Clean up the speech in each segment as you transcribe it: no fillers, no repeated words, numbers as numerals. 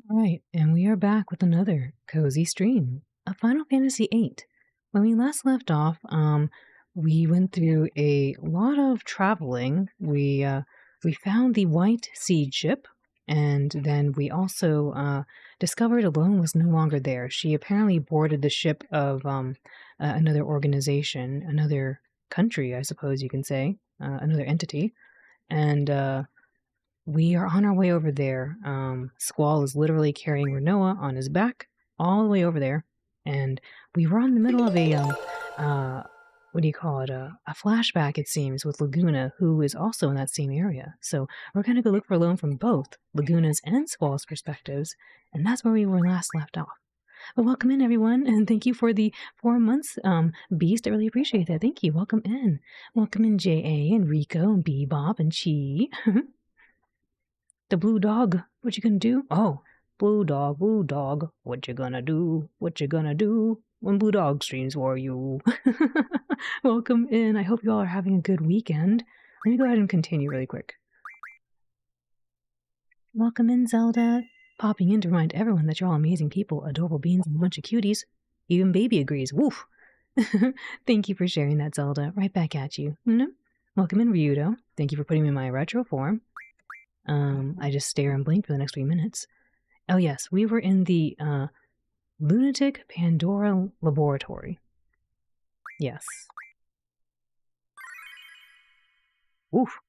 Right, and we are back with another cozy stream of Final Fantasy VIII. When we last left off, we went through a lot of traveling. We found the White Seed ship, and then we also discovered Alone was no longer there. She apparently boarded the ship of another organization, another country, I suppose you can say, another entity, and we are on our way over there. Squall is literally carrying Renoa on his back all the way over there. And we were in the middle of a, what do you call it? A flashback, it seems, with Laguna, who is also in that same area. So we're going to go look for Alone from both Laguna's and Squall's perspectives. And that's where we were last left off. But welcome in, everyone, and thank you for the 4 months, Beast. I really appreciate that. Thank you. Welcome in. Welcome in, J.A. and Rico and Bebop and Chi. The blue dog, what you gonna do? Oh, blue dog, what you gonna do? What you gonna do when blue dog streams for you? Welcome in. I hope you all are having a good weekend. Let me go ahead and continue really quick. Welcome in, Zelda. Popping in to remind everyone that you're all amazing people, adorable beings, and a bunch of cuties. Even Baby agrees. Woof. Thank you for sharing that, Zelda. Right back at you. Welcome in, Ryudo. Thank you for putting me in my retro form. I just stare and blink for the next 3 minutes. Oh yes, we were in the Lunatic Pandora Laboratory. Yes. Oof.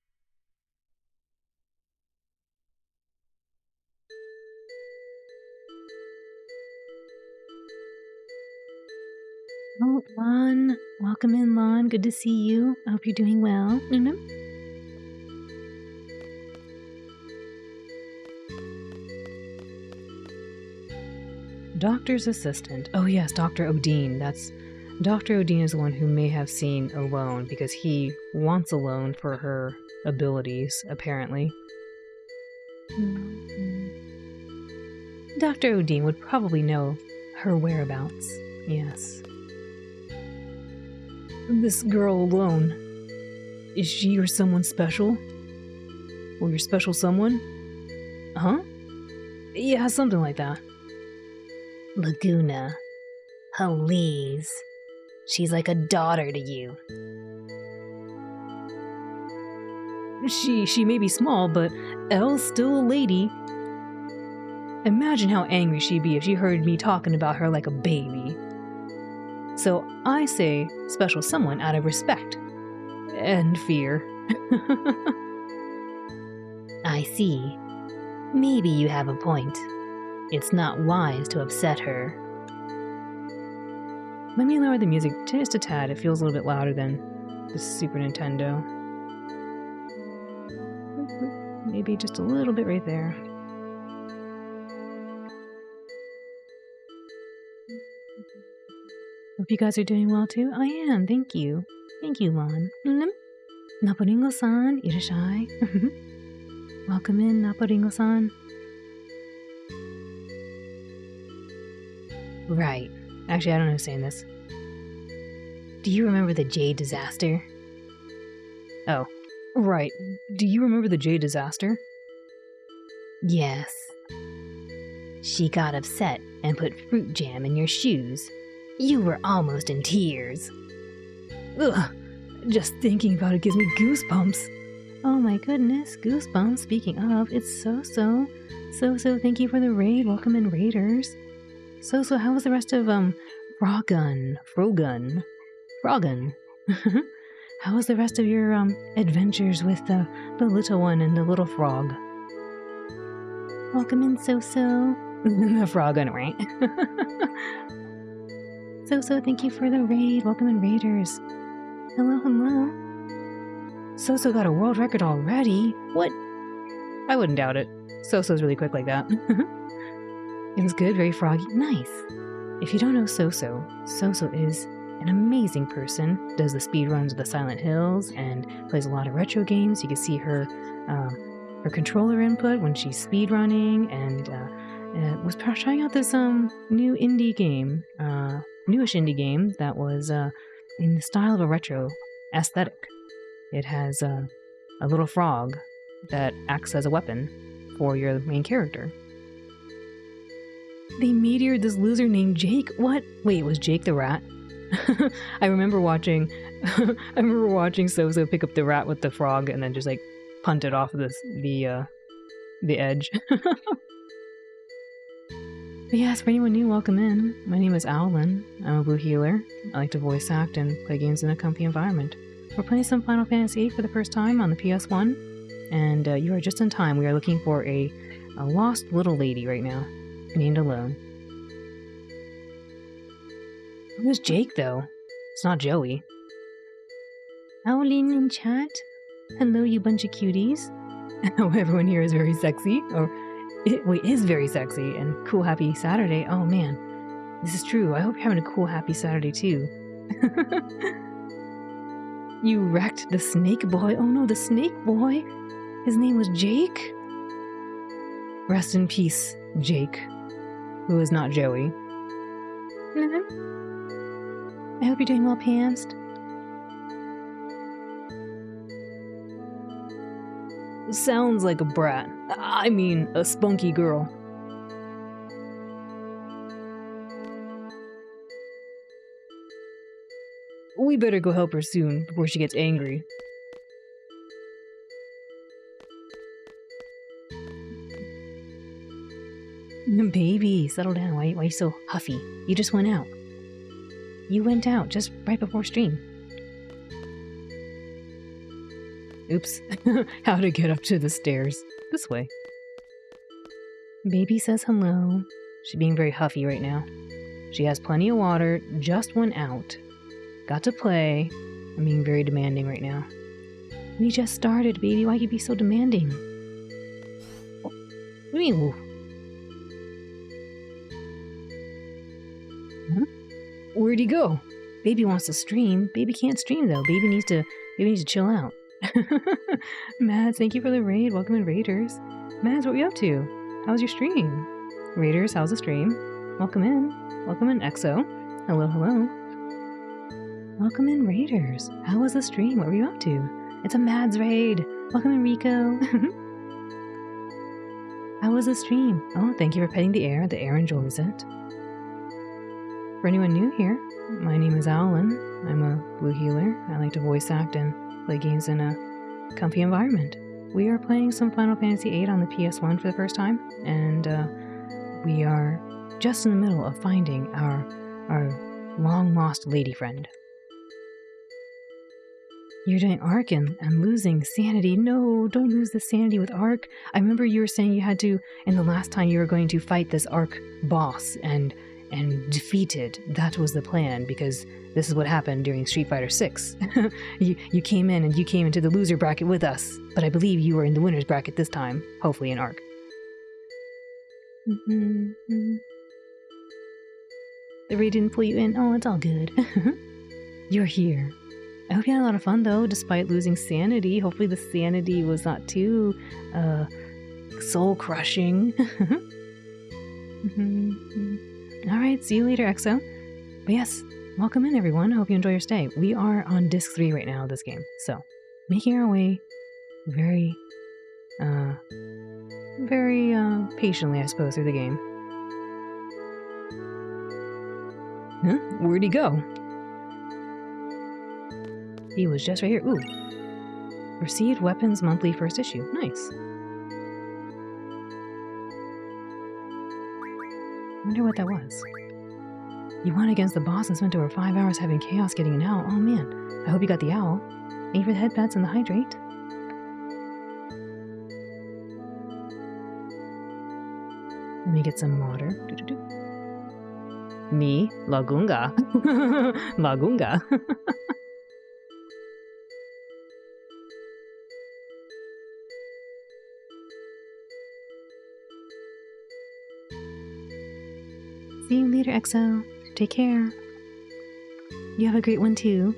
Oh, Lon. Welcome in, Lon. Good to see you. I hope you're doing well. Doctor's assistant. Oh yes, Dr. Odin. Dr. Odin is the one who may have seen Alone because he wants Alone for her abilities, apparently. Dr. Odin would probably know her whereabouts. Yes. This girl Alone. Is she your someone special? Or your special someone? Huh? Yeah, something like that. Laguna. Please. She's like a daughter to you. She may be small, but Elle's still a lady. Imagine how angry she'd be if she heard me talking about her like a baby. So I say special someone out of respect. And fear. I see. Maybe you have a point. It's not wise to upset her. Let me lower the music just a tad. It feels a little bit louder than the Super Nintendo. Maybe just a little bit right there. Hope you guys are doing well too. I am, thank you. Thank you, Lon. Naporingo-san, irashai. Welcome in, Naporingo-san. Right. Actually, I don't know who's saying this. Do you remember the Jade disaster? Oh, right. Do you remember the Jade disaster? Yes. She got upset and put fruit jam in your shoes. You were almost in tears. Ugh. Just thinking about it gives me goosebumps. Oh my goodness, goosebumps. Speaking of, it's So-So. So-So, thank you for the raid. Welcome in, Raiders. So, how was the rest of, Frogun? How was the rest of your, adventures with the little one and the little frog? Welcome in, So-So. The Frogun, right? So, thank you for the raid. Welcome in, Raiders. Hello. So got a world record already? What? I wouldn't doubt it. So-So's really quick like that. It was good, very froggy. Nice. If you don't know So-So is an amazing person. Does the speed runs of the Silent Hills and plays a lot of retro games. You can see her controller input when she's speed running, and was trying out this new indie game, newish indie game that was in the style of a retro aesthetic. It has a little frog that acts as a weapon for your main character. They meteored this loser named Jake. What? Wait, was Jake the rat? I remember watching Sozo pick up the rat with the frog and then just like punt it off the edge. But yes, for anyone new, welcome in. My name is Owlin. I'm a blue healer. I like to voice act and play games in a comfy environment. We're playing some Final Fantasy VIII for the first time on the PS1, and you are just in time. We are looking for a lost little lady right now, named Alone. Who's Jake, though? It's not Joey. Owlin in chat. Hello, you bunch of cuties. Everyone here is very sexy. It is very sexy and cool, happy Saturday. Oh man, this is true. I hope you're having a cool, happy Saturday too. You wrecked the snake boy. Oh no, the snake boy. His name was Jake. Rest in peace, Jake, who is not Joey. I hope you're doing well, Pantsed. Sounds like a brat. I mean, a spunky girl. We better go help her soon, before she gets angry. Baby, settle down. Why are you so huffy? You just went out. You went out just right before stream. Oops. How to get up to the stairs. This way. Baby says hello. She's being very huffy right now. She has plenty of water, just went out. Got to play. I'm being very demanding right now. We just started, baby. Why you be so demanding? What do you mean? Huh? Where'd he go? Baby wants to stream. Baby can't stream though. Baby needs to chill out. Mads, thank you for the raid. Welcome in, Raiders. Mads, what are you up to? How's your stream? Raiders, how's the stream? Welcome in. Welcome in, EXO. Hello, hello. Welcome in, Raiders. How was the stream? What were you up to? It's a Mads raid. Welcome in, Rico. How was the stream? Oh, thank you for petting the air. The air enjoys it. For anyone new here, my name is Owlin. I'm a blue healer. I like to voice act and play games in a comfy environment. We are playing some Final Fantasy VIII on the PS1 for the first time, and we are just in the middle of finding our long-lost lady friend. You're doing Arc and losing sanity. No, don't lose the sanity with Arc. I remember you were saying you had to, in the last time you were going to fight this Arc boss and defeat it. That was the plan, because this is what happened during Street Fighter 6. You came in and you came into the loser bracket with us, but I believe you were in the winner's bracket this time, hopefully in Arc. The raid didn't pull you in. Oh, it's all good. You're here. I hope you had a lot of fun though, despite losing sanity. Hopefully the sanity was not too soul-crushing. Alright, see you later, EXO. But yes, welcome in everyone. I hope you enjoy your stay. We are on Disc 3 right now of this game, so making our way very patiently, I suppose, through the game. Huh? Where'd he go? He was just right here. Ooh. Received Weapons Monthly First Issue. Nice. Wonder what that was. You won against the boss and spent over 5 hours having chaos getting an owl. Oh man. I hope you got the owl. Thank you for the headpats and the hydrate. Let me get some water. Me? Lagunga. Lagunga. See you later, EXO. Take care. You have a great one too.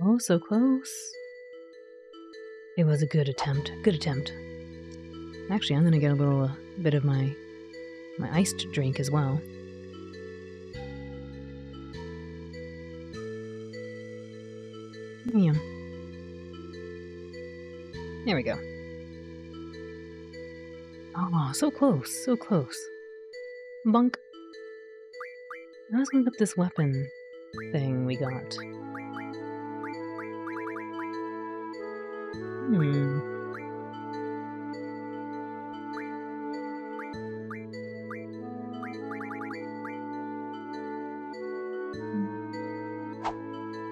Oh, so close. It was a good attempt. Good attempt. Actually, I'm gonna get a little bit of my iced drink as well. Yum. There we go. Oh, so close, so close. Bunk. Now let's look up this weapon thing we got.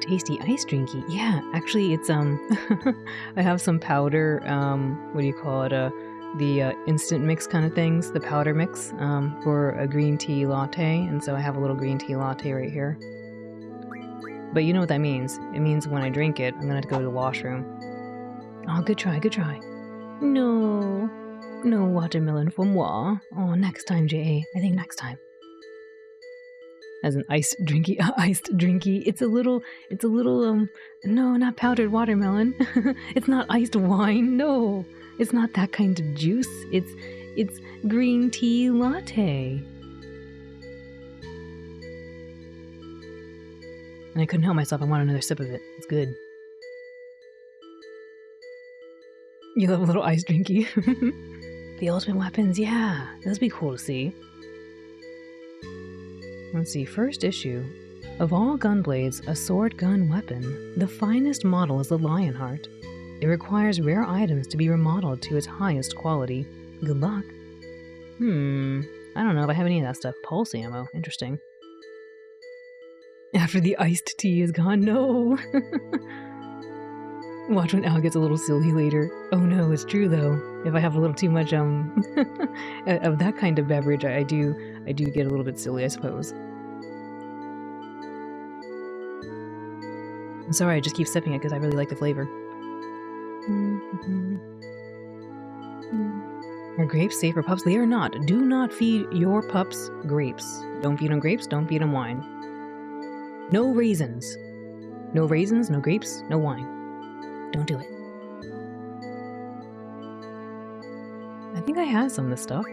Tasty ice drinky. Yeah, actually it's I have some powder, what do you call it? The instant mix kind of things, the powder mix, for a green tea latte, and so I have a little green tea latte right here. But you know what that means. It means when I drink it, I'm gonna have to go to the washroom. Oh, good try, good try. No. No watermelon for moi. Oh, next time, J.A. I think next time. As an iced drinky, it's a little, no, not powdered watermelon. It's not iced wine, no. It's not that kind of juice. It's green tea latte. And I couldn't help myself, I want another sip of it. It's good. You love a little ice drinky. The ultimate weapons, yeah. Those be cool to see. Let's see, first issue. Of all gunblades, a sword gun weapon, the finest model is the Lionheart. It requires rare items to be remodeled to its highest quality. Good luck. I don't know if I have any of that stuff. Pulse ammo, interesting. After the iced tea is gone, no! Watch when Al gets a little silly later. Oh no, it's true though. If I have a little too much of that kind of beverage, I do get a little bit silly, I suppose. I'm sorry, I just keep sipping it because I really like the flavor. Are grapes safe for pups? They are not. Do not feed your pups grapes. Don't feed them grapes, don't feed them wine. No raisins. No raisins, no grapes, no wine. Don't do it. I think I have some of this stuff.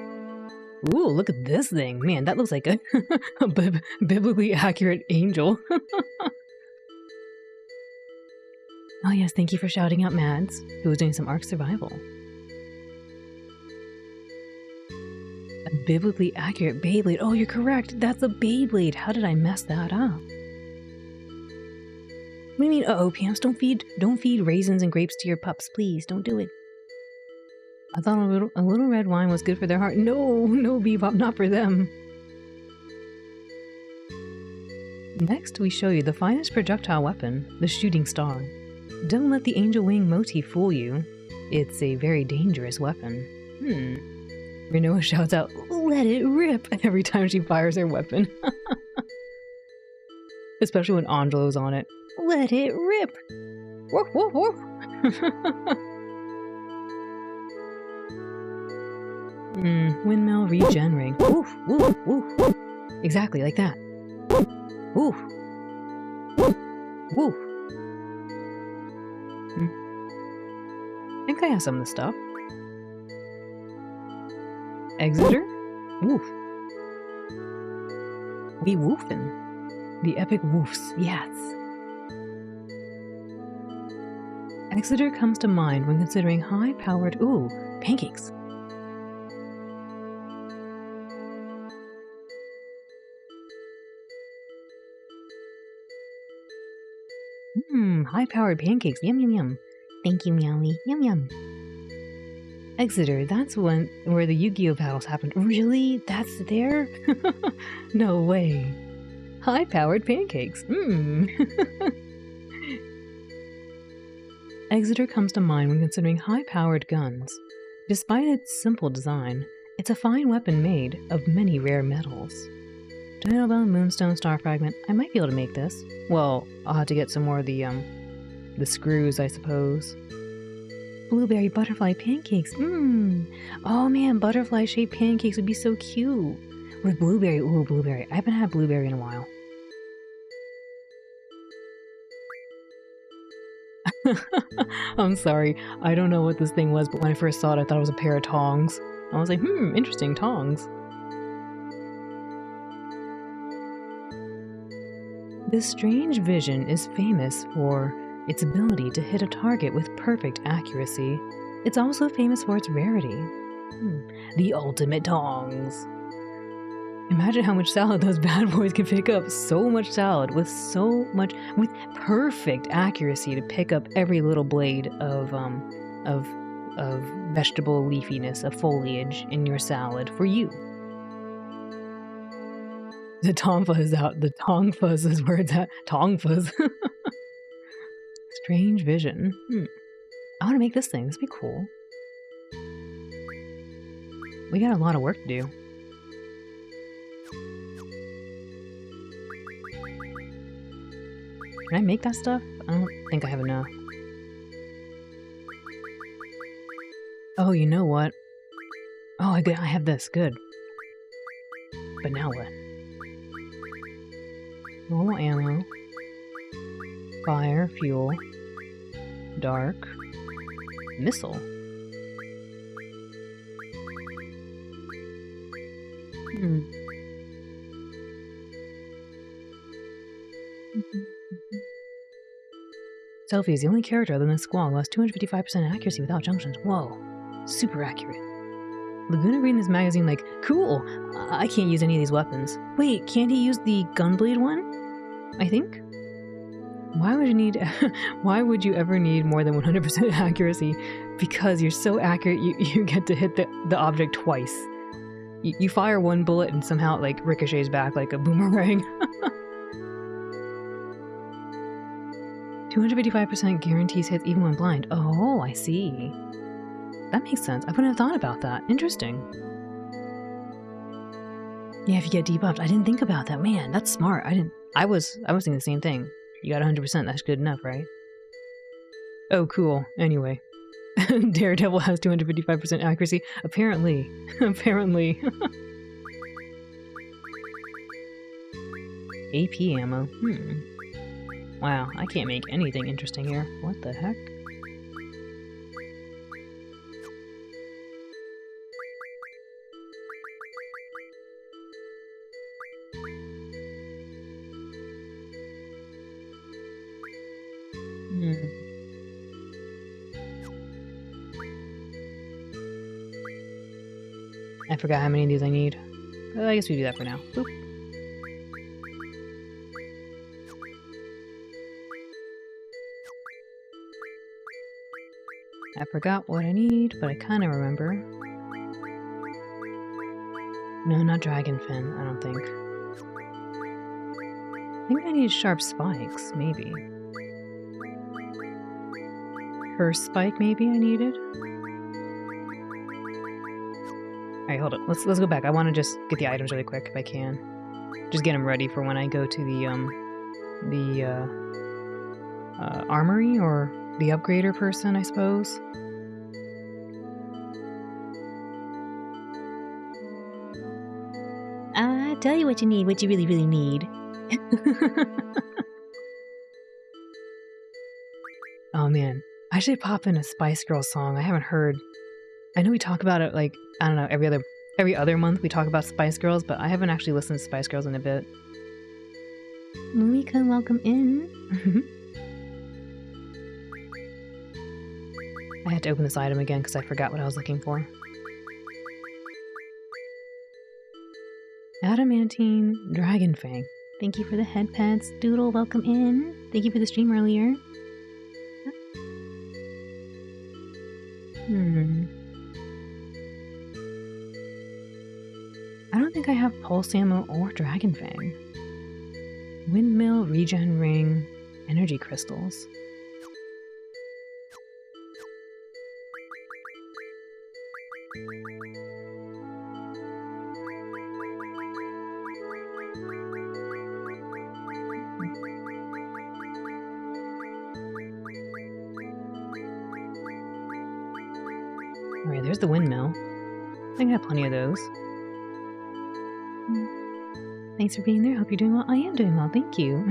Ooh, look at this thing. Man, that looks like a biblically accurate angel. Oh yes, thank you for shouting out Mads, who was doing some Ark Survival. A biblically accurate Beyblade. Oh, you're correct. That's a Beyblade. How did I mess that up? What do you mean, uh-oh, Pams? Don't feed raisins and grapes to your pups, please. Don't do it. I thought a little red wine was good for their heart. No, Bebop, not for them. Next, we show you the finest projectile weapon, the shooting star. Don't let the angel wing motif fool you. It's a very dangerous weapon. Renoa shouts out, "Let it rip!" every time she fires her weapon. Especially when Angelo's on it. Let it rip! Woof, woof, woof! Windmill regenerate. Woof, woof, woof. Exactly, like that. Woof. Woof. I think I have some of this stuff. Exeter? Woof. We woofin'. The epic woofs, yes. Exeter comes to mind when considering high-powered, pancakes. High-powered pancakes, yum yum yum. Thank you, Meowie, yum yum. Exeter, that's where the Yu-Gi-Oh battles happened. Really? That's there? No way. High-powered pancakes, Exeter comes to mind when considering high-powered guns. Despite its simple design, it's a fine weapon made of many rare metals. Dino Bone, Moonstone, Star Fragment. I might be able to make this. Well, I'll have to get some more of the screws, I suppose. Blueberry butterfly pancakes. Oh man, butterfly-shaped pancakes would be so cute. With blueberry. Ooh, blueberry. I haven't had blueberry in a while. I'm sorry. I don't know what this thing was, but when I first saw it, I thought it was a pair of tongs. I was like, interesting, tongs. This strange vision is famous for its ability to hit a target with perfect accuracy. It's also famous for its rarity. The ultimate tongs. Imagine how much salad those bad boys can pick up. So much salad with perfect accuracy to pick up every little blade of vegetable leafiness, of foliage in your salad for you. The tonfa is out. The tongfuzz is where it's at. Tongfuzz. Strange vision. I want to make this thing. This would be cool. We got a lot of work to do. Can I make that stuff? I don't think I have enough. Oh, you know what? Oh, I have this. Good. But now what? Normal ammo. Fire, fuel. Dark. Missile. Selphie is the only character other than Squall who has 255% accuracy without junctions. Whoa. Super accurate. Laguna reading this magazine like, cool! I can't use any of these weapons. Wait, can't he use the gunblade one? I think? Why would you ever need more than 100% accuracy? Because you're so accurate, you get to hit the object twice. You fire one bullet and somehow it like ricochets back like a boomerang. 255% guarantees hits even when blind. Oh, I see. That makes sense. I wouldn't have thought about that. Interesting. Yeah, if you get debuffed. I didn't think about that. Man, that's smart. I was thinking the same thing. You got 100%. That's good enough, right? Oh, cool. Anyway. Daredevil has 255% accuracy. Apparently. Apparently. AP ammo. Wow, I can't make anything interesting here. What the heck? I forgot how many of these I need. Well, I guess we do that for now. Boop. I forgot what I need, but I kind of remember. No, not dragon fin, I don't think. I think I need sharp spikes, maybe. Curse spike, maybe I needed? Alright, hold up. Let's go back. I want to just get the items really quick if I can. Just get them ready for when I go to the armory, or the upgrader person, I suppose. I'll tell you what you need, what you really, really need. Oh man, I should pop in a Spice Girls song. I haven't heard. I know we talk about it like, I don't know, every other month we talk about Spice Girls, but I haven't actually listened to Spice Girls in a bit. Monica, welcome in. I had to open this item again because I forgot what I was looking for. Adamantine Dragon Fang. Thank you for the head pets. Doodle, welcome in. Thank you for the stream earlier. I don't think I have Pulse Ammo or Dragon Fang. Windmill, Regen Ring, Energy Crystals. Alright, there's the windmill. I think I have plenty of those. Thanks for being there. Hope you're doing well. I am doing well, thank you.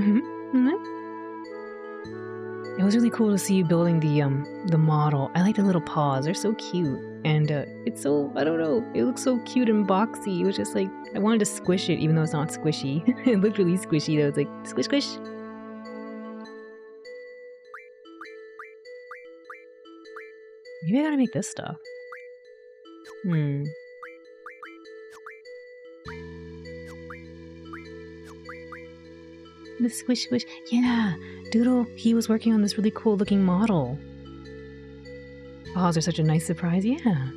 It was really cool to see you building the model. I like the little paws. They're so cute. And it's so, I don't know, it looks so cute and boxy. It was just like, I wanted to squish it even though it's not squishy. It looked really squishy though. It's like, squish, squish. Maybe I gotta make this stuff. The squish squish. Yeah, Doodle, he was working on this really cool looking model. Paws are such a nice surprise, yeah.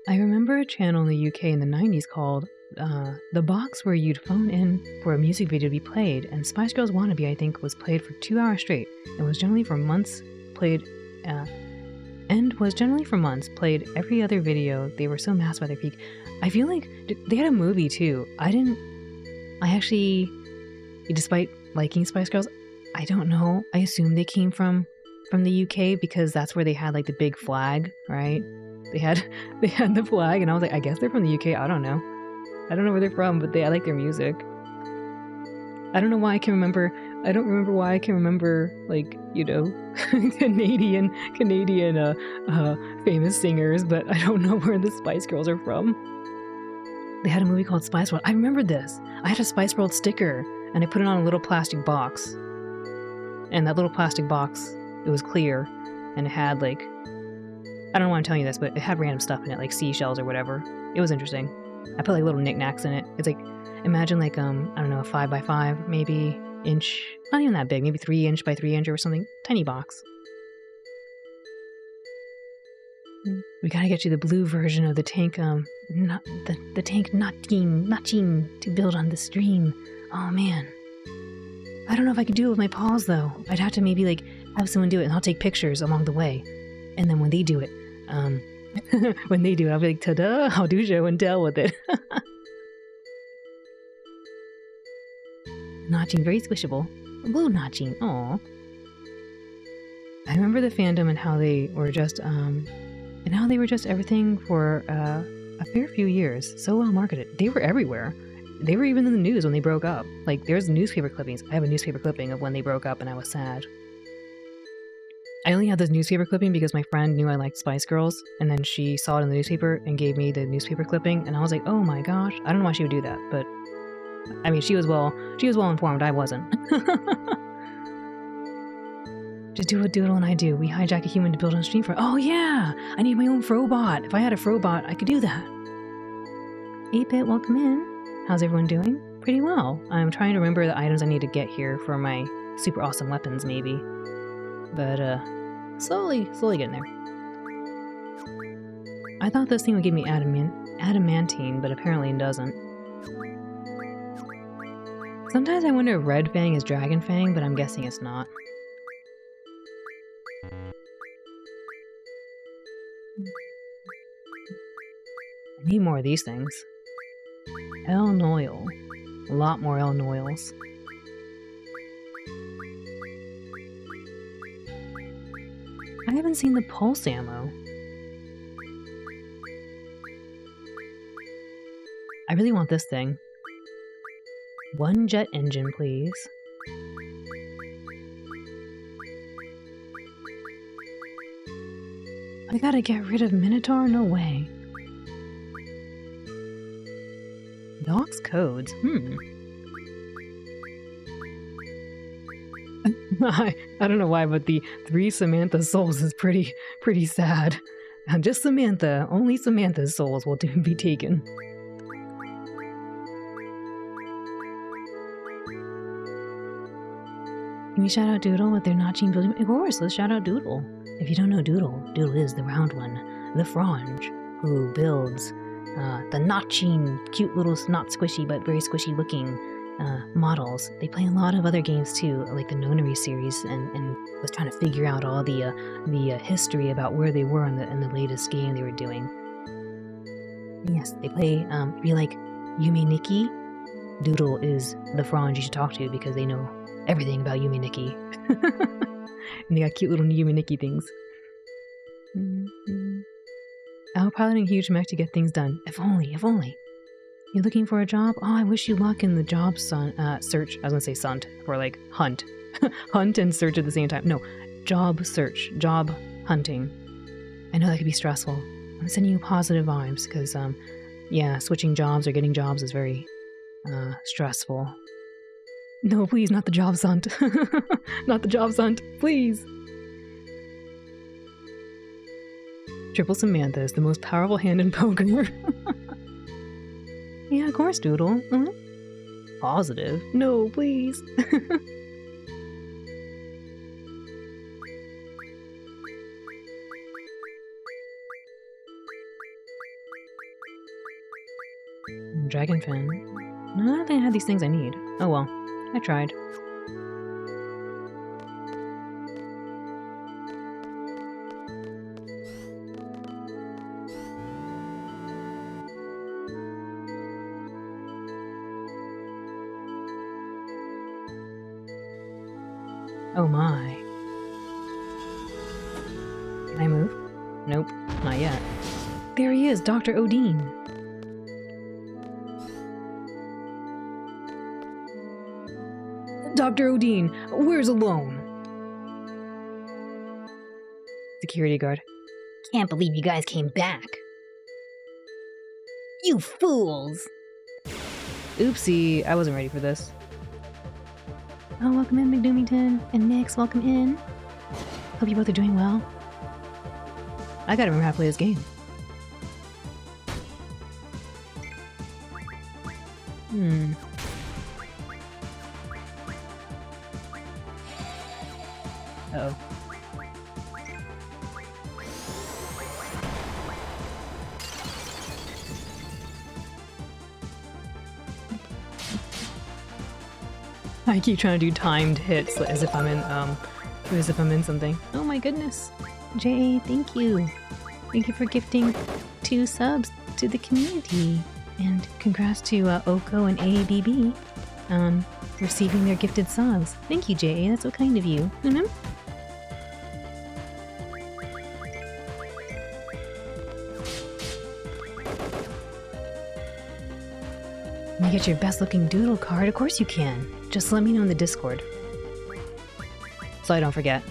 I remember a channel in the UK in the 90s called The Box, where you'd phone in for a music video to be played, and Spice Girls Wannabe, I think, was played for 2 hours straight, and was generally for months played every other video. They were so massive at their peak. I feel like they had a movie too. Despite liking Spice Girls, I don't know. I assume they came from the UK because that's where they had like the big flag, right? They had the flag, and I was like, I guess they're from the UK. I don't know where they're from, but I like their music. I don't know why I can remember. I don't remember why I can remember, like, you know, Canadian famous singers, but I don't know where the Spice Girls are from. They had a movie called Spice World. I remember this. I had a Spice World sticker, and I put it on a little plastic box. And that little plastic box, it was clear, and it had, like, I don't know why I'm telling you this, but it had random stuff in it, like seashells or whatever. It was interesting. I put, like, little knickknacks in it. It's like, imagine, like, I don't know, a 5x5, maybe inch, not even that big, maybe 3 inch by 3 inch or something. Tiny box. We gotta get you the blue version of the tank, not the tank notching to build on the stream. Oh man. I don't know if I could do it with my paws though. I'd have to maybe like have someone do it, and I'll take pictures along the way. And then when they do it, I'll be like, ta-da, I'll do show and tell with it. Notching, very squishable. Blue notching, aw. I remember the fandom and how they were just, everything for a fair few years. So well marketed. They were everywhere. They were even in the news when they broke up. Like, there's newspaper clippings. I have a newspaper clipping of when they broke up and I was sad. I only had this newspaper clipping because my friend knew I liked Spice Girls, and then she saw it in the newspaper and gave me the newspaper clipping, and I was like, oh my gosh. I don't know why she would do that, but I mean, she was well informed. I wasn't. Just do what Doodle and I do. We hijack a human to build on a stream for. Oh yeah! I need my own Frobot. If I had a Frobot, I could do that. 8-Bit, welcome in. How's everyone doing? Pretty well. I'm trying to remember the items I need to get here for my super awesome weapons, maybe. But, slowly getting there. I thought this thing would give me adamantine, but apparently it doesn't. Sometimes I wonder if Red Fang is Dragon Fang, but I'm guessing it's not. I need more of these things. El Noil. A lot more El Noils. I haven't seen the pulse ammo. I really want this thing. 1 jet engine, please. I gotta get rid of Minotaur? No way. Docs codes? I don't know why, but the 3 Samantha souls is pretty sad. Just Samantha. Only Samantha's souls will be taken. Can we shout out Doodle with their notching building? Of course, let's shout out Doodle. If you don't know Doodle, Doodle is the round one, the Frange, who builds the notching, cute little, not squishy, but very squishy looking models. They play a lot of other games too, like the Nonary series, and was trying to figure out all the history about where they were in the latest game they were doing. Yes, they play, if you like Yume Nikki, Doodle is the Frange you should talk to because they know everything about Yume Nikki. And they got cute little Yume Nikki things. Piloting huge mech to get things done. If only. You're looking for a job? Oh, I wish you luck in the job search. I was gonna say sunt, or like hunt. Hunt and search at the same time. No, job search, job hunting. I know that could be stressful. I'm sending you positive vibes because, yeah, switching jobs or getting jobs is very stressful. No, please, not the job hunt. Not the job hunt, please. Triple Samantha is the most powerful hand in poker. Yeah, of course, Doodle. Positive? No, please. Dragon fin. No, I don't think I have these things I need. Oh well, I tried. Oh my. Can I move? Nope, not yet. There he is, Dr. Odin. Dr. Odin, where's Alone? Security guard. Can't believe you guys came back. You fools! Oopsie, I wasn't ready for this. Oh, welcome in, McDoomington. And Nix, welcome in. Hope you both are doing well. I gotta remember how to play this game. Uh-oh. I keep trying to do timed hits as if I'm in something. Oh my goodness. J.A., thank you. Thank you for gifting 2 subs to the community. And congrats to Oko and AABB on receiving their gifted subs. Thank you, J.A., that's so kind of you. You get your best looking doodle card? Of course you can. Just let me know in the Discord. So I don't forget.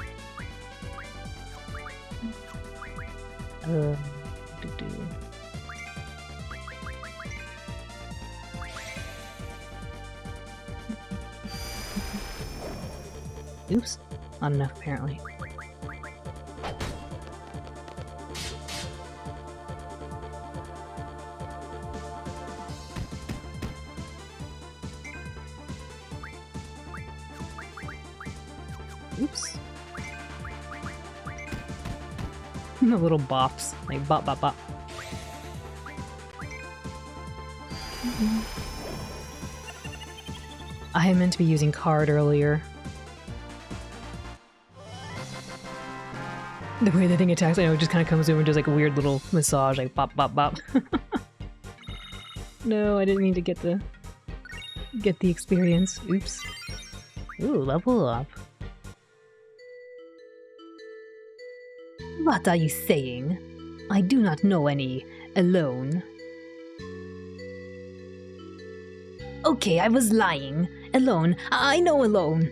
Oops. Not enough, apparently. Oops. The little bops. Like bop bop bop. I meant to be using card earlier. The way the thing attacks, I know it just kind of comes over and does like a weird little massage, like bop bop bop. No, I didn't mean to get the experience. Oops. Ooh, level up. What are you saying? I do not know any Alone. Okay, I was lying. Alone. I know Alone.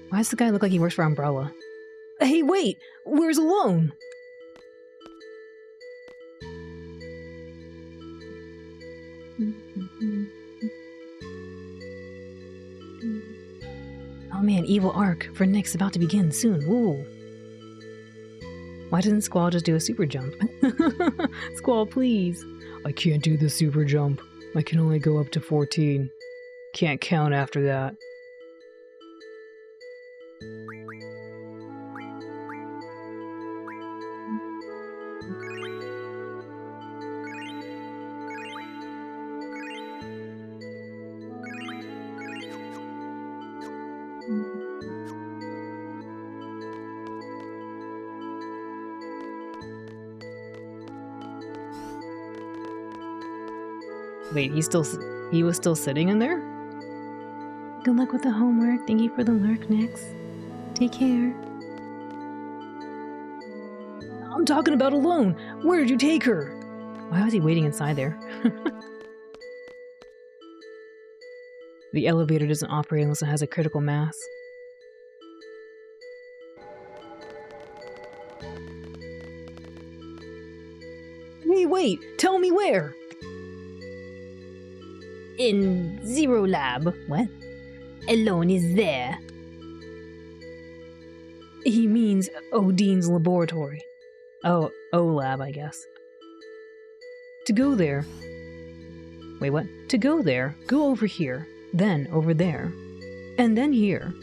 Why does the guy look like he works for Umbrella? Hey, wait! Where's Alone? Oh man, evil arc for Nyx about to begin soon. Whoa. Why doesn't Squall just do a super jump? Squall, please. I can't do the super jump. I can only go up to 14. Can't count after that. Wait, he was still sitting in there? Good luck with the homework. Thank you for the lurk, Nyx. Take care. I'm talking about Alone. Where did you take her? Why was he waiting inside there? The elevator doesn't operate unless it has a critical mass. Hey, wait! Tell me where! In Zero Lab. What? Alone is there. He means Odin's laboratory. Oh, O-Lab, I guess. To go there. Wait, what? To go there, go over here, then over there, and then here.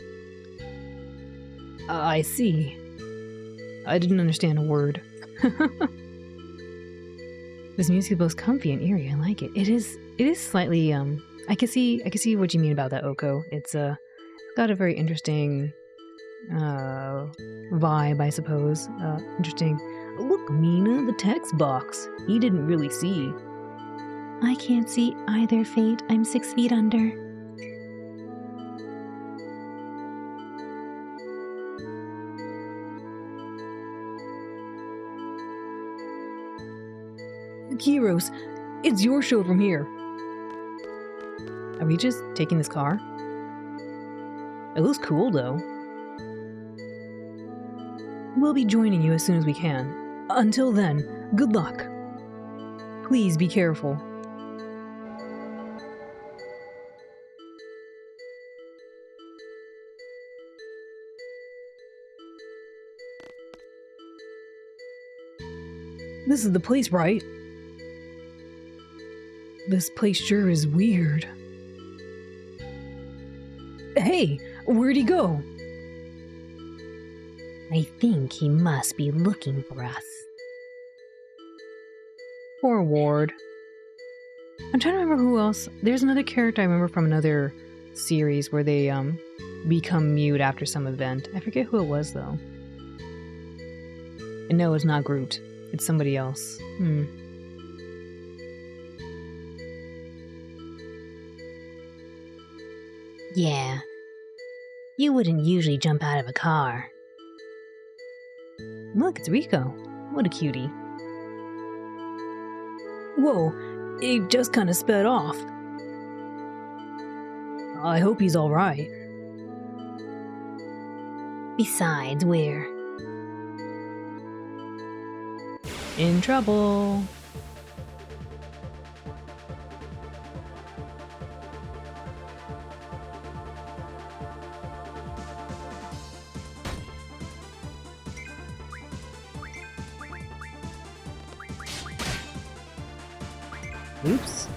I see. I didn't understand a word. This music is both comfy and eerie. I like it. It is slightly I can see what you mean about that, Oko. It's got a very interesting vibe, I suppose. Interesting. Look, Mina, the text box. He didn't really see. I can't see either, Fate. I'm 6 feet under. Kiros, it's your show from here. Are we just taking this car? It looks cool, though. We'll be joining you as soon as we can. Until then, good luck. Please be careful. This is the place, right? This place sure is weird. Hey, where'd he go? I think he must be looking for us. Poor Ward. I'm trying to remember who else. There's another character I remember from another series where they become mute after some event. I forget who it was though. And no, it's not Groot. It's somebody else. Yeah. You wouldn't usually jump out of a car. Look, it's Rico. What a cutie. Whoa, it just kind of sped off. I hope he's alright. Besides, we're in trouble. Oops.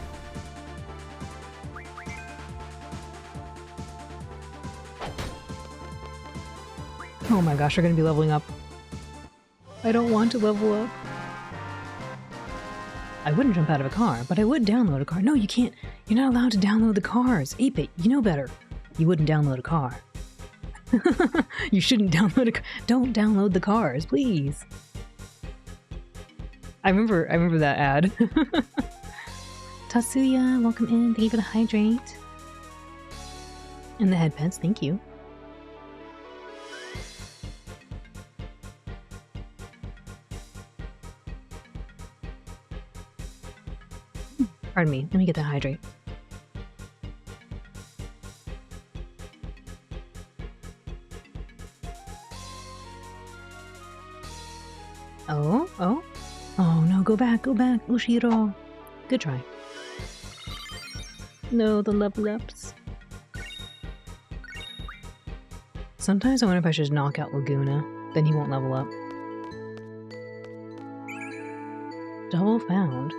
Oh my gosh, we're gonna be leveling up. I don't want to level up. I wouldn't jump out of a car, but I would download a car. No, you can't. You're not allowed to download the cars. 8-Bit, you know better. You wouldn't download a car. You shouldn't download a car. Don't download the cars, please. I remember that ad. Tatsuya, welcome in. Thank you for the hydrate. And the headpens, thank you. Pardon me, let me get that hydrate. Oh? Oh no, go back, Ushiro. Good try. No, the level ups. Sometimes I wonder if I should just knock out Laguna, then he won't level up. Double found.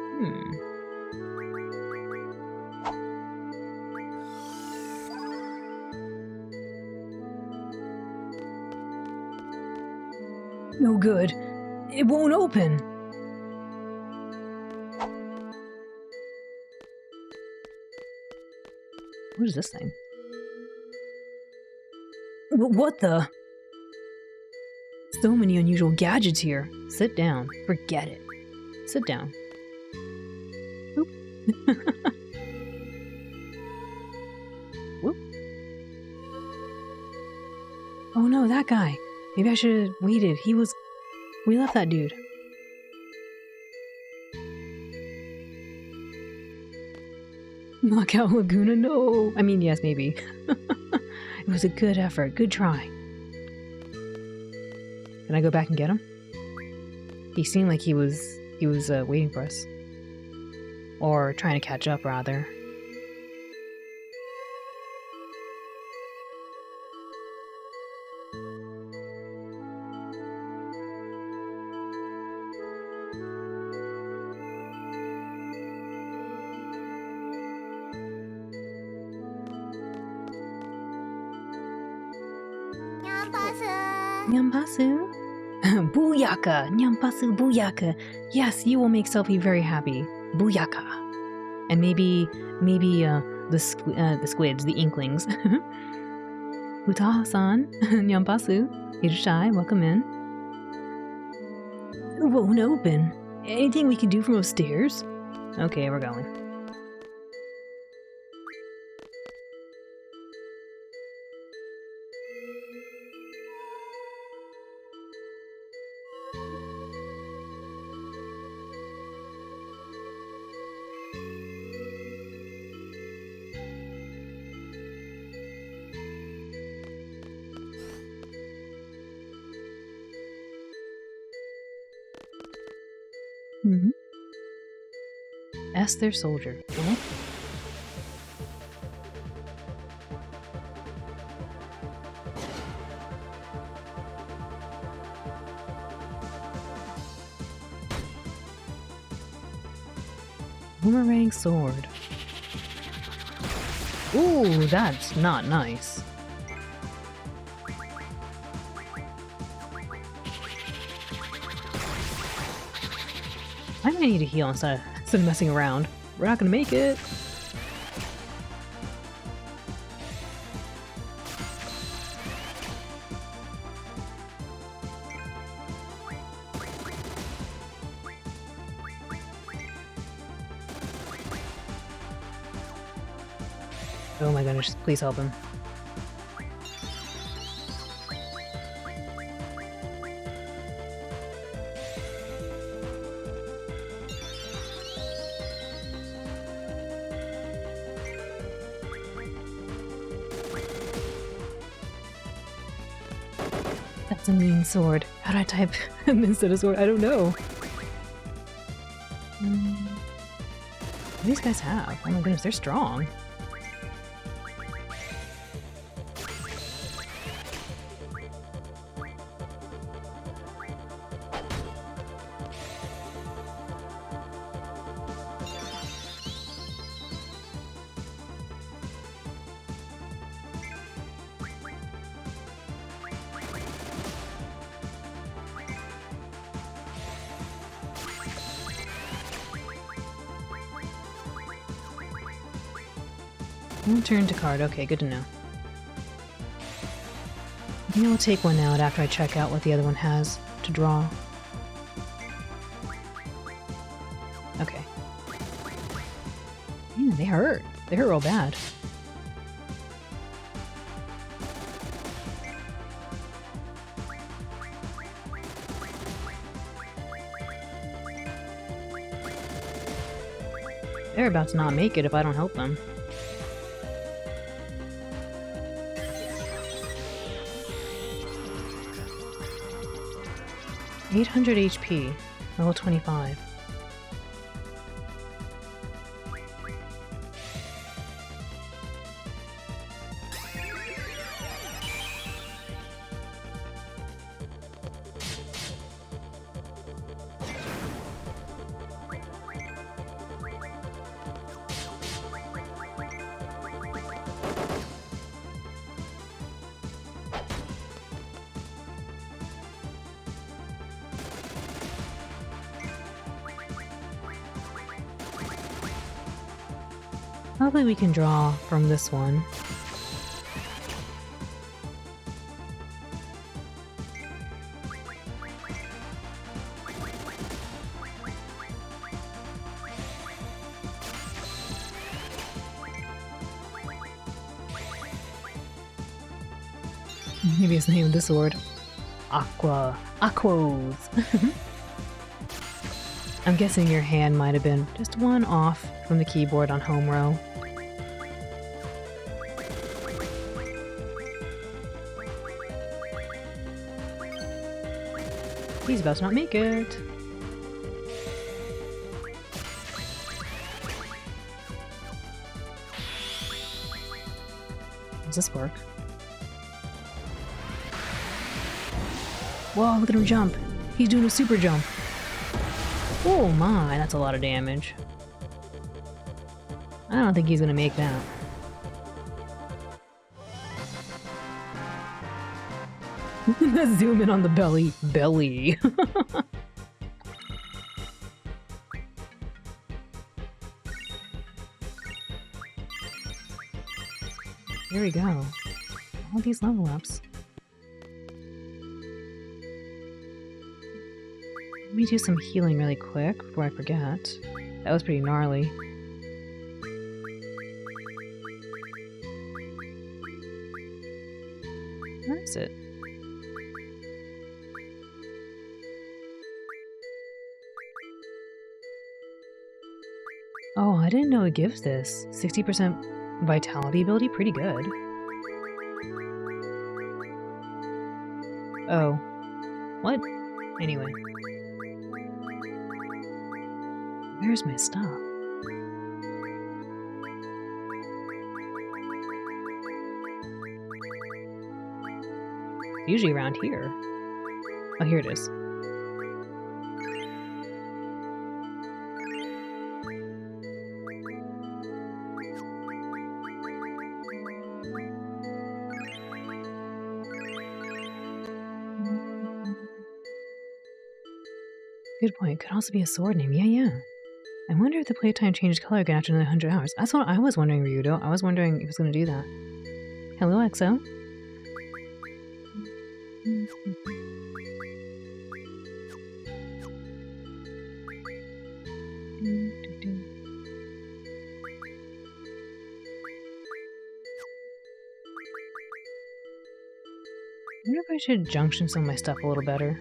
No good. It won't open. What is this thing? What the? So many unusual gadgets here. Sit down. Forget it. Sit down. Oop. Whoop. Oh no, that guy. Maybe I should have waited. We left that dude. Knockout Laguna, no. I mean, yes, maybe. It was a good effort. Good try. Can I go back and get him? He seemed like he was waiting for us. Or trying to catch up, rather. Nyampasu? Booyaka! Nyampasu booyaka! Yes, you will make Selfie very happy. Booyaka! And maybe the squids, the inklings. Utaha-san, Nyampasu, Hirushai, welcome in. It won't open. Anything we can do from upstairs? Okay, we're going. Mm-hmm. Ask their soldier. Eh? Boomerang sword. Ooh, that's not nice. I'm gonna need a heal instead of messing around. We're not gonna make it. Oh my goodness, please help him. That's a mean sword. How do I type instead of sword? I don't know. What do these guys have? Oh my goodness, they're strong. One turn to card. Okay, good to know. Maybe I'll take one out after I check out what the other one has to draw. Okay. Man, they hurt. They hurt real bad. They're about to not make it if I don't help them. 800 HP, level 25. Probably we can draw from this one. Maybe it's the name of the sword. Aquos. I'm guessing your hand might have been just one off from the keyboard on home row. He's about to not make it. Does this work? Whoa, look at him jump. He's doing a super jump. Oh my, that's a lot of damage. I don't think he's gonna make that. Zoom in on the belly. Belly. Here we go. All these level ups. Let me do some healing really quick before I forget. That was pretty gnarly. Where is it? Oh, I didn't know it gives this. 60% vitality ability? Pretty good. Oh. What? Anyway. Where's my stuff? It's usually around here. Oh, here it is. Good point. Could also be a sword name. Yeah. I wonder if the playtime changed color again after another 100 hours. That's what I was wondering, Ryudo. I was wondering if it was going to do that. Hello, EXO. I wonder if I should junction some of my stuff a little better.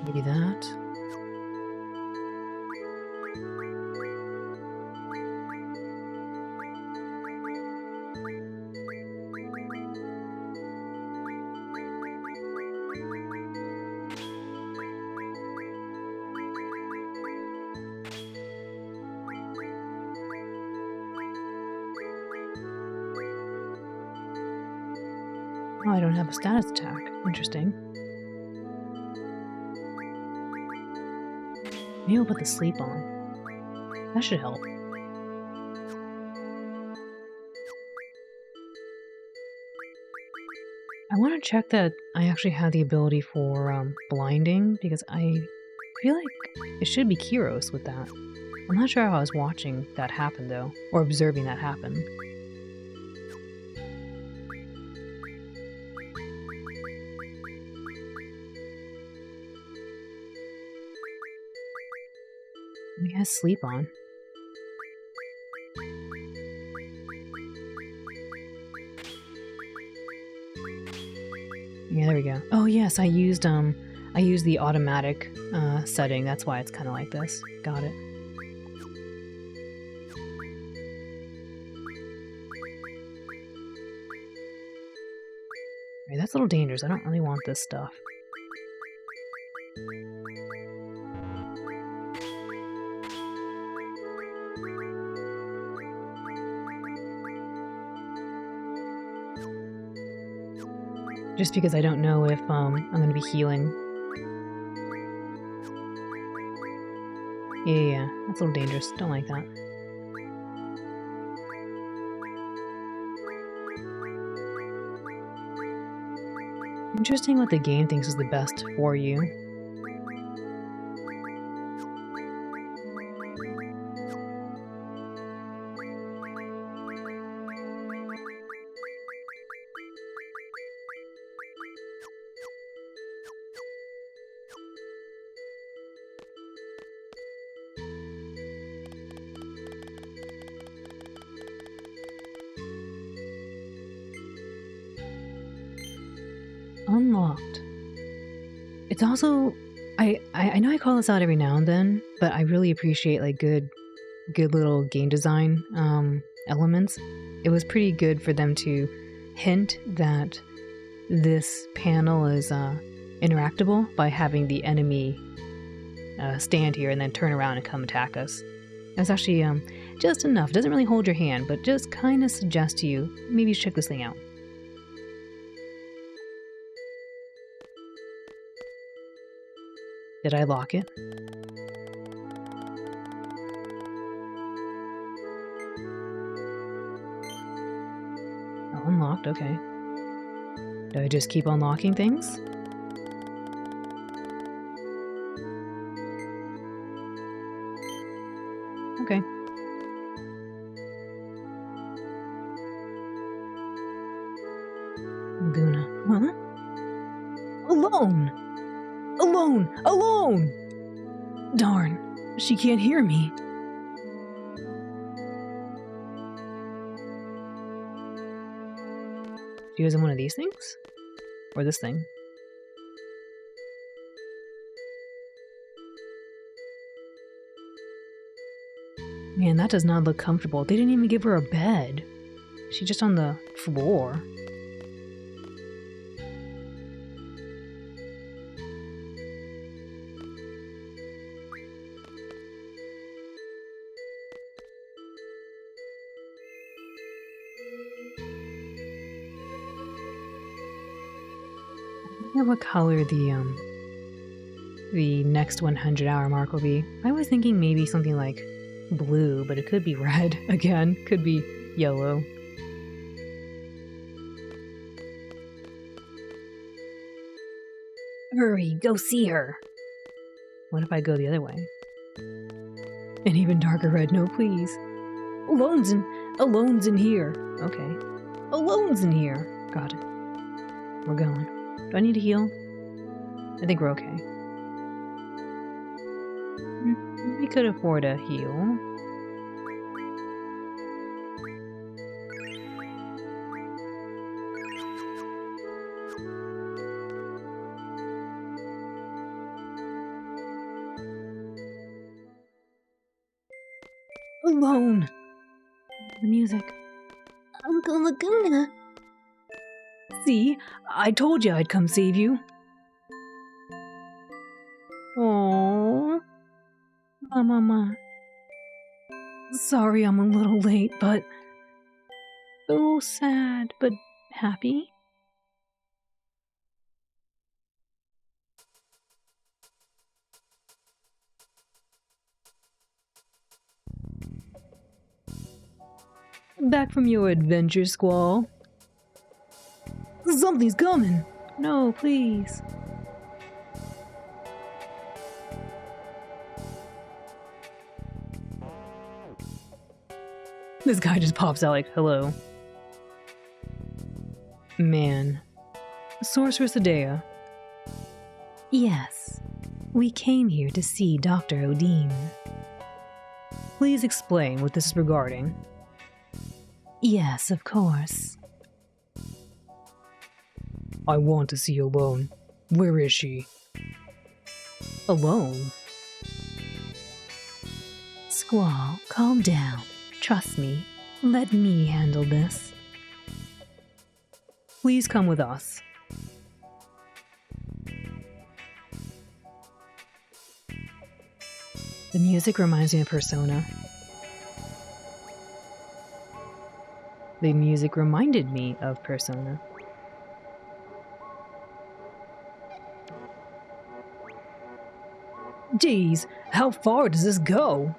Maybe that. Oh, I don't have a status attack. Interesting. Maybe I'll put the sleep on. That should help. I want to check that I actually have the ability for blinding, because I feel like it should be Kiros with that. I'm not sure how I was watching that happen, though, or observing that happen. He has sleep on. Yeah, there we go. Oh yes, I used the automatic setting. That's why it's kind of like this. Got it. Right, that's a little dangerous. I don't really want this stuff. Just because I don't know if I'm going to be healing. Yeah, that's a little dangerous. Don't like that. Interesting what the game thinks is the best for you. Unlocked. It's also, I know I call this out every now and then, but I really appreciate like good little game design elements. It was pretty good for them to hint that this panel is interactable by having the enemy stand here and then turn around and come attack us. It's actually just enough. It doesn't really hold your hand, but just kind of suggests to you, maybe you should check this thing out. Did I lock it? Oh, unlocked, okay. Do I just keep unlocking things? Okay. Laguna. Huh? Alone! Alone! Alone! Darn, she can't hear me. She was in one of these things? Or this thing? Man, that does not look comfortable. They didn't even give her a bed. She's just on the floor. I wonder what color the next 100-hour mark will be. I was thinking maybe something like blue, but it could be red again. Could be yellow. Hurry, go see her. What if I go the other way? An even darker red, no please. Alone's in here. Okay. Alone's in here. Got it. We're going. Do I need to heal? I think we're okay. We could afford a heal. Alone! The music. Uncle Laguna! See? I told you I'd come save you. Aww. Mama. Sorry I'm a little late, but... so sad, but happy. Back from your adventure, Squall. Something's coming. No, please. This guy just pops out like, hello. Man. Sorceress Adea. Yes. We came here to see Dr. Odin. Please explain what this is regarding. Yes, of course. I want to see Alone. Where is she? Alone? Squall, calm down. Trust me. Let me handle this. Please come with us. The music reminds me of Persona. The music reminded me of Persona. Geez, how far does this go?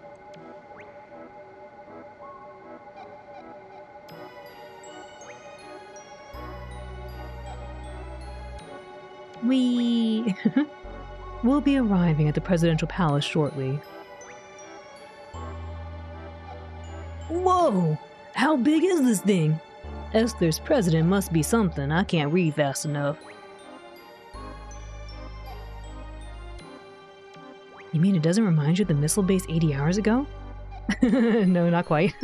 We'll be arriving at the presidential palace shortly. Whoa! How big is this thing? Esther's president must be something. I can't read fast enough. You mean it doesn't remind you of the missile base 80 hours ago? No, not quite.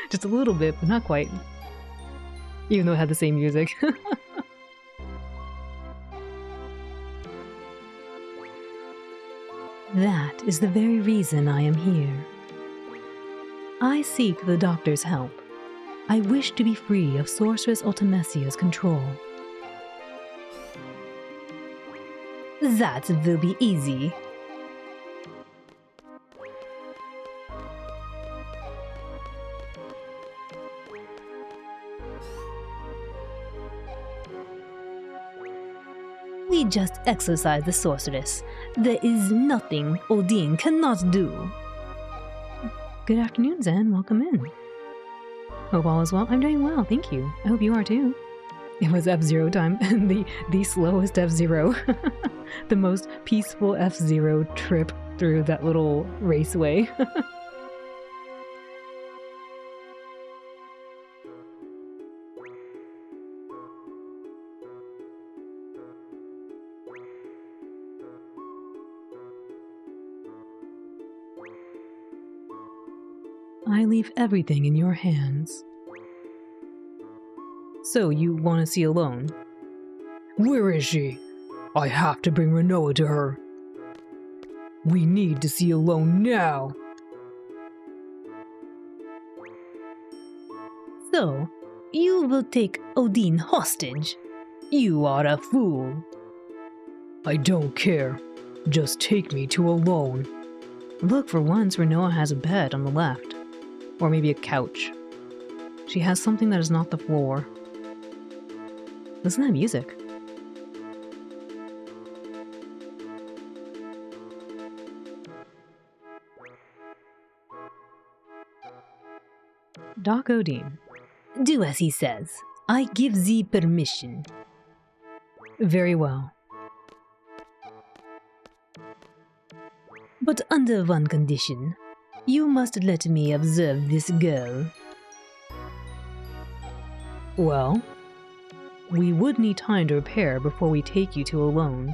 Just a little bit, but not quite. Even though it had the same music. That is the very reason I am here. I seek the doctor's help. I wish to be free of Sorceress Ultimecia's control. That will be easy. We just exorcise the sorceress. There is nothing Odin cannot do. Good afternoon, Zen. Welcome in. Hope all is well. I'm doing well, thank you. I hope you are too. It was F-Zero time, the slowest F-Zero. The most peaceful F-Zero trip through that little raceway. I leave everything in your hands. So you want to see Alone? Where is she? I have to bring Renoa to her. We need to see Alone now. So, you will take Odin hostage? You are a fool. I don't care. Just take me to Alone. Look, for once, Renoa has a bed on the left. Or maybe a couch. She has something that is not the floor. Listen to that music. Doc Odin. Do as he says. I give thee permission. Very well. But under one condition. You must let me observe this girl. Well, we would need time to repair before we take you to Alone.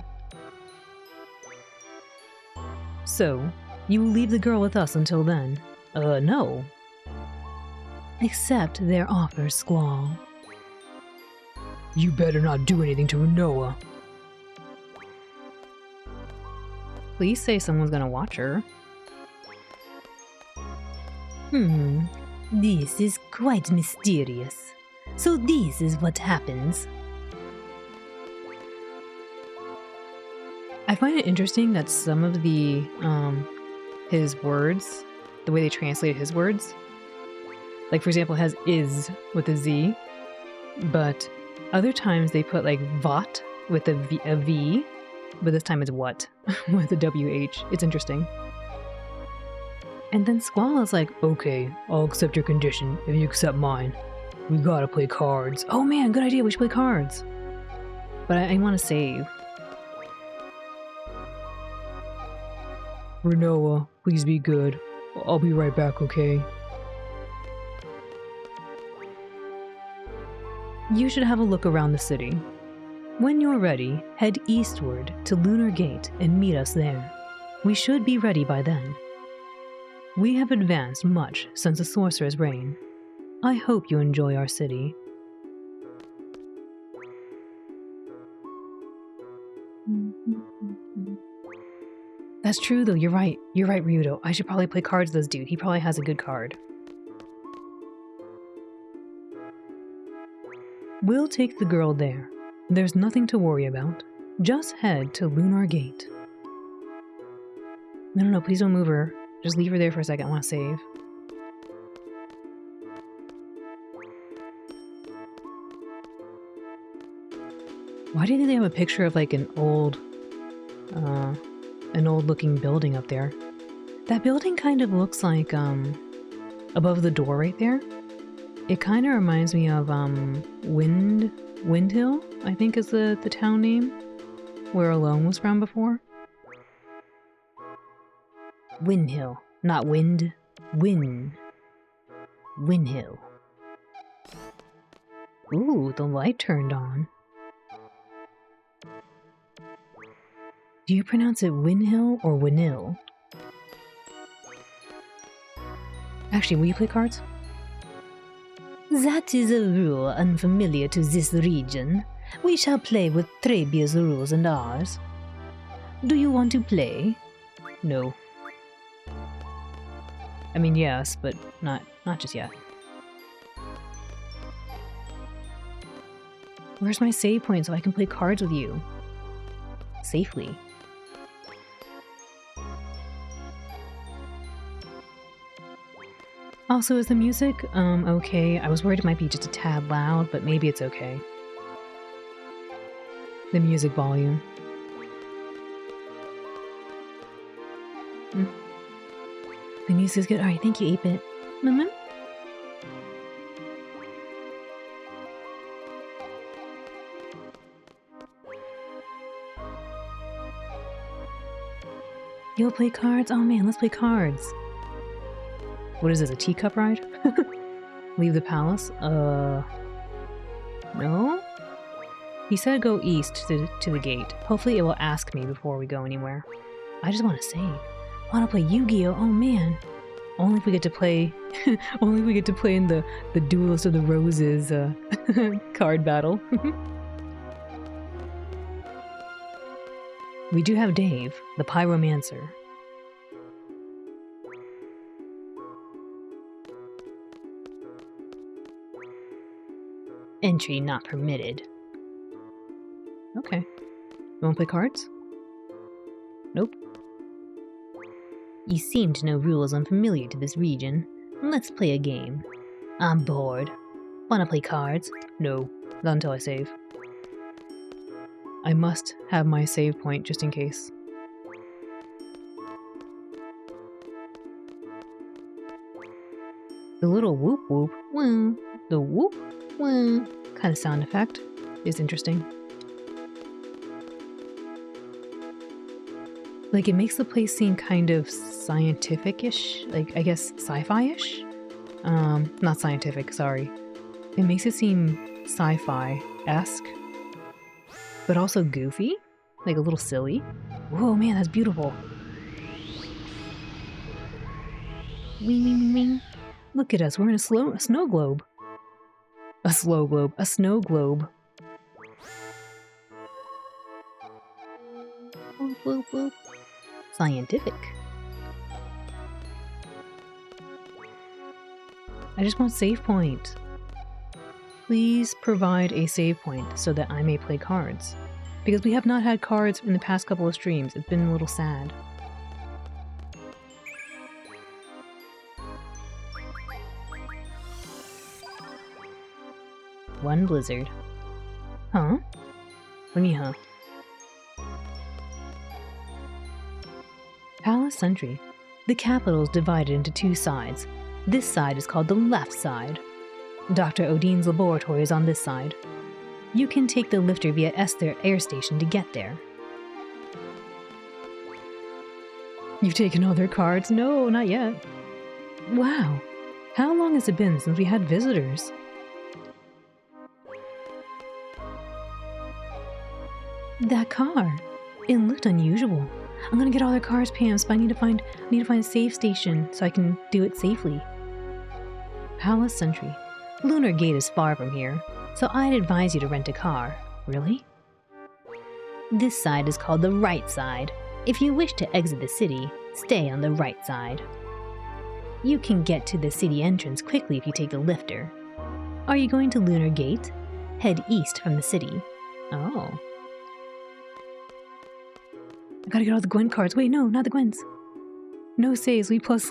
So, you will leave the girl with us until then? No. Accept their offer, Squall. You better not do anything to Renoa. Please say someone's gonna watch her. This is quite mysterious. So this is what happens. I find it interesting that some of the, his words, the way they translate his words, like for example has is with a Z, but other times they put like vot with a V, but this time it's what with a WH. It's interesting. And then Squall is like, okay, I'll accept your condition if you accept mine. We gotta play cards. Oh man, good idea, we should play cards. But I want to save. Renoa, please be good. I'll be right back, okay? You should have a look around the city. When you're ready, head eastward to Lunar Gate and meet us there. We should be ready by then. We have advanced much since the Sorcerer's reign. I hope you enjoy our city. That's true though, you're right. You're right, Ryudo. I should probably play cards with this dude. He probably has a good card. We'll take the girl there. There's nothing to worry about. Just head to Lunar Gate. No, please don't move her. Just leave her there for a second. I want to save. Why do you think they have a picture of like an old looking building up there? That building kind of looks like, above the door right there. It kind of reminds me of, Wind Hill, I think is the town name, where Alone was from before. Wind Hill, not wind. Win Hill. Ooh, the light turned on. Do you pronounce it Winhill or Winil? Actually, will you play cards? That is a rule unfamiliar to this region. We shall play with Trebia's rules and ours. Do you want to play? No. I mean, yes, but not just yet. Where's my save point so I can play cards with you? Safely. Also, is the music, okay? I was worried it might be just a tad loud, but maybe it's okay. The music volume. The music's good. Alright, thank you, 8-Bit. You'll play cards? Oh man, let's play cards. What is this, a teacup ride? Leave the palace? No? He said go east to the gate. Hopefully it will ask me before we go anywhere. I just want to save. I want to play Yu-Gi-Oh! Oh man. Only if we get to play only if we get to play in the Duelist of the Roses card battle. We do have Dave, the Pyromancer. Entry not permitted. Okay. You wanna play cards? Nope. You seem to know rules unfamiliar to this region. Let's play a game. I'm bored. Wanna play cards? No, not until I save. I must have my save point just in case. The little whoop whoop, wah, the whoop, wah, kind of sound effect is interesting. Like, it makes the place seem kind of scientific-ish, like, I guess sci-fi-ish? Not scientific, sorry. It makes it seem sci-fi-esque, but also goofy, like a little silly. Whoa, man, that's beautiful. Wing, wing, wing. Look at us, we're in a snow globe. A slow globe, a snow globe. Whoop, whoop, whoop. Scientific. I just want save point. Please provide a save point so that I may play cards. Because we have not had cards in the past couple of streams. It's been a little sad. One blizzard. Huh? What do you mean, huh? Palace Sentry. The capital is divided into two sides. This side is called the left side. Dr. Odine's laboratory is on this side. You can take the lifter via Esther Air Station to get there. You've taken all their cards? No, not yet. Wow. How long has it been since we had visitors? That car. It looked unusual. I'm gonna get all their cars, Pams, but I need to find a safe station so I can do it safely. Palace Sentry. Lunar Gate is far from here, so I'd advise you to rent a car. Really? This side is called the right side. If you wish to exit the city, stay on the right side. You can get to the city entrance quickly if you take the lifter. Are you going to Lunar Gate? Head east from the city. Oh. I gotta get all the Gwen cards. Wait, no, not the Gwens. No saves, we plus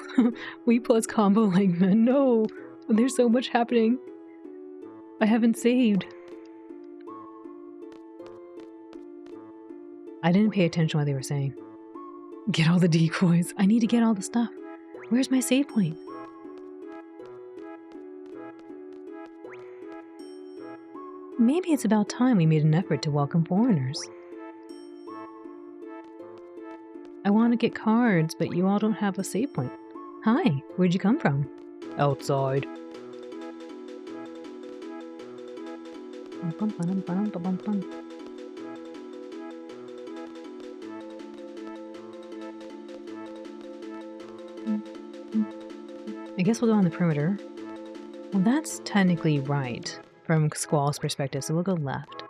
combo like men. No, there's so much happening. I haven't saved. I didn't pay attention to what they were saying. Get all the decoys. I need to get all the stuff. Where's my save point? Maybe it's about time we made an effort to welcome foreigners. I want to get cards, but you all don't have a save point. Hi, where'd you come from? Outside. I guess we'll go on the perimeter. Well, that's technically right from Squall's perspective, so we'll go left.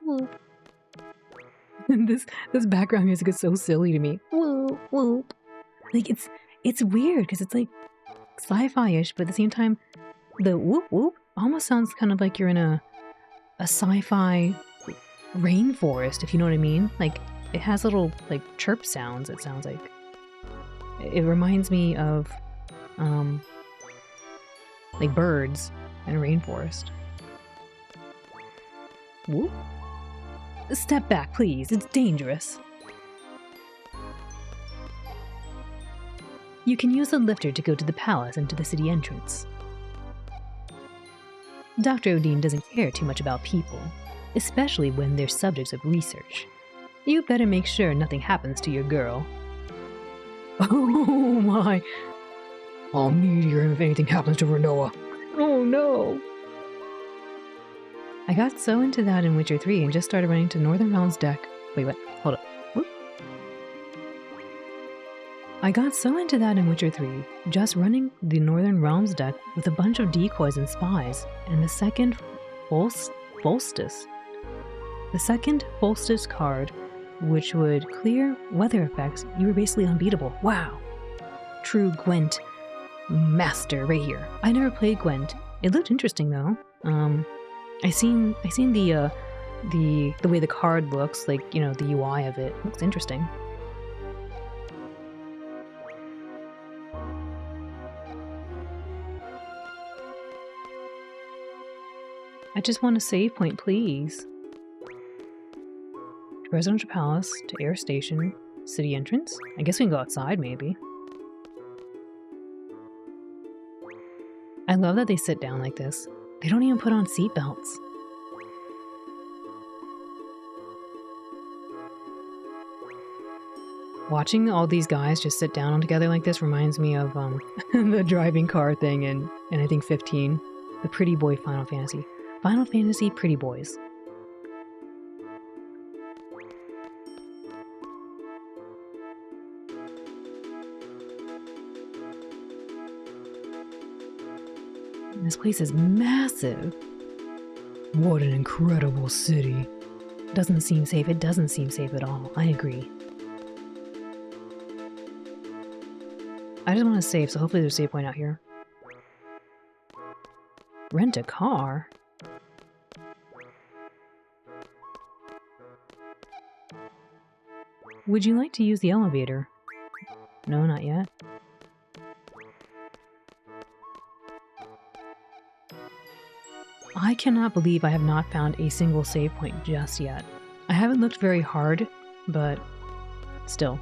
Whoop. This background music is so silly to me. Whoop, whoop. Like, it's weird because it's like sci-fi-ish, but at the same time, the whoop whoop almost sounds kind of like you're in a sci-fi rainforest, if you know what I mean. Like, it has little like chirp sounds, it sounds like. It reminds me of like birds in a rainforest. Whoop. Step back, please. It's dangerous. You can use the lifter to go to the palace and to the city entrance. Dr. Odin doesn't care too much about people, especially when they're subjects of research. You better make sure nothing happens to your girl. Oh my! I'll meet her if anything happens to Renoa. Oh no! I got so into that in Witcher 3 and just started running to Northern Realms deck. Wait, what? Hold up. Whoop. I got so into that in Witcher 3, just running the Northern Realms deck with a bunch of decoys and spies, and the second Solstice. The second Solstice card, which would clear weather effects, you were basically unbeatable. Wow! True Gwent master right here. I never played Gwent. It looked interesting though. I seen the way the card looks, like, you know, the UI of it. Looks interesting. I just want a save point, please. To Presidential Palace, to Air Station, city entrance. I guess we can go outside, maybe. I love that they sit down like this. They don't even put on seatbelts. Watching all these guys just sit down together like this reminds me of the driving car thing in I think 15. The Pretty Boy Final Fantasy. Final Fantasy Pretty Boys. This place is massive. What an incredible city. Doesn't seem safe. It doesn't seem safe at all. I agree. I just want to save, so hopefully there's a save point out here. Rent a car? Would you like to use the elevator? No, not yet. I cannot believe I have not found a single save point just yet. I haven't looked very hard, but still.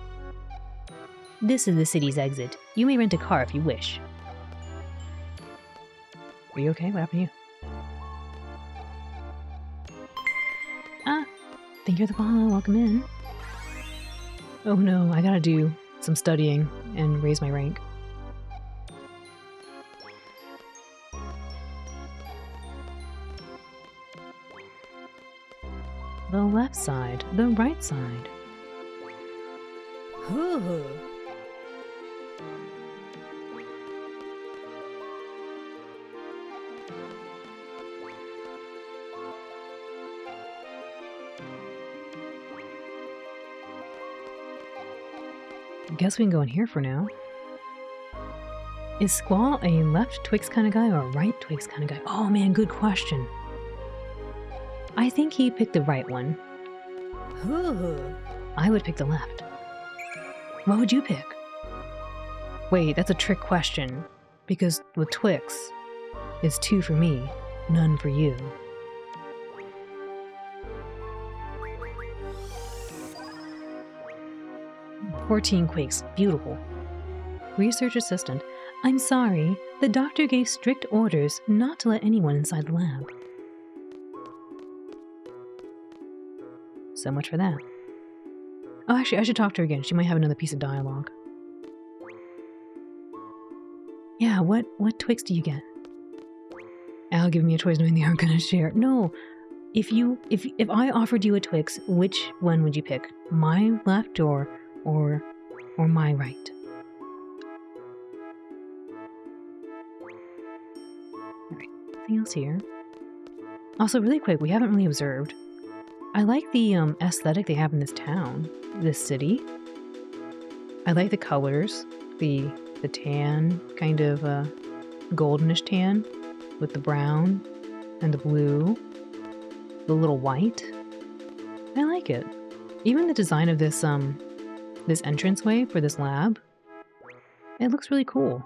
This is the city's exit. You may rent a car if you wish. Are you okay? What happened to you? Ah! Thank you for the follow. Welcome in. Oh no, I gotta do some studying and raise my rank. The left side, the right side. I guess we can go in here for now. Is Squall a left Twix kind of guy or a right Twix kind of guy? Oh man, good question. I think he picked the right one. I would pick the left. What would you pick? Wait, that's a trick question. Because with Twix, it's 2 for me, none for you. "14 Quakes, beautiful." Research assistant, I'm sorry, the doctor gave strict orders not to let anyone inside the lab. So much for that. Oh, actually, I should talk to her again. She might have another piece of dialogue. Yeah, what Twix do you get? Al giving me a choice knowing they aren't gonna share. No, if I offered you a Twix, which one would you pick? My left or my right? Alright, nothing else here. Also, really quick, we haven't really observed. I like the aesthetic they have in this town, this city. I like the colors, the tan, kind of goldenish tan, with the brown and the blue, the little white. I like it. Even the design of this this entranceway for this lab, it looks really cool.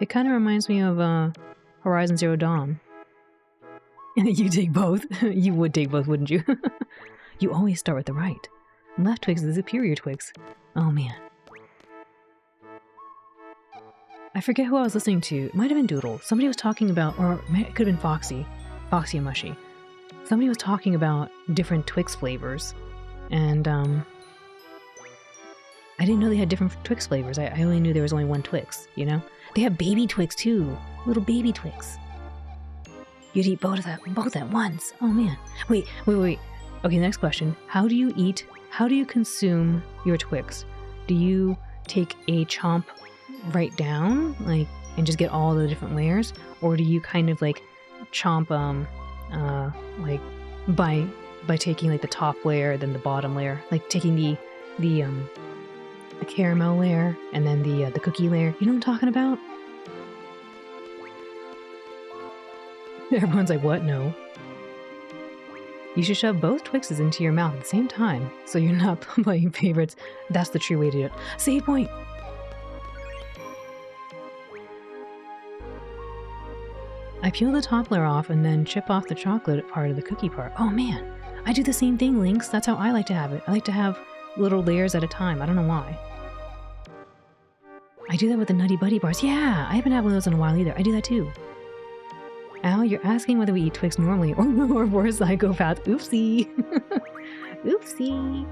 It kind of reminds me of Horizon Zero Dawn. You take both. You would take both, wouldn't you? You always start with the right. Left Twix is the superior Twix. Oh man. I forget who I was listening to. It might have been Doodle. Somebody was talking about, or it could have been Foxy. Foxy and Mushy. Somebody was talking about different Twix flavors. And I didn't know they had different Twix flavors. I only knew there was only one Twix, you know? They have baby Twix too. Little baby Twix. You'd eat both at once. Oh man. Wait. Okay, next question. How do you consume your Twix? Do you take a chomp right down, like, and just get all the different layers? Or do you kind of like chomp, like by taking like the top layer, then the bottom layer, like taking the caramel layer and then the cookie layer? You know what I'm talking about? Everyone's like, what? No. You should shove both Twixes into your mouth at the same time, so you're not playing favorites. That's the true way to do it. Save point! I peel the top layer off and then chip off the chocolate part of the cookie part. Oh man, I do the same thing, Lynx. That's how I like to have it. I like to have little layers at a time. I don't know why. I do that with the Nutty Buddy bars. Yeah, I haven't had one of those in a while either. I do that too. Al, you're asking whether we eat Twix normally or for a psychopath. Oopsie. Oopsie.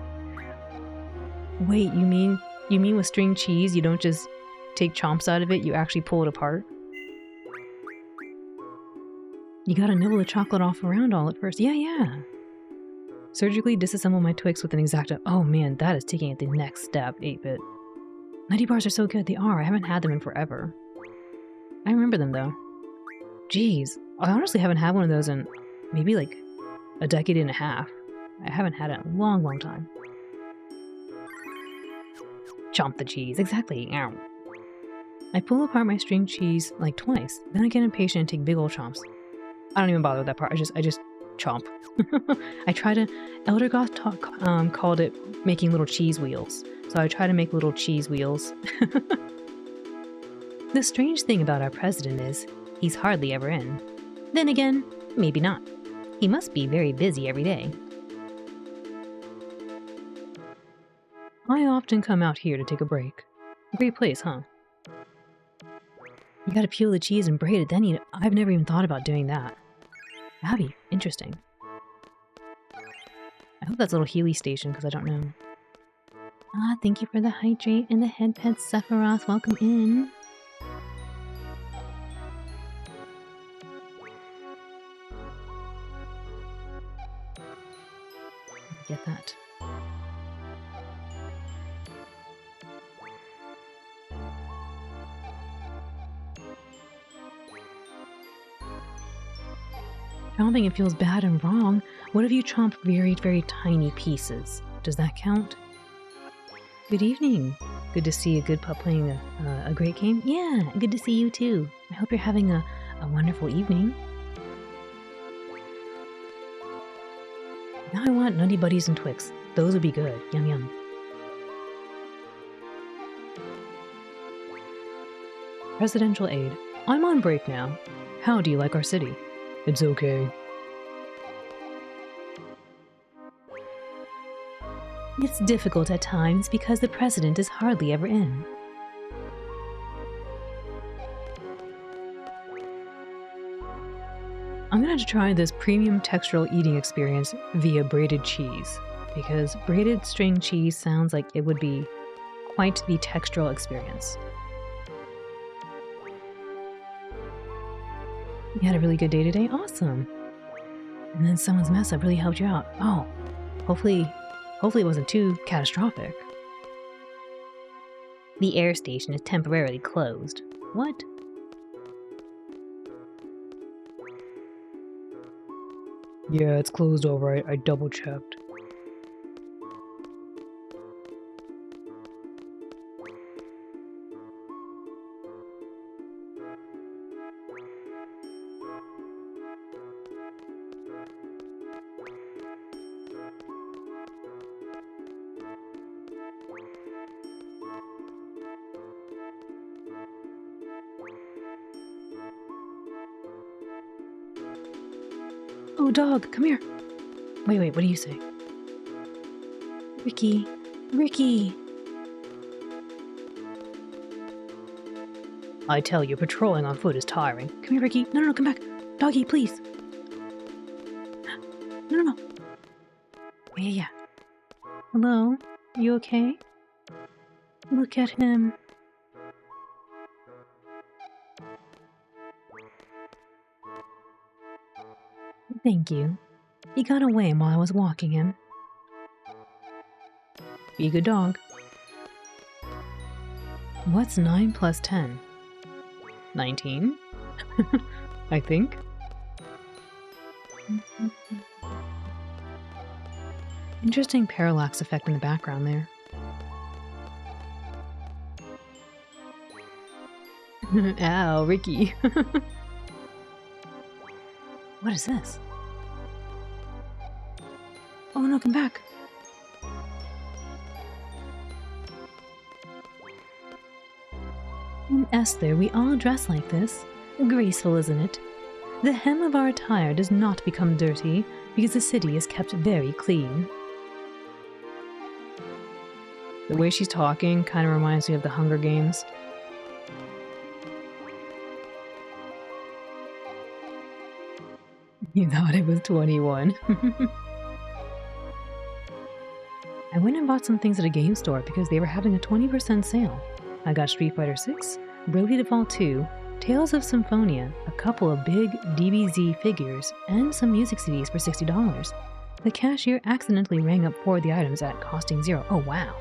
Wait, you mean with string cheese, you don't just take chomps out of it, you actually pull it apart? You gotta nibble the chocolate off around all at first. Yeah. Surgically disassemble my Twix with an X-Acto. Oh man, that is taking it the next step, 8-bit. Nutty bars are so good. They are. I haven't had them in forever. I remember them though. Jeez, I honestly haven't had one of those in maybe like a decade and a half. I haven't had it in a long, long time. Chomp the cheese, exactly. Ow. I pull apart my string cheese like twice, then I get impatient and take big old chomps. I don't even bother with that part. I just chomp. I try to. Elder Goth called it making little cheese wheels, so I try to make little cheese wheels. The strange thing about our president is he's hardly ever in. Then again, maybe not. He must be very busy every day. I often come out here to take a break. Great place, huh? You gotta peel the cheese and braid it, then eat it. I've never even thought about doing that. That'd be interesting. I hope that's a little Healy station, because I don't know. Ah, thank you for the hydrate and the head pet, Sephiroth. Welcome in. Get that. Chomping, it feels bad and wrong. What if you chomp very, very tiny pieces? Does that count? Good evening. Good to see a good pup playing a great game. Yeah, good to see you too. I hope you're having a wonderful evening. Now I want Nutty Buddies and Twix. Those would be good. Yum yum. Presidential aid. I'm on break now. How do you like our city? It's okay. It's difficult at times because the president is hardly ever in. I'm going to try this premium textural eating experience via braided cheese, because braided string cheese sounds like it would be quite the textural experience. You had a really good day today? Awesome. And then someone's mess up really helped you out. Oh, hopefully it wasn't too catastrophic. The air station is temporarily closed. What? Yeah, it's closed all right. I double checked. Oh, dog, come here. Wait, what do you say? Ricky. Ricky. I tell you, patrolling on foot is tiring. Come here, Ricky. No, come back. Doggy, please. No. Yeah. Hello? You okay? Look at him. Thank you. He got away while I was walking him. Be a good dog. What's 9 plus 10? 19? I think. Interesting parallax effect in the background there. Ow, Ricky. What is this? Oh no, come back. In Esther, we all dress like this. Graceful, isn't it? The hem of our attire does not become dirty because the city is kept very clean. The way she's talking kind of reminds me of the Hunger Games. You thought it was 21. I went and bought some things at a game store because they were having a 20% sale. I got Street Fighter 6, Bravely Default 2, Tales of Symphonia, a couple of big DBZ figures, and some music CDs for $60. The cashier accidentally rang up 4 of the items at costing 0. Oh wow.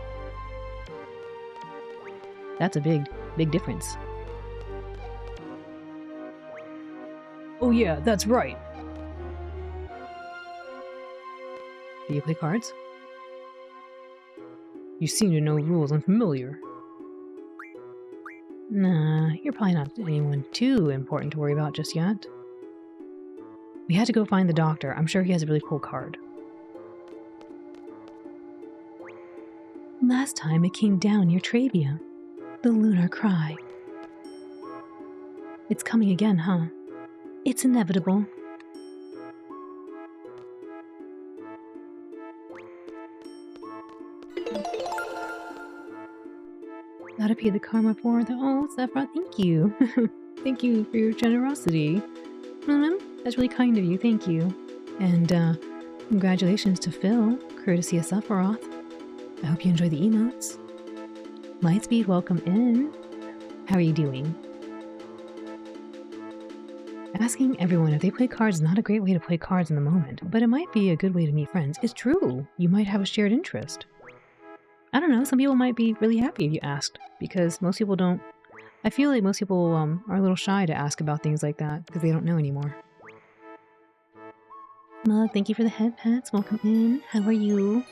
That's a big difference. Oh yeah, that's right. Do you play cards? You seem to know rules unfamiliar. Nah, you're probably not anyone too important to worry about just yet. We had to go find the doctor. I'm sure he has a really cool card. Last time it came down near Trabia. The lunar cry. It's coming again, huh? It's inevitable. Gotta pay the karma for the— oh, Sephiroth, thank you. Thank you for your generosity. That's really kind of you, thank you. And congratulations to Phil, courtesy of Sephiroth. I hope you enjoy the emotes. Lightspeed, welcome in. How are you doing? Asking everyone if they play cards is not a great way to play cards in the moment, but it might be a good way to meet friends. It's true. You might have a shared interest. I don't know, some people might be really happy if you asked, because most people don't. I feel like most people are a little shy to ask about things like that, because they don't know anymore. Mug, thank you for the head pets. Welcome in. How are you?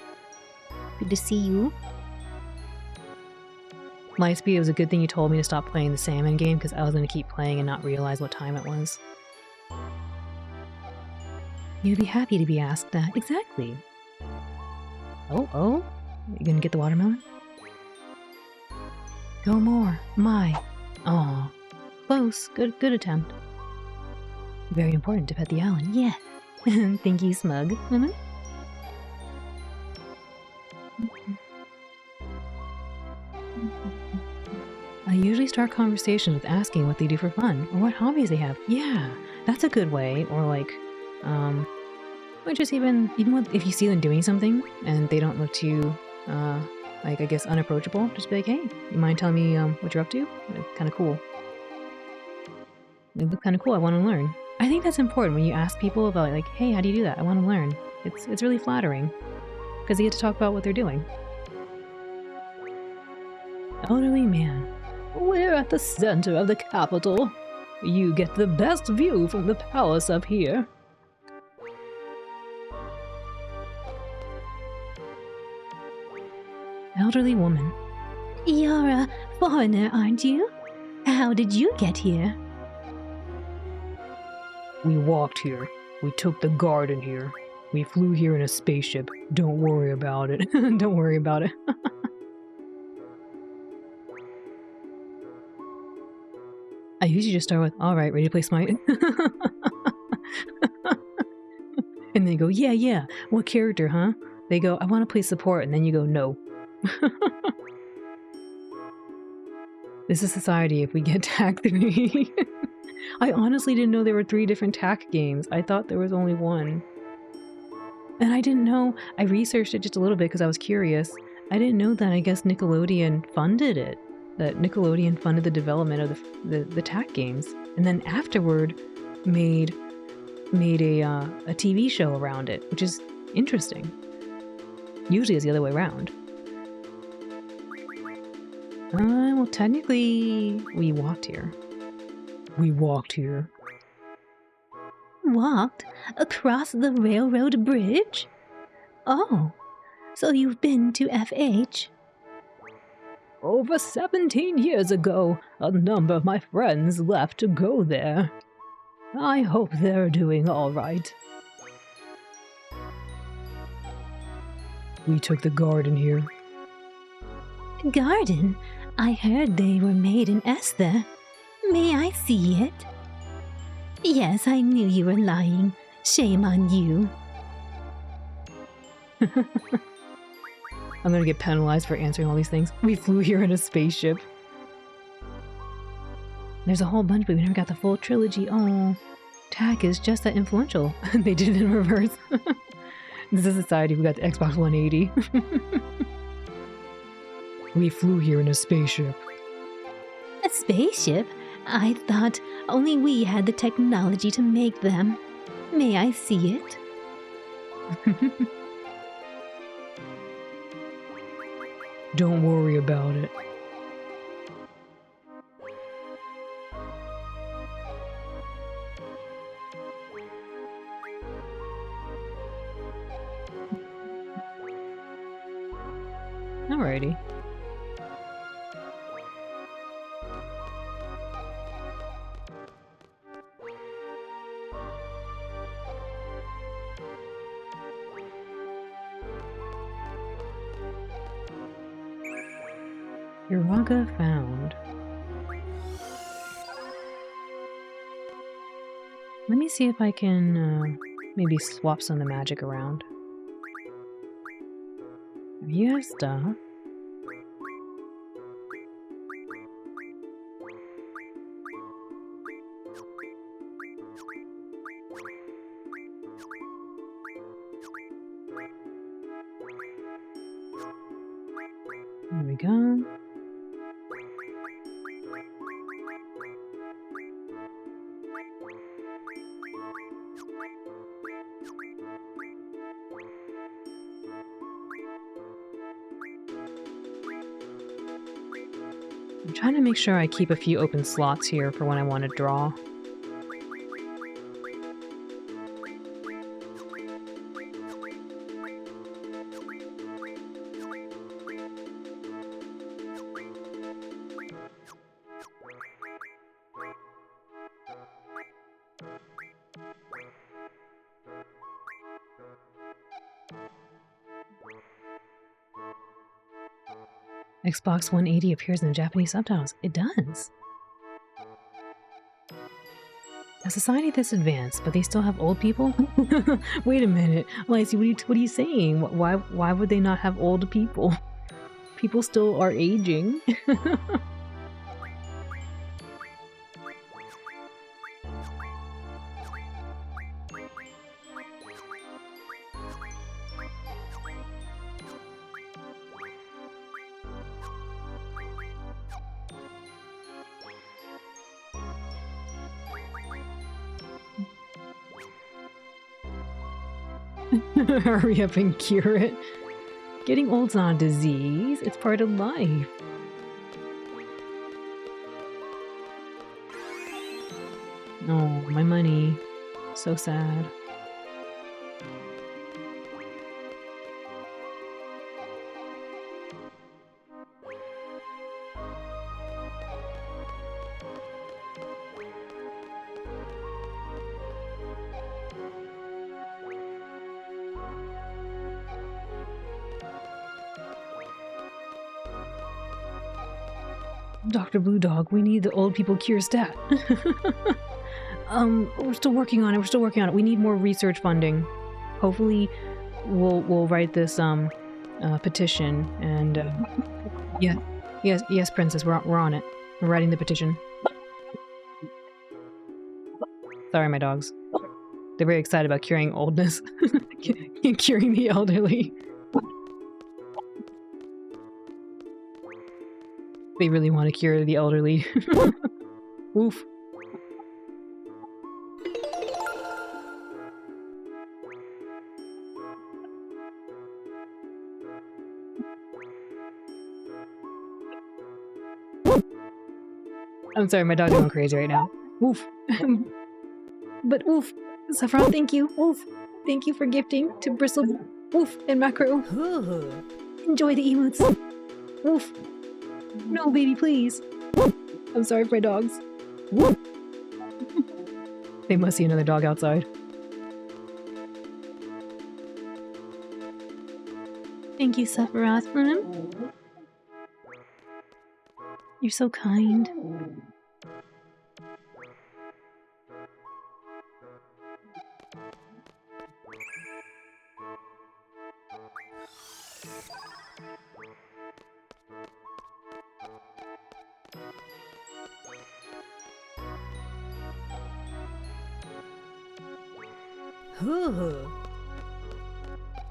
Good to see you. Lightspeed, it was a good thing you told me to stop playing the salmon game, because I was going to keep playing and not realize what time it was. You'd be happy to be asked that. Exactly. Oh? You gonna get the watermelon? Go more. My. Aw. Close. Good attempt. Very important to pet the Allen. Yeah. Thank you, Smug. I usually start conversations with asking what they do for fun, or what hobbies they have. Yeah, that's a good way. Or like, or just even if you see them doing something and they don't look too, like, I guess, unapproachable, just be like, hey, you mind telling me what you're up to? It's kind of cool. It looks kind of cool. I want to learn. I think that's important when you ask people about, like, hey, how do you do that? I want to learn. It's really flattering because you get to talk about what they're doing. Elderly man. We're at the center of the capital. You get the best view from the palace up here. Elderly woman. You're a foreigner, aren't you? How did you get here? We walked here. We took the garden here. We flew here in a spaceship. Don't worry about it. Don't worry about it. I usually just start with, alright, ready to play Smite? And they go, yeah, what character, huh? They go, I want to play support, and then you go, no. This is society if we get TAC 3. I honestly didn't know there were 3 different TAC games. I thought there was only one. And I didn't know, I researched it just a little bit because I was curious. I didn't know that I guess Nickelodeon funded it. That Nickelodeon funded the development of the TAC games. And then afterward made a TV show around it, which is interesting. Usually it's the other way around. Well, technically, we walked here. Walked? Across the railroad bridge? Oh, so you've been to FH? Over 17 years ago, a number of my friends left to go there. I hope they're doing all right. We took the garden here. Garden? I heard they were made in Esther. May I see it? Yes, I knew you were lying. Shame on you. I'm gonna get penalized for answering all these things. We flew here in a spaceship. There's a whole bunch, but we never got the full trilogy. Oh, TAC is just that influential. They did it in reverse. This is society. We got the Xbox 180. We flew here in a spaceship. A spaceship? I thought only we had the technology to make them. May I see it? Don't worry about it. Alrighty. Uraga found. Let me see if I can maybe swap some of the magic around. You have stuff. There we go. I'm trying to make sure I keep a few open slots here for when I want to draw. Xbox 180 appears in the Japanese subtitles. It does. A society this advanced, but they still have old people? Wait a minute. Lacey, what are you saying? Why would they not have old people? People still are aging. Hurry up and cure it. Getting old's not a disease, it's part of life. Oh, my money. So sad. Dr. Blue Dog, we need the old people cure stat. We're still working on it. We need more research funding. hopefully we'll write this petition and yeah, yes, princess, we're on it. We're writing the petition. Sorry, my dogs. They're very excited about curing oldness. Curing the elderly. They really want to cure the elderly. Oof. I'm sorry, my dog's going crazy right now. Oof. But oof. Saffron, thank you. Oof. Thank you for gifting to Bristle. Oof. And Macro. Enjoy the emotes. Oof. No, baby, please. I'm sorry for my dogs. They must see another dog outside. Thank you, Sephiroth. You're so kind.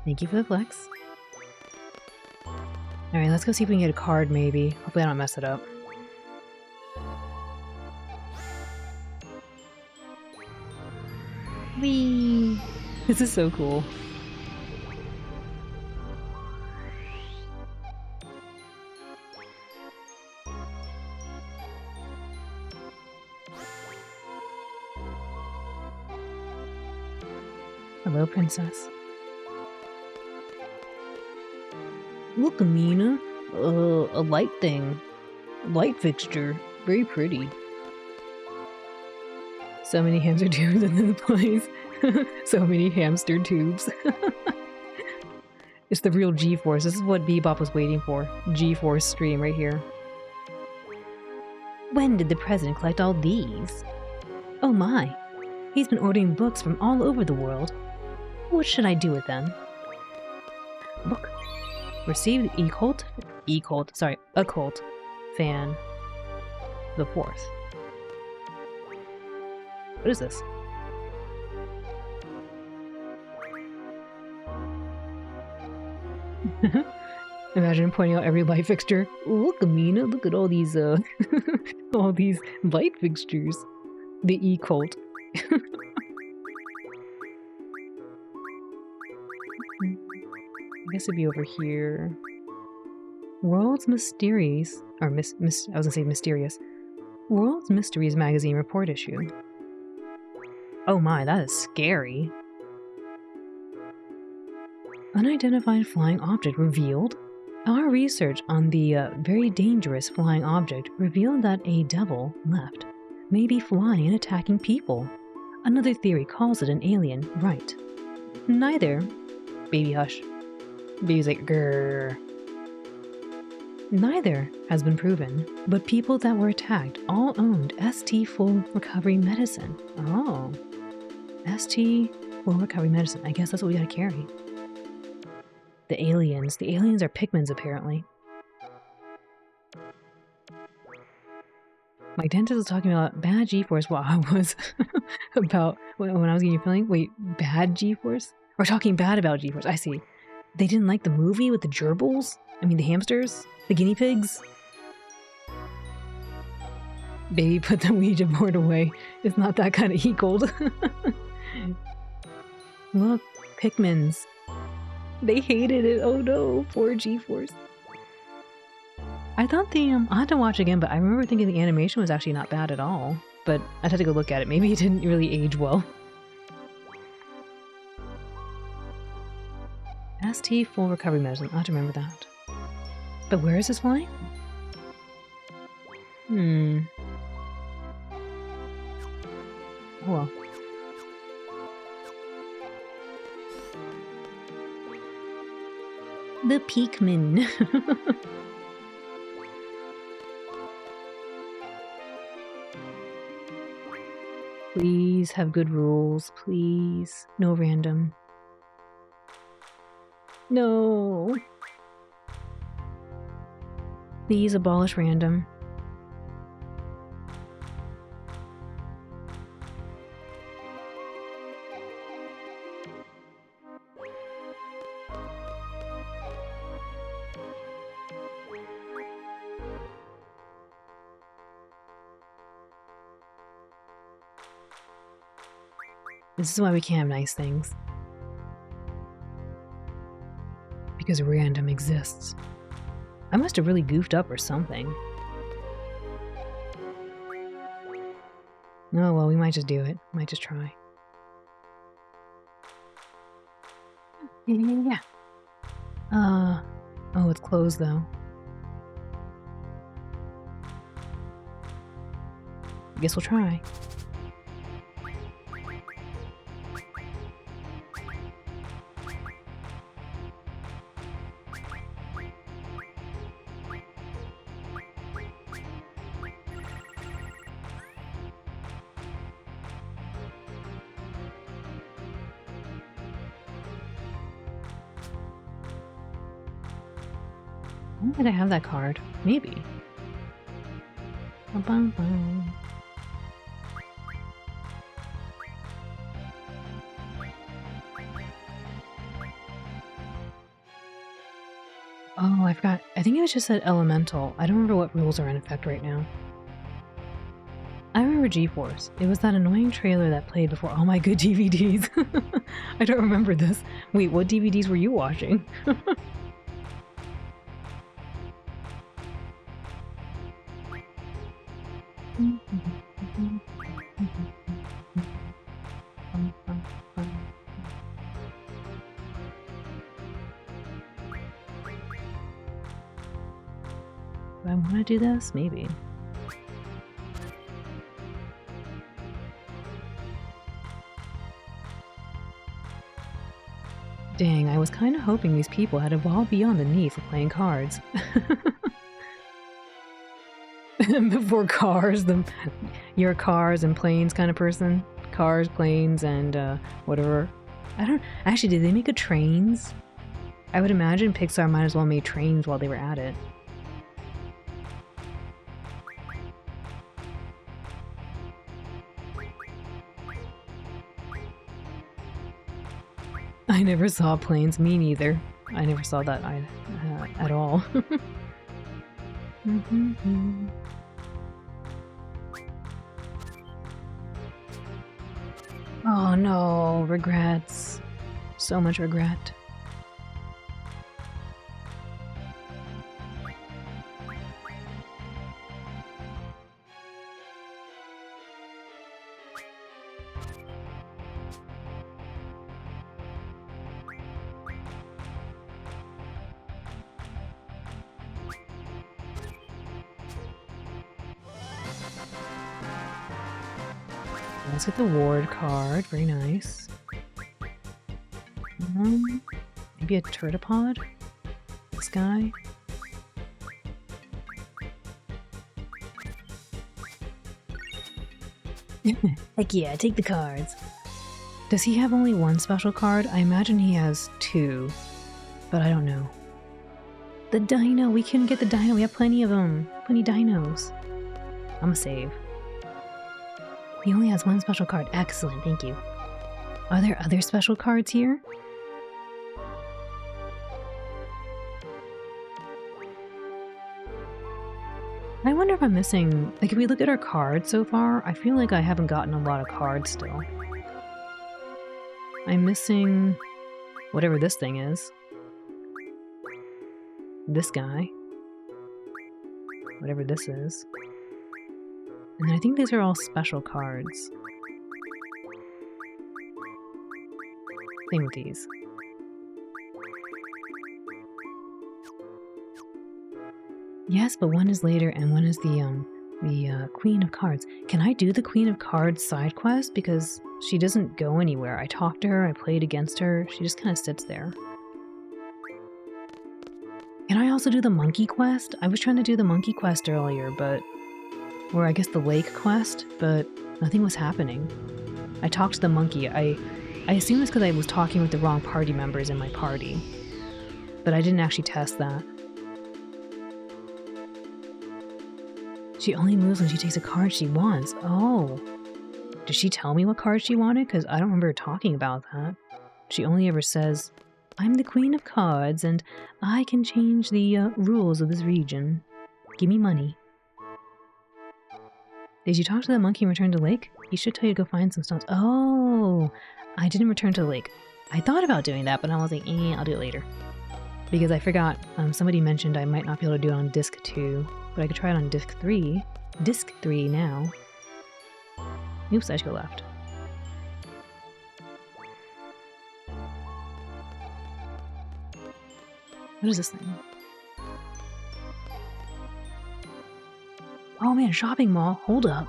Thank you for the flex. Alright, let's go see if we can get a card, maybe. Hopefully I don't mess it up. Whee! This is so cool. Hello, princess. Look, Amina. A light thing. Light fixture. Very pretty. So many hamster tubes in the place. So many hamster tubes. It's the real G-Force. This is what Bebop was waiting for. G-Force stream right here. When did the president collect all these? Oh my. He's been ordering books from all over the world. What should I do with them? Book. Received occult fan the 4th. What is this? Imagine pointing out every light fixture. Look, Amina, look at all these all these light fixtures. The occult. I guess it'd be over here. World's Mysteries, or I was gonna say mysterious. World's Mysteries magazine report issue. Oh my, that is scary. Unidentified flying object revealed. Our research on the very dangerous flying object revealed that a devil left may be flying and attacking people. Another theory calls it an alien, right? Neither. Baby hush. Baby's like, grrr. Neither has been proven, but people that were attacked all owned ST Full Recovery Medicine. Oh. ST Full Recovery Medicine. I guess that's what we gotta carry. The aliens. The aliens are Pikmins, apparently. My dentist was talking about bad G-Force while I was about when I was getting a feeling. Wait, bad G-Force? We're talking bad about G-Force. I see. They didn't like the movie with the gerbils? I mean, the hamsters? The guinea pigs? Baby put the Ouija board away. It's not that kind of cold. Look, Pikmins. They hated it. Oh no, poor G-Force. I thought I had to watch again, but I remember thinking the animation was actually not bad at all. But I'd have to go look at it. Maybe it didn't really age well. ST Full Recovery Medicine. I'll have to remember that. But where is this flying? Oh well. The Pikmin. Please have good rules. Please. No random. No. Please abolish random. This is why we can't have nice things. Because random exists. I must have really goofed up or something. Oh well, we might just do it. Might just try. Yeah. Oh, it's closed though. I guess we'll try. When did I have that card? Maybe. Bum-bum-bum. Oh, I forgot. I think it was just said elemental. I don't remember what rules are in effect right now. I remember G-Force. It was that annoying trailer that played before all my good DVDs. I don't remember this. Wait, what DVDs were you watching? Do I want to do this? Maybe. Dang, I was kind of hoping these people had evolved beyond the need for playing cards. Before cars, you're a cars and planes kind of person. Cars, planes, and whatever. Actually, did they make a trains? I would imagine Pixar might as well made trains while they were at it. I never saw planes. Me neither. I never saw that at all. Oh no, regrets. So much regret. Let's get the ward card. Very nice. Maybe a turtipod? This guy? Heck yeah, take the cards. Does he have only one special card? I imagine he has two, but I don't know. The dino! We couldn't get the dino. We have plenty of them. Plenty dinos. I'ma save. He only has one special card. Excellent, thank you. Are there other special cards here? I wonder if I'm missing... Like, if we look at our cards so far, I feel like I haven't gotten a lot of cards still. I'm missing... whatever this thing is. This guy. Whatever this is. And then I think these are all special cards. Same with these. Yes, but one is later and one is the Queen of Cards. Can I do the Queen of Cards side quest? Because she doesn't go anywhere. I talked to her, I played against her, she just kind of sits there. Can I also do the monkey quest? I was trying to do the monkey quest earlier, but... or I guess the lake quest, but nothing was happening. I talked to the monkey. I assume it's because I was talking with the wrong party members in my party. but I didn't actually test that. She only moves when she takes a card she wants. Oh. Did she tell me what card she wanted? Because I don't remember her talking about that. She only ever says, I'm the queen of cards and I can change the rules of this region. Give me money. Did you talk to the monkey and return to the lake? He should tell you to go find some stones. Oh, I didn't return to the lake. I thought about doing that, but I was like, I'll do it later. Because I forgot, somebody mentioned I might not be able to do it on disc 2, but I could try it on disc 3. Disc 3 now. Oops, I should go left. What is this thing? Oh man, shopping mall. Hold up.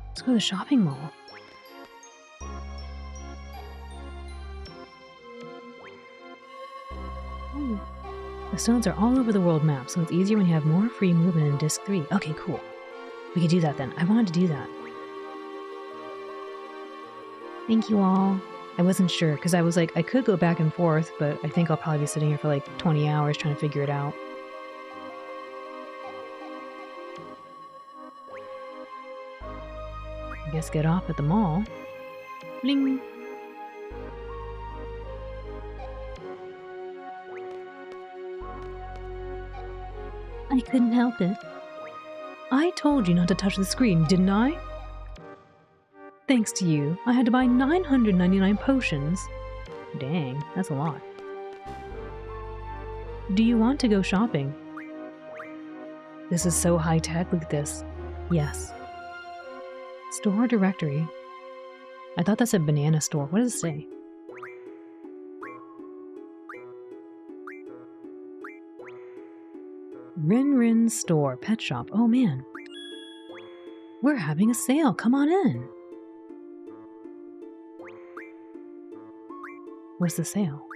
Let's go to the shopping mall. Ooh. The stones are all over the world map, so it's easier when you have more free movement in disc 3. Okay, cool. We could do that then. I wanted to do that. Thank you all. I wasn't sure, because I was like, I could go back and forth, but I think I'll probably be sitting here for like 20 hours trying to figure it out. I guess get off at the mall. Bling! I couldn't help it. I told you not to touch the screen, didn't I? Thanks to you, I had to buy 999 potions. Dang, that's a lot. Do you want to go shopping? This is so high-tech, look at this. Yes. Store directory. I thought that said banana store. What does it say? Rin store, pet shop. Oh man. We're having a sale, come on in. What's the sale?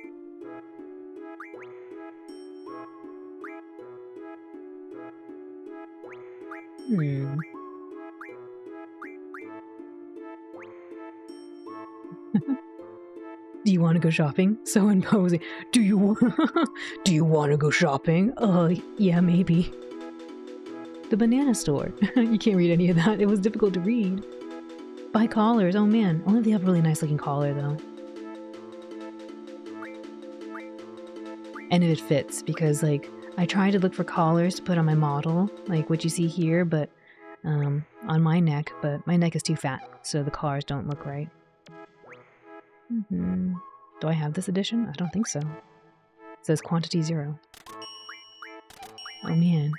Do you want to go shopping? So imposing. Do you want to go shopping? Yeah, maybe. The banana store. You can't read any of that. It was difficult to read. Buy collars. Oh man, only if they have a really nice looking collar though. And if it fits, because like I tried to look for collars to put on my model, like what you see here, but on my neck, but my neck is too fat, so the collars don't look right. Do I have this edition? I don't think so. It says quantity 0. Oh man.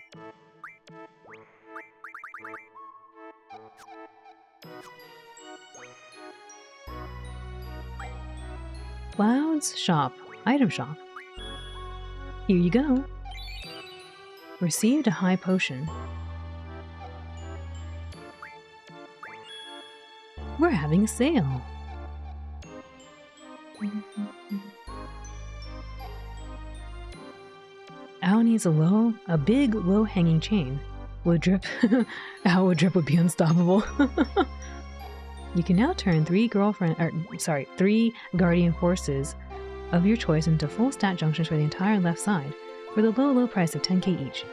Cloud's shop. Item shop. Here you go. Received a high potion. We're having a sale. Owl needs a big low-hanging chain. Wood drip. Owl would drip would be unstoppable. You can now turn 3 guardian forces of your choice into full stat junctions for the entire left side, for the low price of 10k each.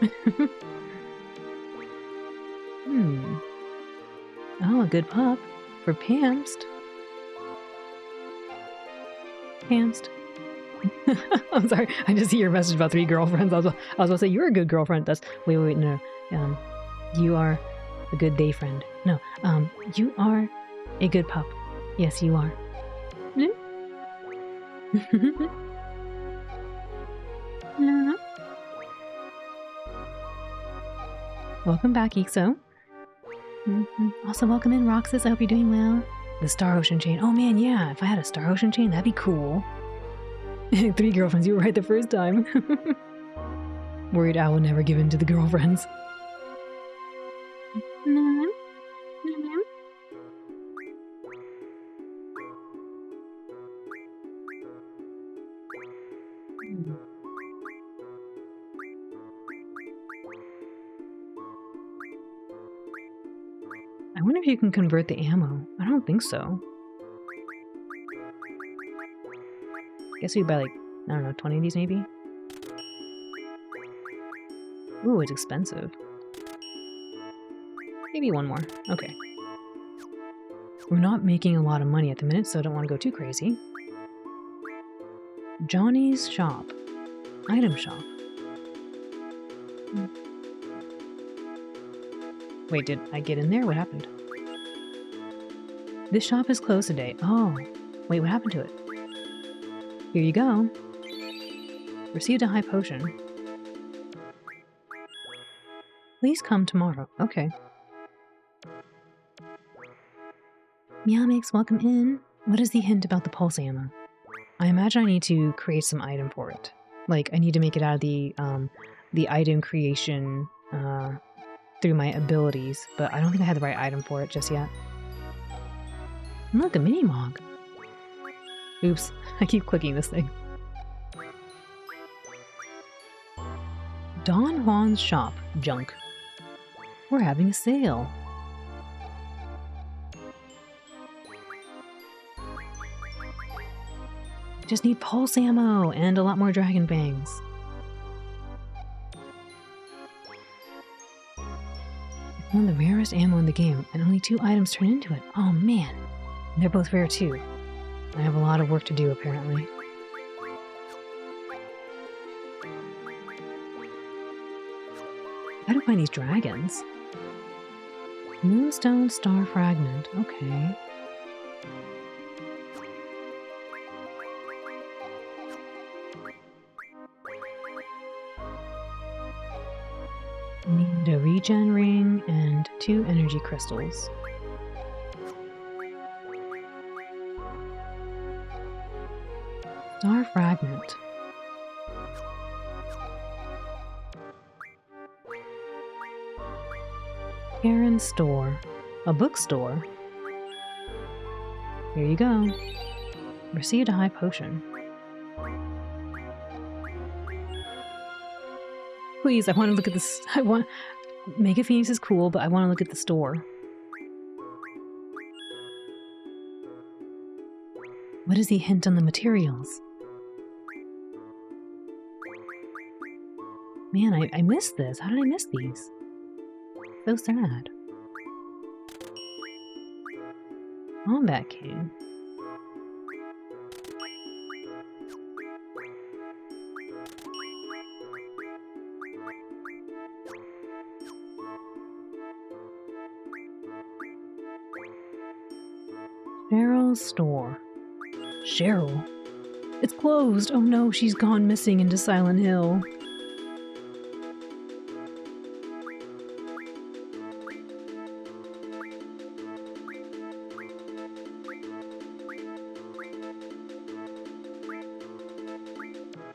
Oh, a good pup. For Pamst. Pamst. I'm sorry, I just see your message about 3 girlfriends. I was about to say, you're a good girlfriend. That's, wait, no. You are a good day friend. No, you are a good pup. Yes, you are. Welcome back, Ixo. Also, welcome in, Roxas. I hope you're doing well. The Star Ocean chain. Oh man, yeah, if I had a Star Ocean chain, that'd be cool. 3 girlfriends, you were right the first time. Worried I will never give in to the girlfriends. I wonder if you can convert the ammo. I don't think so. Guess we buy like I don't know, 20 of these maybe? Ooh, it's expensive. Maybe one more. Okay. We're not making a lot of money at the minute, so I don't want to go too crazy. Johnny's shop. Item shop. Wait, did I get in there? What happened? This shop is closed today. Oh, wait, what happened to it? Here you go. Received a high potion. Please come tomorrow. Okay. Meow makes welcome in. What is the hint about the pulse ammo? I imagine I need to create some item for it. Like, I need to make it out of the item creation through my abilities, but I don't think I have the right item for it just yet. And look, a mini mog. Oops, I keep clicking this thing. Don Juan's shop, junk. We're having a sale. Just need pulse ammo and a lot more dragon bangs. It's one of the rarest ammo in the game, and only 2 items turn into it. Oh man, they're both rare too. I have a lot of work to do apparently. How do I find these dragons? Moonstone Star Fragment, okay. Need a regen ring and 2 energy crystals. Star Fragment. Karen's store. A bookstore. Here you go. Received a high potion. Please, I want to look at this. Mega Phoenix is cool, but I want to look at the store. What is the hint on the materials? Man, I missed this. How did I miss these? So sad. Combat King. Cheryl's store. Cheryl? It's closed! Oh no, she's gone missing into Silent Hill.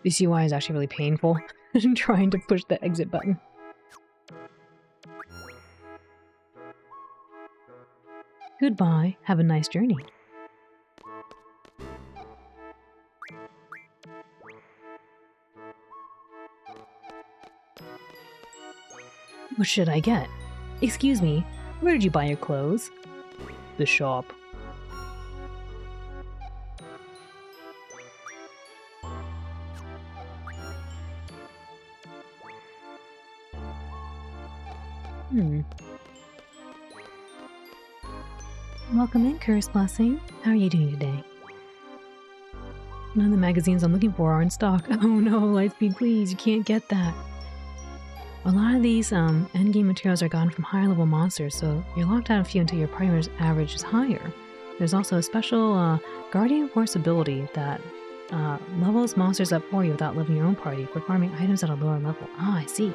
This UI is actually really painful. I'm trying to push the exit button. Goodbye. Have a nice journey. What should I get? Excuse me, where did you buy your clothes? The shop. Welcome in, Curse Blessing. How are you doing today? None of the magazines I'm looking for are in stock. Oh no, Lightspeed, please, you can't get that. A lot of these endgame materials are gotten from higher level monsters, so you're locked out of a few until your party member's average is higher. There's also a special Guardian Force ability that levels monsters up for you without leveling your own party for farming items at a lower level. Ah, I see.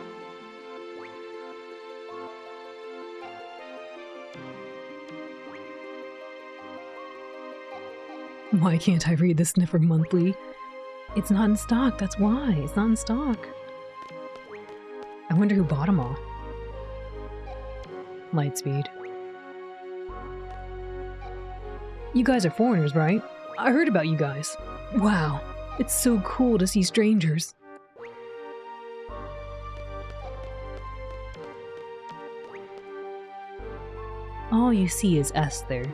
Why can't I read the Sniffer Monthly? It's not in stock, that's why. It's not in stock. I wonder who bought them all. Lightspeed. You guys are foreigners, right? I heard about you guys. Wow, it's so cool to see strangers. All you see is Esther.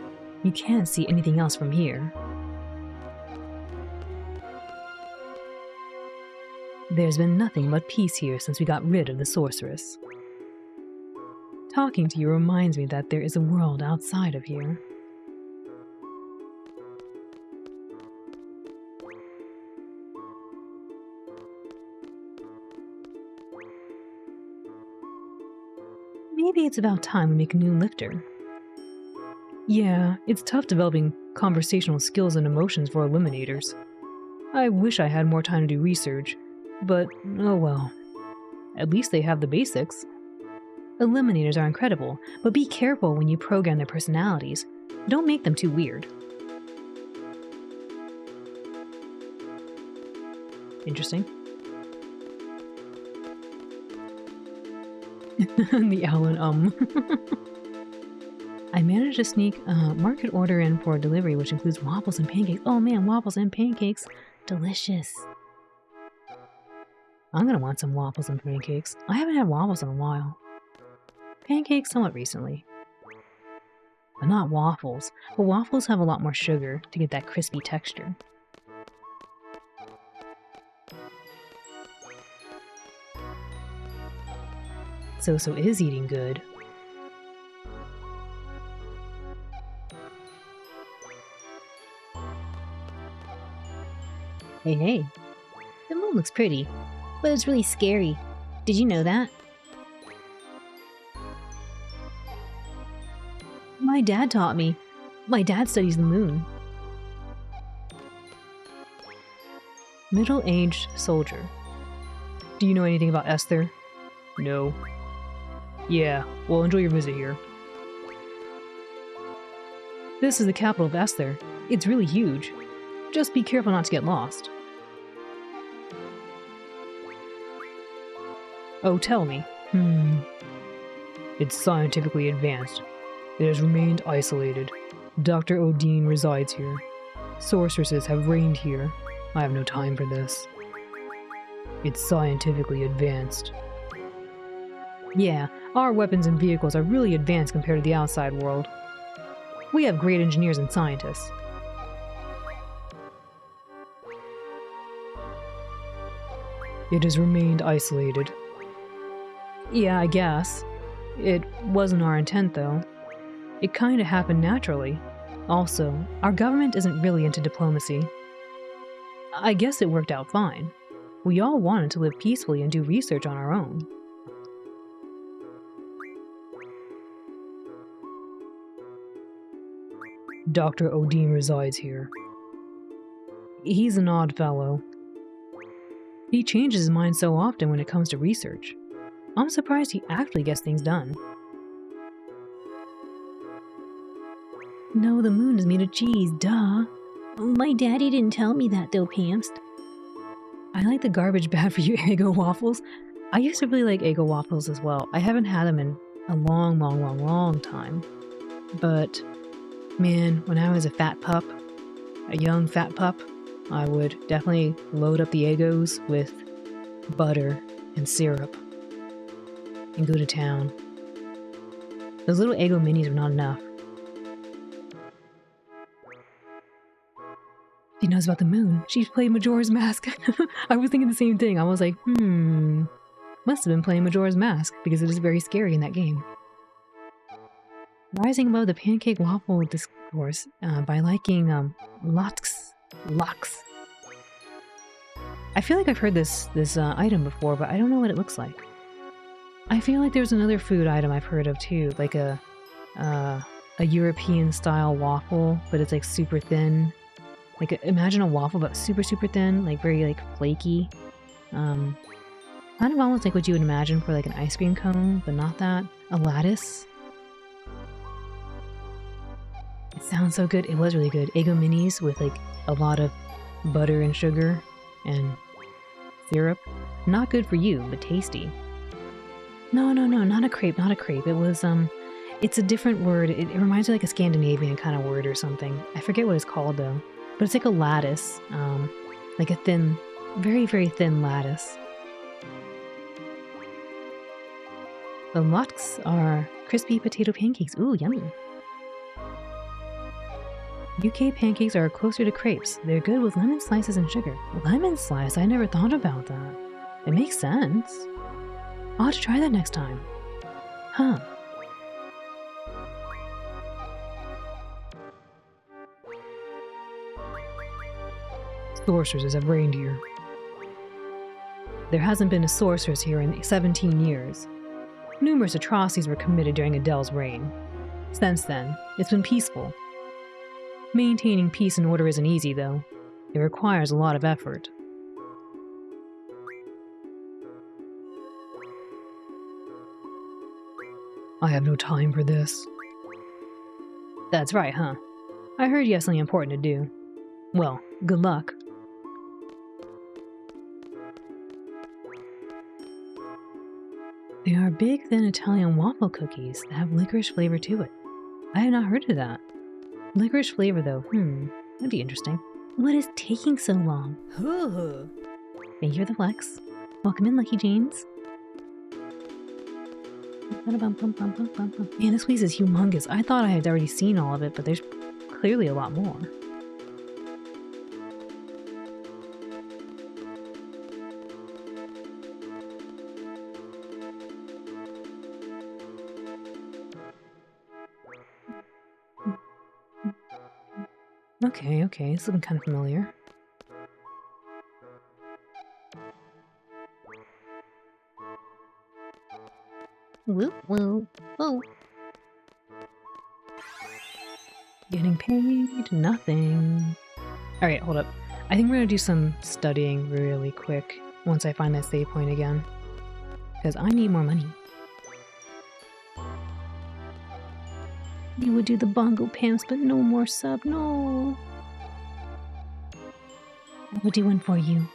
You can't see anything else from here. There's been nothing but peace here since we got rid of the sorceress. Talking to you reminds me that there is a world outside of here. Maybe it's about time we make a new lifter. Yeah, it's tough developing conversational skills and emotions for eliminators. I wish I had more time to do research, but oh well. At least they have the basics. Eliminators are incredible, but be careful when you program their personalities. Don't make them too weird. Interesting. The Alan, I managed to sneak a market order in for delivery, which includes waffles and pancakes. Oh man, waffles and pancakes. Delicious. I'm gonna want some waffles and pancakes. I haven't had waffles in a while. Pancakes somewhat recently. But not waffles. But waffles have a lot more sugar to get that crispy texture. So is eating good. Hey. The moon looks pretty, but it's really scary. Did you know that? My dad taught me. My dad studies the moon. Middle-aged soldier. Do you know anything about Esther? No. Yeah, well, enjoy your visit here. This is the capital of Esther. It's really huge. Just be careful not to get lost. Oh, tell me. It's scientifically advanced. It has remained isolated. Dr. Odin resides here. Sorceresses have reigned here. I have no time for this. It's scientifically advanced. Yeah, our weapons and vehicles are really advanced compared to the outside world. We have great engineers and scientists. It has remained isolated. Yeah, I guess. It wasn't our intent, though. It kinda happened naturally. Also, our government isn't really into diplomacy. I guess it worked out fine. We all wanted to live peacefully and do research on our own. Dr. Odin resides here. He's an odd fellow. He changes his mind so often when it comes to research. I'm surprised he actually gets things done. No, the moon is made of cheese, duh. My daddy didn't tell me that though, Pamst. I like the garbage bad for you Eggo waffles. I used to really like Eggo waffles as well. I haven't had them in a long time. But, man, when I was a fat pup, a young fat pup, I would definitely load up the Eggos with butter and syrup and go to town. Those little Eggo minis were not enough. She knows about the moon. She's played Majora's Mask. I was thinking the same thing. I was like, must have been playing Majora's Mask because it is very scary in that game. Rising above the pancake waffle discourse by liking lox. I feel like I've heard this item before, but I don't know what it looks like. I feel like there's another food item I've heard of too, like a European style waffle, but it's like super thin. Like imagine a waffle but super thin, like very like flaky. Kind of almost like what you would imagine for like an ice cream cone, but not that. A lattice. It sounds so good. It was really good. Eggo minis with like a lot of butter and sugar and syrup. Not good for you, but tasty. No, not a crepe, It was, it's a different word. It reminds me of like a Scandinavian kind of word or something. I forget what it's called though. But it's like a lattice, like a thin, very thin lattice. The lox are crispy potato pancakes. Ooh, yummy. UK pancakes are closer to crepes. They're good with lemon slices and sugar. Lemon slice? I never thought about that. It makes sense. I'll have to try that next time. Huh. Sorcerers have reigned here. There hasn't been a sorceress here in 17 years. Numerous atrocities were committed during Adele's reign. Since then, it's been peaceful. Maintaining peace and order isn't easy, though. It requires a lot of effort. I have no time for this. That's right, huh? I heard you have something important to do. Well, good luck. They are big, thin Italian waffle cookies that have licorice flavor to it. I have not heard of that. Licorice flavor, though, that'd be interesting. What is taking so long? Thank you for the flex. Welcome in, Lucky James. Man, this place is humongous. I thought I had already seen all of it, but there's clearly a lot more. Okay, it's looking kind of familiar. Woo woo woo. Getting paid nothing. Alright, hold up. I think we're gonna do some studying really quick once I find that save point again. Because I need more money. You would do the bongo pants, but no more sub, no. I will do one for you.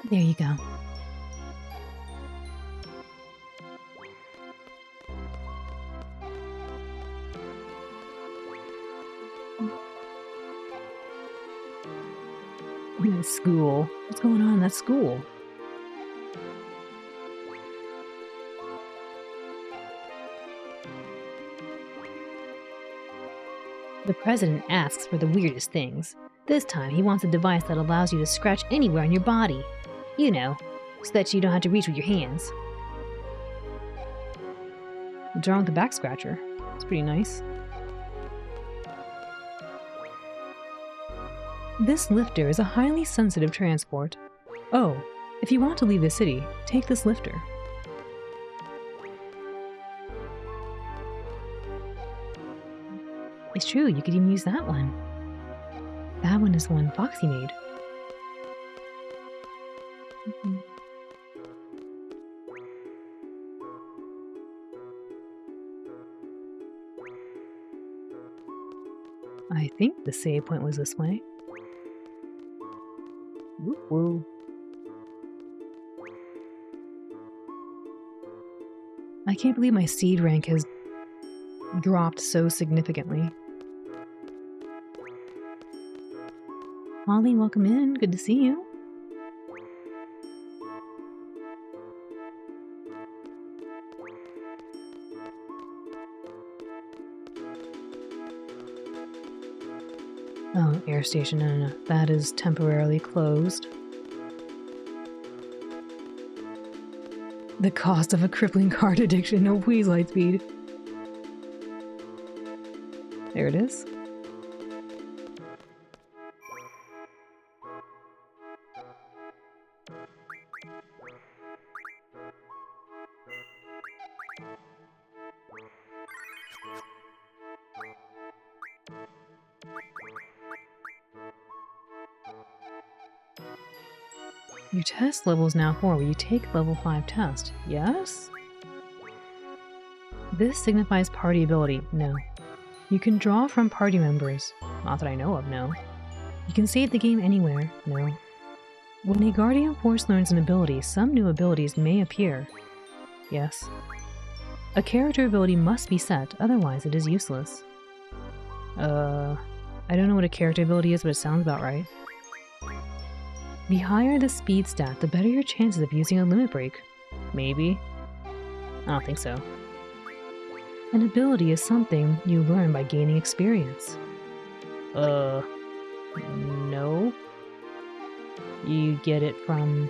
There you go. School. What's going on in that school? The president asks for the weirdest things. This time, he wants a device that allows you to scratch anywhere on your body. You know, so that you don't have to reach with your hands. What's wrong with the back scratcher? It's pretty nice. This lifter is a highly sensitive transport. Oh, if you want to leave the city, take this lifter. It's true, you could even use that one. That one is the one Foxy made. I think the save point was this way. Woo. I can't believe my seed rank has dropped so significantly. Holly, welcome in. Good to see you. Oh, air station. No. That is temporarily closed. The cost of a crippling card addiction. No, please, Lightspeed. There it is. Your test level is now 4. Will you take level 5 test? Yes? This signifies party ability. No. You can draw from party members. Not that I know of, no. You can save the game anywhere. No. When a Guardian Force learns an ability, some new abilities may appear. Yes. A character ability must be set, otherwise it is useless. I don't know what a character ability is, but it sounds about right. The higher the speed stat, the better your chances of using a limit break. Maybe. I don't think so. An ability is something you learn by gaining experience. No. You get it from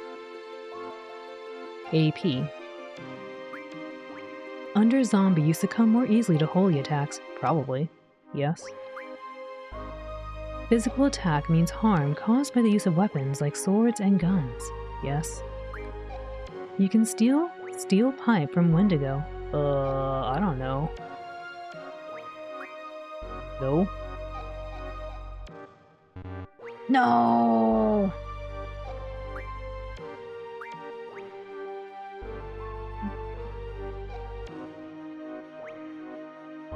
AP. Under zombie, you succumb more easily to holy attacks. Probably. Yes. Physical attack means harm caused by the use of weapons like swords and guns. Yes. You can steal steel pipe from Wendigo. I don't know. No. No!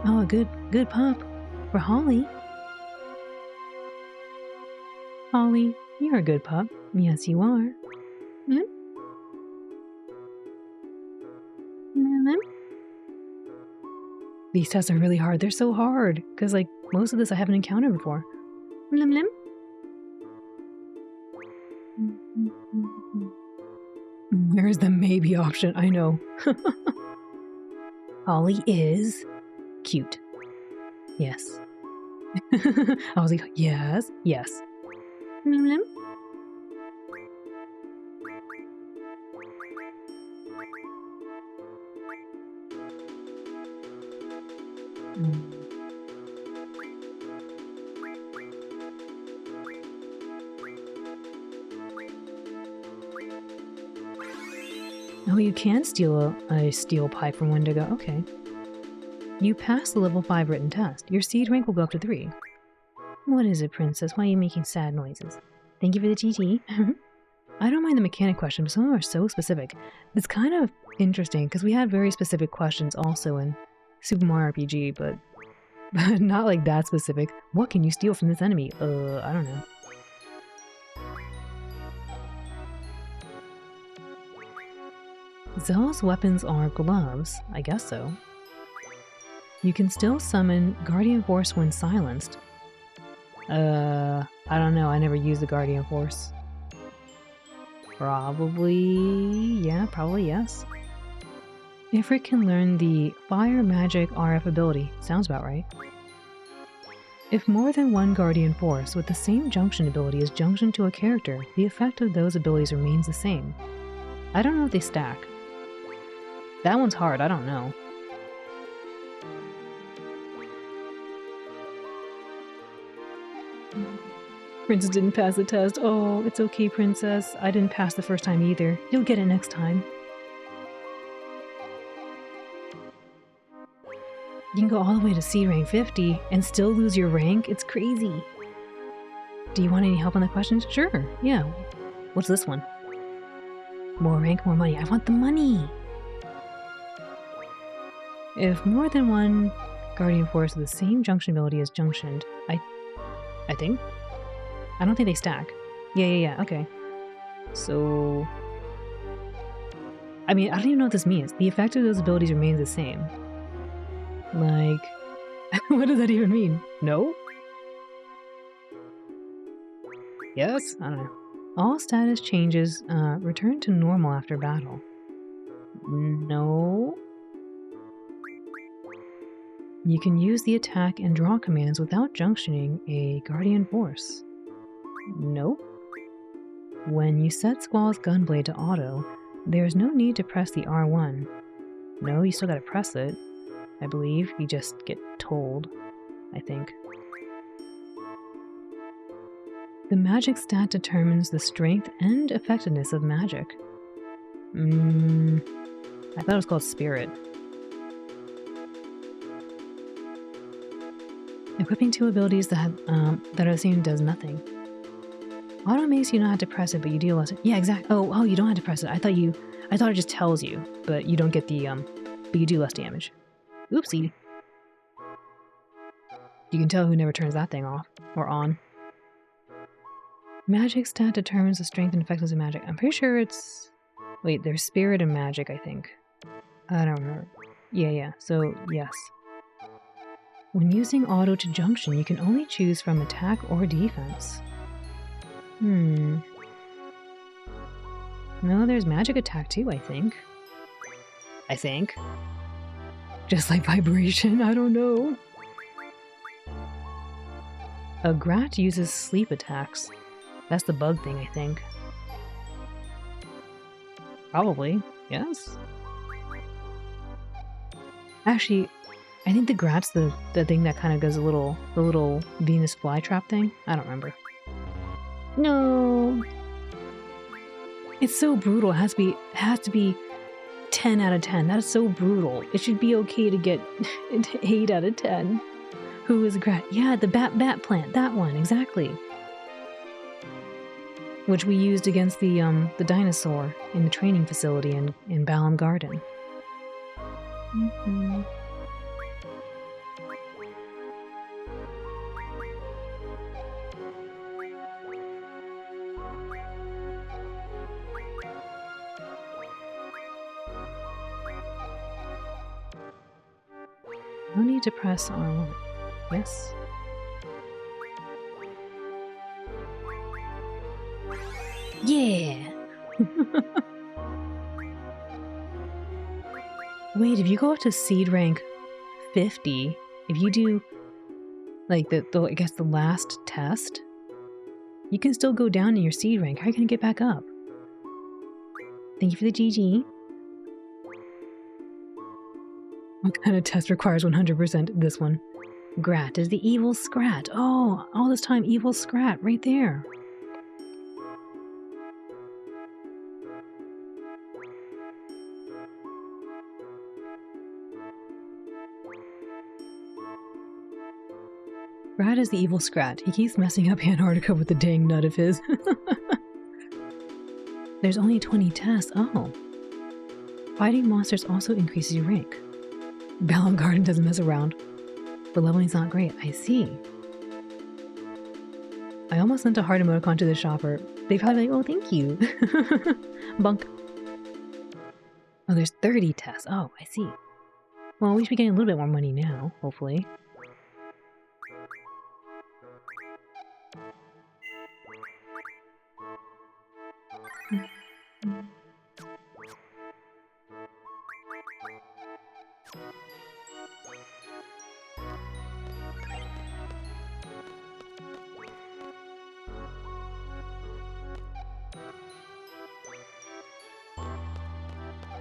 Oh, a good pup. For Holly. Holly, you're a good pup. Yes, you are. These tests are really hard. They're so hard. Because, like, most of this I haven't encountered before. Lim lim. Where's the maybe option? I know. Holly is cute. Yes. I was like, yes, yes. Lim lim. Oh, you can steal a steel pipe from Wendigo. Okay. You passed the level 5 written test. Your seed rank will go up to 3. What is it, princess? Why are you making sad noises? Thank you for the TT. I don't mind the mechanic question, but some of them are so specific. It's kind of interesting, because we had very specific questions also in Super Mario RPG, but not like that specific. What can you steal from this enemy? I don't know. Zell's weapons are gloves. I guess so. You can still summon Guardian Force when silenced. I don't know. I never used the Guardian Force. Probably... yeah, probably yes. Ifrit can learn the Fire Magic RF ability. Sounds about right. If more than one Guardian Force with the same junction ability is junctioned to a character, the effect of those abilities remains the same. I don't know if they stack. That one's hard, I don't know. Princess didn't pass the test. Oh, it's okay, princess. I didn't pass the first time either. You'll get it next time. You can go all the way to C rank 50 and still lose your rank? It's crazy. Do you want any help on the questions? Sure, yeah. What's this one? More rank, more money. I want the money! If more than one Guardian Force with the same junction ability is junctioned, I think? I don't think they stack. Yeah, okay. So... I mean, I don't even know what this means. The effect of those abilities remains the same. Like... what does that even mean? No? Yes? I don't know. All status changes return to normal after battle. No? You can use the attack and draw commands without junctioning a Guardian Force. Nope. When you set Squall's Gunblade to auto, there's no need to press the R1. No, you still gotta press it. I believe you just get told, I think. The magic stat determines the strength and effectiveness of magic. I thought it was called Spirit. Equipping two abilities that are the same does nothing. Auto makes you not have to press it, but you deal less. Yeah, exactly. Oh, you don't have to press it. I thought it just tells you, but you don't get the but you do less damage. Oopsie. You can tell who never turns that thing off or on. Magic stat determines the strength and effectiveness of magic. I'm pretty sure it's... Wait, there's spirit and magic, I think. I don't remember. Yeah. So, yes. When using auto to junction, you can only choose from attack or defense. No, there's magic attack too, I think. Just like vibration, I don't know. A Grat uses sleep attacks. That's the bug thing, I think. Probably, yes. Actually, I think the Grat's the thing that kind of does the little Venus flytrap thing. I don't remember. No! It's so brutal. It has to be 10 out of 10. That is so brutal. It should be okay to get 8 out of 10. Who is a Grat? Yeah, the bat plant. That one, exactly. Which we used against the dinosaur in the training facility in Balam Garden. Mm-hmm. No need to press R1. Yes. Yeah! Wait, if you go up to seed rank 50, if you do like I guess the last test, you can still go down in your seed rank. How are you gonna get back up? Thank you for the GG. What kind of test requires 100%? This one. Grat is the evil Scrat. Oh, all this time evil Scrat right there. Grat is the evil Scrat. He keeps messing up Antarctica with the dang nut of his. There's only 20 tests. Oh. Fighting monsters also increases your rank. Balam Garden doesn't mess around. But leveling's not great. I see. I almost sent a heart emoticon to the shopper. They probably like, oh, thank you. Bunk. Oh, there's 30 tests. Oh, I see. Well, we should be getting a little bit more money now, hopefully.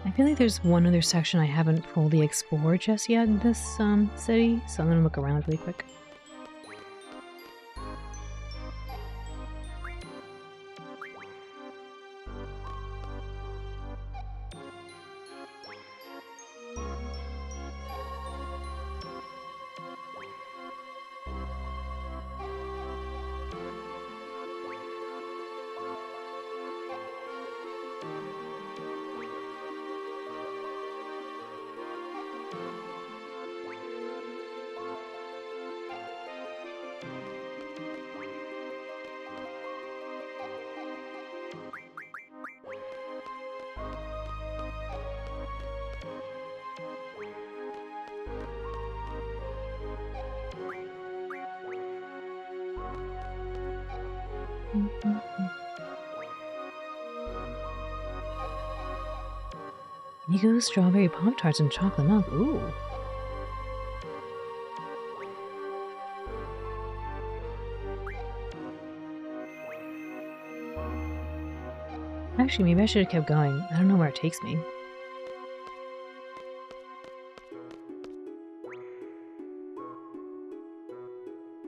I feel like there's one other section I haven't fully explored just yet in this city, so I'm gonna look around really quick. Nico strawberry Pop-Tarts and chocolate milk. Ooh. Actually, maybe I should have kept going. I don't know where it takes me.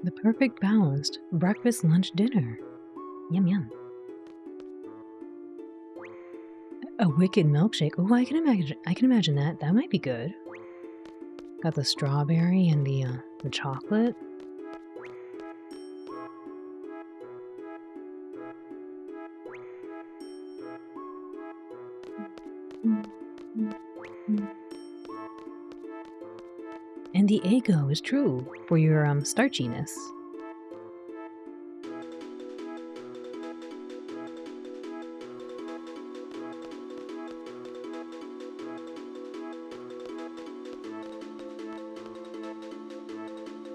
The perfect balanced breakfast, lunch, dinner. Yum yum. A wicked milkshake. Oh, I can imagine that. That might be good. Got the strawberry and the chocolate. And the Eggo is true for your starchiness.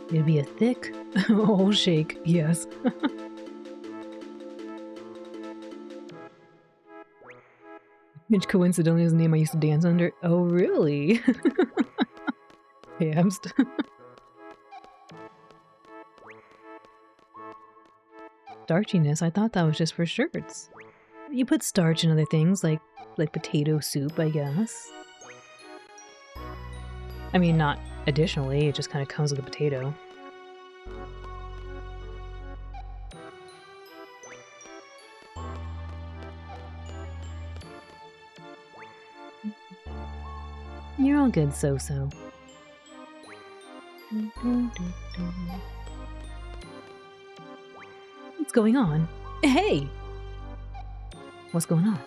It'd be a thick whole shake, yes. Which coincidentally is the name I used to dance under. Oh, really? Hamst. Starchiness, I thought that was just for shirts. You put starch in other things, like potato soup, I guess. I mean, not additionally, it just kind of comes with a potato. You're all good, so-so. What's going on? Hey! What's going on?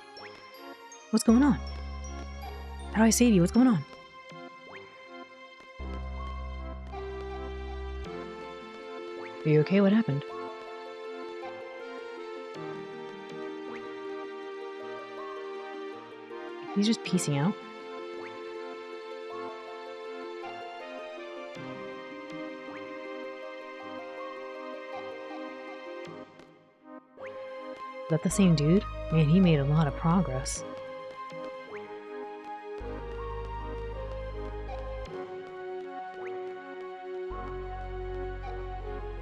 What's going on? How do I save you? What's going on? Are you okay? What happened? He's just piecing out. Is that the same dude? Man, he made a lot of progress.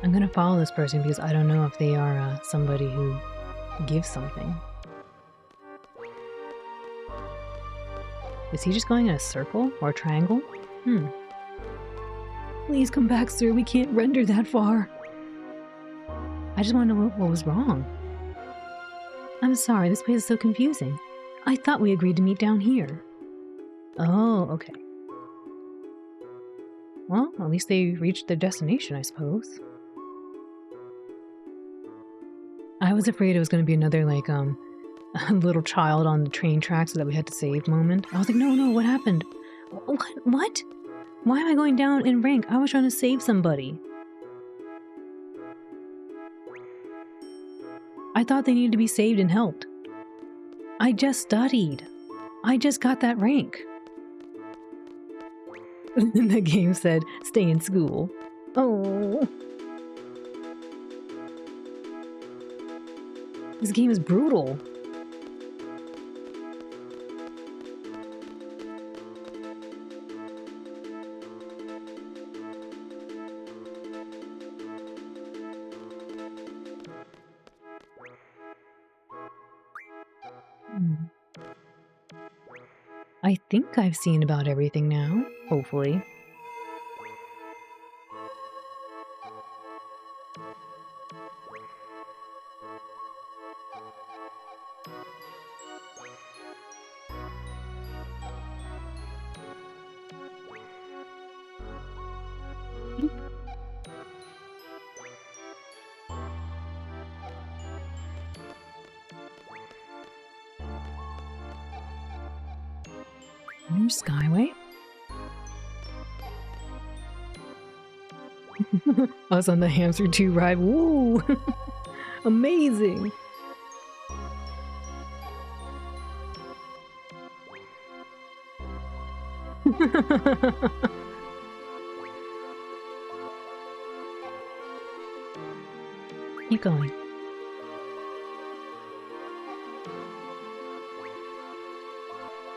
I'm gonna follow this person because I don't know if they are somebody who gives something. Is he just going in a circle or a triangle? Please come back, sir. We can't render that far. I just want to know what was wrong. I'm sorry, this place is so confusing. I thought we agreed to meet down here. Oh, okay. Well, at least they reached their destination, I suppose. I was afraid it was going to be another, like, a little child on the train tracks that we had to save moment. I was like, no, what happened? What? Why am I going down in rank? I was trying to save somebody. I thought they needed to be saved and helped. I just studied. I just got that rank. And the game said, stay in school. Oh. This game is brutal. I think I've seen about everything now, hopefully. New Skyway? I was on the Hamster 2 ride. Woo! Amazing! Keep going.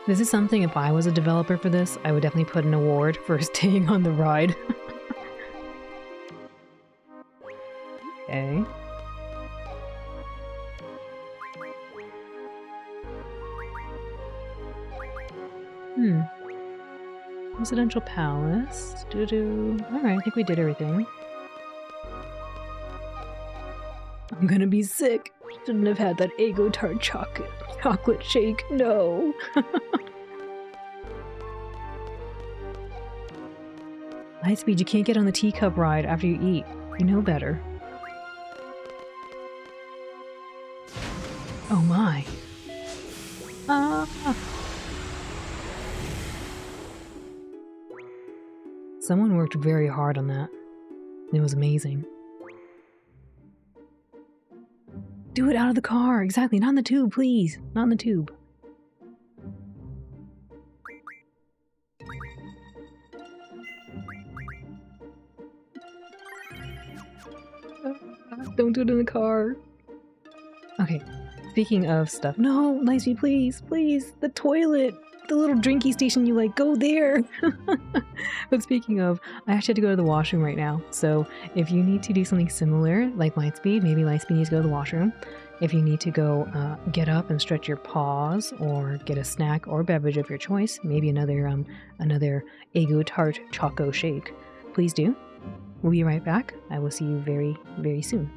This is something, if I was a developer for this, I would definitely put an award for staying on the ride. Okay. Residential palace. Alright, I think we did everything. I'm gonna be sick. Shouldn't have had that Eggo tart chocolate shake. No. Lightspeed, you can't get on the teacup ride after you eat. You know better. Oh my. Someone worked very hard on that. It was amazing. Do it out of the car! Exactly, not in the tube, please! Not in the tube. Don't do it in the car. Okay, speaking of stuff. No, Lightspeed, please, please! The toilet! the little drinky station, you like, go there. But speaking of, I actually have to go to the washroom right now. So if you need to do something similar, like Lightspeed, maybe Lightspeed needs to go to the washroom. If you need to go get up and stretch your paws, or get a snack or beverage of your choice, maybe another Eggo Tart Choco Shake, please do. We'll be right back. I will see you very, very soon.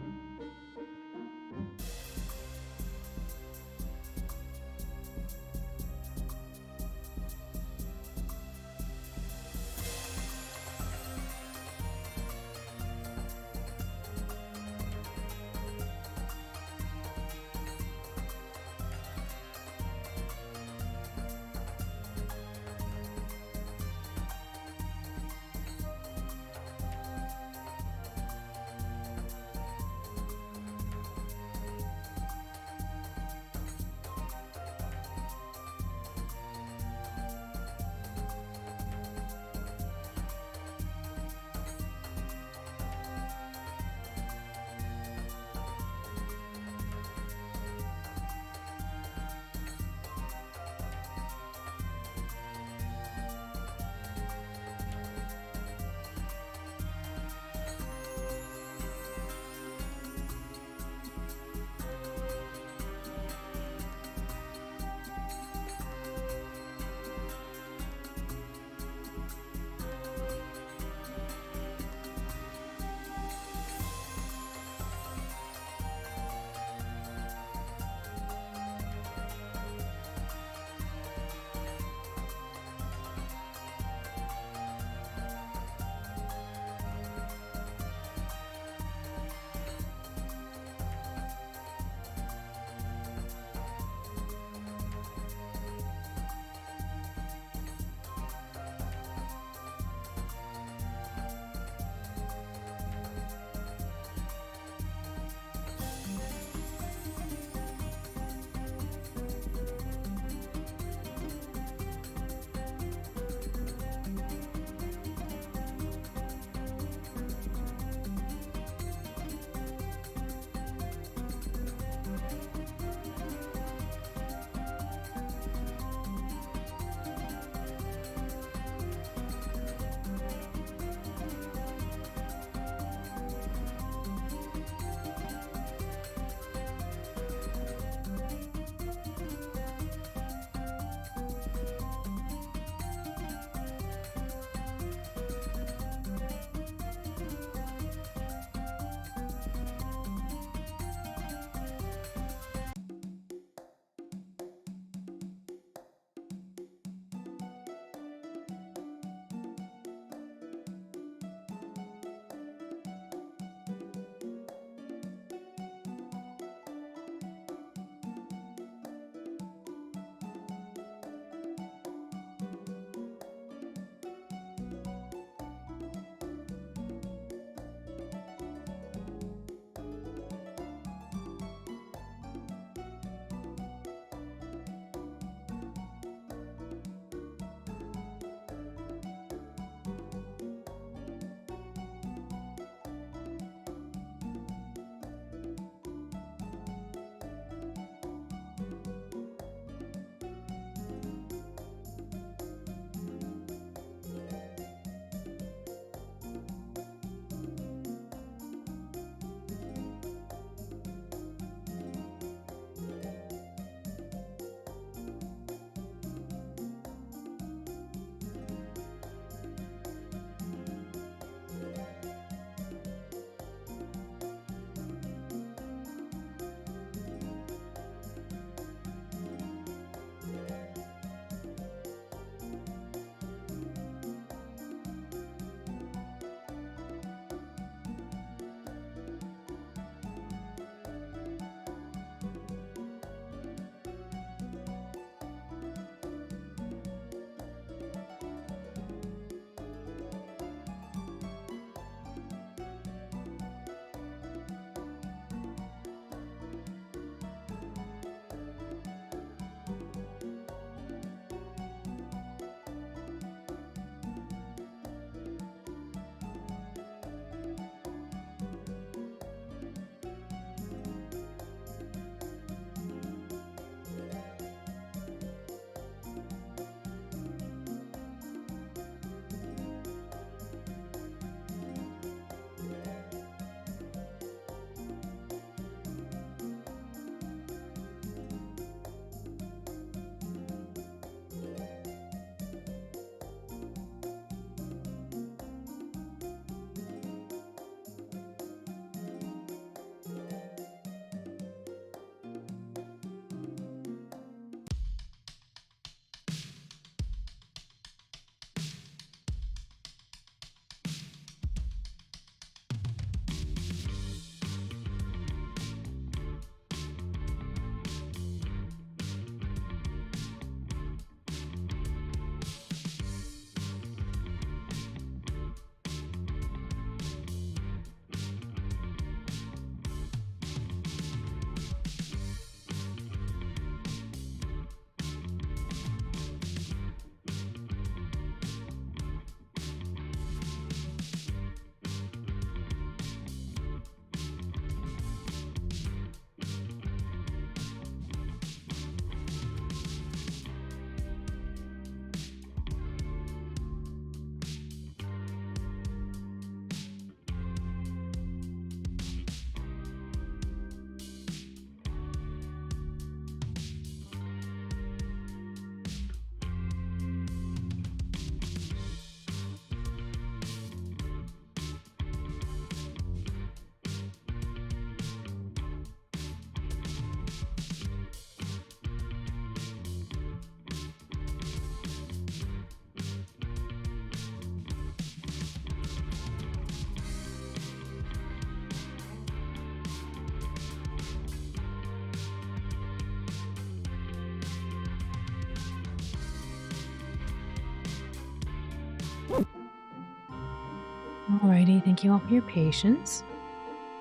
Alrighty, thank you all for your patience.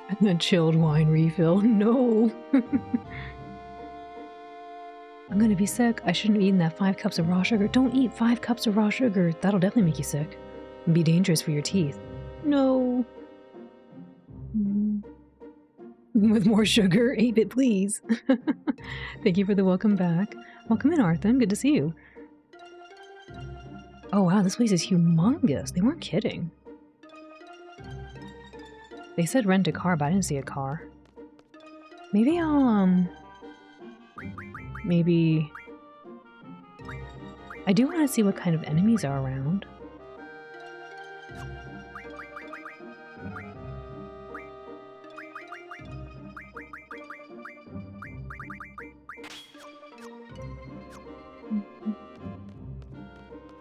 And then chilled wine refill. No! I'm gonna be sick. I shouldn't have eaten that 5 cups of raw sugar. Don't eat 5 cups of raw sugar. That'll definitely make you sick. And be dangerous for your teeth. No! With more sugar? 8-bit, please. Thank you for the welcome back. Welcome in, Arthur. Good to see you. Oh wow, this place is humongous. They weren't kidding. They said rent a car, but I didn't see a car. Maybe I'll, maybe... I do want to see what kind of enemies are around.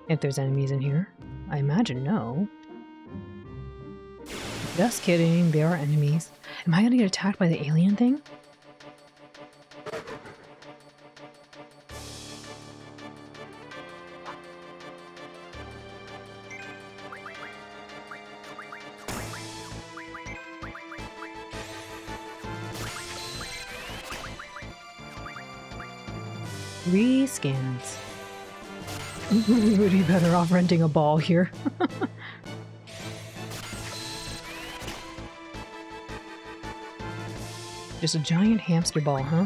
If there's enemies in here. I imagine no. Just kidding, there are enemies. Am I gonna get attacked by the alien thing? Three scans. We would be better off renting a ball here. Just a giant hamster ball, huh?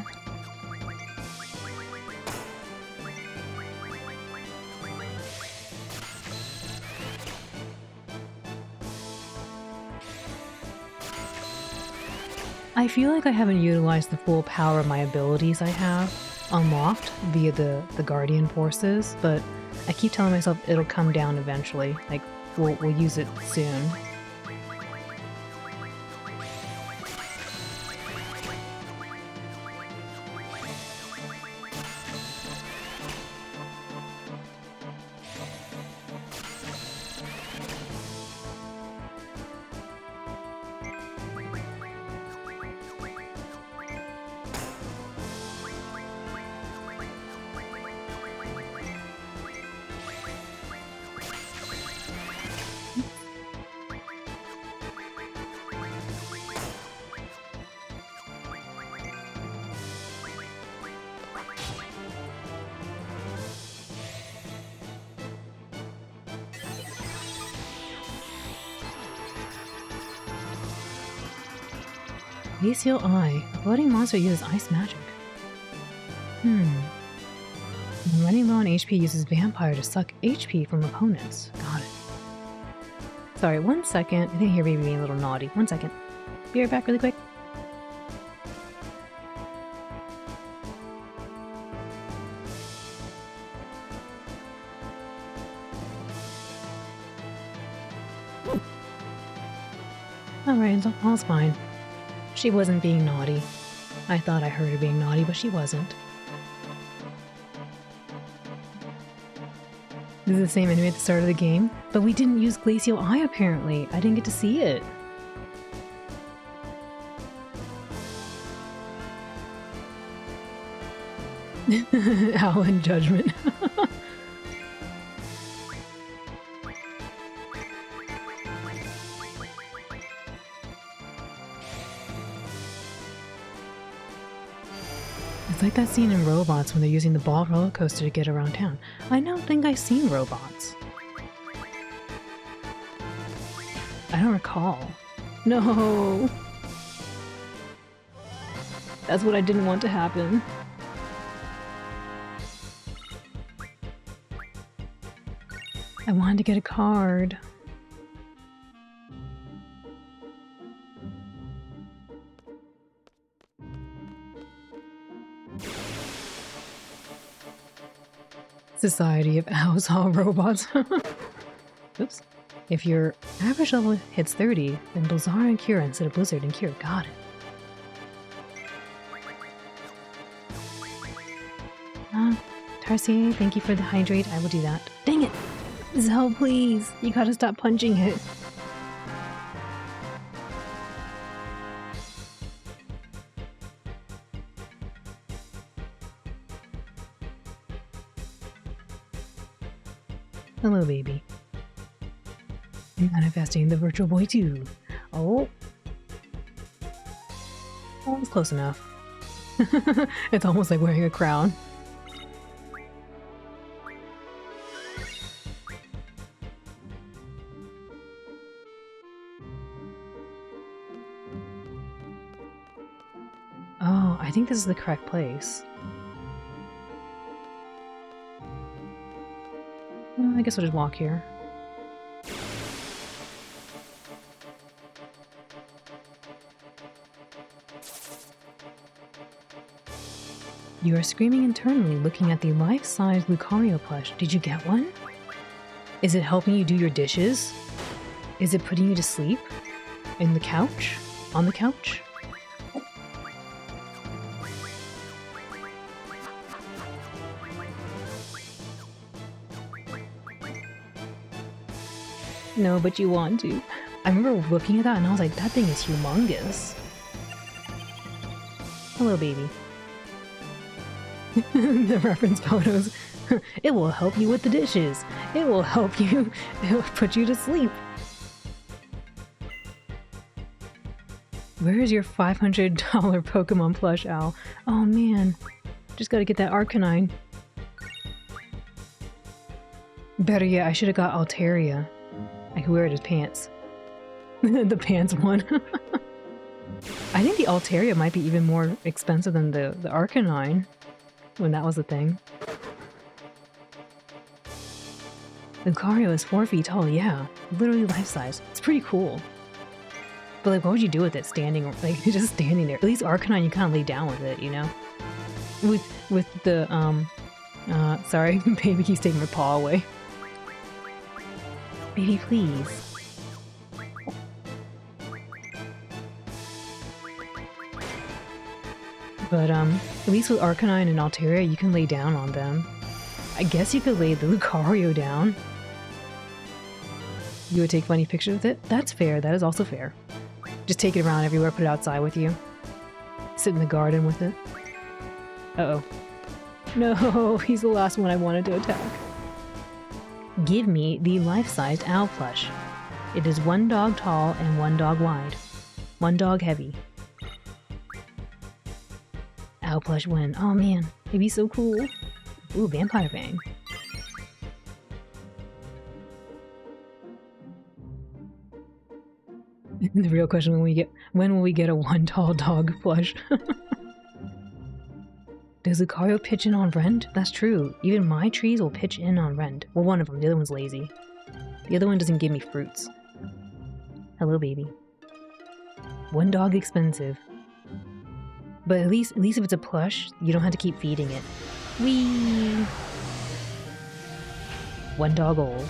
I feel like I haven't utilized the full power of my abilities I have unlocked via the Guardian forces, but I keep telling myself it'll come down eventually. Like, we'll use it soon. Glacial Eye. A floating monster uses ice magic. When running low on HP, uses Vampire to suck HP from opponents. Got it. Sorry, 1 second. I think I hear baby being a little naughty. 1 second. Be right back really quick. Alright, all's fine. She wasn't being naughty. I thought I heard her being naughty, but she wasn't. This is the same enemy at the start of the game, but we didn't use Glacial Eye apparently. I didn't get to see it. Alan Judgment. It's like that scene in Robots when they're using the ball roller coaster to get around town. I don't think I've seen Robots. I don't recall. No! That's what I didn't want to happen. I wanted to get a card. Society of Owlsaw Robots. Oops. If your average level hits 30, then Blizzard and Cure instead of Blizzard and Cure. Got it. Tarsier, thank you for the hydrate. I will do that. Dang it! Zell, please! You gotta stop punching it. Hello, baby. Manifesting the Virtual Boy 2. Oh. Oh, it's close enough. It's almost like wearing a crown. Oh, I think this is the correct place. Well, I guess I'll just walk here. You are screaming internally, looking at the life-size Lucario plush. Did you get one? Is it helping you do your dishes? Is it putting you to sleep? In the couch? On the couch? No, but you want to. I remember looking at that and I was like, that thing is humongous. Hello, baby. The reference photos. It will help you with the dishes. It will help you. It will put you to sleep. Where is your $500 Pokemon plush, Al? Oh man. Just gotta get that Arcanine. Better yet, I should have got Altaria. I could wear it as pants. The pants one. I think the Altaria might be even more expensive than the Arcanine. When that was a thing. Lucario is 4 feet tall, yeah. Literally life-size. It's pretty cool. But like, what would you do with it standing, like, just standing there? At least Arcanine, you kind of lay down with it, you know? With the, sorry, baby keeps taking my paw away. Baby, please. But, at least with Arcanine and Altaria, you can lay down on them. I guess you could lay the Lucario down. You would take funny pictures with it? That's fair, that is also fair. Just take it around everywhere, put it outside with you. Sit in the garden with it. Uh-oh. No, he's the last one I wanted to attack. Give me the life-sized owl plush. It is 1 dog tall and 1 dog wide. 1 dog heavy. Owl plush win. Oh man, it'd be so cool. Ooh, Vampire Fang. The real question when will we get a 1 tall dog plush? Does Lucario pitch in on rent? That's true. Even my trees will pitch in on rent. Well, one of them. The other one's lazy. The other one doesn't give me fruits. Hello, baby. 1 dog expensive. But at least if it's a plush, you don't have to keep feeding it. Whee! 1 dog old.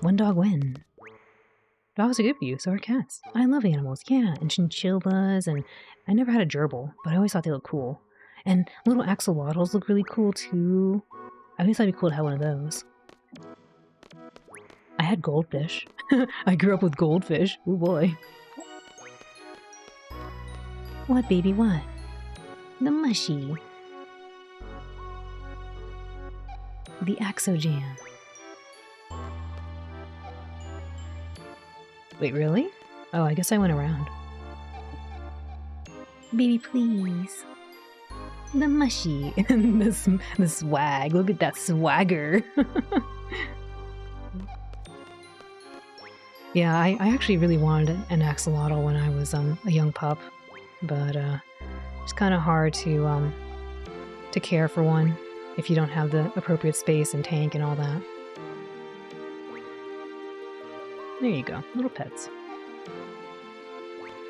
1 dog win. Dogs are good for you, so are cats. I love animals, yeah, and chinchillas, and I never had a gerbil, but I always thought they looked cool. And little axolotls look really cool too. I always thought it'd be cool to have one of those. I had goldfish. I grew up with goldfish. Oh boy. What, baby, what? The mushy. The Axojam. Wait, really? Oh, I guess I went around. Baby, please. The mushy. the swag. Look at that swagger. Yeah, I actually really wanted an axolotl when I was a young pup, but it's kind of hard to care for one if you don't have the appropriate space and tank and all that. There you go, little pets.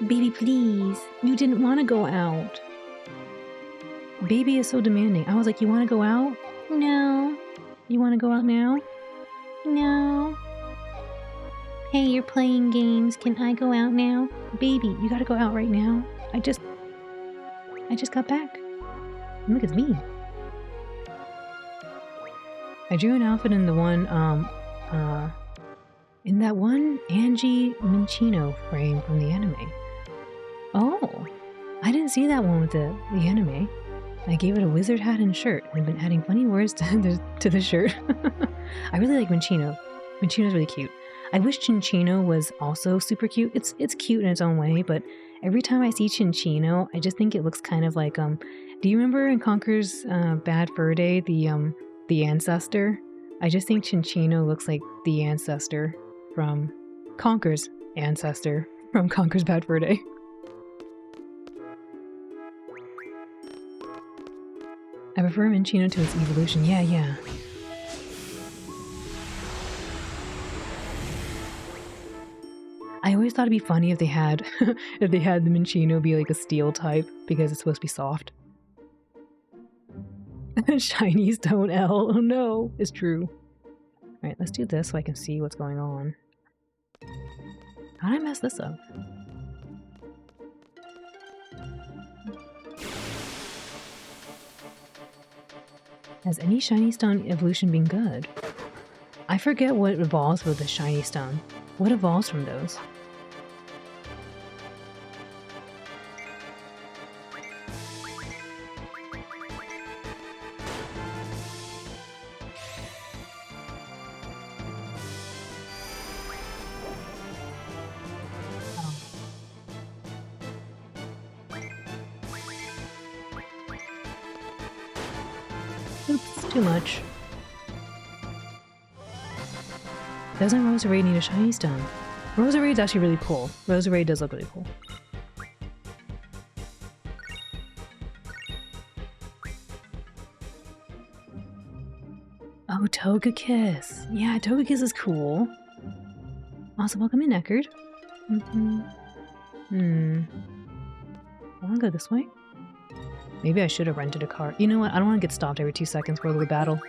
Baby, please. You didn't want to go out. Baby is so demanding. I was like, you want to go out? No. You want to go out now? No. Hey, you're playing games. Can I go out now? Baby, you gotta go out right now. I just got back. Look, it's me. I drew an outfit in the one, in that one Angie Minchino frame from the anime. Oh, I didn't see that one with the anime. I gave it a wizard hat and shirt, and been adding funny words to the shirt. I really like Minchino. Minchino's really cute. I wish Chinchino was also super cute. It's cute in its own way, but every time I see Chinchino, I just think it looks kind of like do you remember in Conker's Bad Fur Day the ancestor? I just think Chinchino looks like the ancestor from Conker's ancestor from Conker's Bad Fur Day. I prefer Minchino to its evolution. Yeah. I always thought it'd be funny if they had if they had the Minchino be like a steel type because it's supposed to be soft. Shiny stone L. Oh no, it's true. Alright, let's do this so I can see what's going on. How did I mess this up? Has any shiny stone evolution been good? I forget what evolves with the shiny stone. What evolves from those? Oops, too much. Doesn't Roserade need a shiny stone? Roserade's actually really cool. Roserade does look really cool. Oh, Togekiss. Yeah, Togekiss is cool. Also, welcome in, Eckerd. I wanna go this way? Maybe I should have rented a car. You know what? I don't want to get stopped every 2 seconds for a little battle.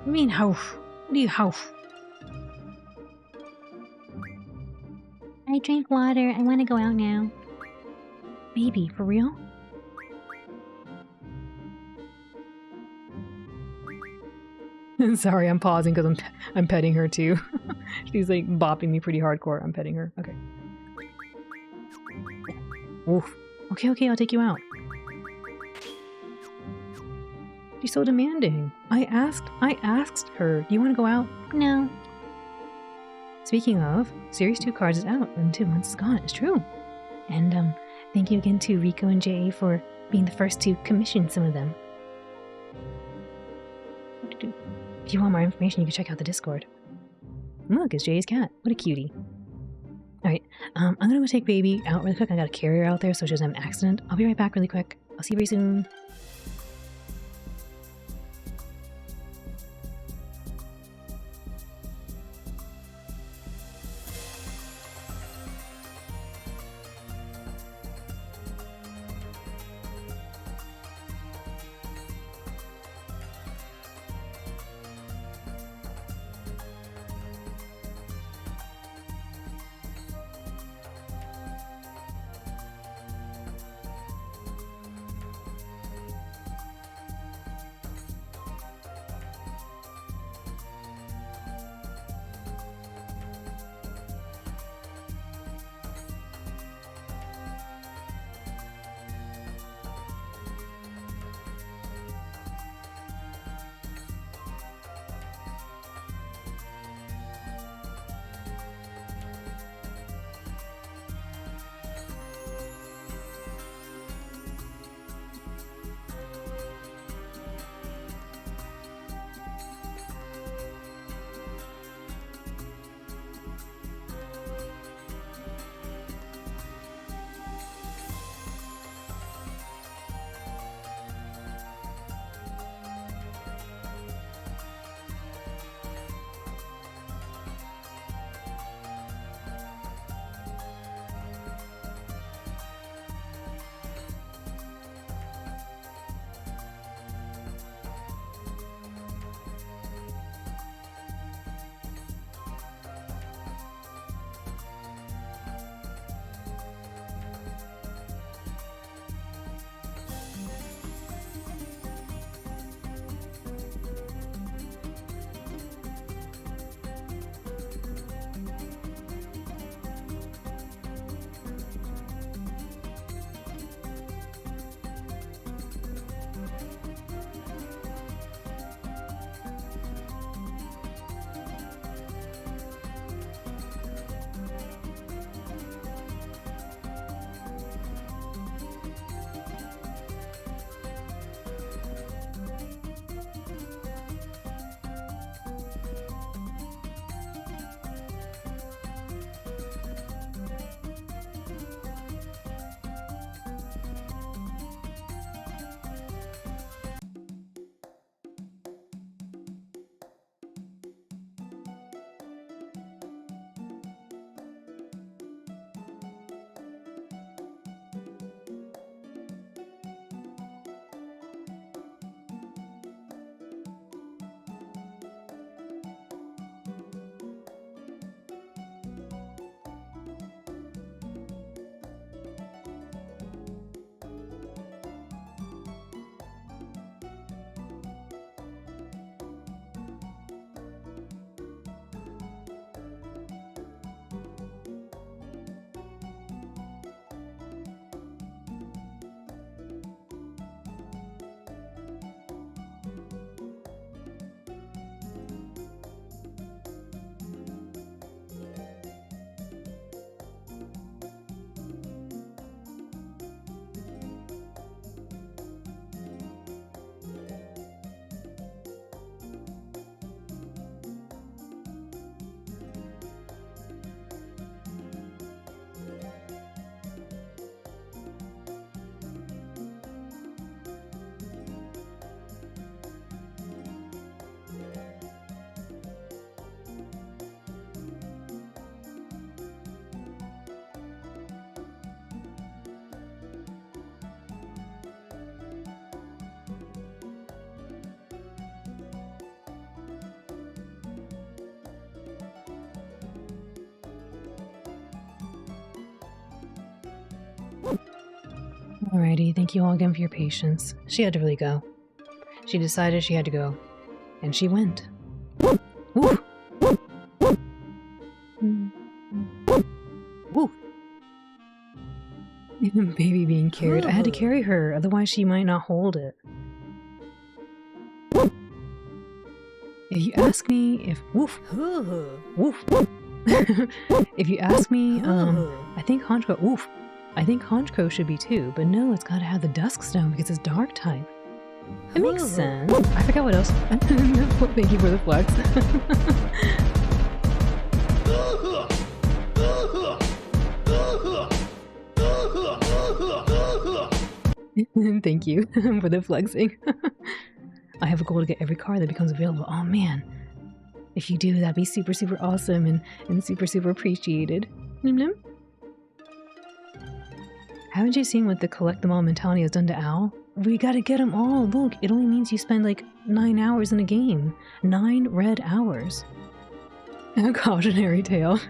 I mean, hoof. What do you hoof? I drank water. I want to go out now. Baby, for real? Sorry, I'm pausing because I'm petting her too. She's like bopping me pretty hardcore. I'm petting her. Okay. Oof. Okay, I'll take you out. She's so demanding. I asked her, do you want to go out? No. Speaking of, Series 2 cards is out and 2 months is gone. It's true. And thank you again to Rico and Jay for being the first to commission some of them. If you want more information, you can check out the Discord. Look, it's Jay's cat. What a cutie. Alright, I'm gonna go take baby out really quick. I gotta carry her out there so she doesn't have an accident. I'll be right back really quick. I'll see you very soon. Alrighty, thank you all again for your patience. She had to really go. She decided she had to go. And she went. Woo! Woo! Baby being carried. I had to carry her, otherwise she might not hold it. If you ask me if... Woof! Woof! If you ask me, I think Honchko... Woof! I think Honchko should be too, but no, it's gotta have the Dusk Stone because it's Dark type. It makes sense. I forgot what else. Thank you for the flex. Thank you for the flexing. I have a goal to get every card that becomes available. Oh man. If you do, that'd be super, super awesome and super, super appreciated. Haven't you seen what the collect them all mentality has done to Al? We gotta get them all. Look, it only means you spend like 9 hours in a game. 9 red hours. A cautionary tale.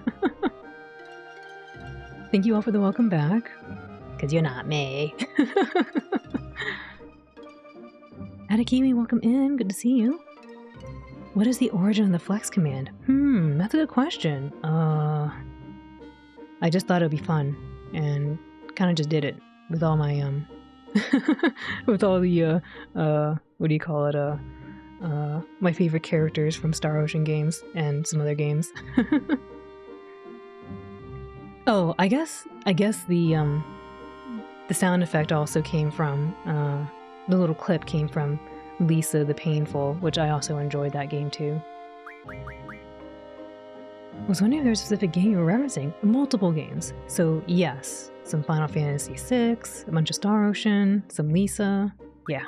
Thank you all for the welcome back. Because you're not me. Adakimi, welcome in. Good to see you. What is the origin of the flex command? That's a good question. I just thought it would be fun. And kind of just did it. With all my, with all the, what do you call it? My favorite characters from Star Ocean games and some other games. Oh, I guess the sound effect also came from, the little clip came from Lisa the Painful, which I also enjoyed that game too. I was wondering if there's a specific game you were referencing. Multiple games. So yes, some Final Fantasy VI, a bunch of Star Ocean, some Lisa, yeah.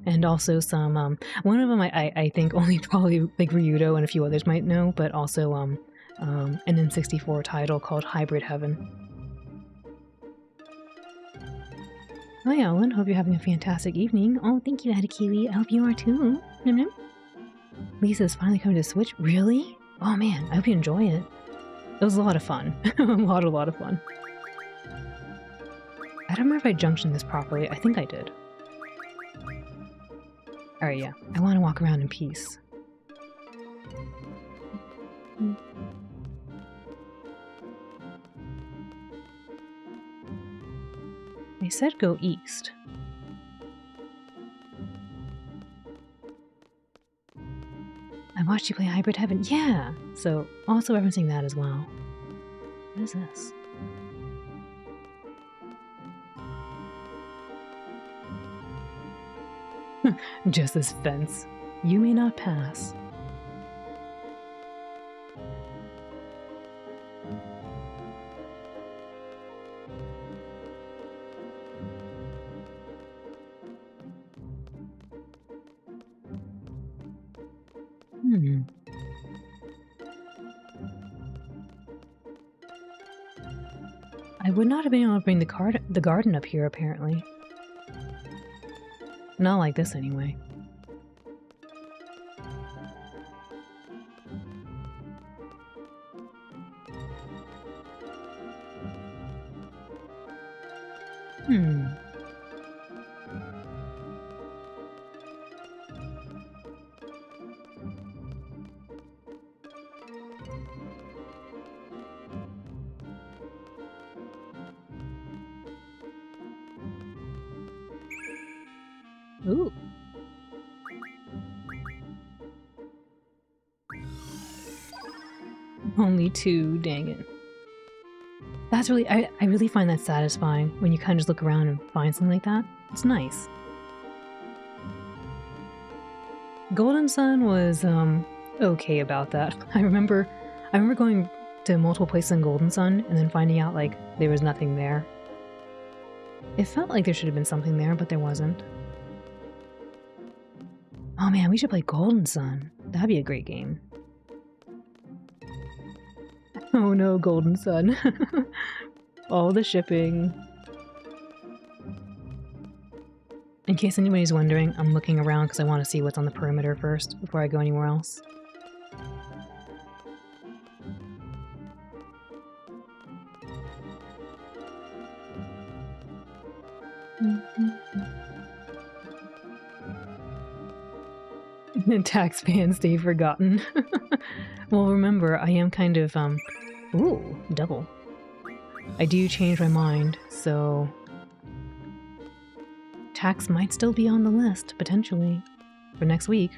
And also some, one of them I think only probably like Ryudo and a few others might know, but also an N64 title called Hybrid Heaven. Hi Alan, hope you're having a fantastic evening. Oh, thank you Adakiwi, I hope you are too. Lisa's finally coming to Switch, really? Oh man, I hope you enjoy it. It was a lot of fun. a lot of fun. I don't remember if I junctioned this properly. I think I did. Alright, yeah. I want to walk around in peace. They said go east. I watched you play Hybrid Heaven. Yeah! So, also referencing that as well. What is this? Just this fence. You may not pass. I would not have been able to bring the garden up here, apparently. Not like this, anyway. Ooh. Only 2, dang it. That's really, I really find that satisfying when you kind of just look around and find something like that. It's nice. Golden Sun was, okay about that. I remember going to multiple places in Golden Sun and then finding out, like, there was nothing there. It felt like there should have been something there, but there wasn't. Oh man, we should play Golden Sun. That'd be a great game. Oh no, Golden Sun. All the shipping. In case anybody's wondering, I'm looking around because I want to see what's on the perimeter first before I go anywhere else. Tax bans stay forgotten. Well, remember, I am kind of, ooh, double. I do change my mind, so tax might still be on the list, potentially, for next week.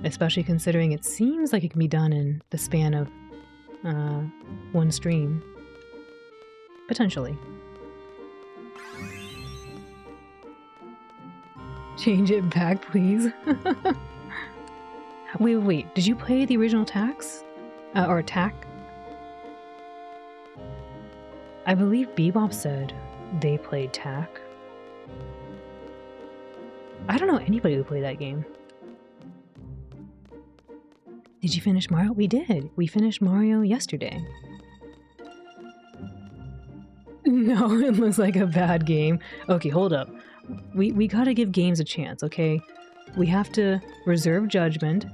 Especially considering it seems like it can be done in the span of one stream. Potentially. Change it back, please. Wait. Did you play the original Tax? Or Tack? I believe Bebop said they played Tack. I don't know anybody who played that game. Did you finish Mario? We did. We finished Mario yesterday. No, it looks like a bad game. Okay, hold up. We gotta give games a chance, okay? We have to reserve judgment,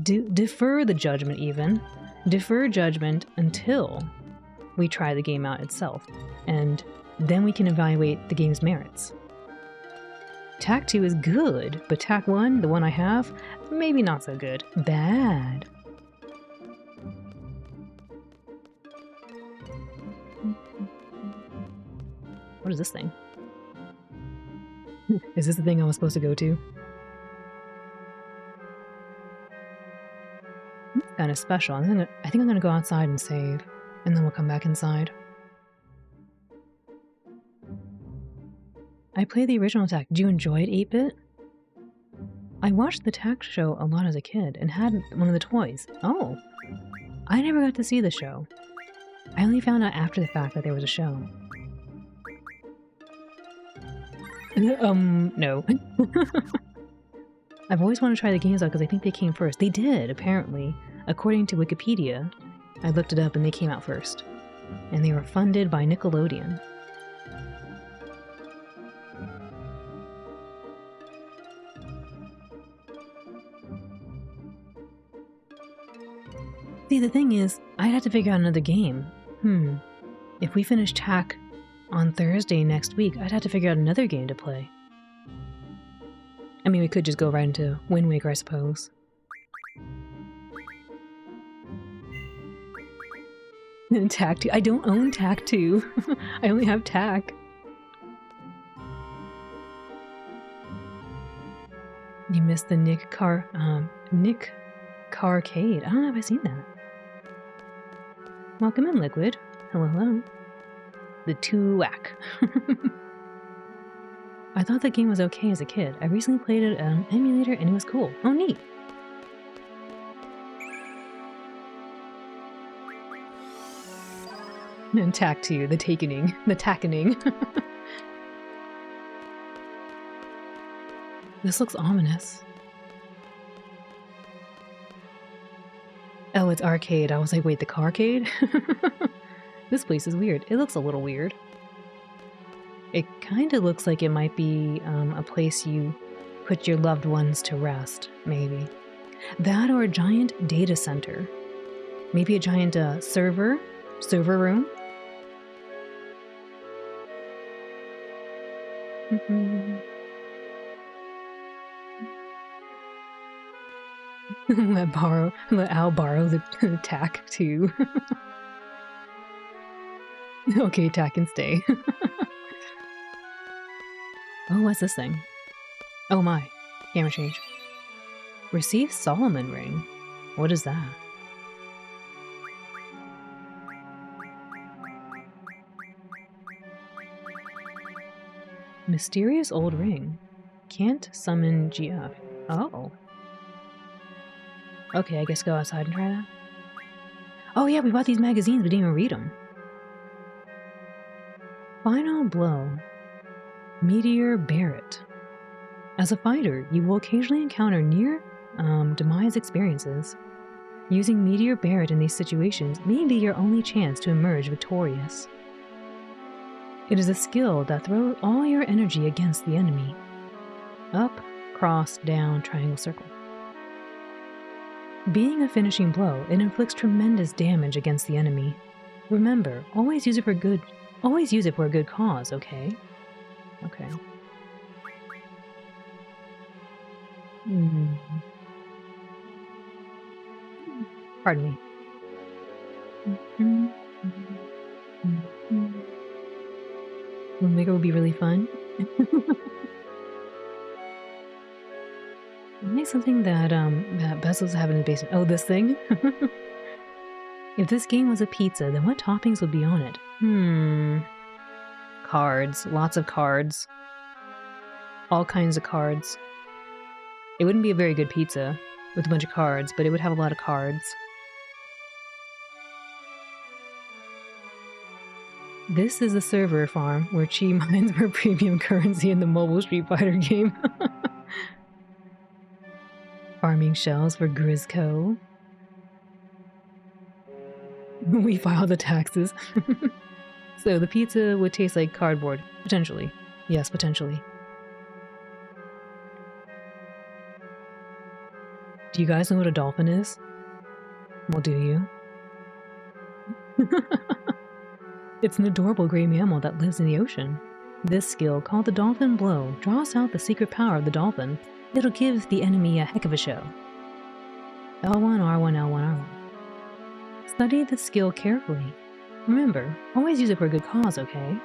defer the judgment even, defer judgment until we try the game out itself, and then we can evaluate the game's merits. Tack 2 is good, but Tack 1, the one I have, maybe not so good. Bad. What is this thing? Is this the thing I was supposed to go to? It's kind of special. I think I'm gonna go outside and save, and then we'll come back inside. I played the original Tack. Did you enjoy it, 8-bit? I watched the Tack show a lot as a kid and had one of the toys. Oh, I never got to see the show. I only found out after the fact that there was a show. No. I've always wanted to try the games out because I think they came first. They did, apparently. According to Wikipedia, I looked it up and they came out first. And they were funded by Nickelodeon. See, the thing is, I'd have to figure out another game. If we finish Tack on Thursday next week, I'd have to figure out another game to play. I mean, we could just go right into Wind Waker, I suppose. And Tack 2. I don't own Tack 2. I only have Tack. You missed the Nick Carcade. I don't know if I've seen that. Welcome in, Liquid. Hello. The Two-Whack. I thought the game was okay as a kid. I recently played it on an emulator and it was cool. Oh, neat. And Tack 2, the Takening. The Tackening. This looks ominous. Oh, it's arcade. I was like, wait, the carcade? This place is weird. It looks a little weird. It kind of looks like it might be a place you put your loved ones to rest, maybe. That or a giant data center. Maybe a giant server room. Let Al borrow the Tack too. Okay, Tack and stay. Oh, what's this thing? Oh my, camera change. Receive Solomon Ring. What is that? Mysterious old ring. Can't summon GF. Oh. Okay, I guess go outside and try that. Oh yeah, we bought these magazines, we didn't even read them. Final Blow. Meteor Barrett. As a fighter, you will occasionally encounter near demise experiences. Using Meteor Barrett in these situations may be your only chance to emerge victorious. It is a skill that throws all your energy against the enemy. Up, cross, down, triangle, circle. Being a finishing blow, it inflicts tremendous damage against the enemy. Remember, always use it for a good cause, okay? Okay. Mm. Pardon me. Mhm. Mhm. Moonmaker would be really fun. Make something that Bezos have in the basement. Oh, this thing? If this game was a pizza, then what toppings would be on it? Cards. Lots of cards. All kinds of cards. It wouldn't be a very good pizza with a bunch of cards, but it would have a lot of cards. This is a server farm where Chi mines for premium currency in the mobile Street Fighter game. Farming shells for Grisco. We file the taxes. So the pizza would taste like cardboard. Potentially. Yes, potentially. Do you guys know what a dolphin is? Well, do you? It's an adorable gray mammal that lives in the ocean. This skill, called the dolphin blow, draws out the secret power of the dolphin. It'll give the enemy a heck of a show. L1, R1, L1, R1. Study the skill carefully. Remember, always use it for a good cause, okay?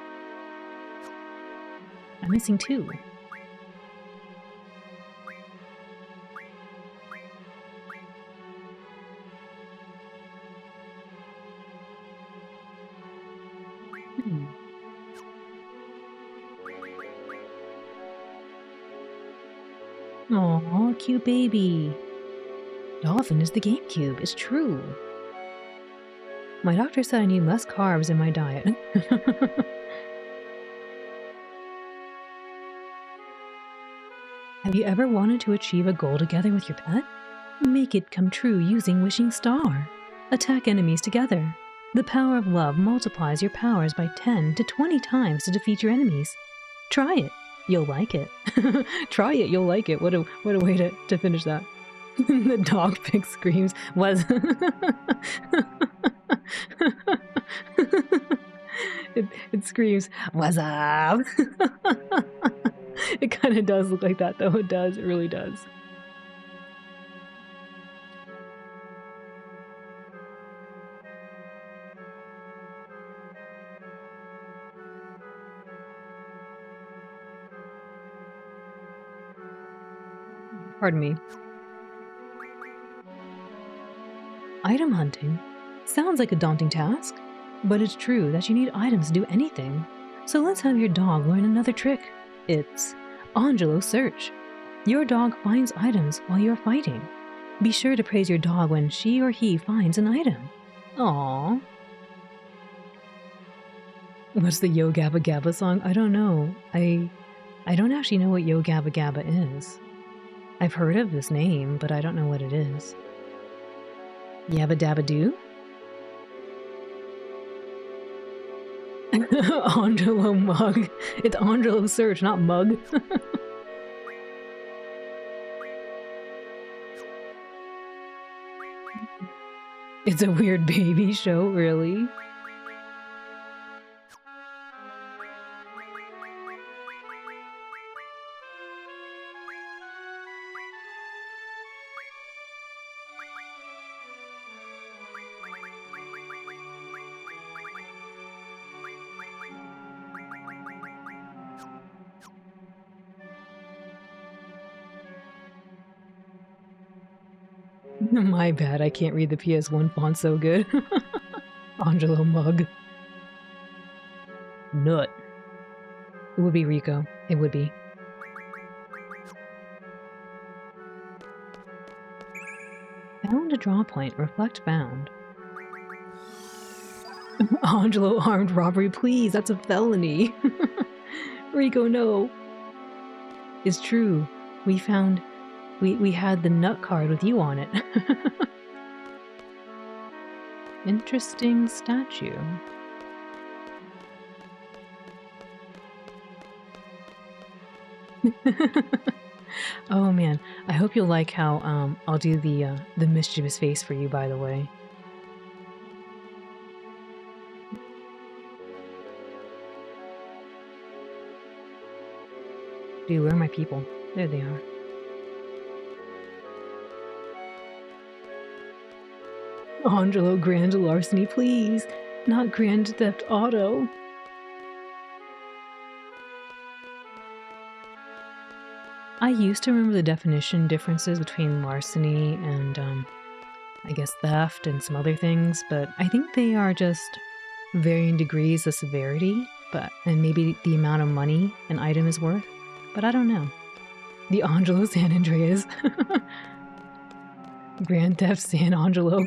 I'm missing 2. Aw, cute baby. Dolphin is the GameCube, it's true. My doctor said I need less carbs in my diet. Have you ever wanted to achieve a goal together with your pet? Make it come true using Wishing Star. Attack enemies together. The power of love multiplies your powers by 10 to 20 times to defeat your enemies. Try it. You'll like it. Try it, you'll like it. What a way to finish that. The dog pig screams was it screams, "What's up?" It kind of does look like that, though. It does. It really does. Pardon me. Item hunting? Sounds like a daunting task, but it's true that you need items to do anything. So let's have your dog learn another trick. It's Angelo Search. Your dog finds items while you're fighting. Be sure to praise your dog when she or he finds an item. Aww. What's the Yo Gabba Gabba song? I don't know. I don't actually know what Yo Gabba Gabba is. I've heard of this name, but I don't know what it is. Yabba Dabba Doo? Angelo Mug. It's Angelo Search, not Mug. It's a weird baby show, really? My bad, I can't read the PS1 font so good. Angelo Mug. Nut. It would be Rico. It would be. Found a draw point. Reflect found. Angelo armed robbery, please. That's a felony. Rico, no. It's true. We found... We had the nut card with you on it. Interesting statue. Oh man, I hope you'll like how I'll do the mischievous face for you, by the way. Dude, where are my people? There they are. Angelo, grand larceny, please. Not Grand Theft Auto. I used to remember the definition differences between larceny and, I guess theft and some other things, but I think they are just varying degrees of severity, and maybe the amount of money an item is worth, but I don't know. The Angelo San Andreas. Grand Theft San Angelo.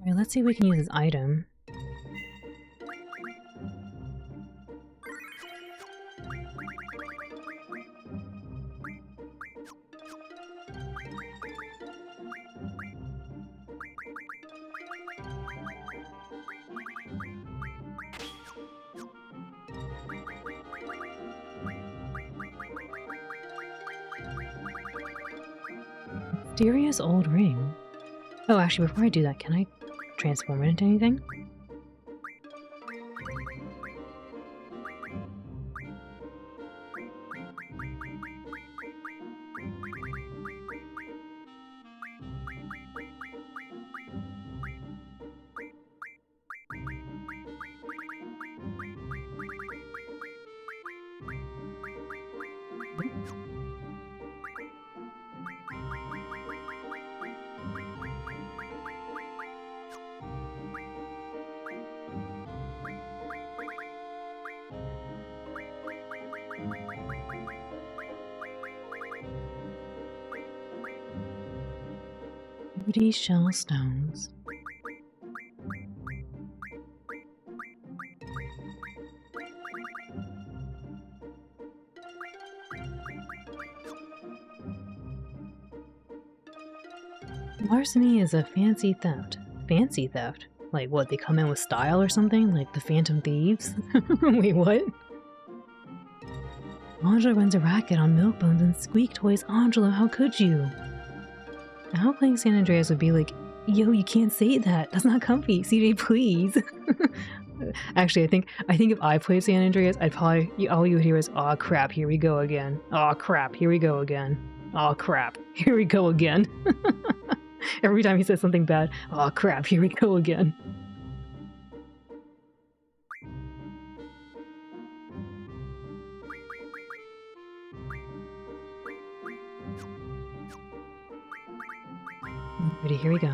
Alright, let's see if we can use this item. Mysterious old ring. Oh, actually, before I do that, can I transform it into anything? Beauty shell stones. Larceny is a fancy theft. Fancy theft? Like what, they come in with style or something? Like the Phantom Thieves? Wait, what? Angelo runs a racket on milk bones and squeak toys. Angelo, how could you? How playing San Andreas would be like, yo, you can't say that. That's not comfy. CJ, please. Actually, I think if I played San Andreas, I'd probably, all you would hear is, aw crap, here we go again. Aw crap, here we go again. Aw crap, here we go again. Every time he says something bad, aw crap, here we go again. Ready, here we go.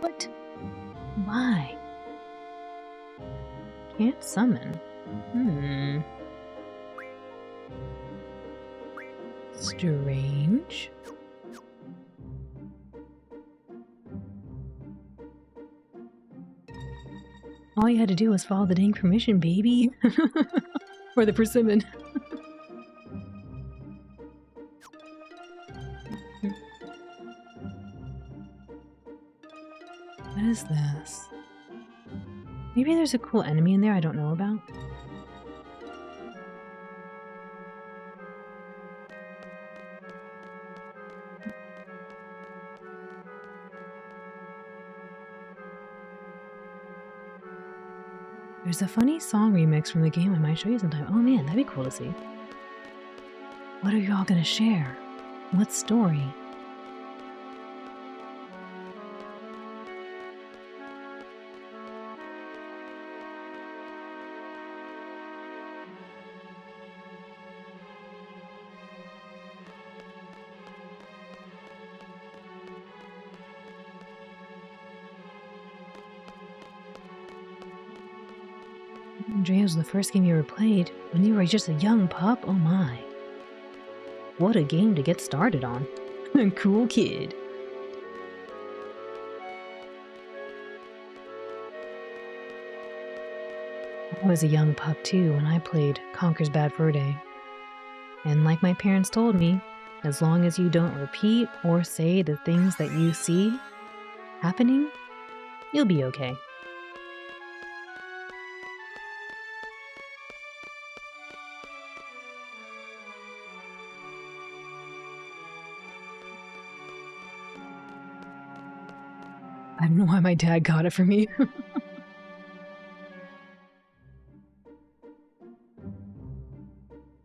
What? Why? Can't summon. Strange. All you had to do was follow the dang permission, baby. Or the persimmon. What is this? Maybe there's a cool enemy in there I don't know about? There's a funny song remix from the game I might show you sometime. Oh man, that'd be cool to see. What are you all gonna share? What story? Andreas was the first game you ever played when you were just a young pup? Oh my. What a game to get started on. Cool kid. I was a young pup too when I played Conker's Bad Fur Day. And like my parents told me, as long as you don't repeat or say the things that you see happening, you'll be okay. I don't know why my dad got it for me.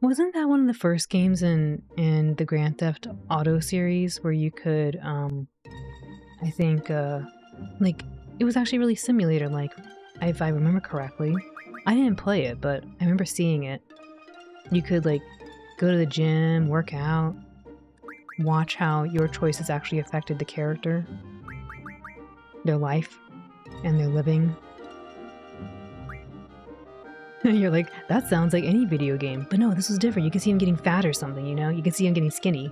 Wasn't that one of the first games in the Grand Theft Auto series where you could, I think, like, it was actually really simulator-like, if I remember correctly. I didn't play it, but I remember seeing it. You could, like, go to the gym, work out, watch how your choices actually affected the character, their life, and their living. You're like, that sounds like any video game. But no, this was different. You can see him getting fat or something, you know? You can see him getting skinny.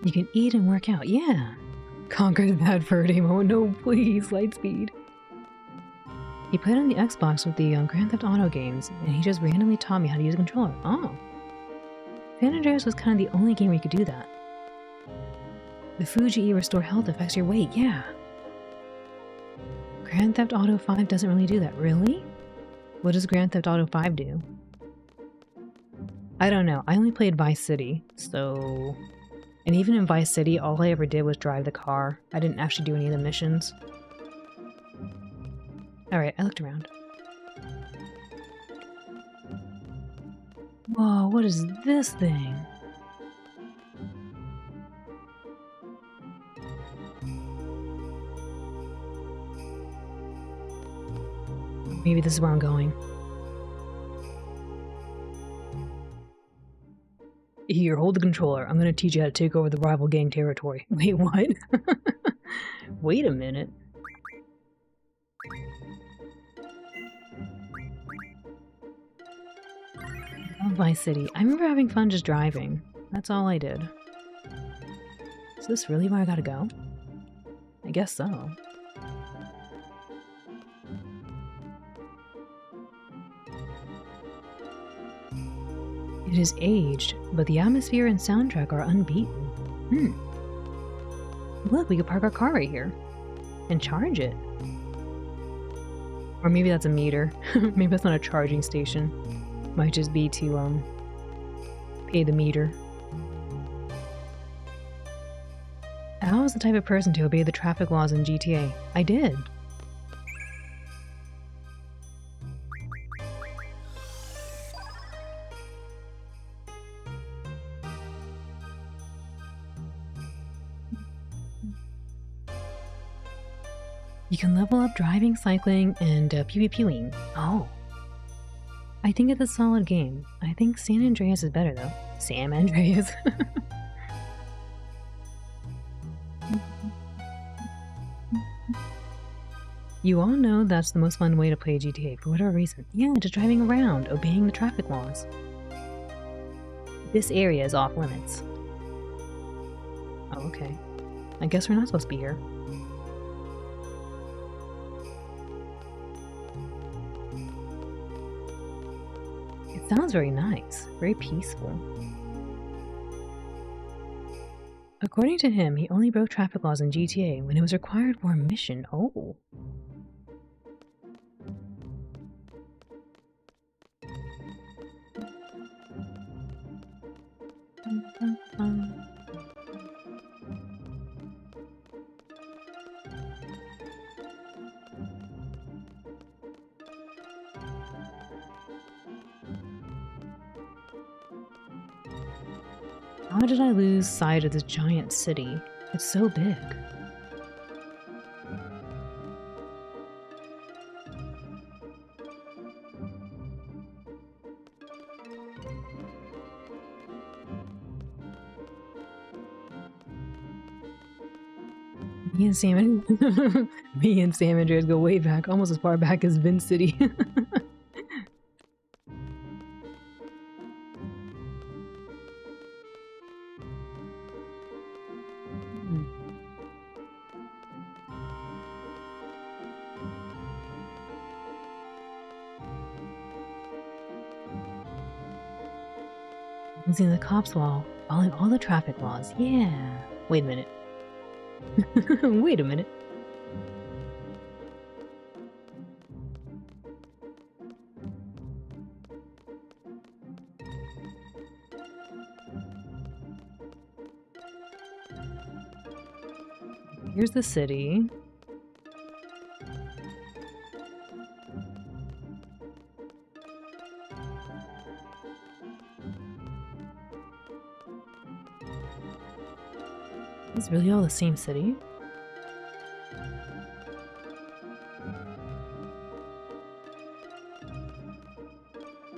You can eat and work out, yeah. Conquer that for a day moment. No, please, Lightspeed. He played on the Xbox with the Grand Theft Auto games, and he just randomly taught me how to use a controller. Oh. San Andreas was kind of the only game where you could do that. The food you eat restore health affects your weight, yeah. Grand Theft Auto 5 doesn't really do that. Really? What does Grand Theft Auto 5 do? I don't know. I only played Vice City, so... And even in Vice City, all I ever did was drive the car. I didn't actually do any of the missions. Alright, I looked around. Whoa, what is this thing? Maybe this is where I'm going. Here, hold the controller. I'm gonna teach you how to take over the rival gang territory. Wait, what? Wait a minute. Vice City. I remember having fun just driving. That's all I did. Is this really where I gotta go? I guess so. It is aged, but the atmosphere and soundtrack are unbeaten. Look, we could park our car right here. And charge it. Or maybe that's a meter. Maybe that's not a charging station. Might just be to, pay the meter. I was the type of person to obey the traffic laws in GTA. I did. You can level up driving, cycling, and PvPing. Oh. I think it's a solid game. I think San Andreas is better though. Sam Andreas. You all know that's the most fun way to play GTA for whatever reason. Yeah, just driving around, obeying the traffic laws. This area is off limits. Oh, okay. I guess we're not supposed to be here. It sounds very nice, very peaceful. According to him, he only broke traffic laws in GTA when it was required for a mission. Oh. How did I lose sight of this giant city? It's so big. Me and Sam and me and Sam Andreas go way back, almost as far back as Vin City. Using the cops while following all the traffic laws. Yeah. Wait a minute. Wait a minute. Here's the city. It's really all the same city.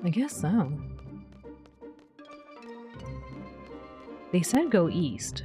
I guess so. They said go east.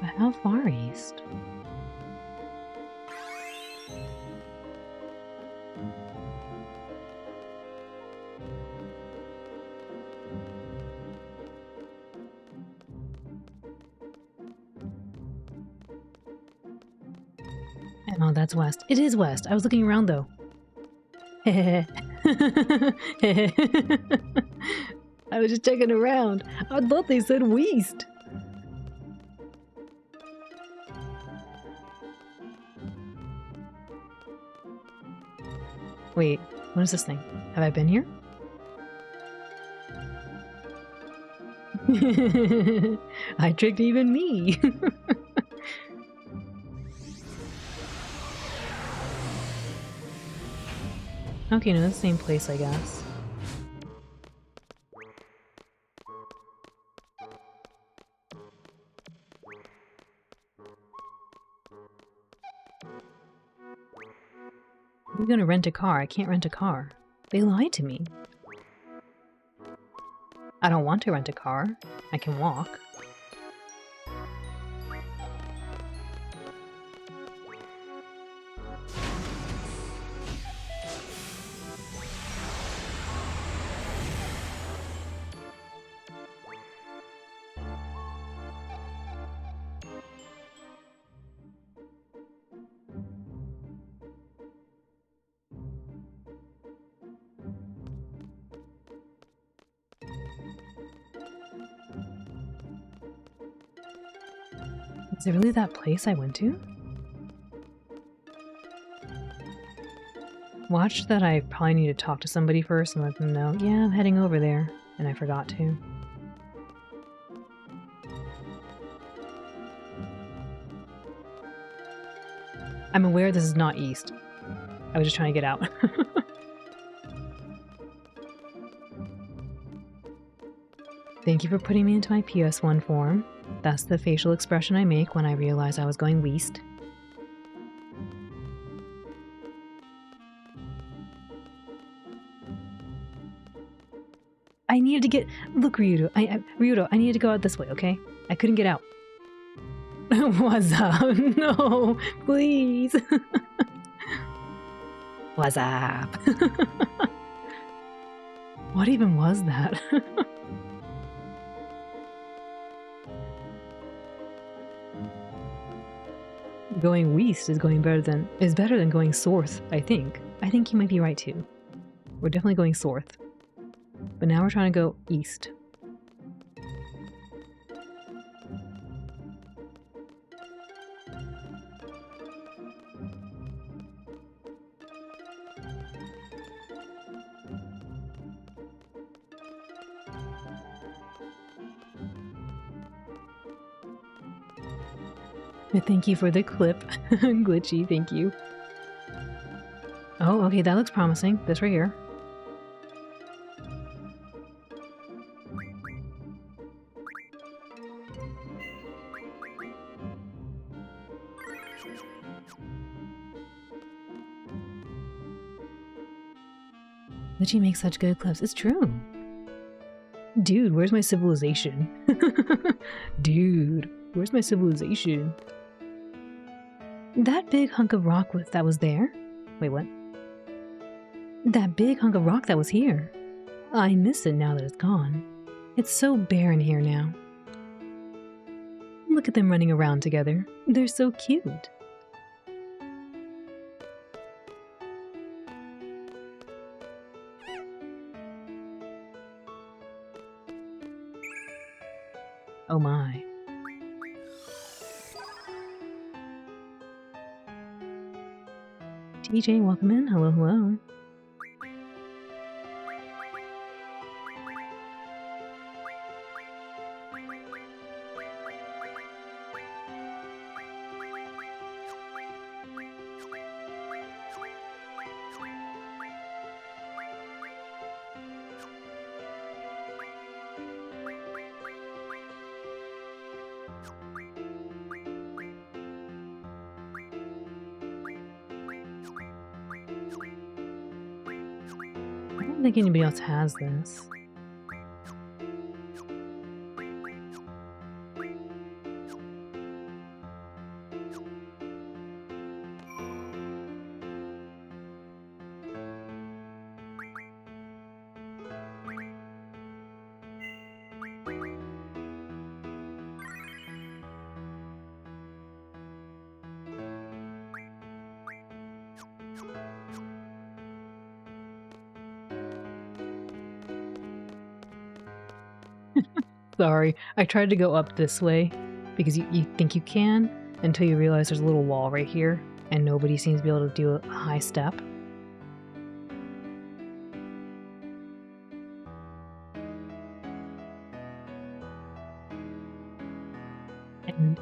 But how far east? Oh, that's west. It is west. I was looking around though. I was just checking around. I thought they said west. Wait, what is this thing? Have I been here? I tricked even me. Okay, no, it's the same place, I guess. I'm gonna rent a car. I can't rent a car. They lied to me. I don't want to rent a car. I can walk. Is it really that place I went to? Watch that I probably need to talk to somebody first and let them know, yeah, I'm heading over there, and I forgot to. I'm aware this is not east. I was just trying to get out. Thank you for putting me into my PS1 form. That's the facial expression I make when I realized I was going west. I needed to get... Look, Ryudo. Ryudo, I needed to go out this way, okay? I couldn't get out. What's up? No, please. What's up? What even was that? Going west is better than going north, I think. I think you might be right too. We're definitely going north. But now we're trying to go east. Thank you for the clip. Glitchy, thank you. Oh, okay, that looks promising. This right here. But she makes such good clips. It's true. Dude, where's my civilization? Dude, where's my civilization? That big hunk of rock that was there? Wait, what? That big hunk of rock that was here. I miss it now that it's gone. It's so barren here now. Look at them running around together. They're so cute. Oh my. TJ, welcome in. Hello, hello. I don't think anybody else has this. Sorry, I tried to go up this way because you think you can until you realize there's a little wall right here and nobody seems to be able to do a high step.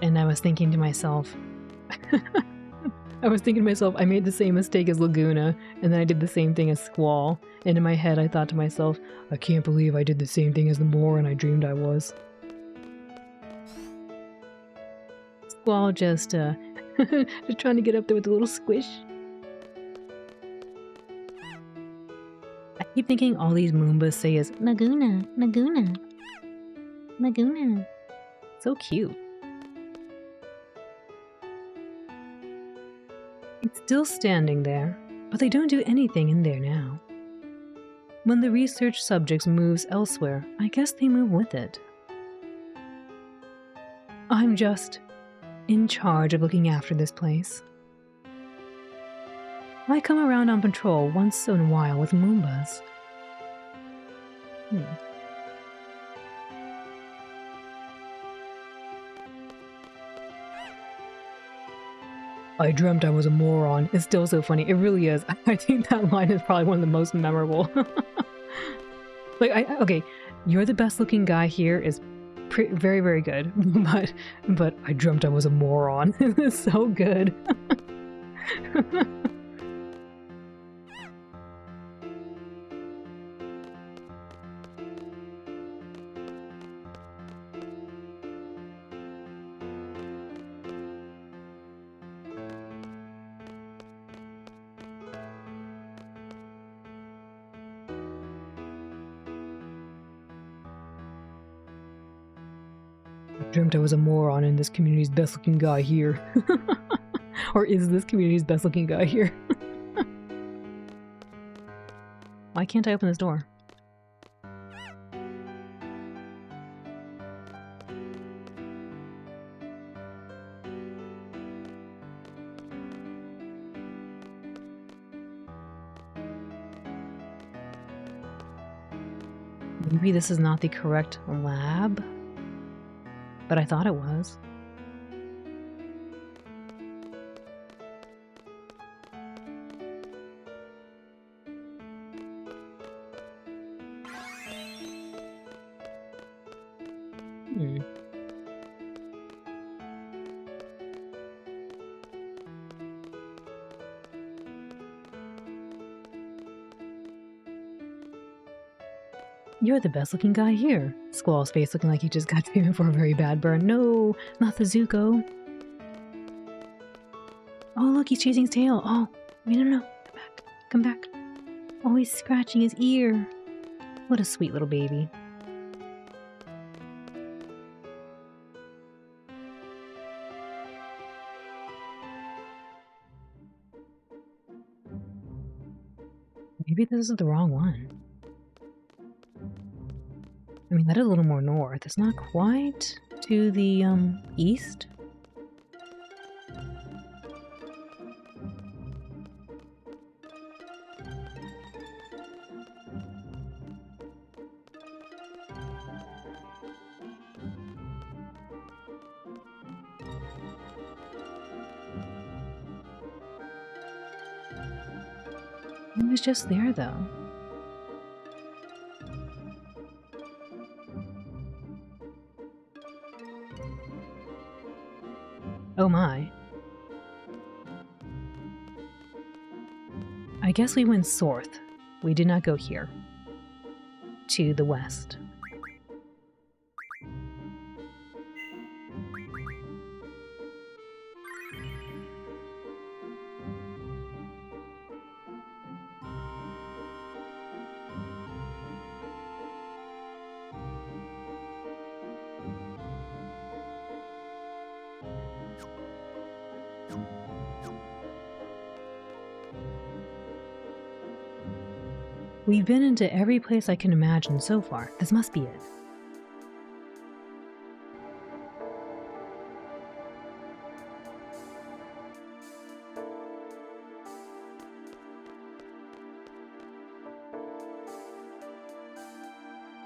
And I was thinking to myself, I made the same mistake as Laguna, and then I did the same thing as Squall. And in my head, I thought to myself, I can't believe I did the same thing as the moron I dreamed I was. Squall just trying to get up there with a little squish. I keep thinking all these Moombas say is Laguna, Laguna, Laguna. So cute. It's still standing there, but they don't do anything in there now. When the research subjects moves elsewhere, I guess they move with it. I'm just in charge of looking after this place. I come around on patrol once in a while with Moombas. I dreamt I was a moron. It's still so funny. It really is. I think that line is probably one of the most memorable. Okay, you're the best looking guy here is very, very good. But I dreamt I was a moron. It's so good. Dreamt I was a moron and this community's best looking guy here. Or is this community's best looking guy here? Why can't I open this door? Maybe this is not the correct lab? But I thought it was. You're the best looking guy here. Squall's face looking like he just got taken for a very bad burn. No, not the Zuko. Oh, look, he's chasing his tail. Oh, wait, no. Come back. always scratching his ear. What a sweet little baby. Maybe this is the wrong one. I mean, that is a little more north. It's not quite to the, east. It was just there, though. Oh my. I guess we went north. We did not go here. To the west. We've been into every place I can imagine so far. This must be it.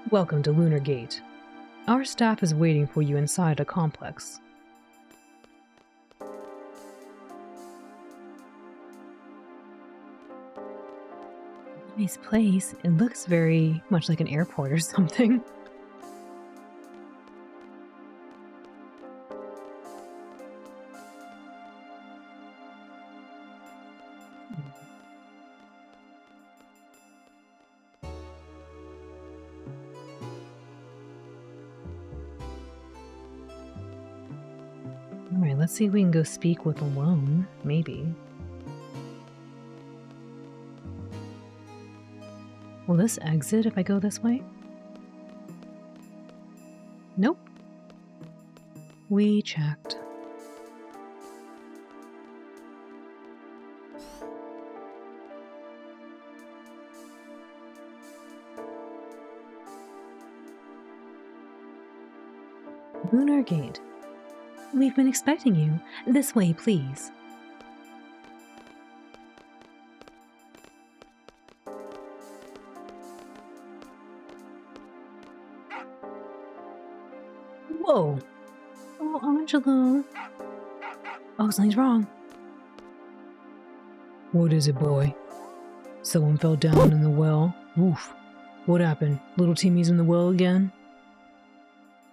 Welcome to Lunar Gate. Our staff is waiting for you inside a complex. Nice place. It looks very much like an airport or something. Alright, let's see if we can go speak with Alone, maybe. Will this exit if I go this way? Nope. We checked. Lunar Gate. We've been expecting you. This way, please. Whoa! Oh, Angelo. Oh, something's wrong. What is it, boy? Someone fell down in the well. Oof. What happened? Little Timmy's in the well again?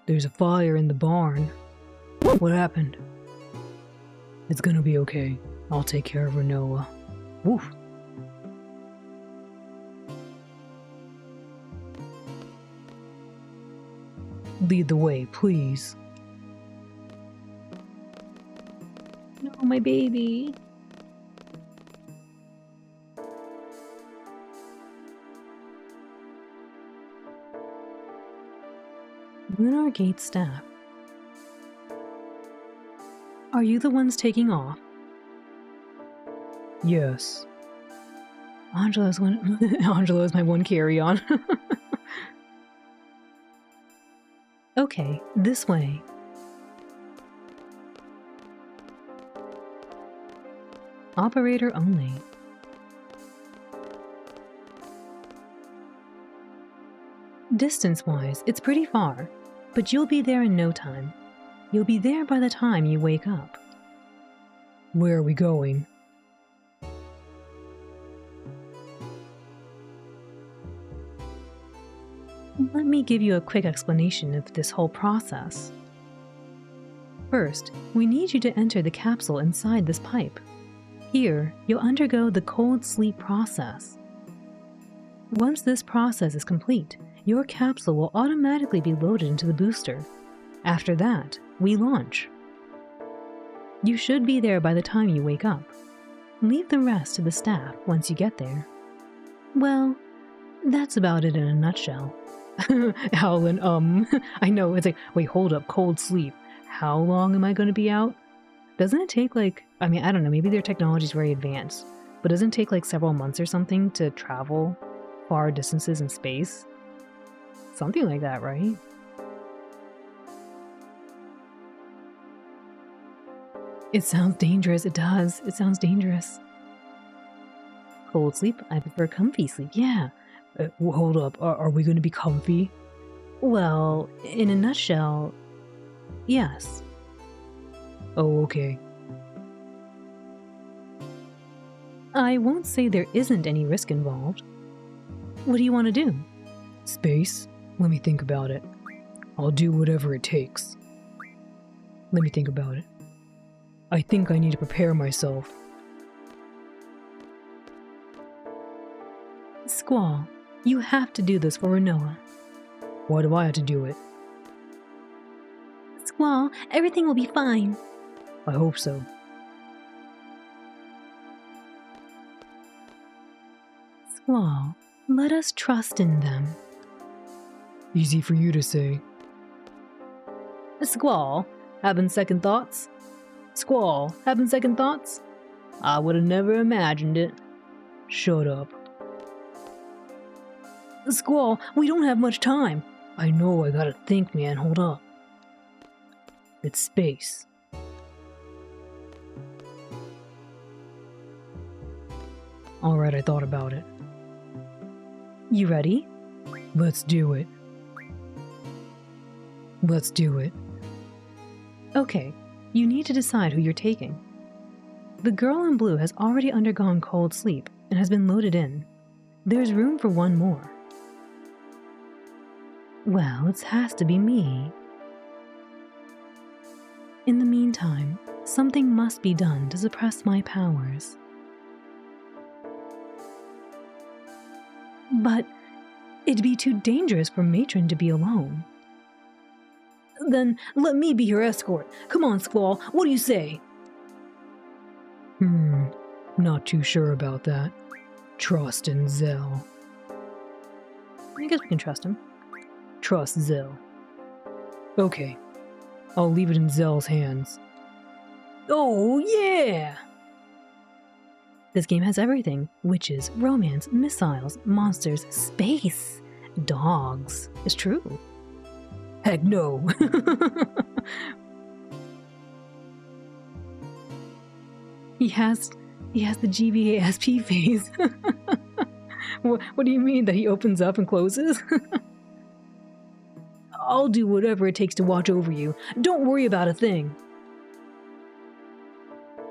There's a fire in the barn. What happened? It's gonna be okay. I'll take care of her, Noah. Woof. Lead the way, please. No, my baby. Lunar Gate staff. Are you the ones taking off? Yes. Angela's my one carry-on. Okay, this way. Operator only. Distance-wise, it's pretty far, but you'll be there in no time. You'll be there by the time you wake up. Where are we going? Let me give you a quick explanation of this whole process. First, we need you to enter the capsule inside this pipe. Here, you'll undergo the cold sleep process. Once this process is complete, your capsule will automatically be loaded into the booster. After that, we launch. You should be there by the time you wake up. Leave the rest to the staff once you get there. Well, that's about it in a nutshell. Howlin', I know, it's like, wait, hold up, cold sleep. How long am I gonna be out? Doesn't it take like, I mean, I don't know, maybe their technology is very advanced, but doesn't it take like several months or something to travel far distances in space? Something like that, right? It sounds dangerous, it does. It sounds dangerous. Cold sleep? I prefer comfy sleep, yeah. Hold up, are we gonna be comfy? Well, in a nutshell, yes. Oh, okay. I won't say there isn't any risk involved. What do you want to do? Space? Let me think about it. I'll do whatever it takes. Let me think about it. I think I need to prepare myself. Squall, you have to do this for Renoa. Why do I have to do it? Squall, everything will be fine. I hope so. Squall, let us trust in them. Easy for you to say. Squall, having second thoughts? Squall, having second thoughts? I would have never imagined it. Shut up. Squall, we don't have much time. I know, I gotta think, man, hold up. It's space. Alright, I thought about it. You ready? Let's do it. Let's do it. Okay, you need to decide who you're taking. The girl in blue has already undergone cold sleep and has been loaded in. There's room for one more. Well, it has to be me. In the meantime, something must be done to suppress my powers. But it'd be too dangerous for Matron to be alone. Then let me be your escort. Come on, Squall, what do you say? Not too sure about that. Trust in Zell. I guess we can trust him. Trust Zell. Okay, I'll leave it in Zell's hands. Oh, yeah! This game has everything. Witches, romance, missiles, monsters, space, dogs. It's true. Heck no. He has the GBA SP phase. What do you mean, that he opens up and closes? I'll do whatever it takes to watch over you. Don't worry about a thing.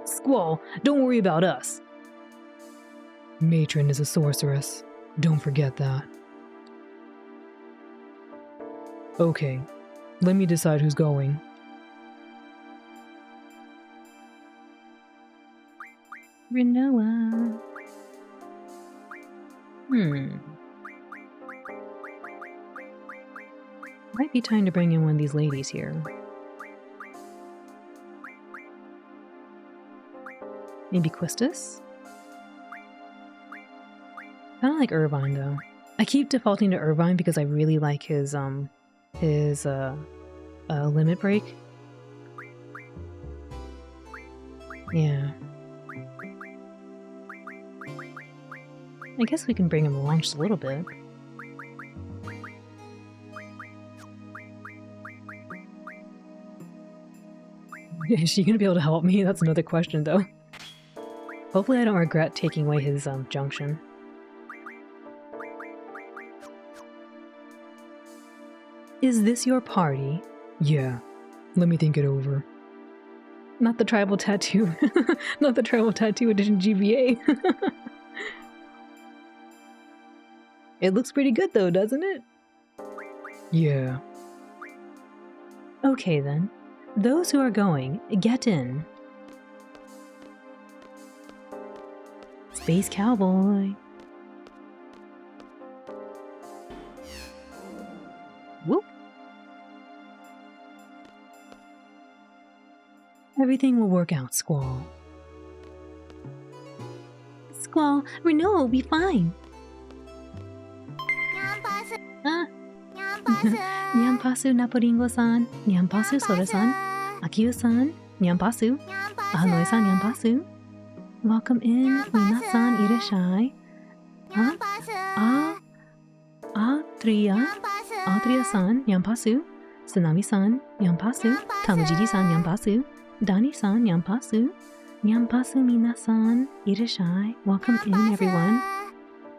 Squall, don't worry about us. Matron is a sorceress. Don't forget that. Okay, let me decide who's going. Renoa. Might be time to bring in one of these ladies here. Maybe Quistis? Kinda like Irvine though. I keep defaulting to Irvine because I really like his limit break. Yeah. I guess we can bring him along just a little bit. Is she gonna be able to help me? That's another question though. Hopefully I don't regret taking away his junction. Is this your party? Yeah. Let me think it over. Not the tribal tattoo. Not the tribal tattoo edition GBA. It looks pretty good though, doesn't it? Yeah. Okay then. Those who are going, get in. Space Cowboy. Whoop. Everything will work out, Squall. Squall, Renault will be fine. Ah! Nyampasu Naporingo-san, Nyampasu Sora-san, Akiyu-san, Nyampasu, Ahanoi-san, Nyampasu. Welcome in, Minasan Irashai. Atria-san, Nyampasu. Tsunami-san, Nyampasu. Tamajiri-san, Nyampasu. Dani-san, Nyampasu. Nyampasu Minasan Irashai. Welcome in, everyone.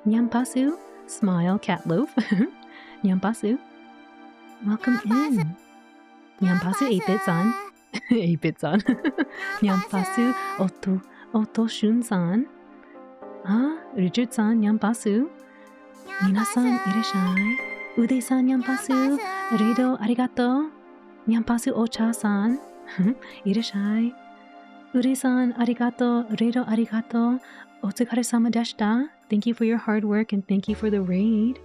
Nyampasu, smile, cat loaf. Nyampasu. Welcome in. Nyampasu 8-bit-san. 8-bit-san. Nyampasu Otoshun-san. Richard-san, Nyampasu. Minasan irashai. Ude-san, Nyampasu. Reido arigato. Nyampasu Ocha-san. Irashai. Ude-san, arigato. Reido arigato. Otsukare-sama deshita. Thank you for your hard work and thank you for the raid.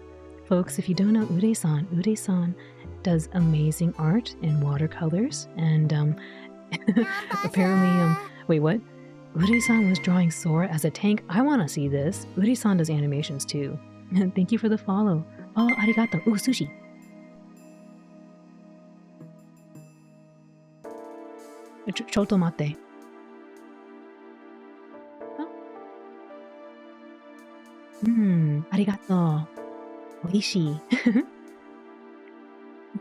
Folks, if you don't know Ude-san does amazing art in watercolors, and apparently, wait, what? Ude-san was drawing Sora as a tank. I want to see this. Ude-san does animations too. Thank you for the follow. Oh, arigato. Oh, sushi. Chotto mate. Arigato. Oishi.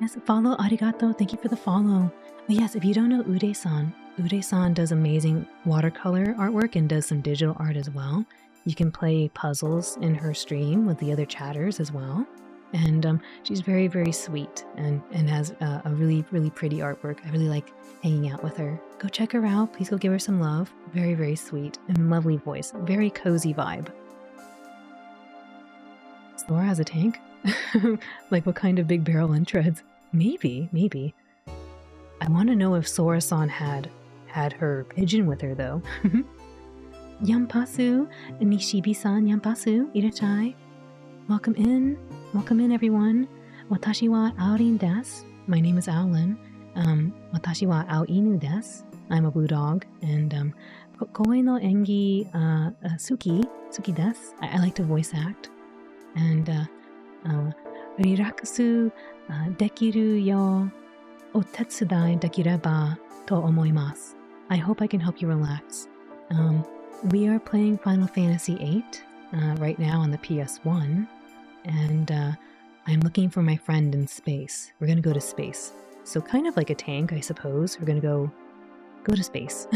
Yes, follow, arigato. Thank you for the follow. But yes, if you don't know Ude-san does amazing watercolor artwork and does some digital art as well. You can play puzzles in her stream with the other chatters as well. And she's very, very sweet and has a really, really pretty artwork. I really like hanging out with her. Go check her out. Please go give her some love. Very, very sweet and lovely voice. Very cozy vibe. Sora has a tank? Like what kind of big barrel and treads? Maybe. I want to know if Sora-san had her pigeon with her though. Nyampasu, Nishibi-san, Nyampasu, irachai. Welcome in everyone. Watashi wa Aorin desu. My name is Aolin. Watashi wa Aoinu desu. I'm a blue dog. And koe no engi suki desu. I like to voice act. And Rirakusu dekiru yo otetsudai dekireba to omoimasu. I hope I can help you relax. We are playing Final Fantasy VIII right now on the PS1, and I'm looking for my friend in space. We're gonna go to space. So kind of like a tank, I suppose. We're gonna go to space.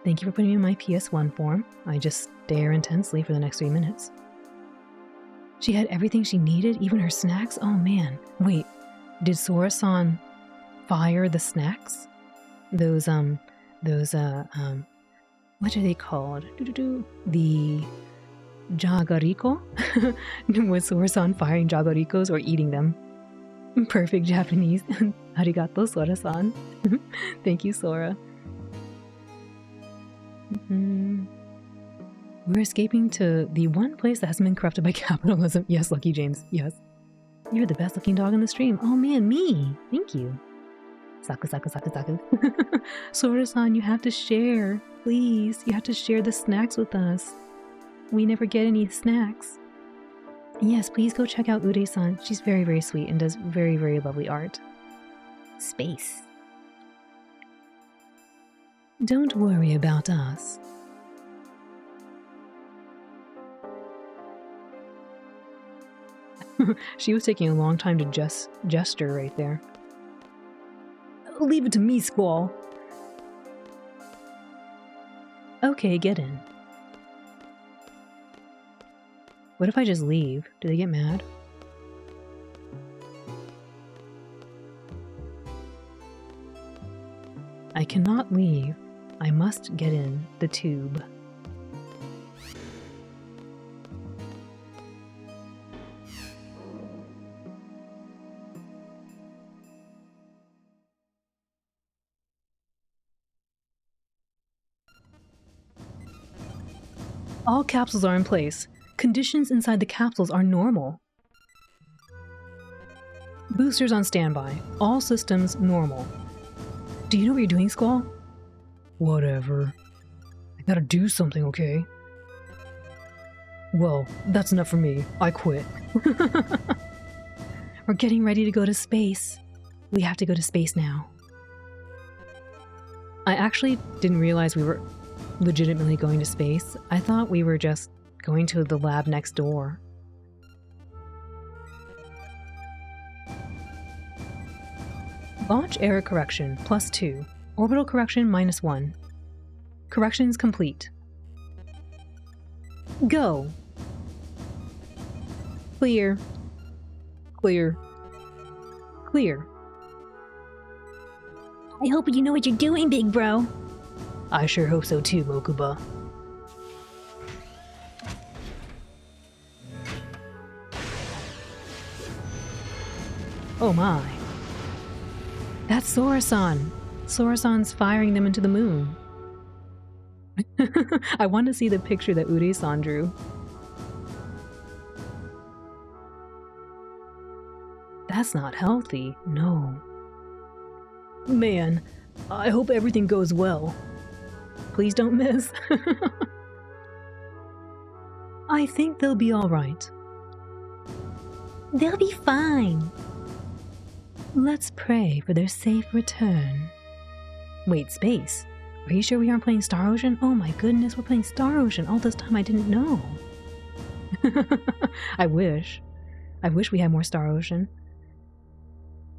Thank you for putting me in my PS1 form. I just stare intensely for the next 3 minutes. She had everything she needed, even her snacks? Oh man. Wait, did Sora-san fire the snacks? Those, what are they called? The jagariko? Was Sora-san firing jagarikos or eating them? Perfect Japanese. Arigato, Sora-san. Thank you, Sora. We're escaping to the one place that hasn't been corrupted by capitalism. Yes, Lucky James. Yes. You're the best looking dog in the stream. Oh man, me. Thank you. Saku. Sora-san, you have to share. Please, you have to share the snacks with us. We never get any snacks. Yes, please go check out Ude-san. She's very, very sweet and does very, very lovely art. Space. Don't worry about us. She was taking a long time to gesture right there. Leave it to me, Squall. Okay, get in. What if I just leave? Do they get mad? I cannot leave. I must get in the tube. All capsules are in place. Conditions inside the capsules are normal. Boosters on standby. All systems normal. Do you know what you're doing, Squall? Whatever. I gotta do something, okay? Well, that's enough for me. I quit. We're getting ready to go to space. We have to go to space now. I actually didn't realize we were legitimately going to space. I thought we were just going to the lab next door. Launch error correction +2. Orbital correction -1. Corrections complete. Go. Clear. Clear. Clear. I hope you know what you're doing, big bro. I sure hope so too, Mokuba. Oh my. That's Sora-san. Sora-san's firing them into the moon. I want to see the picture that Ure-san drew. That's not healthy, no. Man, I hope everything goes well. Please don't miss. I think they'll be alright. They'll be fine. Let's pray for their safe return. Wait, space? Are you sure we aren't playing Star Ocean? Oh my goodness, we're playing Star Ocean. All this time I didn't know. I wish. I wish we had more Star Ocean.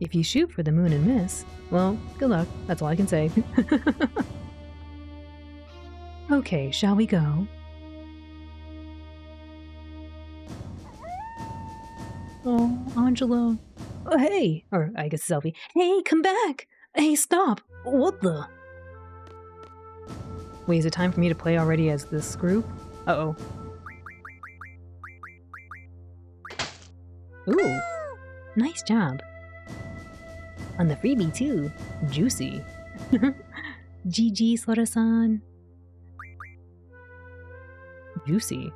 If you shoot for the moon and miss, well, good luck. That's all I can say. Okay, shall we go? Oh, Angelo. Oh, hey! Or, I guess Selfie. Hey, come back! Hey, stop! What the? Wait, is it time for me to play already as this group? Uh-oh. Ooh! Nice job. On the freebie, too. Juicy. GG, Sora-san. Juicy.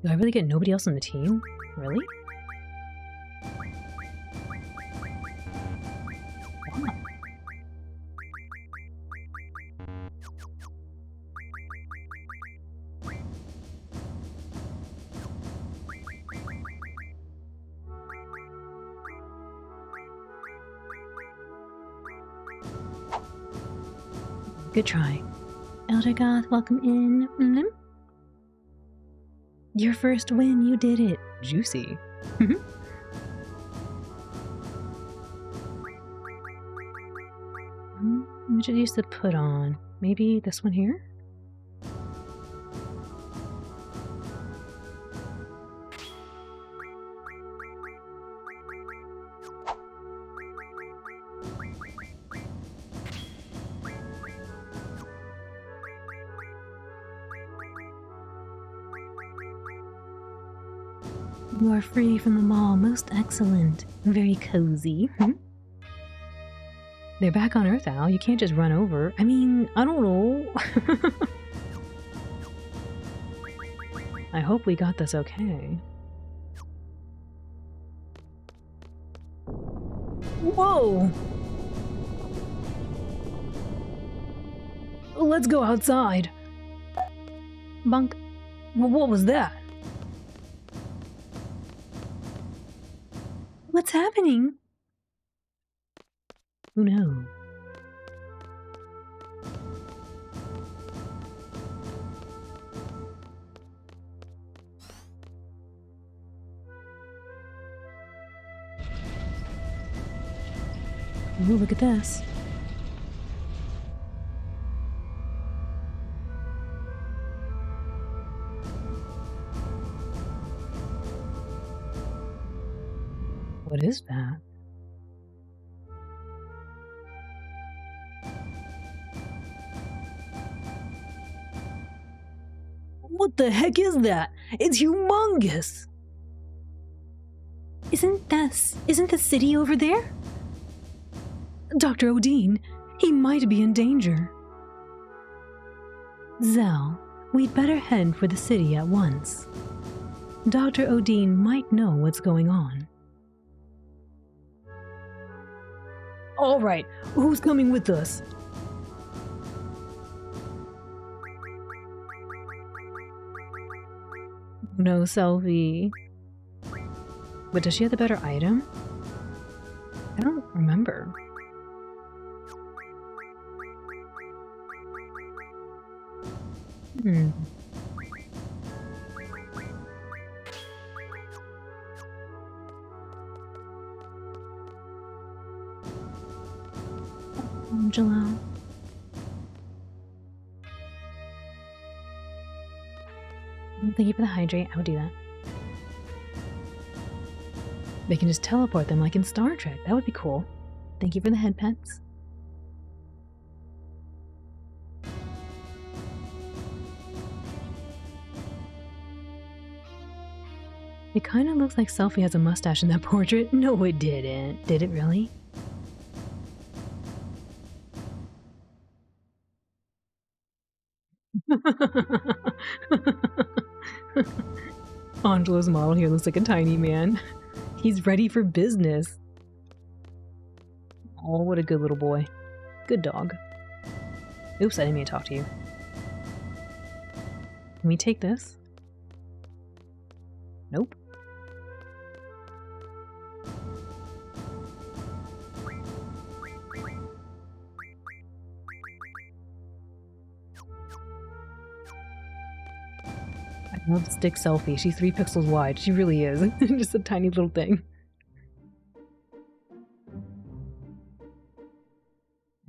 Do I really get nobody else on the team? Really? Wow. Good try. Elder Goth, welcome in. Your first win, you did it. Juicy. Which I used to put on. Maybe this one here? You are free from the mall. Most excellent. Very cozy. They're back on Earth, Al. You can't just run over. I mean, I don't know. I hope we got this okay. Whoa! Let's go outside. Bunk. What was that? What's happening? Who knows? Ooh, look at this. What is that? What the heck is that? It's humongous! Isn't the city over there? Dr. Odin, he might be in danger. Zell, we'd better head for the city at once. Dr. Odin might know what's going on. All right, who's coming with us? no, Selfie. But does she have the better item? I don't remember. Angela. Thank you for the hydrate. I would do that. They can just teleport them like in Star Trek. That would be cool. Thank you for the head pets. It kind of looks like Selfie has a mustache in that portrait. No, it didn't. Did it really? Angela's model here looks like a tiny man. He's ready for business. Oh, what a good little boy. Good dog. Oops, I didn't mean to talk to you. Can we take this? Nope. I love stick Selfie. She's 3 pixels wide. She really is. Just a tiny little thing.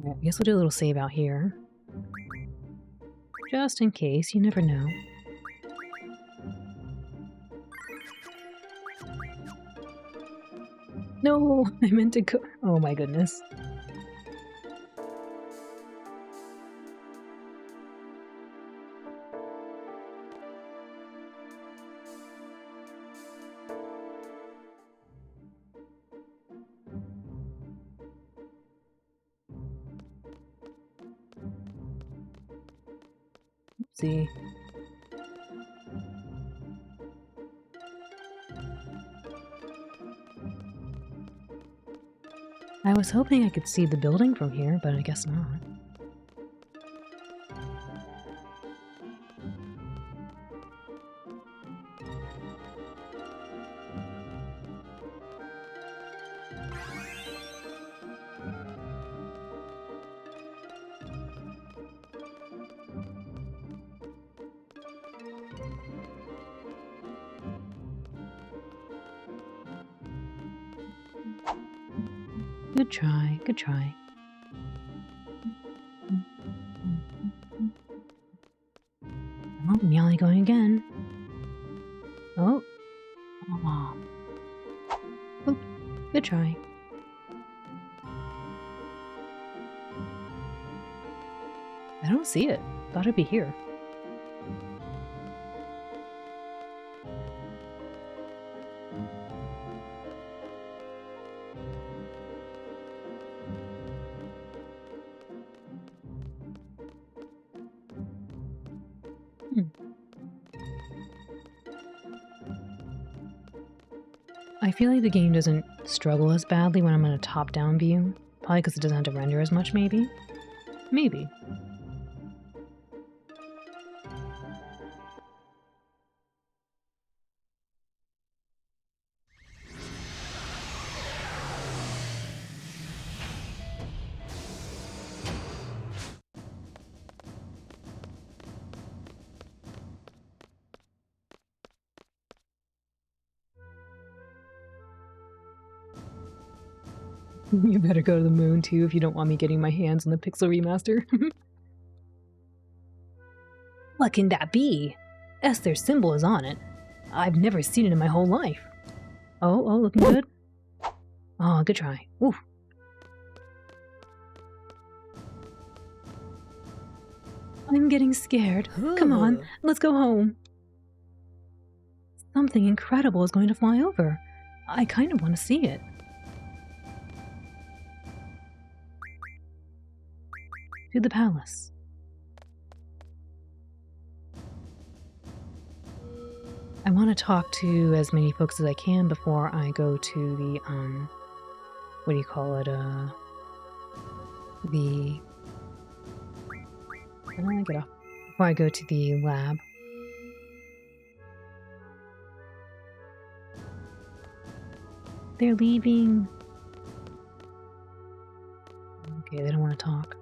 I guess we'll do a little save out here. Just in case, you never know. No, I meant to go. Oh my goodness. See. I was hoping I could see the building from here, but I guess not. Good try, good try. Oh, Meowly going again. Oh. Oh. Oop. Good try. I don't see it. Thought it'd be here. I feel like the game doesn't struggle as badly when I'm in a top-down view. Probably because it doesn't have to render as much, maybe? Maybe. You better go to the moon too if you don't want me getting my hands on the Pixel Remaster. What can that be? Esther's symbol is on it. I've never seen it in my whole life. Oh, looking good. Oh, good try. Ooh. I'm getting scared. Come on, let's go home. Something incredible is going to fly over. I kind of want to see it. To the palace. I want to talk to as many folks as I can before I go to the, what do you call it, get off. Before I go to the lab. They're leaving. Okay, they don't want to talk.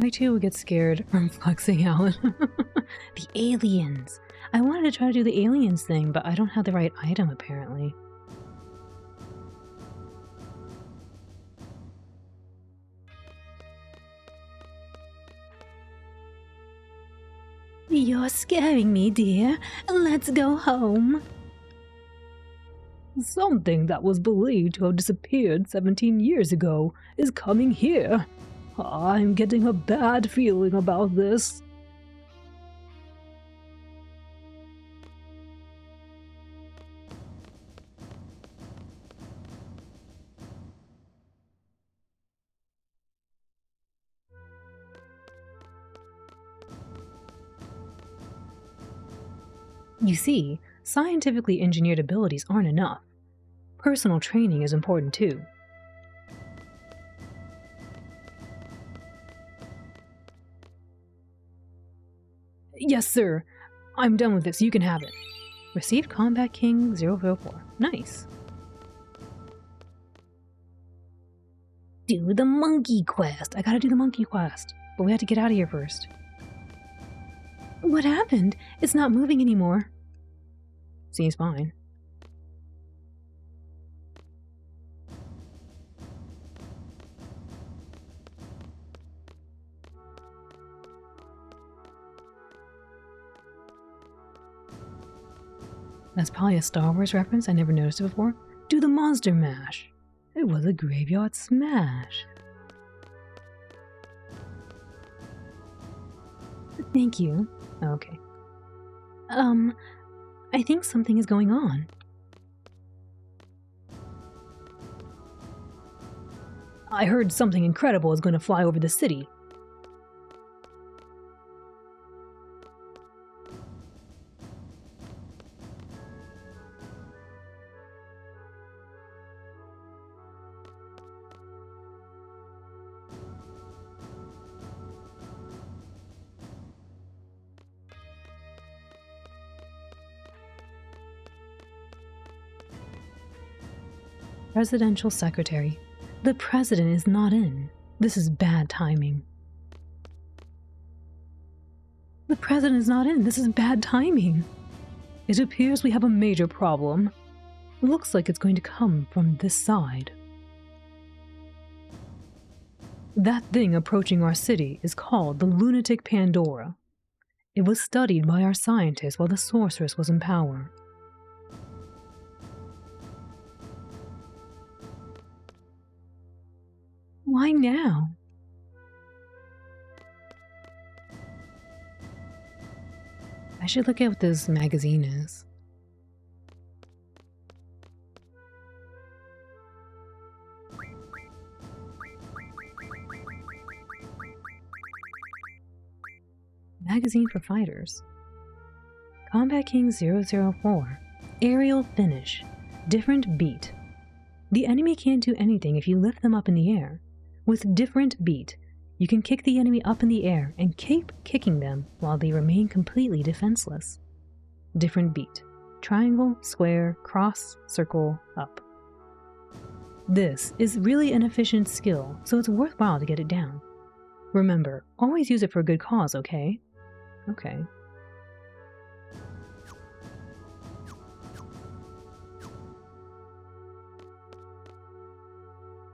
I too would get scared from flexing out. The aliens! I wanted to try to do the aliens thing, but I don't have the right item apparently. You're scaring me, dear. Let's go home. Something that was believed to have disappeared 17 years ago is coming here. I'm getting a bad feeling about this. You see, scientifically engineered abilities aren't enough. Personal training is important too. Yes, sir. I'm done with this. You can have it. Received Combat King 004. Nice. Do the monkey quest. I gotta do the monkey quest. But we have to get out of here first. What happened? It's not moving anymore. Seems fine. That's probably a Star Wars reference I never noticed it before. Do the monster mash. It was a graveyard smash. Thank you. Okay. I think something is going on. I heard something incredible is going to fly over the city. Presidential Secretary. The President is not in. This is bad timing. The President is not in. This is bad timing. It appears we have a major problem. Looks like it's going to come from this side. That thing approaching our city is called the Lunatic Pandora. It was studied by our scientists while the sorceress was in power. Why now? I should look at what this magazine is. Magazine for fighters. Combat King 004. Aerial finish. Different beat. The enemy can't do anything if you lift them up in the air. With different beat, you can kick the enemy up in the air and keep kicking them while they remain completely defenseless. Different beat. Triangle, square, cross, circle, up. This is really an efficient skill, so it's worthwhile to get it down. Remember, always use it for a good cause, okay? Okay.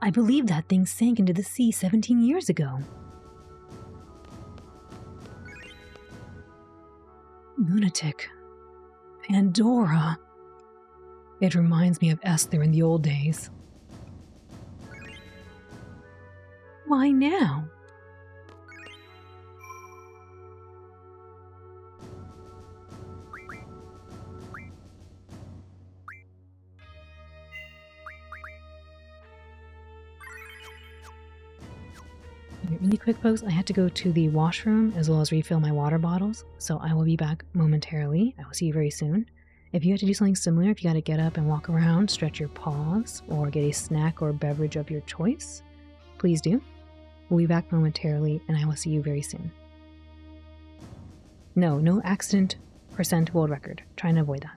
I believe that thing sank into the sea 17 years ago. Lunatic. Pandora. It reminds me of Esther in the old days. Why now? Really quick, folks, I had to go to the washroom as well as refill my water bottles, so I will be back momentarily. I will see you very soon. If you have to do something similar, if you got to get up and walk around, stretch your paws, or get a snack or beverage of your choice, please do. We'll be back momentarily, and I will see you very soon. No accident % world record. Trying to avoid that.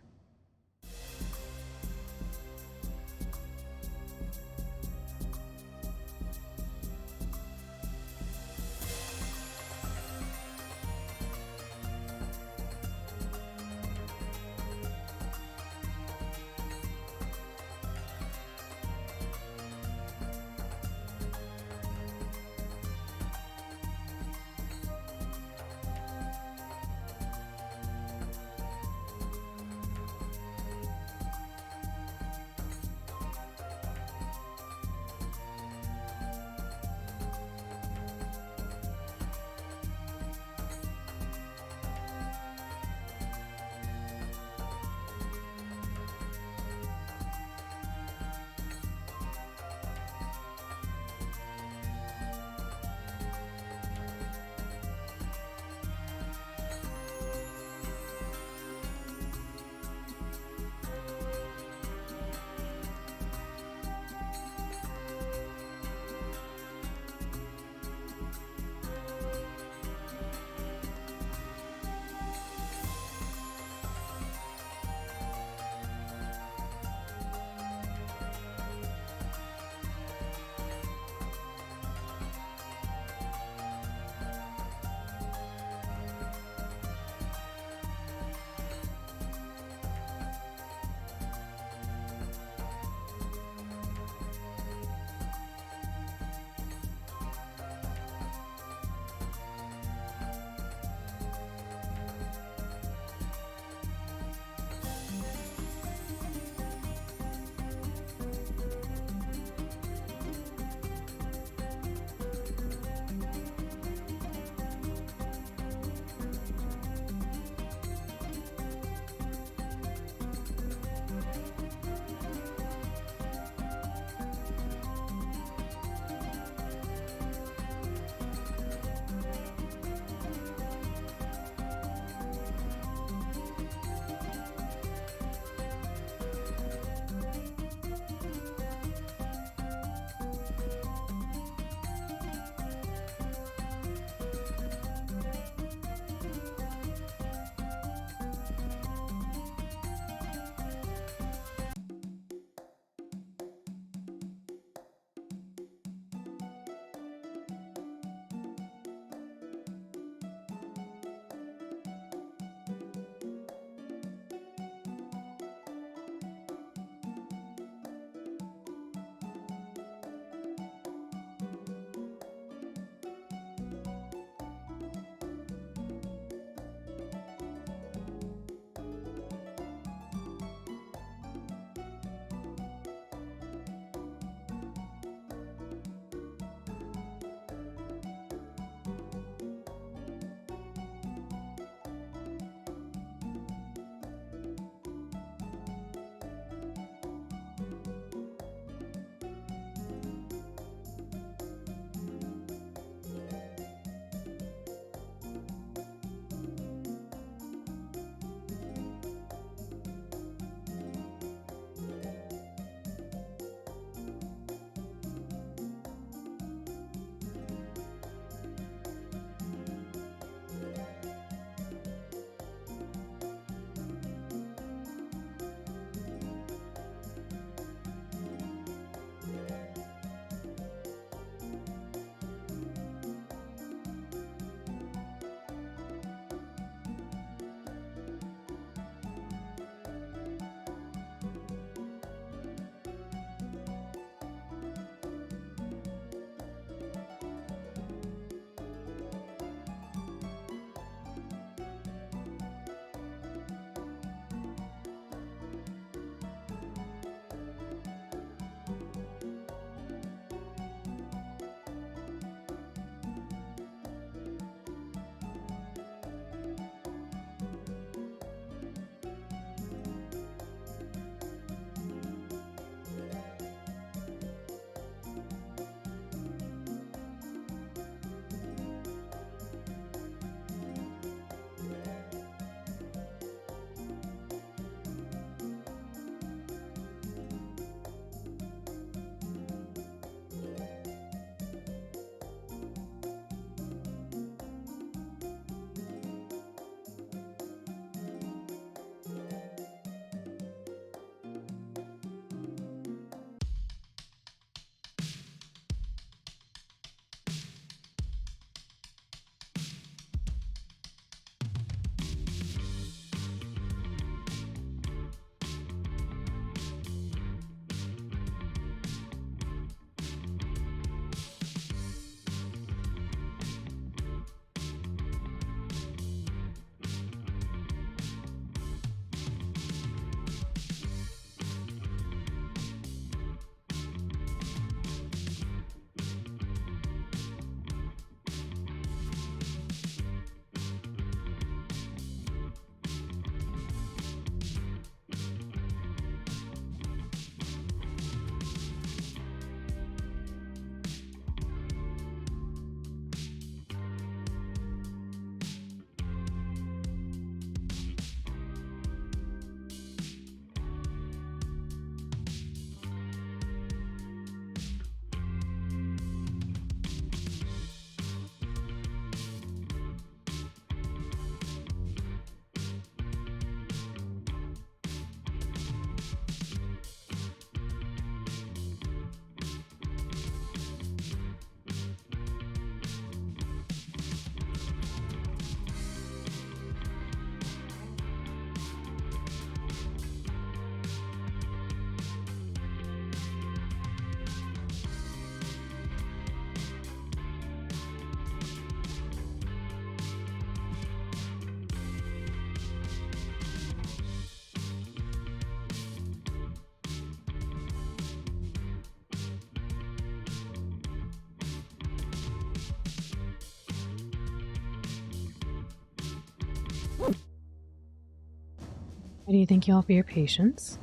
How do you thank you all for your patience?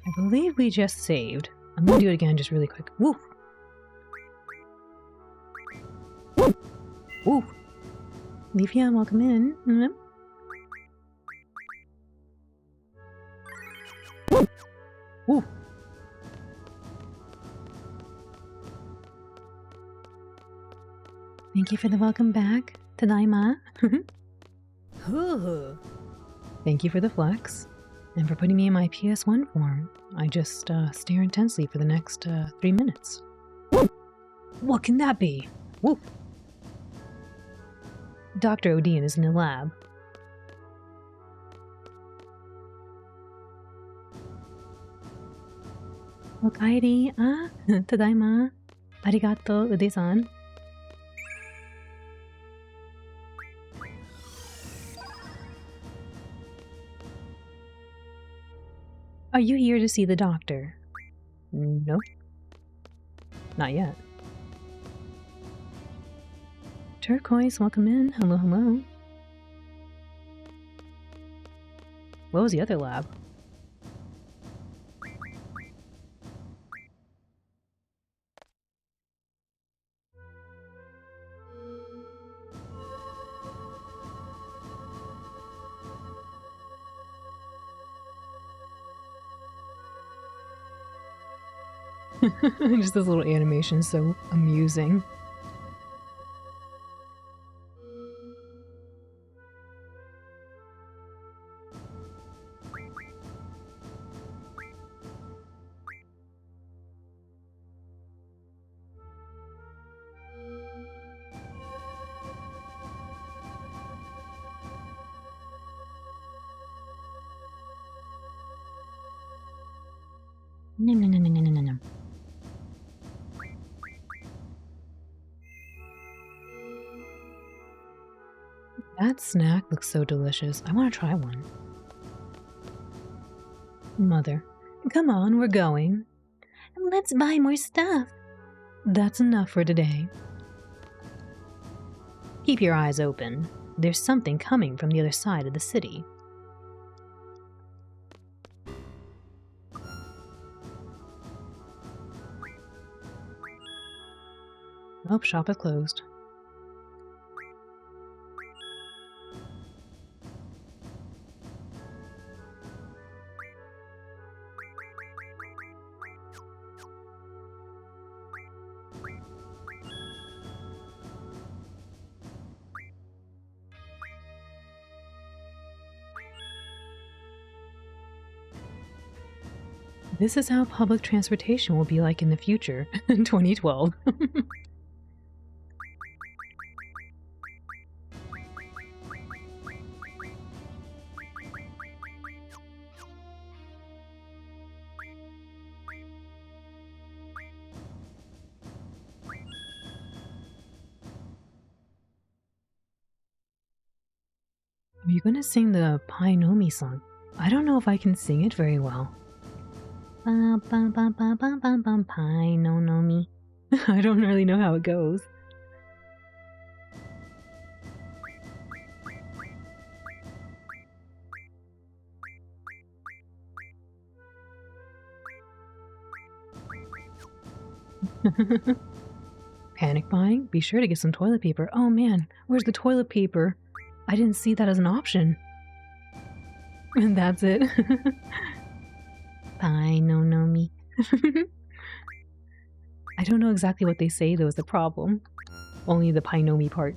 I believe we just saved. I'm gonna do it again just really quick. Woo! Woo! Leafia, welcome in. Woo! Thank you for the welcome back. Tadaima. Thank you for the flex. And for putting me in my PS1 form. I just stare intensely for the next 3 minutes. What can that be? Woo! Dr. Odin is in the lab. Okaeri, tadaima. Arigato, Ude-san. Are you here to see the doctor? No. Not yet. Turquoise, welcome in. Hello, hello. What was the other lab? Just this little animation, so amusing. No. That snack looks so delicious. I want to try one. Mother, come on, we're going. Let's buy more stuff. That's enough for today. Keep your eyes open. There's something coming from the other side of the city. Oh, shop is closed. This is how public transportation will be like in the future, in 2012. Are you gonna sing the Painomi song? I don't know if I can sing it very well. Painomi. I don't really know how it goes. Panic buying? Be sure to get some toilet paper. Oh man, where's the toilet paper? I didn't see that as an option. And that's it. Painomi. I don't know exactly what they say though is the problem. Only the Painomi part.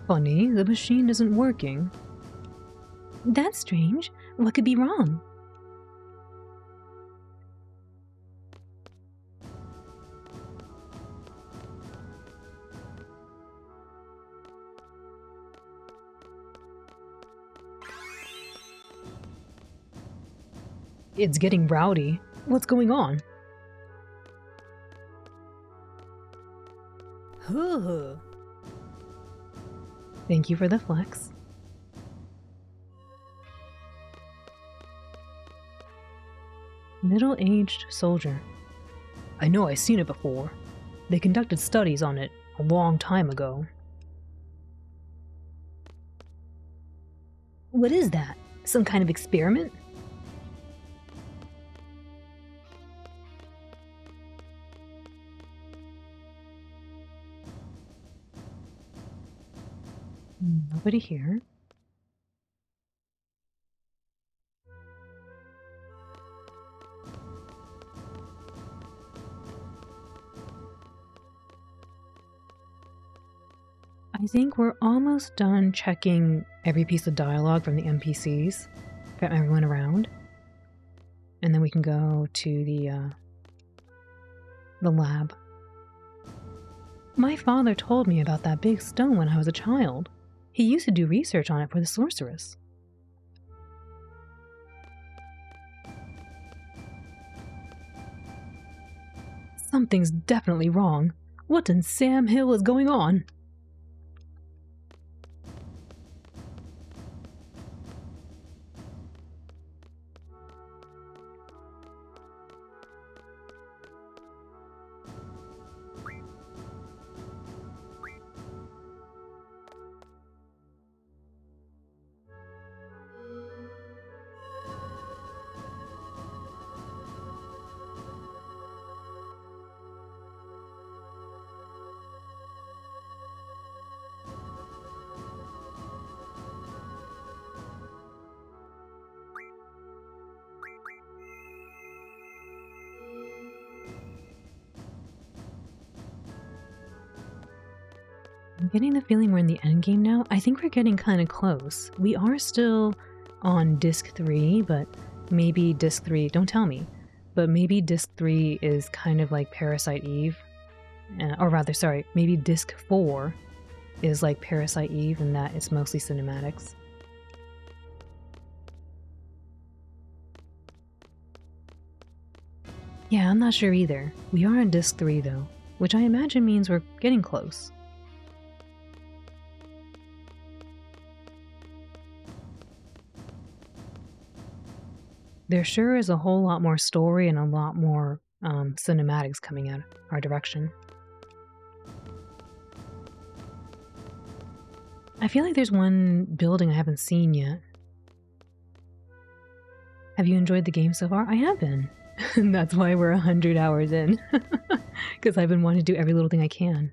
Funny, the machine isn't working. That's strange. What could be wrong? It's getting rowdy. What's going on? Thank you for the flex. Middle-aged soldier. I know I've seen it before. They conducted studies on it a long time ago. What is that? Some kind of experiment? Nobody here. I think we're almost done checking every piece of dialogue from the NPCs, from everyone around. And then we can go to the lab. My father told me about that big stone when I was a child. He used to do research on it for the sorceress. Something's definitely wrong. What in Sam Hill is going on? I'm getting the feeling we're in the endgame now. I think we're getting kind of close. We are still on disc 3, but maybe disc 3, don't tell me, but maybe disc 3 is kind of like Parasite Eve. Or rather, sorry, maybe disc 4 is like Parasite Eve and that it's mostly cinematics. Yeah, I'm not sure either. We are on disc 3 though, which I imagine means we're getting close. There sure is a whole lot more story and a lot more cinematics coming out our direction. I feel like there's one building I haven't seen yet. Have you enjoyed the game so far? I have been. That's why we're 100 hours in. Because I've been wanting to do every little thing I can.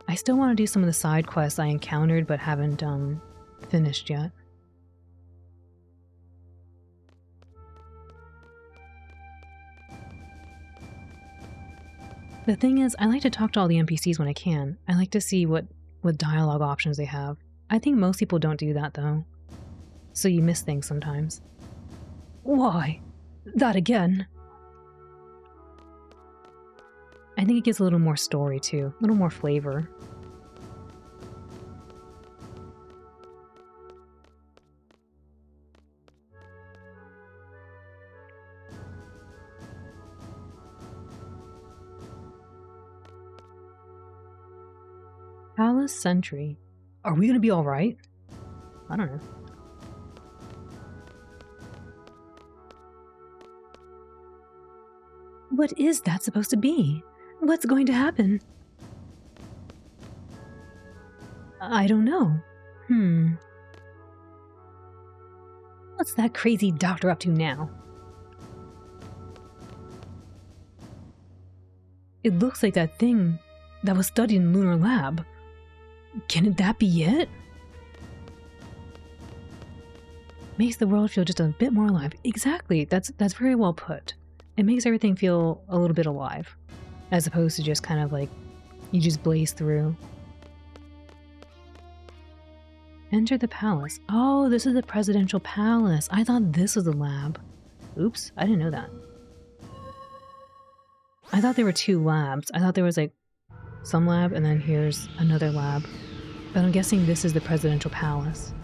I still want to do some of the side quests I encountered but haven't finished yet. The thing is, I like to talk to all the NPCs when I can. I like to see what dialogue options they have. I think most people don't do that, though. So you miss things sometimes. Why? That again? I think it gives a little more story, too. A little more flavor. Palace Sentry. Are we gonna be alright? I don't know. What is that supposed to be? What's going to happen? I don't know. What's that crazy doctor up to now? It looks like that thing that was studied in Lunar Lab. Can that be it? Makes the world feel just a bit more alive. Exactly, that's very well put. It makes everything feel a little bit alive, as opposed to just kind of like, you just blaze through. Enter the palace. Oh, this is the presidential palace. I thought this was a lab. Oops, I didn't know that. I thought there were 2 labs. I thought there was like some lab and then here's another lab. But I'm guessing this is the presidential palace.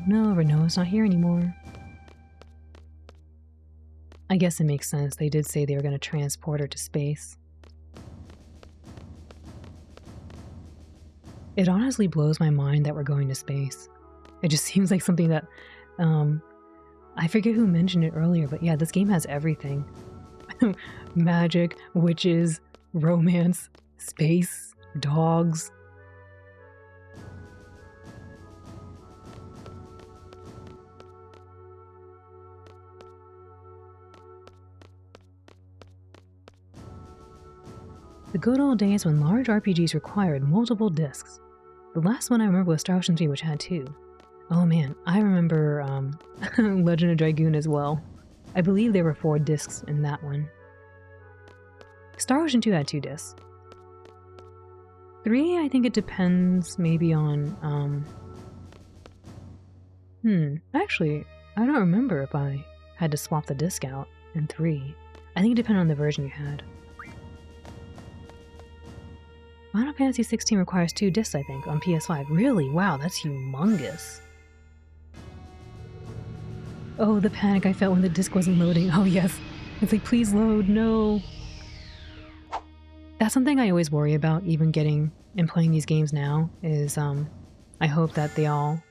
No, Renault's not here anymore. I guess it makes sense. They did say they were going to transport her to space. It honestly blows my mind that we're going to space. It just seems like something that, I forget who mentioned it earlier, but yeah, this game has everything. Magic, witches, romance, space, dogs. The good old days when large RPGs required multiple discs. The last one I remember was Star Ocean 3, which had 2. Oh man, I remember Legend of Dragoon as well. I believe there were 4 discs in that one. Star Ocean 2 had 2 discs. 3, I think it depends maybe on, actually, I don't remember if I had to swap the disc out in 3. I think it depended on the version you had. Final Fantasy 16 requires 2 discs, I think, on PS5. Really? Wow, that's humongous. Oh, the panic I felt when the disc wasn't loading. Oh yes. It's like, please load, no. That's something I always worry about, even getting and playing these games now, is I hope that they all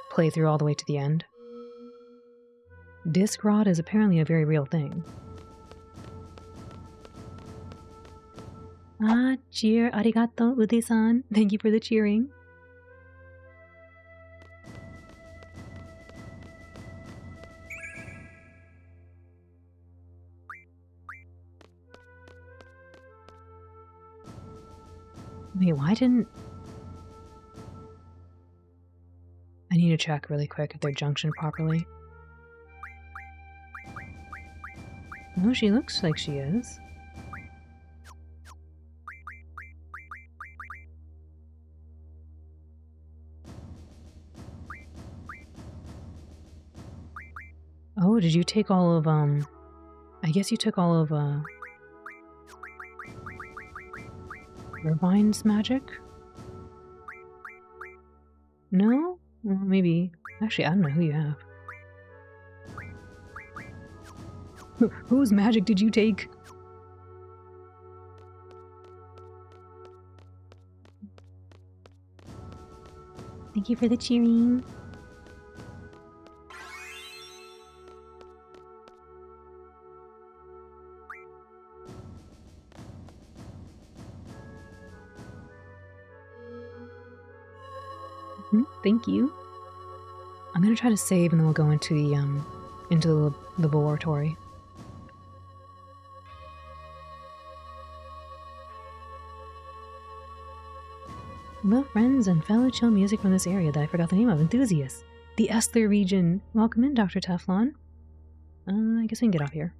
play through all the way to the end. Disc rot is apparently a very real thing. Ah, cheer, arigato, Ude-san. Thank you for the cheering. Wait, why didn't... I need to check really quick if they're junctioned properly. No, she looks like she is. Oh, did you take all of, I guess you took all of, Irvine's magic? No? Well, maybe. Actually, I don't know who you have. Whose magic did you take? Thank you for the cheering. Thank you. I'm gonna try to save and then we'll go into the laboratory. Hello friends and fellow chill music from this area that I forgot the name of, enthusiasts. The Esther region. Welcome in, Dr. Teflon. I guess we can get off here.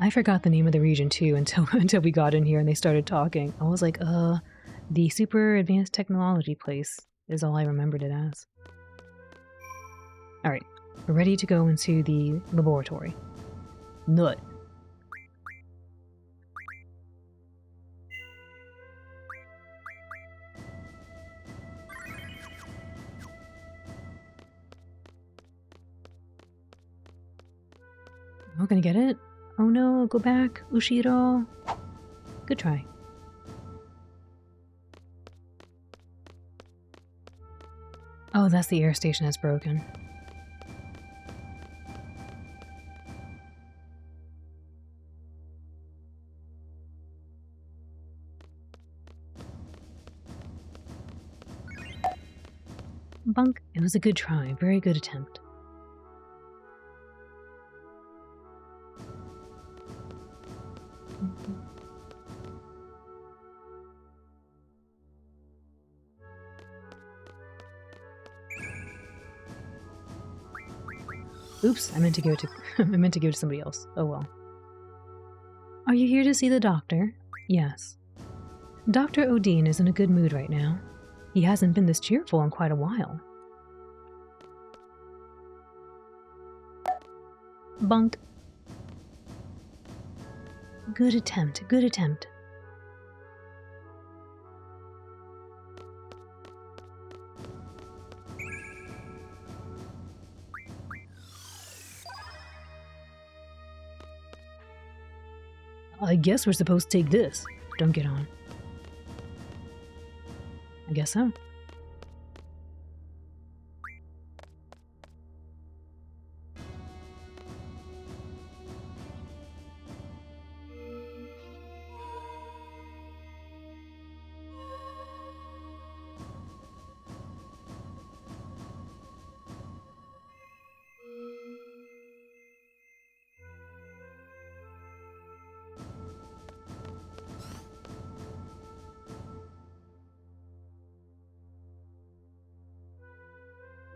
I forgot the name of the region too until we got in here and they started talking. I was like, the super advanced technology place is all I remembered it as. Alright, we're ready to go into the laboratory. Nut. I'm not gonna get it. Oh no, go back, Ushiro. Good try. Oh, that's the air station that's broken. Bunk. It was a good try. Very good attempt. Oops, I meant to give it to I meant to give it to somebody else. Oh well. Are you here to see the doctor? Yes. Dr. Odin is in a good mood right now. He hasn't been this cheerful in quite a while. Bunk. Good attempt, good attempt. I guess we're supposed to take this. Don't get on. I guess so.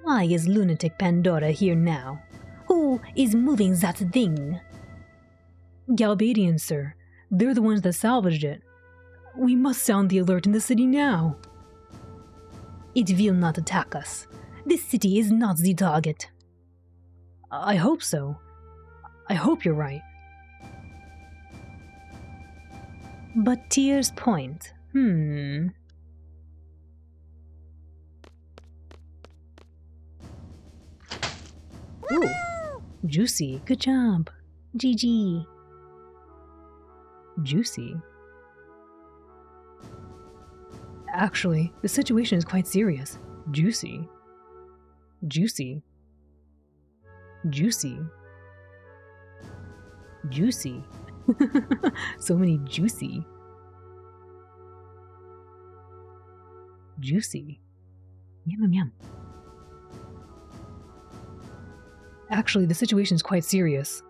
Why is lunatic Pandora here now? Who is moving that thing? Galbadians, sir. They're the ones that salvaged it. We must sound the alert in the city now. It will not attack us. This city is not the target. I hope so. I hope you're right. But Tyr's point. Ooh, juicy. Good job. GG. Juicy. Actually, the situation is quite serious. Juicy. Juicy. Juicy. Juicy. So many juicy. Juicy. Yum, yum, yum. Actually, the situation is quite serious.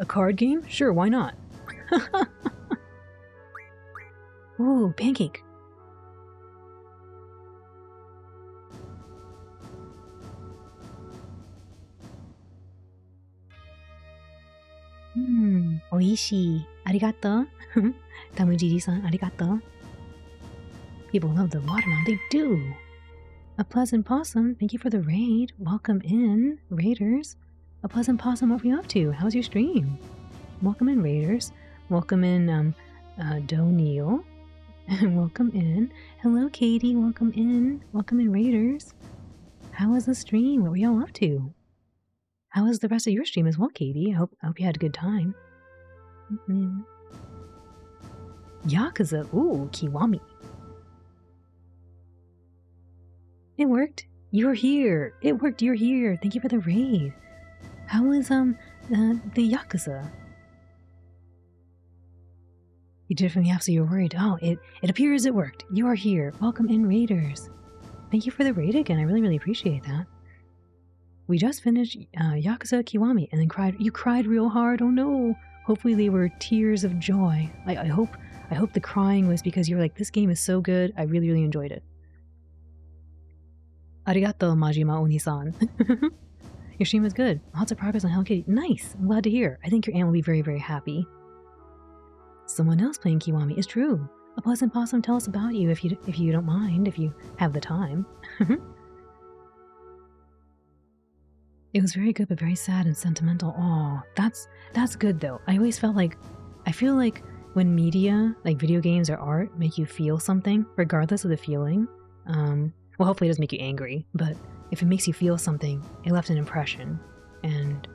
A card game? Sure, why not? Ooh, pancake. Oishii. Arigato. Tamujiri-san, arigato. People love the watermelon. They do. A Pleasant Possum, thank you for the raid. Welcome in, raiders. A Pleasant Possum, what were you up to? How's your stream? Welcome in, raiders. Welcome in, Doneel. Welcome in. Hello, Katie. Welcome in. Welcome in, raiders. How was the stream? What were y'all up to? How was the rest of your stream as well, Katie? I hope you had a good time. Yakuza. Ooh, Kiwami. It worked. You're here. It worked. You're here. Thank you for the raid. How was the Yakuza? You did it from the app, so you're worried. Oh, it appears it worked. You are here. Welcome in, raiders. Thank you for the raid again. I really, really appreciate that. We just finished Yakuza Kiwami and then you cried real hard. Oh no. Hopefully they were tears of joy. I hope the crying was because you were like, this game is so good. I really, really enjoyed it. Arigato, Majima Oni-san. Your stream was good. Lots of progress on Hello Kitty. Nice. I'm glad to hear. I think your aunt will be very, very happy. Someone else playing Kiwami is true. A Pleasant Possum, tell us about you if you don't mind, if you have the time. It was very good, but very sad and sentimental. Oh, that's good though. I feel like when media, like video games or art, make you feel something, regardless of the feeling. Well, hopefully it doesn't make you angry, but if it makes you feel something, it left an impression, and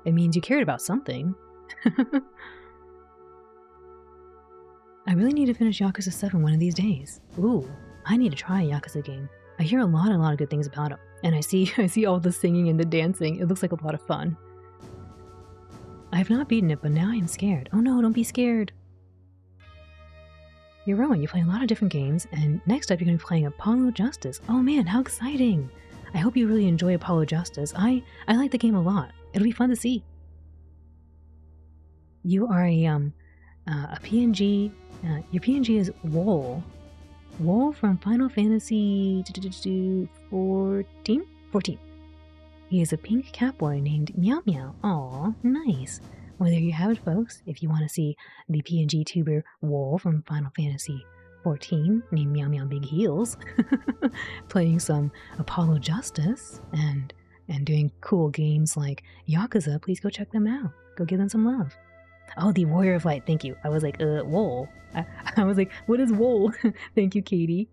it means you cared about something. I really need to finish Yakuza 7 one of these days. Ooh, I need to try a Yakuza game. I hear a lot of good things about them, and I see all the singing and the dancing. It looks like a lot of fun. I have not beaten it, but now I am scared. Oh no, don't be scared. You're Rowan, you play a lot of different games, and next up you're going to be playing Apollo Justice. Oh man, how exciting! I hope you really enjoy Apollo Justice. I like the game a lot. It'll be fun to see. You are a PNG. Your PNG is Wool. Wool from Final Fantasy 14? 14. He is a pink catboy named Meow Meow. Aw, nice. Well, there you have it, folks. If you want to see the PNG tuber Wool from Final Fantasy 14 named Meow Meow Big Heels playing some Apollo Justice and and doing cool games like Yakuza. Please go check them out. Go give them some love. Oh, the Warrior of Light. Thank you. I was like, wool. I was like, what is wool? Thank you, Katie.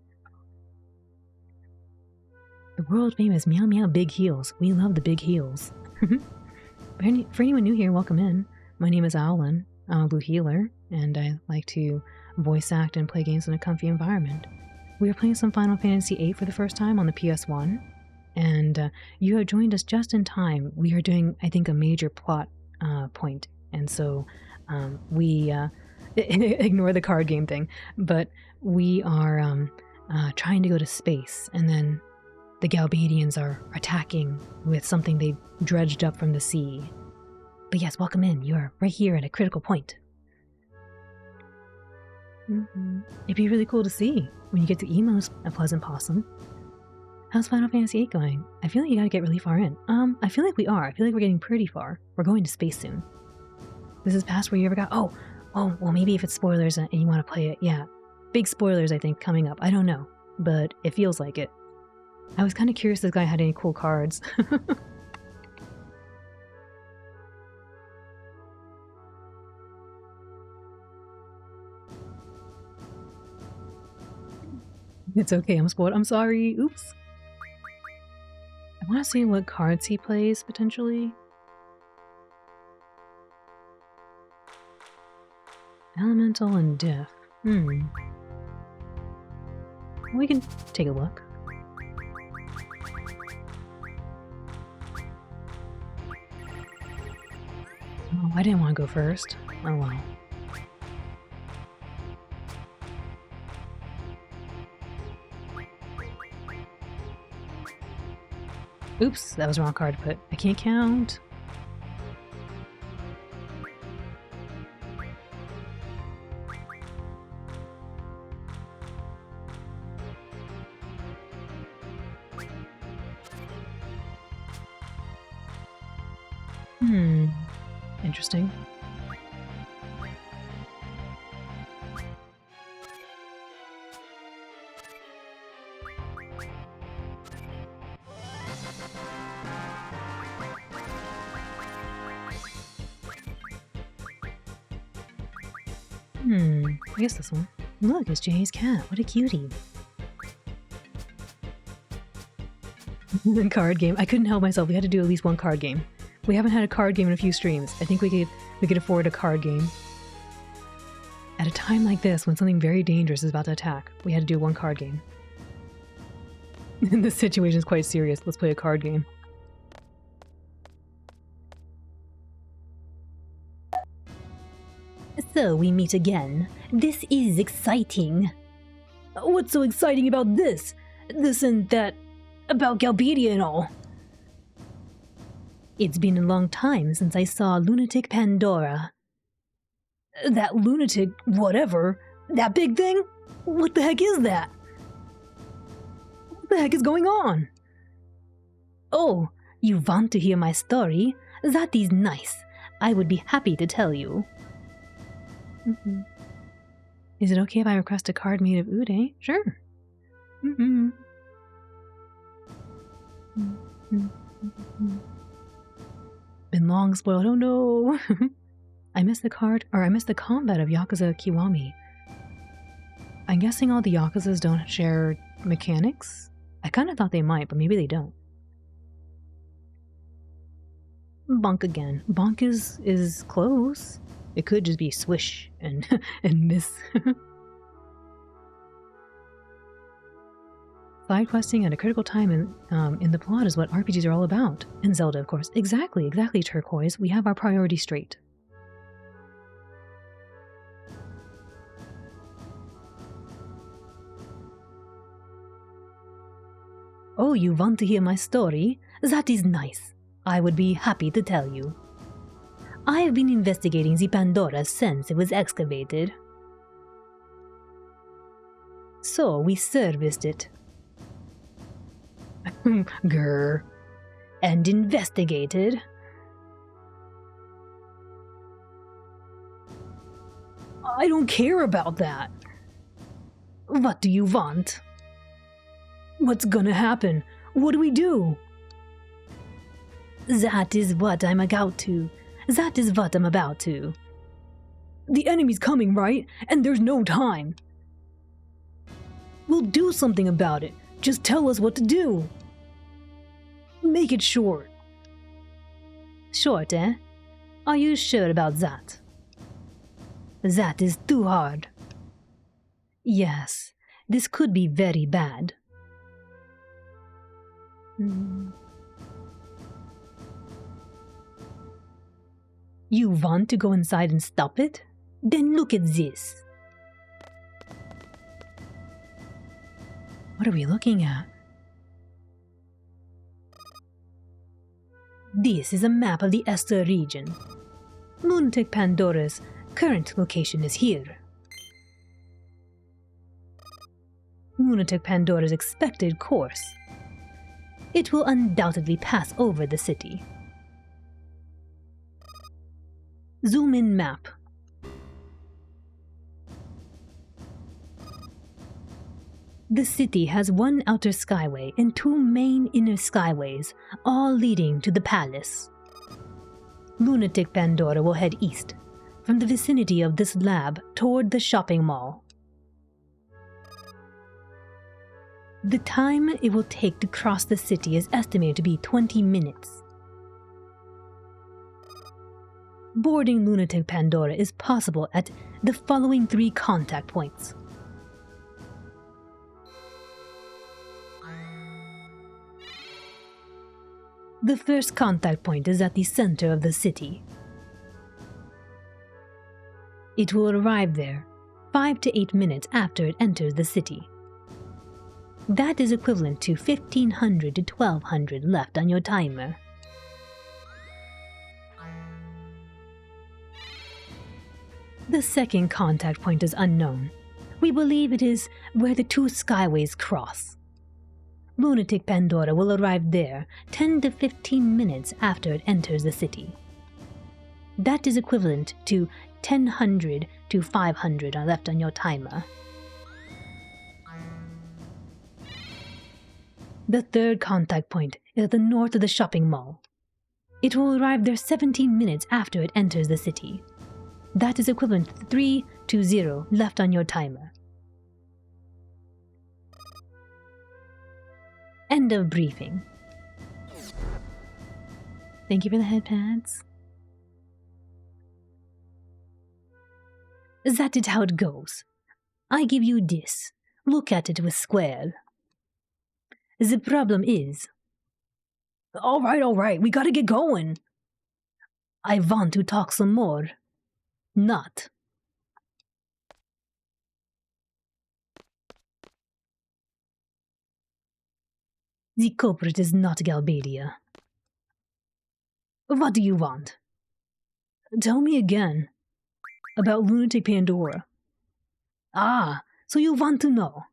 The world famous Meow Meow Big Heels. We love the big heels. For anyone new here, welcome in. My name is Owlin. I'm a blue healer, and I like to voice act and play games in a comfy environment. We are playing some Final Fantasy VIII for the first time on the PS1, and you have joined us just in time. We are doing, I think, a major plot point, and so we ignore the card game thing, but we are trying to go to space, and then the Galbadians are attacking with something they dredged up from the sea. But yes, welcome in. You are right here at a critical point. It'd be really cool to see when you get to Emo's a pleasant possum. How's Final Fantasy VIII going? I feel like you gotta get really far in. I feel like we are. I feel like we're getting pretty far. We're going to space soon. This is past where you ever got... Oh, well, maybe if it's spoilers and you want to play it, yeah. Big spoilers, I think, coming up. I don't know, but it feels like it. I was kind of curious if this guy had any cool cards. It's okay, I'm spoiled. I'm sorry. Oops. I want to see what cards he plays, potentially. Elemental and Diff. We can take a look. Oh, I didn't want to go first. Oh well. Oops, that was the wrong card to put. I can't count. Interesting. I guess this one. Look, it's Jay's cat. What a cutie. Card game. I couldn't help myself. We had to do at least one card game. We haven't had a card game in a few streams. I think we could afford a card game. At a time like this, when something very dangerous is about to attack, we had to do one card game. This situation is quite serious. Let's play a card game. So we meet again. This is exciting. What's so exciting about this? This and that about Galbadia and all. It's been a long time since I saw Lunatic Pandora. That lunatic whatever? That big thing? What the heck is that? What the heck is going on? Oh, you want to hear my story? That is nice. I would be happy to tell you. Is it okay if I request a card made of Ude? Sure. Been long spoiled. Oh no. I missed the combat of Yakuza Kiwami. I'm guessing all the Yakuzas don't share mechanics? I kind of thought they might, but maybe they don't. Bonk again. Bonk is close. It could just be swish and miss. Side questing at a critical time in the plot is what RPGs are all about. And Zelda, of course. Exactly, Turquoise. We have our priorities straight. Oh, you want to hear my story? That is nice. I would be happy to tell you. I have been investigating the Pandora since it was excavated. So we serviced it. Grr. And investigated. I don't care about that. What do you want? What's gonna happen? What do we do? That is what I'm about to. That is what I'm about to. The enemy's coming, right? And there's no time. We'll do something about it. Just tell us what to do. Make it short. Short, eh? Are you sure about that? That is too hard. Yes, this could be very bad. You want to go inside and stop it? Then look at this. What are we looking at? This is a map of the Esther region. Lunatic Pandora's current location is here. Lunatic Pandora's expected course. It will undoubtedly pass over the city. Zoom in map. The city has one outer skyway and two main inner skyways, all leading to the palace. Lunatic Pandora will head east, from the vicinity of this lab toward the shopping mall. The time it will take to cross the city is estimated to be 20 minutes. Boarding Lunatic Pandora is possible at the following 3 contact points. The first contact point is at the center of the city. It will arrive there 5 to 8 minutes after it enters the city. That is equivalent to 1500 to 1200 left on your timer. The second contact point is unknown. We believe it is where the 2 skyways cross. Lunatic Pandora will arrive there 10 to 15 minutes after it enters the city. That is equivalent to 1000 to 500 left on your timer. The third contact point is at the north of the shopping mall. It will arrive there 17 minutes after it enters the city. That is equivalent to 3 to 0 left on your timer. End of briefing. Thank you for the headpads. That is how it goes. I give you this. Look at it with square. The problem is... All right, we gotta get going. I want to talk some more. Not. The culprit is not Galbadia. What do you want? Tell me again. About Lunatic Pandora. Ah, so you want to know.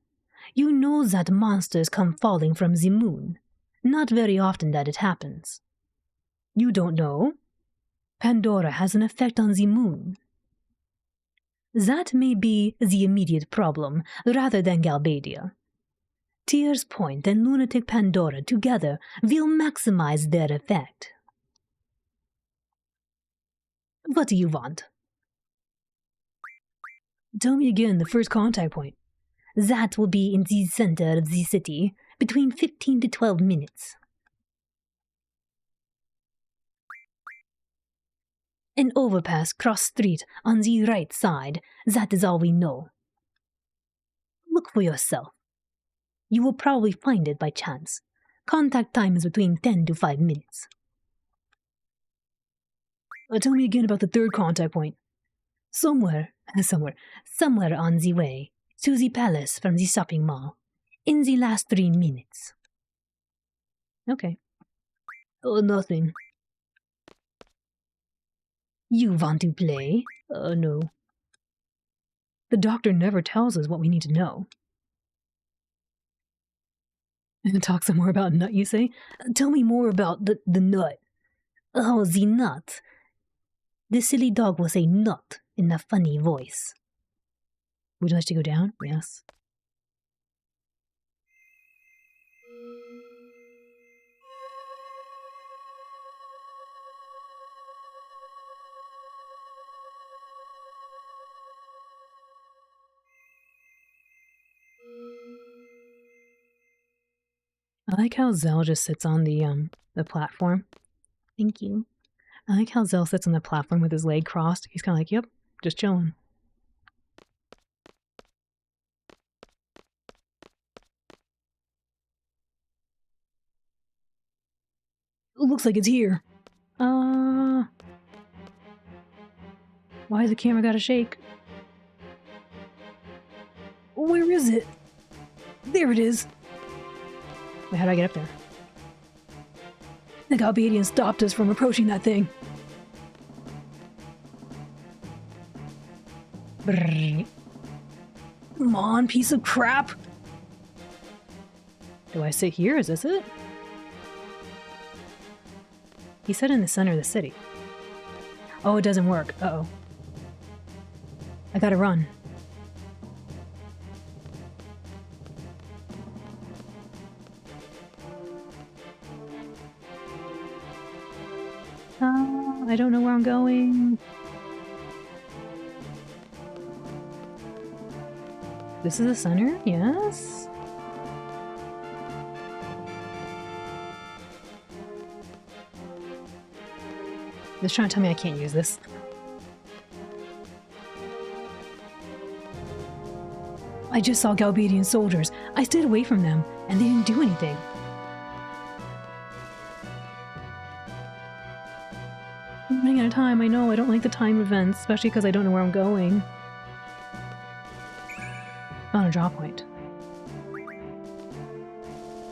You know that monsters come falling from the moon. Not very often that it happens. You don't know? Pandora has an effect on the moon. That may be the immediate problem, rather than Galbadia. Tears Point and Lunatic Pandora together will maximize their effect. What do you want? Tell me again the first contact point. That will be in the center of the city, between 15 to 12 minutes. An overpass cross street on the right side, that is all we know. Look for yourself. You will probably find it by chance. Contact time is between 10 to 5 minutes. Tell me again about the third contact point. Somewhere on the way to the palace from the shopping mall, in the last 3 minutes. Okay. Nothing. You want to play? No. The doctor never tells us what we need to know. Talk some more about nut, you say? Tell me more about the nut. Oh, the nut. The silly dog will say nut in a funny voice. Would you like to go down? Yes. like how Zell just sits on the platform. Thank you. I like how Zell sits on the platform with his leg crossed. He's kind of like, yep, just chilling. Looks like it's here. Why has the camera gotta shake? Where is it? There it is. Wait, how do I get up there? The Galbadian stopped us from approaching that thing. Brrr. Come on, piece of crap. Do I sit here? Is this it? He said in the center of the city. Oh, it doesn't work. Uh-oh. I gotta run. I don't know where I'm going. This is the center? Yes? It's trying to tell me I can't use this. I just saw Galbadian soldiers. I stayed away from them, and they didn't do anything. I'm running out of time. I know I don't like the time events, especially because I don't know where I'm going. Found a drop point.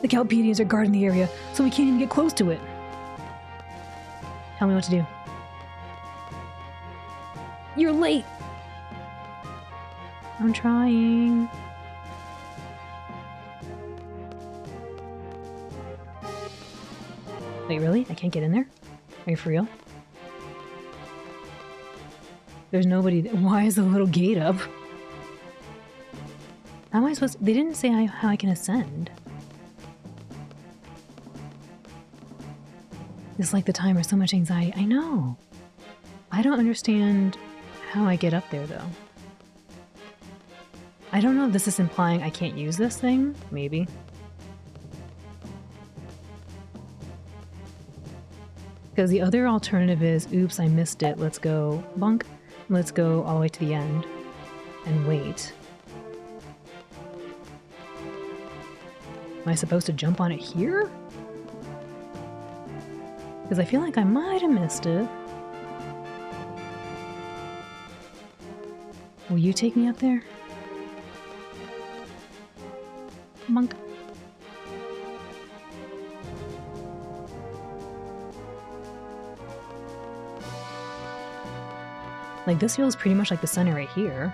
The Galbadians are guarding the area, so we can't even get close to it. Tell me what to do. You're late! I'm trying. Wait, really? I can't get in there? Are you for real? There's nobody there. Why is the little gate up? How am I supposed to... They didn't say how I can ascend. It's like the timer, so much anxiety. I know. I don't understand how I get up there, though. I don't know if this is implying I can't use this thing. Maybe. Because the other alternative is, oops, I missed it. Let's go bunk. Let's go all the way to the end and wait. Am I supposed to jump on it here? Because I feel like I might have missed it. Will you take me up there? Monk. Like, this feels pretty much like the center right here.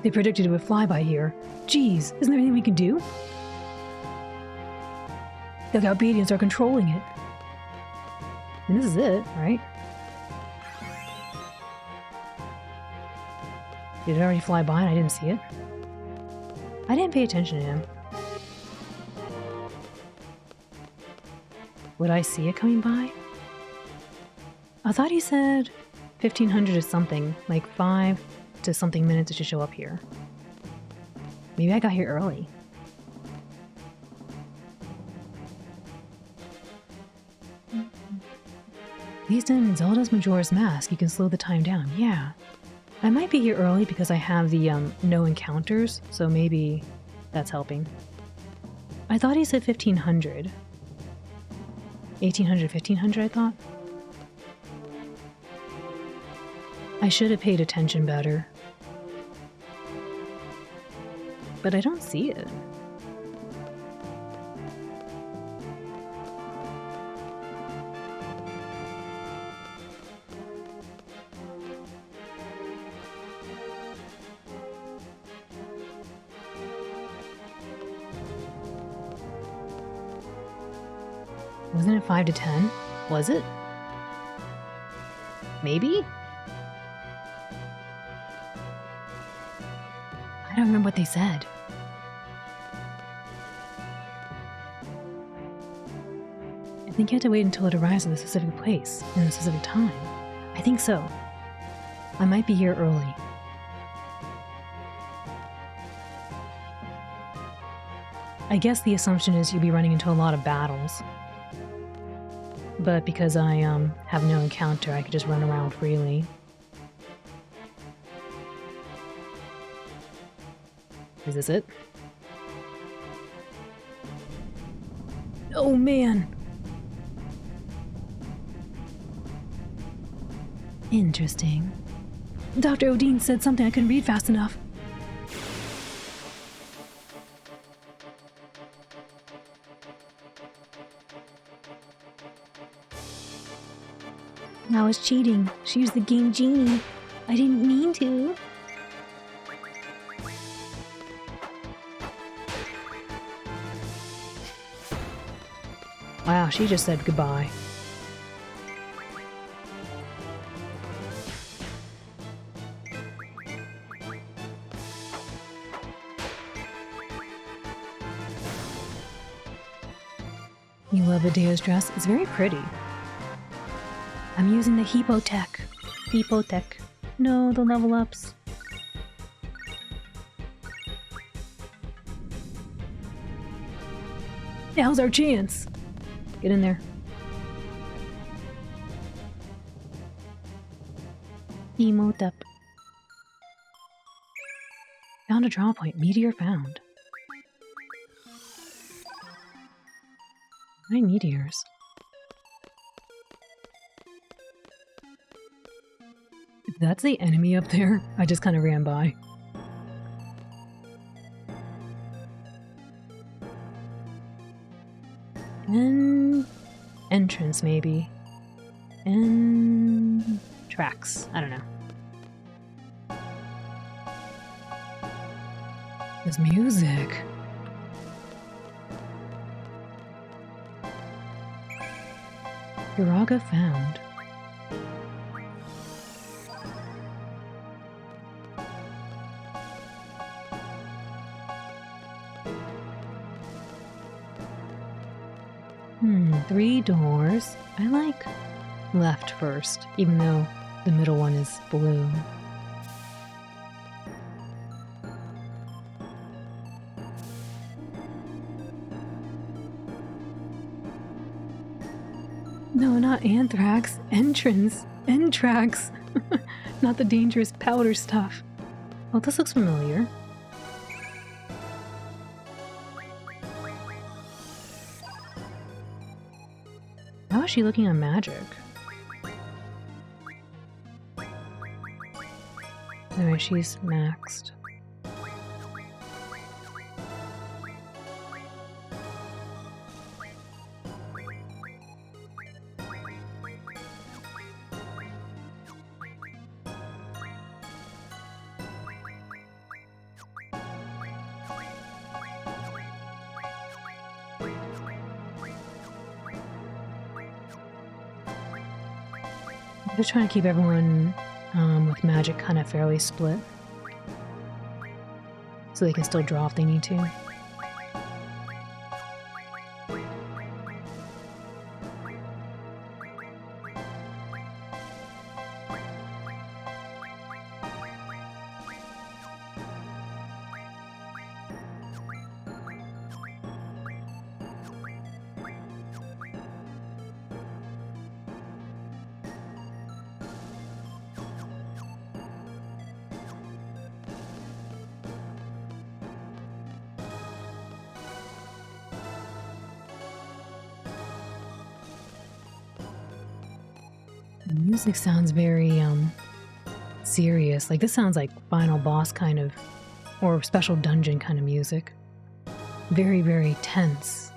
They predicted it would fly by here. Geez, isn't there anything we can do? The Galbadians are controlling it. And this is it, right? Did it already fly by and I didn't see it? I didn't pay attention to him. Would I see it coming by? I thought he said 1500 is something, like 5 to something minutes it should show up here. Maybe I got here early. At least in Zelda's Majora's Mask, you can slow the time down. Yeah. I might be here early because I have the no encounters, so maybe that's helping. I thought he said 1500. 1800, 1500, I thought. I should have paid attention better. But I don't see it. Wasn't it 5 to 10? Was it? Maybe? I don't remember what they said. I think you have to wait until it arrives at the specific place, in a specific time. I think so. I might be here early. I guess the assumption is you'll be running into a lot of battles. But because I have no encounter, I could just run around freely. Is this it? Oh man! Interesting. Dr. Odin said something I couldn't read fast enough. I was cheating. She used the game genie. I didn't mean to. Wow, she just said goodbye. You love Adeo's dress? It's very pretty. I'm using the Hippotech. Hippotech. No, the level ups. Now's our chance. Get in there. Emote up. Found a draw point. Meteor found. 9 meteors. If that's the enemy up there, I just kind of ran by. And entrance, maybe. And tracks. I don't know. There's music. Uraga found. Three doors. I like left first, even though the middle one is blue. No, not anthrax. Entrance. Entrax. Not the dangerous powder stuff. Well, this looks familiar. How is she looking at magic? Anyway, she's maxed. They're trying to keep everyone with magic kind of fairly split, so they can still draw if they need to. The music sounds very serious. Like, this sounds like final boss kind of, or special dungeon kind of music. Very, very tense.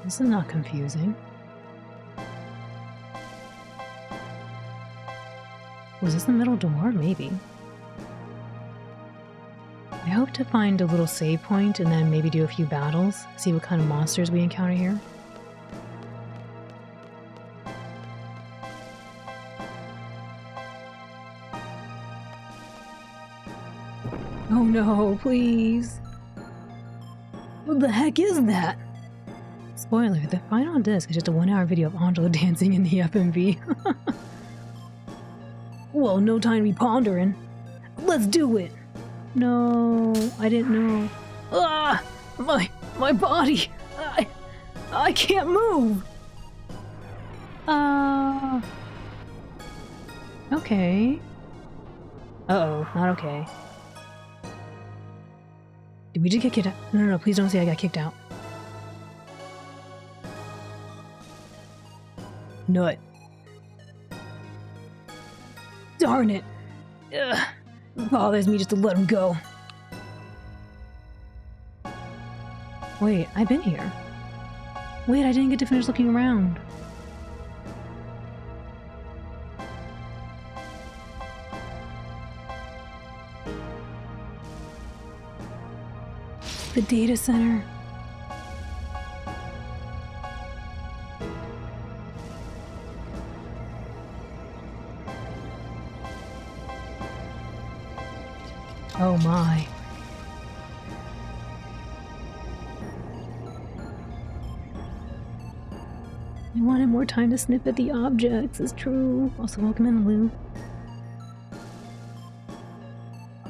This is not confusing. Was this the middle door? Maybe. I hope to find a little save point and then maybe do a few battles, see what kind of monsters we encounter here. Oh no, please. What the heck is that? Spoiler, the final disc is just a 1-hour video of Angelo dancing in the FMV. Well, no time to be pondering. Let's do it! No, I didn't know. Ah! My body! I can't move! Okay. Uh-oh, not okay. Did we just get kicked out? No, please don't say I got kicked out. Nut. Darn it! Ugh. It bothers me just to let him go. Wait, I've been here. Wait, I didn't get to finish looking around. The data center. Oh my. I wanted more time to sniff at the objects, it's true. Also, welcome in, Lou.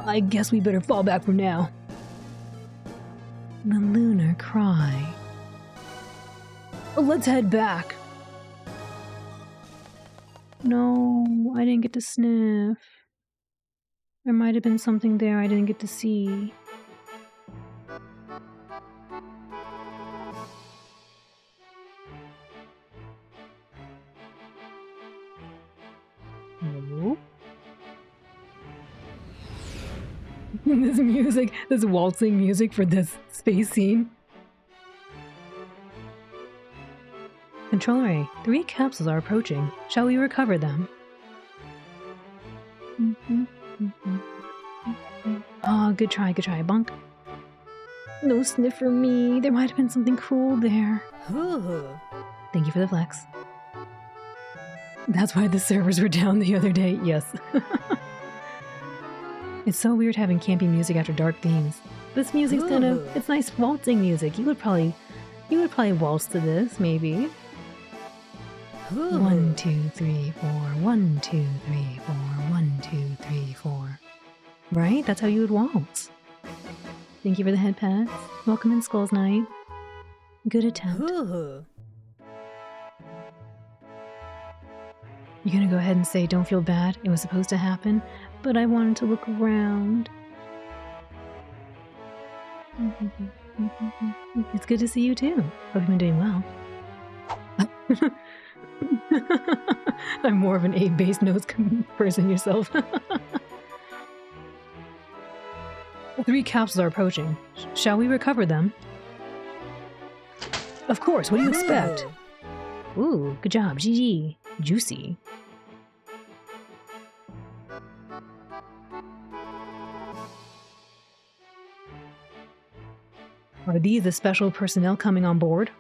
I guess we better fall back for now. The lunar cry. Let's head back. No, I didn't get to sniff. There might have been something there I didn't get to see. No. This music, this waltzing music for this space scene. Controller A, 3 capsules are approaching. Shall we recover them? Oh, good try, bunk. No sniff for me. There might have been something cool there. Thank you for the flex. That's why the servers were down the other day, yes. It's so weird having campy music after dark themes. This music's it's nice waltzing music. You would probably waltz to this, maybe. 1, 2, 3, 4, 1, 2, 3, 4, 1, 2, 3, 4. Right? That's how you would waltz. Thank you for the head pats. Welcome in, Skulls Knight. Good attempt. You're gonna go ahead and say, don't feel bad, it was supposed to happen, but I wanted to look around. It's good to see you too. Hope you've been doing well. I'm more of an A-based nose person yourself. 3 capsules are approaching. Shall we recover them? Of course, what do you expect? Ooh, good job, GG. Juicy. Are these the special personnel coming on board?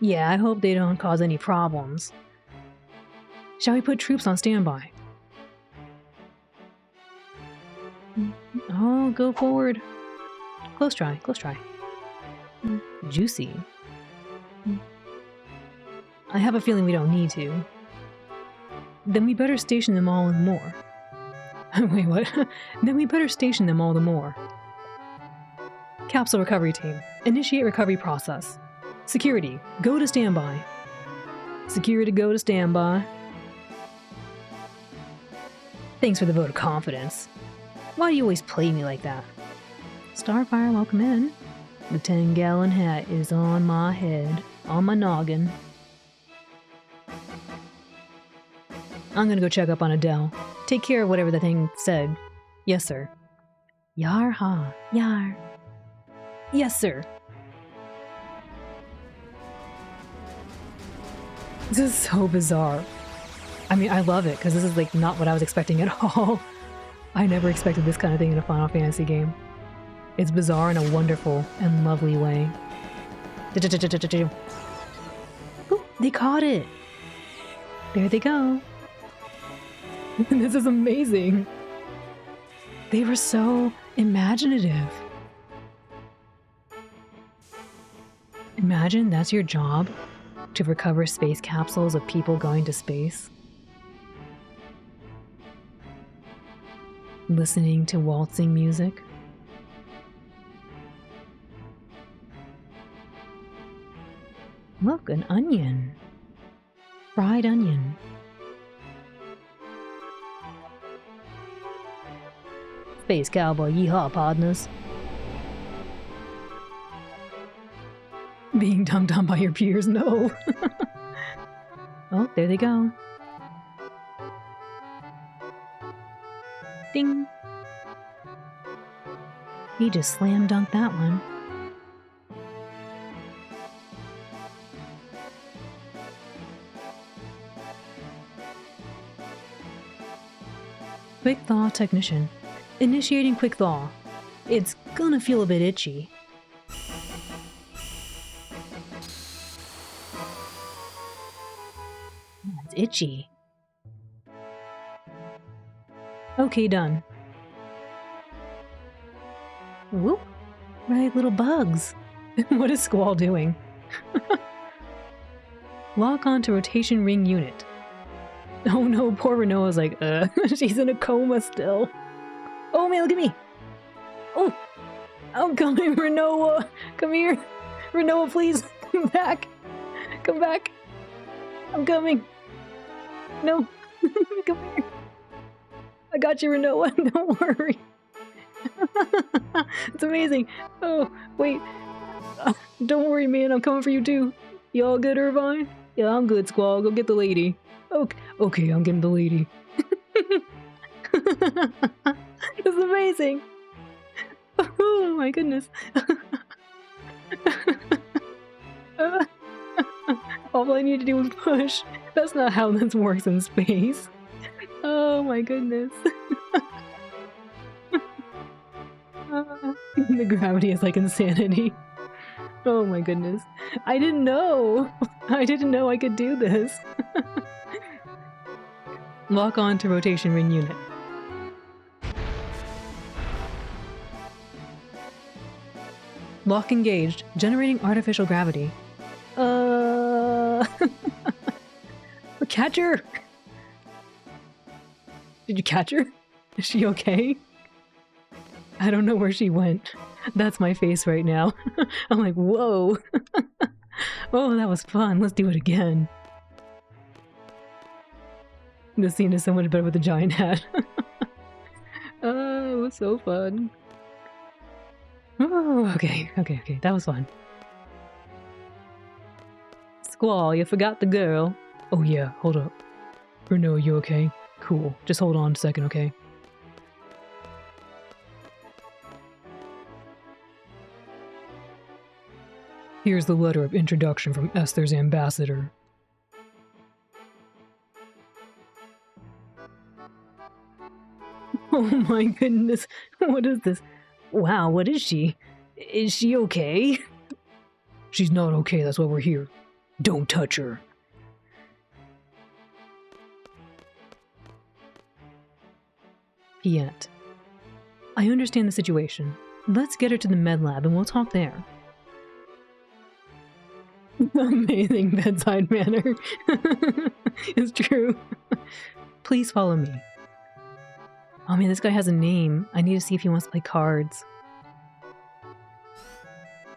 Yeah, I hope they don't cause any problems. Shall we put troops on standby? Oh, go forward. Close try. Juicy. I have a feeling we don't need to. Then we better station them all the more. Wait, what? Then we better station them all the more. Capsule recovery team, initiate recovery process. Security, go to standby. Security, go to standby. Thanks for the vote of confidence. Why do you always play me like that? Starfire, welcome in. The 10-gallon hat is on my head, on my noggin. I'm gonna go check up on Adele. Take care of whatever the thing said. Yes, sir. Yar ha, yar. Yes, sir. This is so bizarre. I mean, I love it, because this is like not what I was expecting at all. I never expected this kind of thing in a Final Fantasy game. It's bizarre in a wonderful and lovely way. Ooh, they caught it! There they go. This is amazing. They were so imaginative. Imagine that's your job, to recover space capsules of people going to space. Listening to waltzing music. Look, an onion. Fried onion. Space cowboy, yeehaw, partners. Being dunked on by your peers, no. Oh, there they go. Ding. He just slam dunked that one. Quick thaw technician. Initiating quick thaw. It's gonna feel a bit itchy. It's itchy. Okay, done. Whoop. Right, little bugs. What is Squall doing? Lock on to rotation ring unit. Oh no, poor Renoa's like, she's in a coma still. Oh man, look at me! Oh! I'm coming, Renoa! Come here! Renoa, please! Come back! Come back! I'm coming! No! Come here! I got you, Renoa! Don't worry! It's amazing! Oh, wait! Don't worry, man, I'm coming for you too! You all good, Irvine? Yeah, I'm good, Squall. Go get the lady. Okay, I'm getting the lady. It's amazing! Oh my goodness. All I need to do is push. That's not how this works in space. Oh my goodness. The gravity is like insanity. Oh my goodness. I didn't know. I didn't know I could do this. Lock on to rotation ring unit. Lock engaged. Generating artificial gravity. Catch her! Did you catch her? Is she okay? I don't know where she went. That's my face right now. I'm like, whoa! Oh, that was fun. Let's do it again. This scene is so much better with the giant hat. Oh, it was so fun. Oh, okay. That was fun. Squall, you forgot the girl. Oh yeah, hold up. Bruno, you okay? Cool. Just hold on a second, okay? Here's the letter of introduction from Esther's ambassador. Oh my goodness, what is this? Wow, what is she? Is she okay? She's not okay, that's why we're here. Don't touch her. Piet. I understand the situation. Let's get her to the med lab and we'll talk there. Amazing bedside manner. It's true. Please follow me. Oh man, this guy has a name. I need to see if he wants to play cards.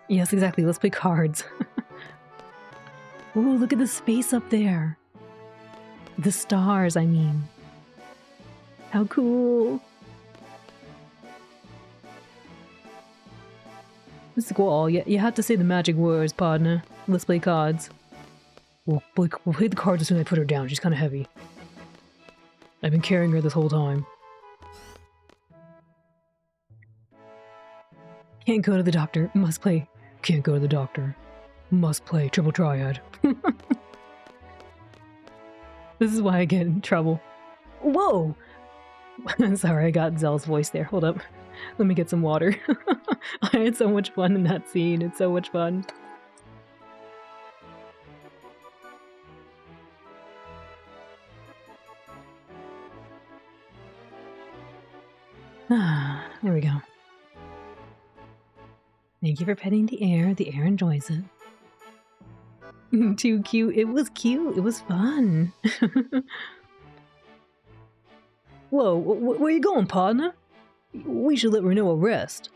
Yes, exactly. Let's play cards. Oh, look at the space up there. The stars, I mean. How cool. Squall, you have to say the magic words, partner. Let's play cards. We'll play the cards as soon as I put her down. She's kind of heavy. I've been carrying her this whole time. Can't go to the doctor. Must play. Can't go to the doctor. Must play. Triple triad. This is why I get in trouble. Whoa! I'm sorry, I got Zell's voice there. Hold up. Let me get some water. I had so much fun in that scene. It's so much fun. Ah, there we go. Thank you for petting the air. The air enjoys it. Too cute. It was cute. It was fun. Whoa, where you going, partner? We should let Renoa rest.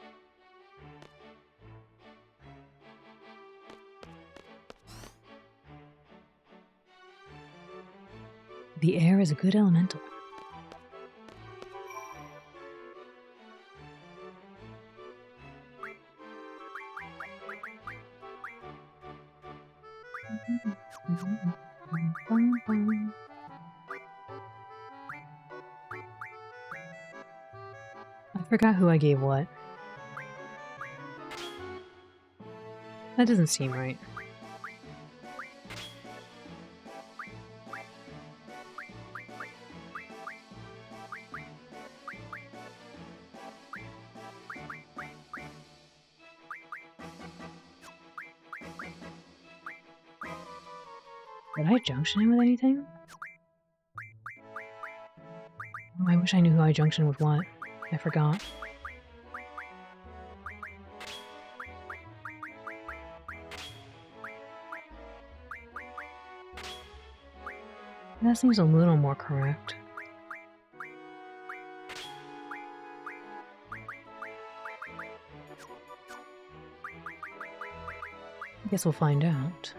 The air is a good elemental. I forgot who I gave what. That doesn't seem right. Did I junction him with anything? Oh, I wish I knew who I junctioned with what. I forgot. That seems a little more correct. I guess we'll find out.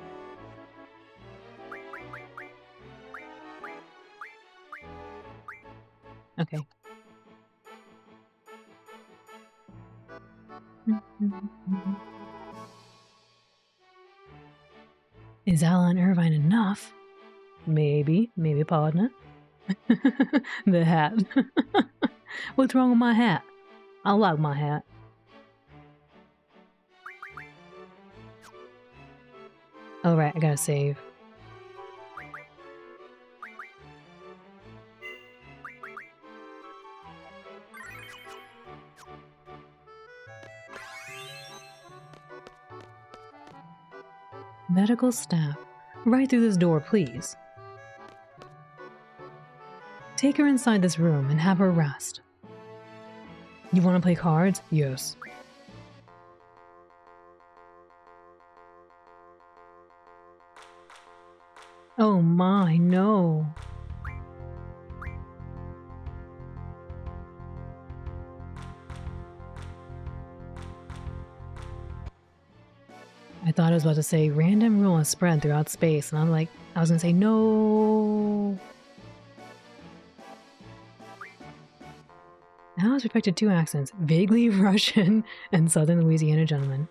Okay. Is Alan Irvine enough? Maybe partner. The hat. What's wrong with my hat? I like my hat. Oh right, I gotta save. Medical staff. Right through this door, please. Take her inside this room and have her rest. You want to play cards? Yes. Oh my, no. I thought I was about to say random rule is spread throughout space, and I was gonna say no. Now it's respected 2 accents, vaguely Russian and Southern Louisiana gentleman.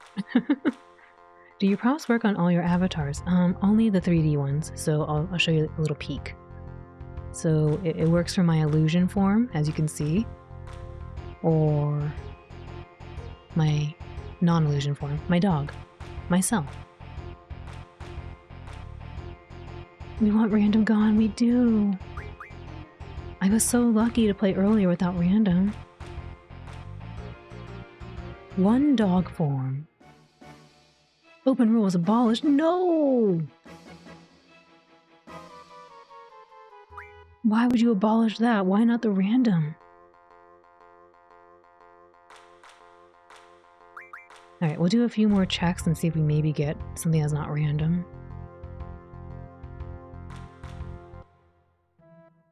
Do your props work on all your avatars? Only the 3D ones, so I'll show you a little peek. So it works for my illusion form, as you can see, or my non-illusion form, my dog, myself. We want random gone, we do. I was so lucky to play earlier without random. 1 dog form. Open rules abolished. No! Why would you abolish that? Why not the random? Alright, we'll do a few more checks and see if we maybe get something that's not random.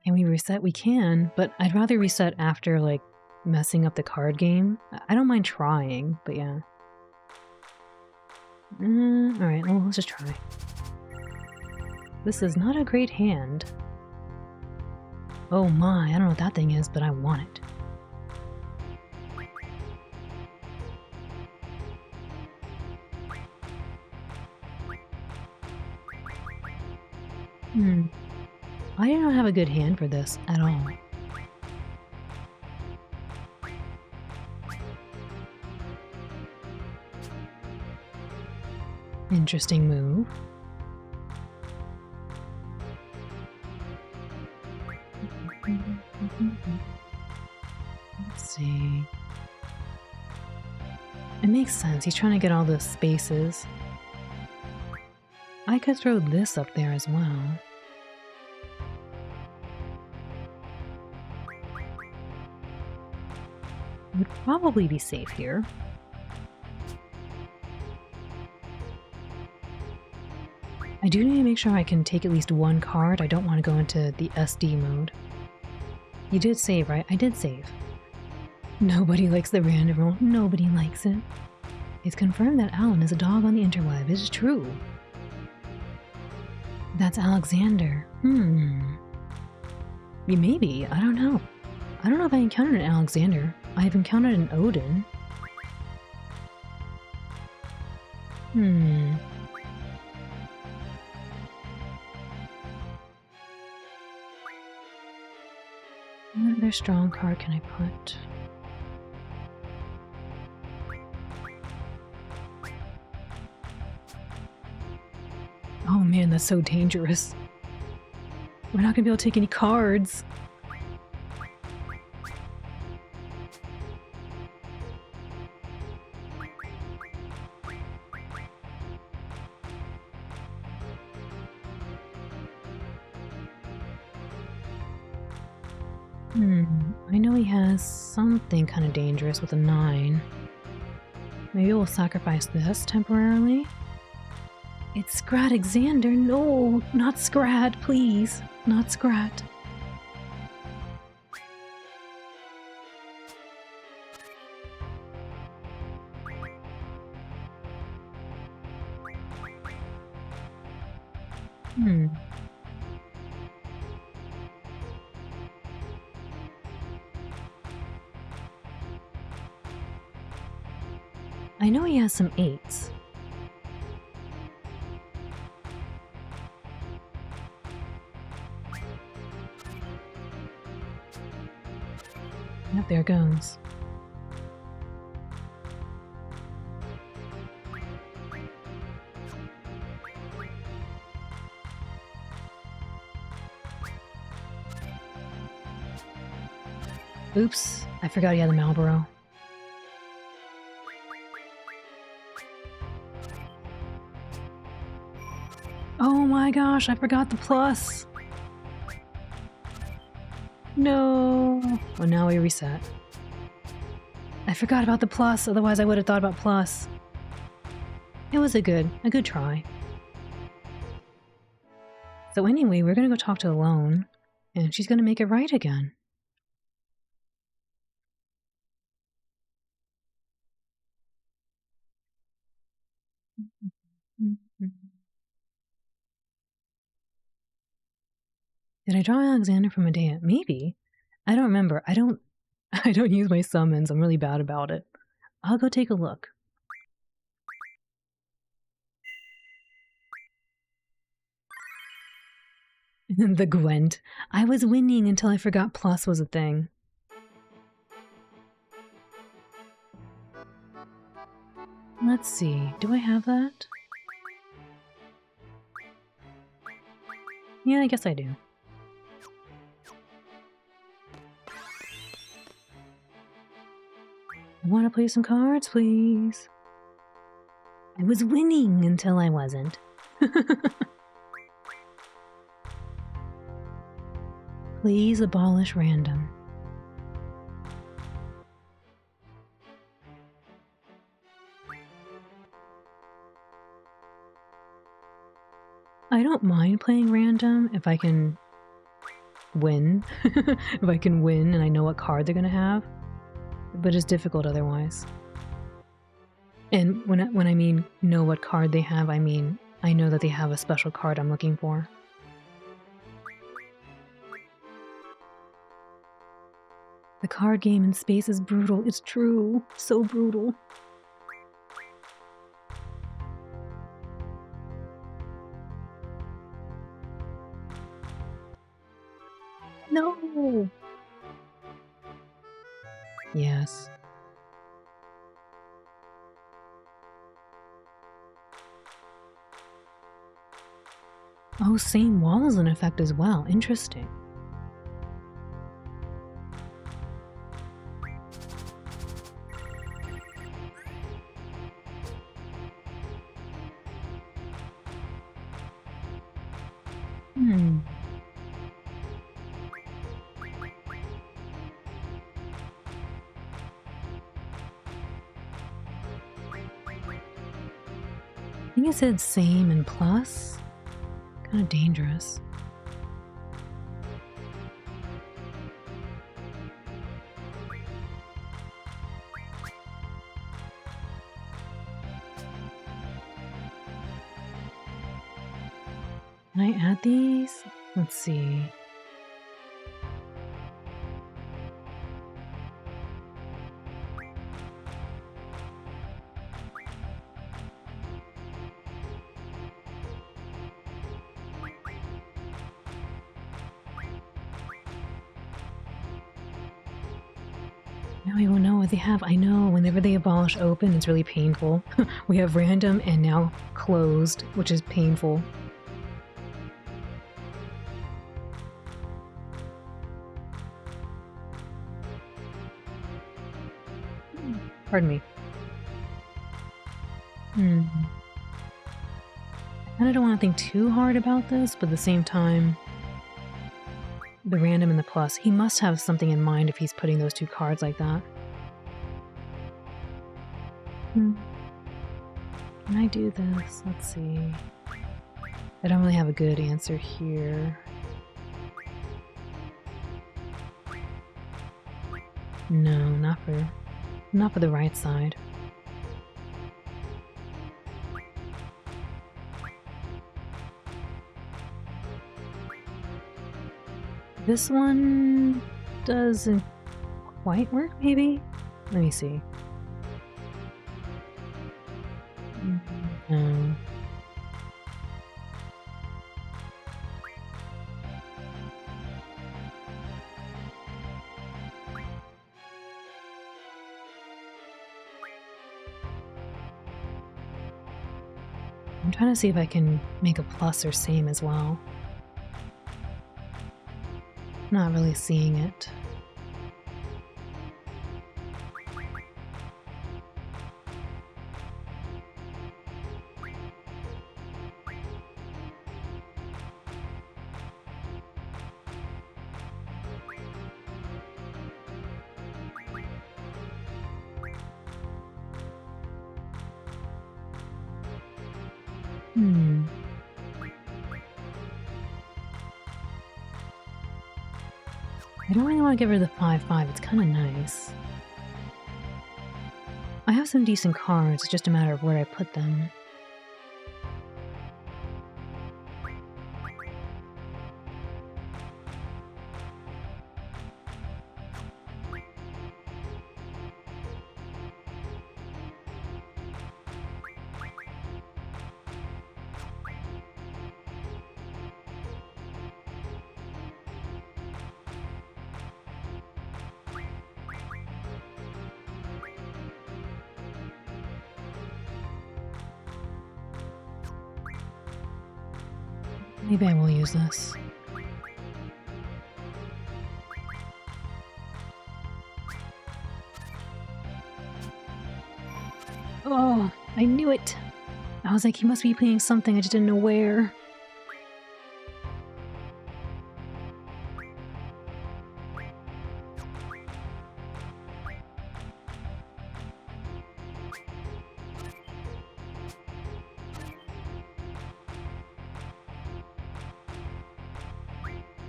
Can we reset? We can, but I'd rather reset after, like, messing up the card game. I don't mind trying, but yeah. Alright, well, let's just try. This is not a great hand. Oh my, I don't know what that thing is, but I want it. I do not have a good hand for this at all. Interesting move. Let's see. It makes sense. He's trying to get all the spaces. I could throw this up there as well. would probably be safe here. I do need to make sure I can take at least one card. I don't want to go into the SD mode. You did save, right? I did save. Nobody likes the random roll. Nobody likes it. It's confirmed that Alan is a dog on the interweb. It's true. That's Alexander. Maybe. I don't know. I don't know if I encountered an Alexander. I've encountered an Odin. What other strong card can I put? Oh man, that's so dangerous. We're not gonna be able to take any cards. I know he has something kind of dangerous with a 9. Maybe we'll sacrifice this temporarily. It's Scrat-Xander. No, not Scrat, please. Not Scrat. I know he has some 8s. Yep, there it goes. Oops, I forgot he had the Marlboro. Oh my gosh, I forgot the plus. No. Well, now we reset. I forgot about the plus, otherwise I would have thought about plus. It was a good try. So anyway, we're gonna go talk to Alone, and she's gonna make it right again. Did I draw Alexander from Medea? Maybe. I don't remember. I don't use my summons. I'm really bad about it. I'll go take a look. The Gwent. I was winning until I forgot plus was a thing. Let's see. Do I have that? Yeah, I guess I do. I want to play some cards, please. I was winning until I wasn't. Please abolish random. I don't mind playing random if I can win. If I can win and I know what card they're gonna have. But it's difficult otherwise. And when I mean know what card they have, I mean I know that they have a special card I'm looking for. The card game in space is brutal. It's true. So brutal. No! Yes. Oh, same wall is an effect as well. Interesting. I think it said same and plus. Kind of dangerous. Can I add these? Let's see. Now I don't know what they have. I know whenever they abolish open, it's really painful. We have random and now closed, which is painful. Pardon me. I kind of don't want to think too hard about this, but at the same time, the random and the plus, he must have something in mind if he's putting those two cards like that. Can I do this? Let's see. I don't really have a good answer here. No, not for the right side. This one doesn't quite work, maybe? Let me see. No. I'm trying to see if I can make a plus or same as well. Not really seeing it. I don't really want to get rid of the 5/5. It's kind of nice. I have some decent cards. It's just a matter of where I put them. Maybe I will use this. Oh, I knew it! I was like, he must be playing something, I just didn't know where.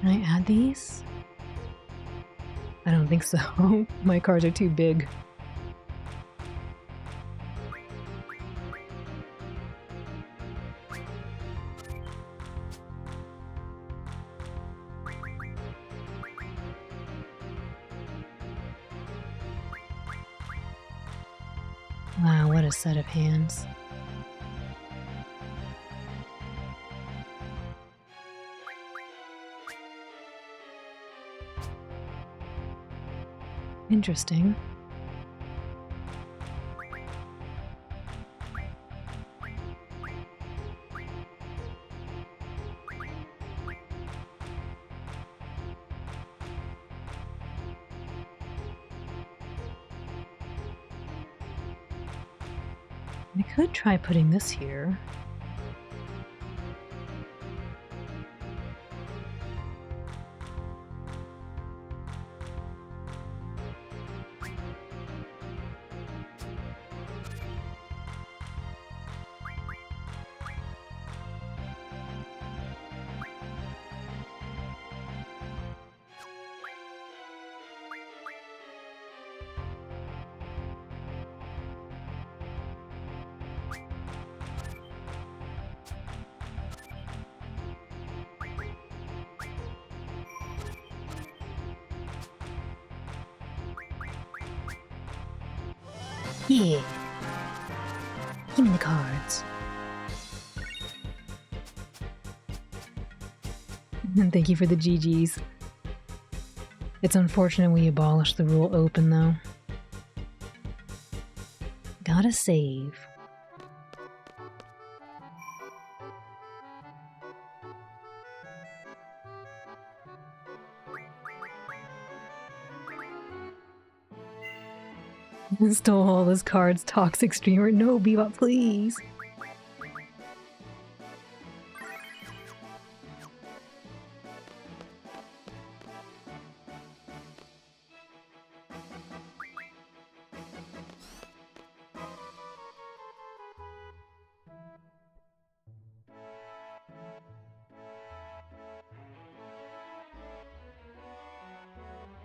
Can I add these? I don't think so. My cards are too big. Wow, what a set of hands. Interesting. I could try putting this here. Yeah. Give me the cards. And thank you for the GGs. It's unfortunate we abolished the rule open, though. Gotta save. Stole all those cards, toxic streamer. No, Bebop, please.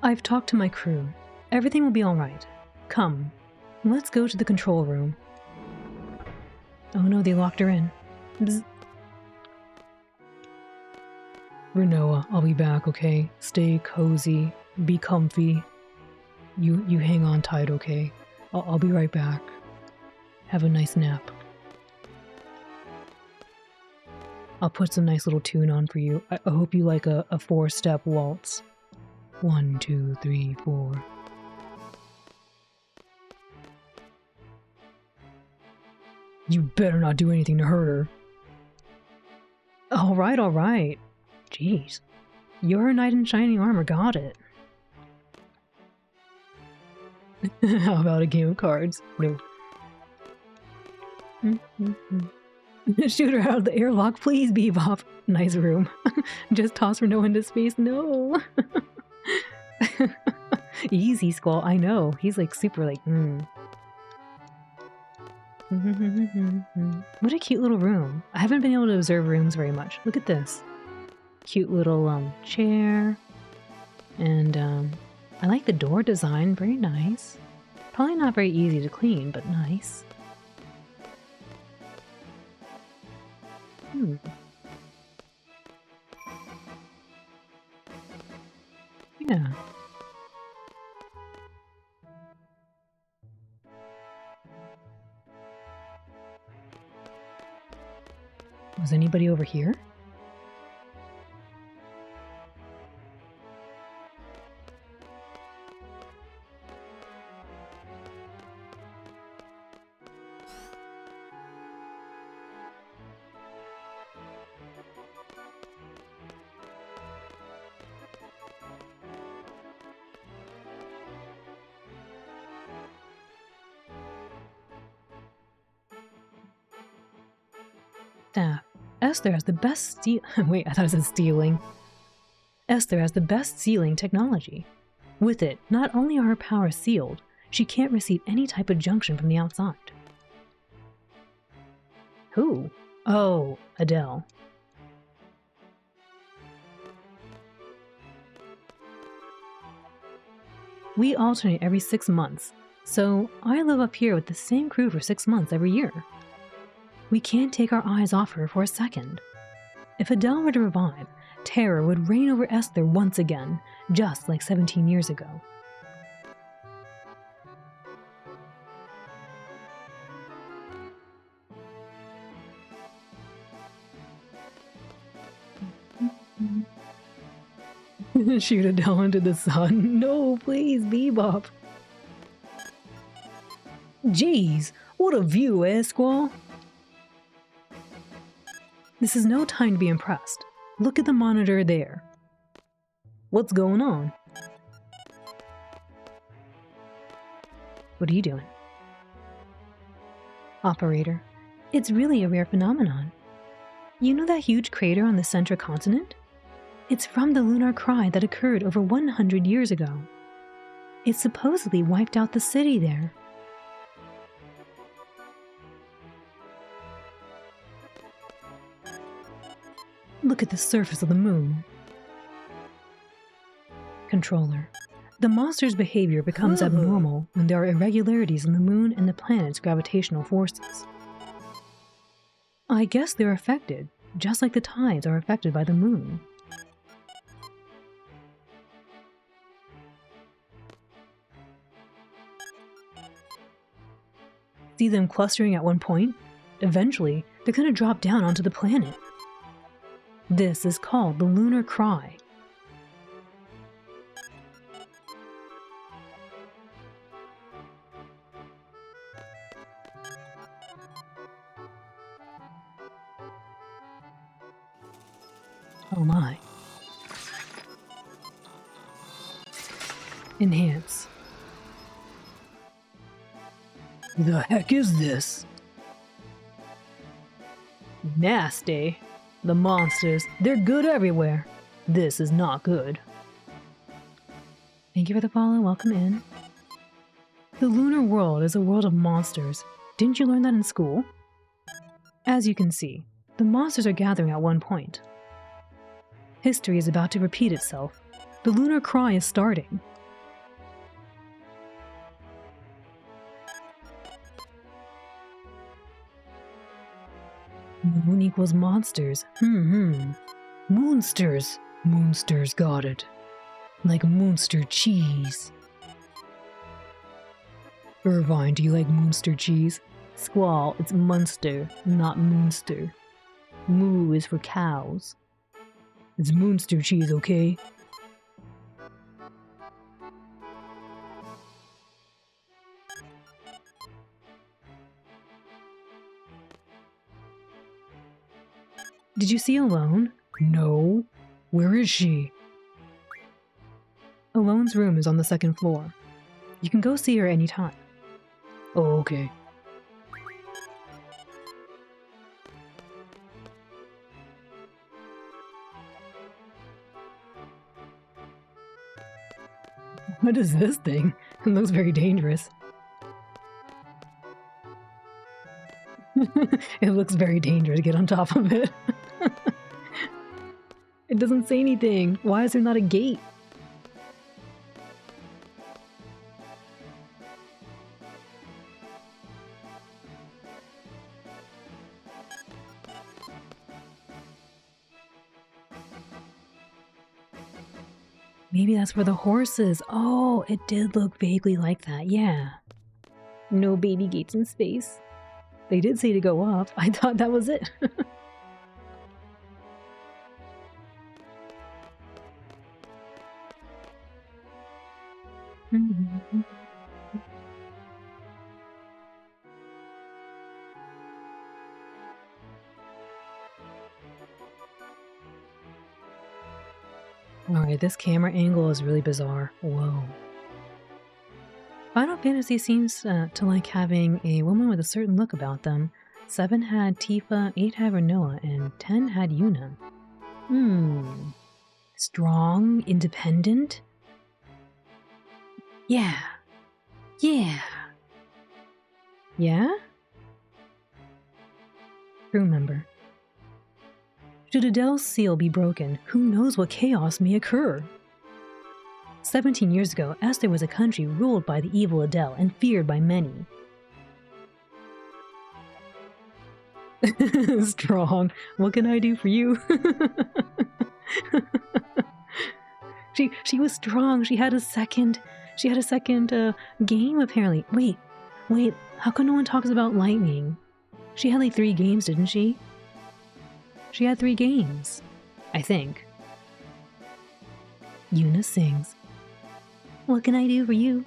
I've talked to my crew. Everything will be alright. Come, let's go to the control room. Oh no, they locked her in. Bzz. Renoa, I'll be back, okay? Stay cozy, be comfy. You hang on tight, okay? I'll be right back. Have a nice nap. I'll put some nice little tune on for you. I hope you like a 4-step waltz. 1, 2, 3, 4. You better not do anything to hurt her. Alright, alright. Jeez. You're a knight in shining armor, got it. How about a game of cards? No. Shoot her out of the airlock, please, Bebop. Nice room. Just toss Renoa into space. No. Easy, Squall. I know. He's like super like, What a cute little room. I haven't been able to observe rooms very much. Look at this. Cute little chair. And I like the door design. Very nice. Probably not very easy to clean, but nice. Yeah. Was anybody over here? Staff. Esther has the best Wait, I thought it said stealing. Esther has the best sealing technology. With it, not only are her powers sealed, she can't receive any type of junction from the outside. Who? Oh, Adele. We alternate every 6 months, so I live up here with the same crew for 6 months every year. We can't take our eyes off her for a second. If Adele were to revive, terror would reign over Esther once again, just like 17 years ago. Shoot Adele into the sun. No, please, Bebop. Jeez, what a view, eh, Squall? This is no time to be impressed. Look at the monitor there. What's going on? What are you doing? Operator, it's really a rare phenomenon. You know that huge crater on the central continent? It's from the lunar cry that occurred over 100 years ago. It supposedly wiped out the city there. Look at the surface of the moon. Controller. The monster's behavior becomes abnormal when there are irregularities in the moon and the planet's gravitational forces. I guess they're affected, just like the tides are affected by the moon. See them clustering at one point? Eventually, they're gonna drop down onto the planet. This is called the lunar cry. Oh my. Enhance. The heck is this? Nasty. The monsters, they're good everywhere. This is not good. Thank you for the follow, welcome in. The lunar world is a world of monsters. Didn't you learn that in school? As you can see, the monsters are gathering at one point. History is about to repeat itself. The lunar cry is starting. Moon equals monsters. Moonsters. Moonsters, got it. Like Moonster cheese. Irvine, do you like Moonster cheese? Squall, it's Munster, not Moonster. Moo is for cows. It's Moonster cheese, okay? Did you see Alone? No. Where is she? Alone's room is on the second floor. You can go see her anytime. Oh, okay. What is this thing? It looks very dangerous. It looks very dangerous to get on top of it. It doesn't say anything. Why is there not a gate? Maybe that's where the horse is. Oh, it did look vaguely like that, yeah. No baby gates in space. They did say to go up. I thought that was it. Alright, this camera angle is really bizarre. Whoa. Final Fantasy seems to like having a woman with a certain look about them. 7 had Tifa, 8 had Renoa, and 10 had Yuna. Strong, independent? Yeah. Yeah. Yeah? Crew member. Should Adele's seal be broken, who knows what chaos may occur? 17 years ago, Esther was a country ruled by the evil Adele and feared by many. Strong. What can I do for you? She was strong. She had a second game apparently. Wait. How come no one talks about Lightning? She had like 3 games, didn't she? She had 3 games, I think. Yuna sings. What can I do for you?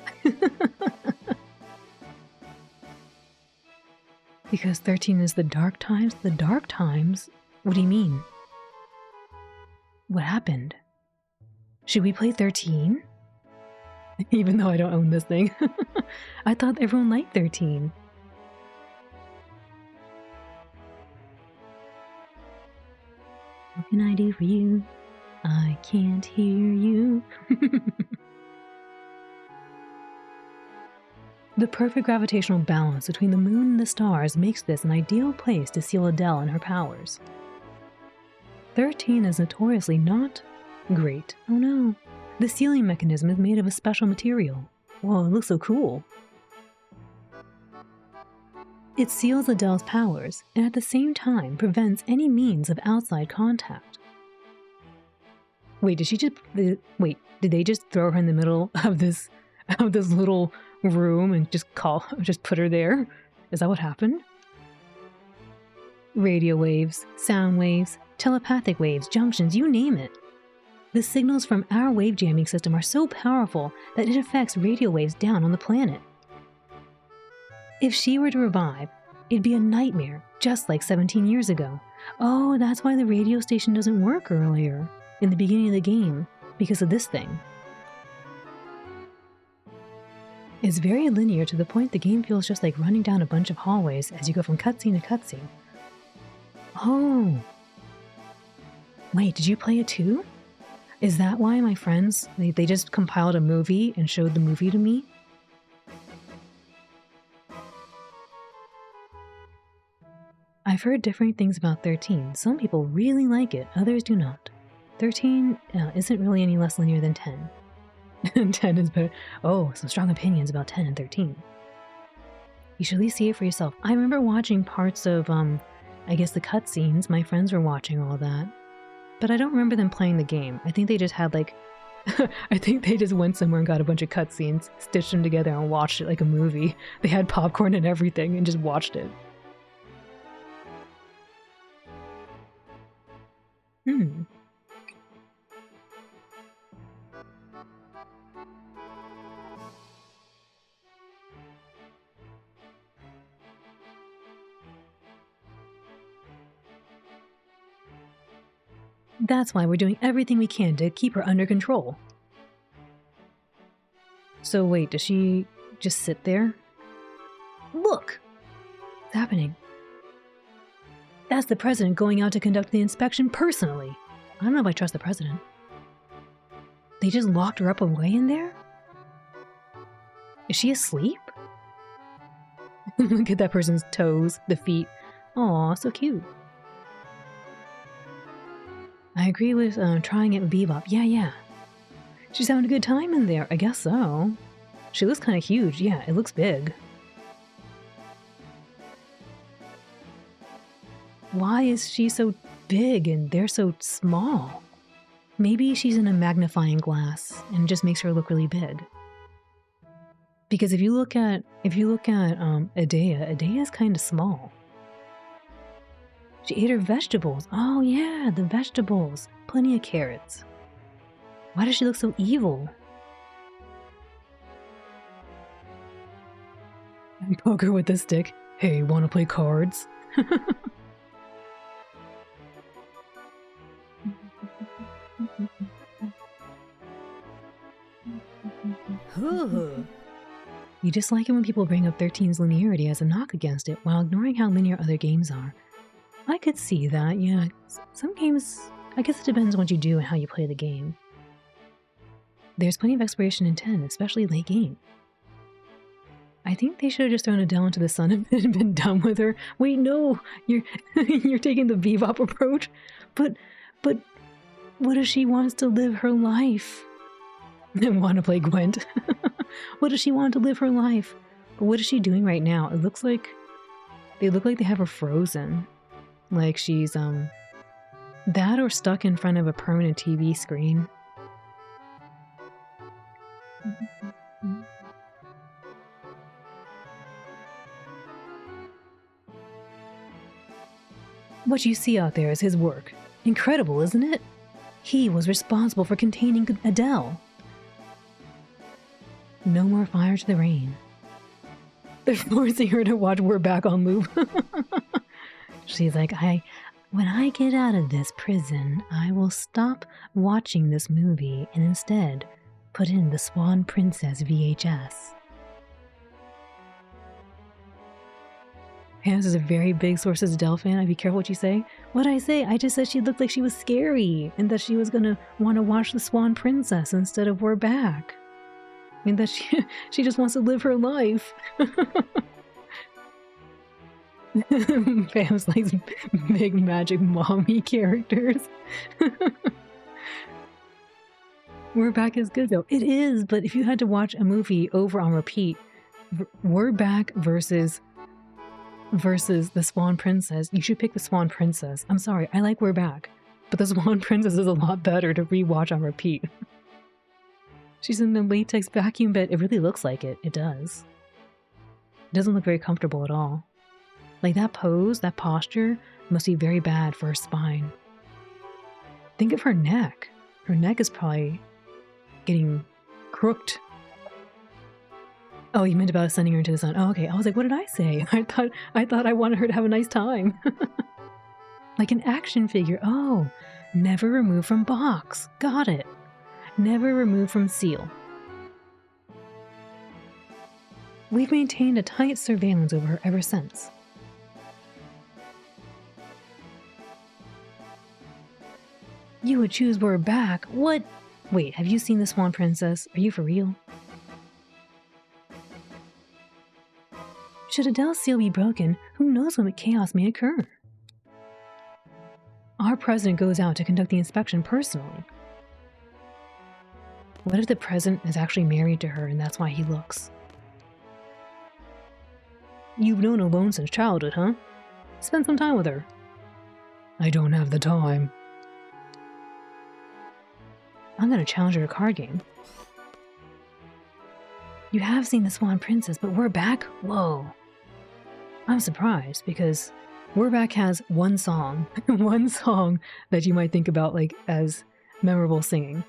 Because 13 is the dark times? The dark times? What do you mean? What happened? Should we play 13? Even though I don't own this thing. I thought everyone liked 13. What can I do for you? I can't hear you. The perfect gravitational balance between the moon and the stars makes this an ideal place to seal Adele and her powers. 13 is notoriously not great. Oh no. The sealing mechanism is made of a special material. Whoa, it looks so cool. It seals Adele's powers, and at the same time prevents any means of outside contact. Wait, did they just throw her in the middle of this little room and just put her there? Is that what happened? Radio waves, sound waves, telepathic waves, junctions, you name it. The signals from our wave jamming system are so powerful that it affects radio waves down on the planet. If she were to revive, it'd be a nightmare, just like 17 years ago. Oh, that's why the radio station doesn't work earlier, in the beginning of the game, because of this thing. It's very linear to the point the game feels just like running down a bunch of hallways as you go from cutscene to cutscene. Oh. Wait, did you play it too? Is that why my friends, they just compiled a movie and showed the movie to me? I've heard different things about 13. Some people really like it, others do not. 13 isn't really any less linear than 10. 10 is better. Oh, some strong opinions about 10 and 13. You should at least see it for yourself. I remember watching parts of, I guess the cutscenes. My friends were watching all that. But I don't remember them playing the game. I think they just had like... I think they just went somewhere and got a bunch of cutscenes, stitched them together and watched it like a movie. They had popcorn and everything and just watched it. That's why we're doing everything we can to keep her under control. So wait, does she just sit there? Look! What's happening? That's the president going out to conduct the inspection personally. I don't know if I trust the president. They just locked her up away in there? Is she asleep? Look at that person's toes, the feet. Aw, so cute. I agree with trying it with Bebop. Yeah. She's having a good time in there. I guess so. She looks kind of huge. Yeah, it looks big. Why is she so big and they're so small? Maybe she's in a magnifying glass and it just makes her look really big. Because if you look at Adea is kind of small. She ate her vegetables. Oh yeah, the vegetables. Plenty of carrots. Why does she look so evil? Poke her with a stick. Hey, wanna play cards? You just like it when people bring up 13's linearity as a knock against it while ignoring how linear other games are. I could see that, yeah. Some games, I guess it depends on what you do and how you play the game. There's plenty of exploration in 10, especially late game. I think they should have just thrown Adele into the sun and been done with her. Wait, no! You're taking the Bebop approach? But what if she wants to live her life? And want to play Gwent? What if she wanted to live her life? But what is she doing right now? It looks like... They look like they have her frozen. Like she's, that or stuck in front of a permanent TV screen. What you see out there is his work. Incredible, isn't it? He was responsible for containing Adele. No more fire to the rain. They're forcing her to watch We're Back on loop. She's like, when I get out of this prison, I will stop watching this movie and instead put in the Swan Princess VHS. Hannah's is a very big Sources Adele fan. I'd be careful what you say. What'd I say? I just said she looked like she was scary and that she was gonna want to watch the Swan Princess instead of We're Back. And that she just wants to live her life. Fam's likes big magic mommy characters. We're Back is good though. It is, but if you had to watch a movie over on repeat, We're Back versus the Swan Princess, you should pick the Swan Princess. I'm sorry, I like We're Back, but the Swan Princess is a lot better to rewatch on repeat. She's in a latex vacuum bed. It really looks like it. It does. It doesn't look very comfortable at all. Like that pose, that posture must be very bad for her spine. Think of her neck. Her neck is probably getting crooked. Oh, you meant about sending her into the sun. Oh, okay. I was like, what did I say? I thought I wanted her to have a nice time. Like an action figure. Oh, never removed from box. Got it. Never removed from seal. We've maintained a tight surveillance over her ever since. You would choose we're back? What? Wait, have you seen the Swan Princess? Are you for real? Should Adele's seal be broken, who knows what chaos may occur? Our president goes out to conduct the inspection personally. What if the president is actually married to her and that's why he looks? You've known Alone since childhood, huh? Spend some time with her. I don't have the time. I'm gonna challenge her to a card game. You have seen the Swan Princess, but we're back? Whoa. I'm surprised because We're Back has one song, one song that you might think about like as memorable singing.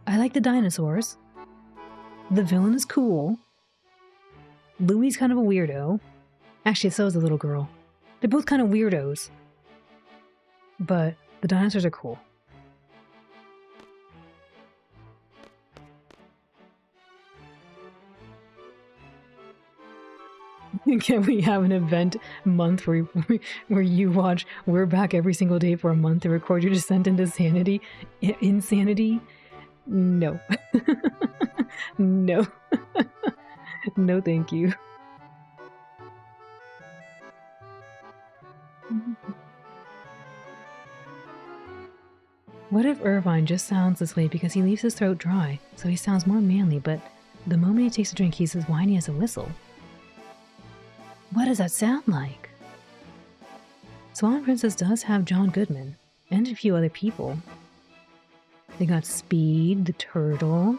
I like the dinosaurs. The villain is cool. Louie's kind of a weirdo. Actually, so is the little girl. They're both kind of weirdos. But the dinosaurs are cool. Can we have an event month where you watch We're Back every single day for a month to record your descent into sanity? Insanity? No. No. No, thank you. What if Irvine just sounds this way because he leaves his throat dry, so he sounds more manly, but the moment he takes a drink, he's as whiny as a whistle? What does that sound like? Swan Princess does have John Goodman, and a few other people. They got Speed, the turtle,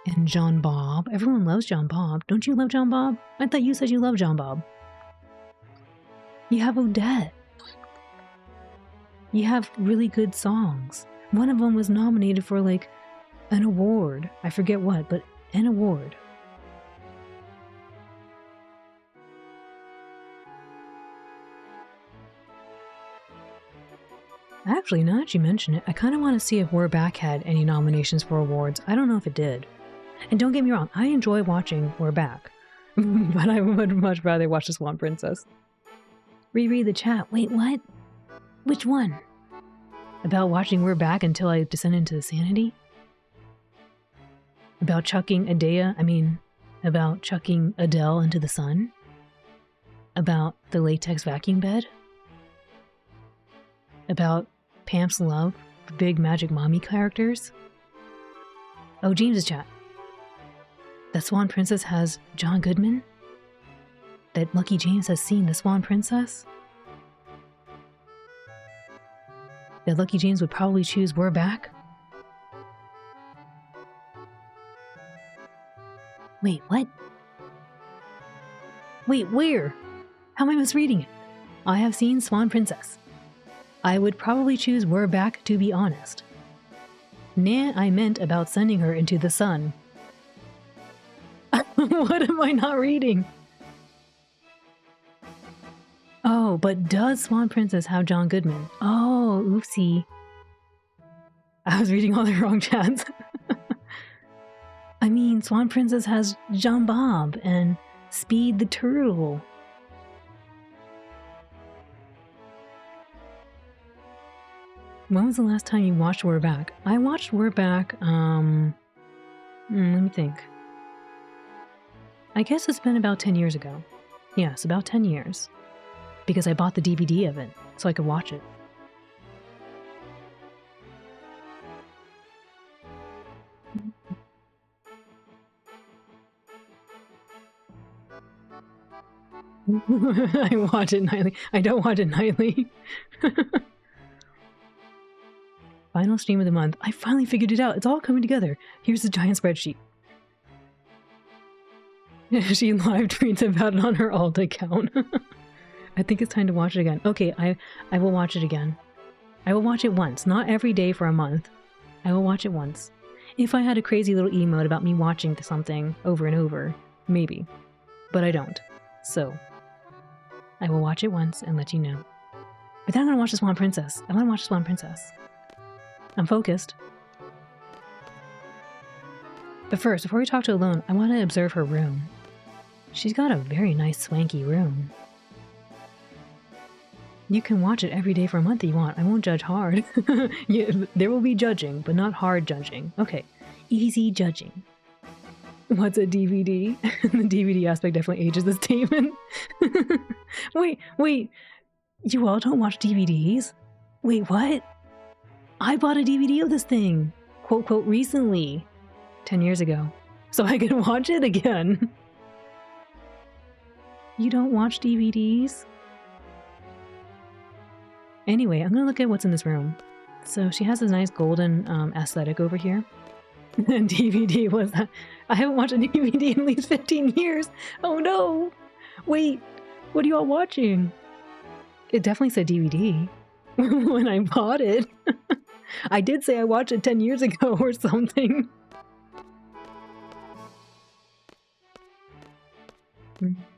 and John Bob. Everyone loves John Bob. Don't you love John Bob? I thought you said you love John Bob. You have Odette. You have really good songs. One of them was nominated for like an award. I forget what, but an award. Actually, now that you mention it, I kind of want to see if We're Back had any nominations for awards. I don't know if it did. And don't get me wrong, I enjoy watching We're Back. But I would much rather watch The Swan Princess. Reread the chat. Wait, what? Which one? About watching We're Back until I descend into sanity? About chucking about chucking Adele into the sun? About the latex vacuum bed? About Pam's love for big magic mommy characters? Oh, James's chat. That Swan Princess has John Goodman? That Lucky James has seen the Swan Princess? That Lucky James would probably choose We're Back? Wait, what? Wait, where? How am I misreading it? I have seen Swan Princess. I would probably choose We're Back, to be honest. Nah, I meant about sending her into the sun. What am I not reading? Oh, but does Swan Princess have John Goodman? Oh, oopsie. I was reading all the wrong chats. I mean, Swan Princess has John Bob and Speed the Turtle. When was the last time you watched We're Back? I watched We're Back, let me think. I guess it's been about 10 years ago. Yes, about 10 years. Because I bought the DVD of it, so I could watch it. I watch it nightly. I don't watch it nightly. Final stream of the month. I finally figured it out. It's all coming together. Here's the giant spreadsheet. She live tweets about it on her alt account. I think it's time to watch it again. Okay, I will watch it again. I will watch it once, not every day for a month. I will watch it once. If I had a crazy little emote about me watching something over and over, maybe. But I don't. So, I will watch it once and let you know. But then I'm gonna watch the Swan Princess. I wanna watch the Swan Princess. I'm focused. But first, before we talk to Alone, I want to observe her room. She's got a very nice swanky room. You can watch it every day for a month if you want. I won't judge hard. There will be judging, but not hard judging. Okay, easy judging. What's a DVD? The DVD aspect definitely ages the statement. Wait. You all don't watch DVDs? Wait, what? I bought a DVD of this thing. Quote, recently. 10 years ago. So I can watch it again. You don't watch DVDs? Anyway, I'm gonna look at what's in this room. So she has this nice golden aesthetic over here. DVD was that? I haven't watched a DVD in at least 15 years. Oh no! Wait, what are you all watching? It definitely said DVD when I bought it. I did say I watched it 10 years ago or something.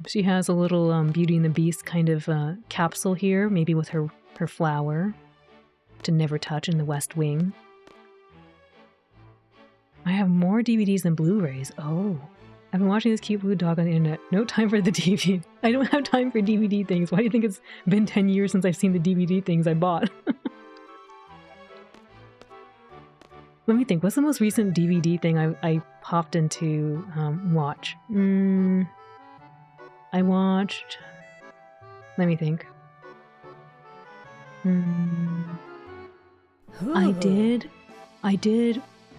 She has a little Beauty and the Beast kind of capsule here, maybe with her flower to never touch in the West Wing. I have more DVDs than Blu-rays. Oh, I've been watching this cute blue dog on the internet. No time for the DVD. I don't have time for DVD things. Why do you think it's been 10 years since I've seen the DVD things I bought? Let me think. What's the most recent DVD thing I popped into watch? I watched... Let me think. I did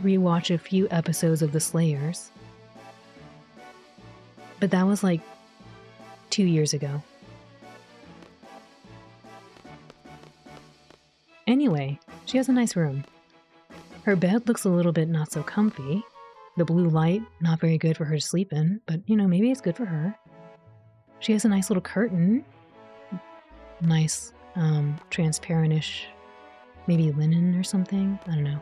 rewatch a few episodes of The Slayers. But that was like 2 years ago. Anyway, she has a nice room. Her bed looks a little bit not so comfy. The blue light, not very good for her to sleep in, but you know, maybe it's good for her. She has a nice little curtain. Nice, transparent-ish, maybe linen or something. I don't know.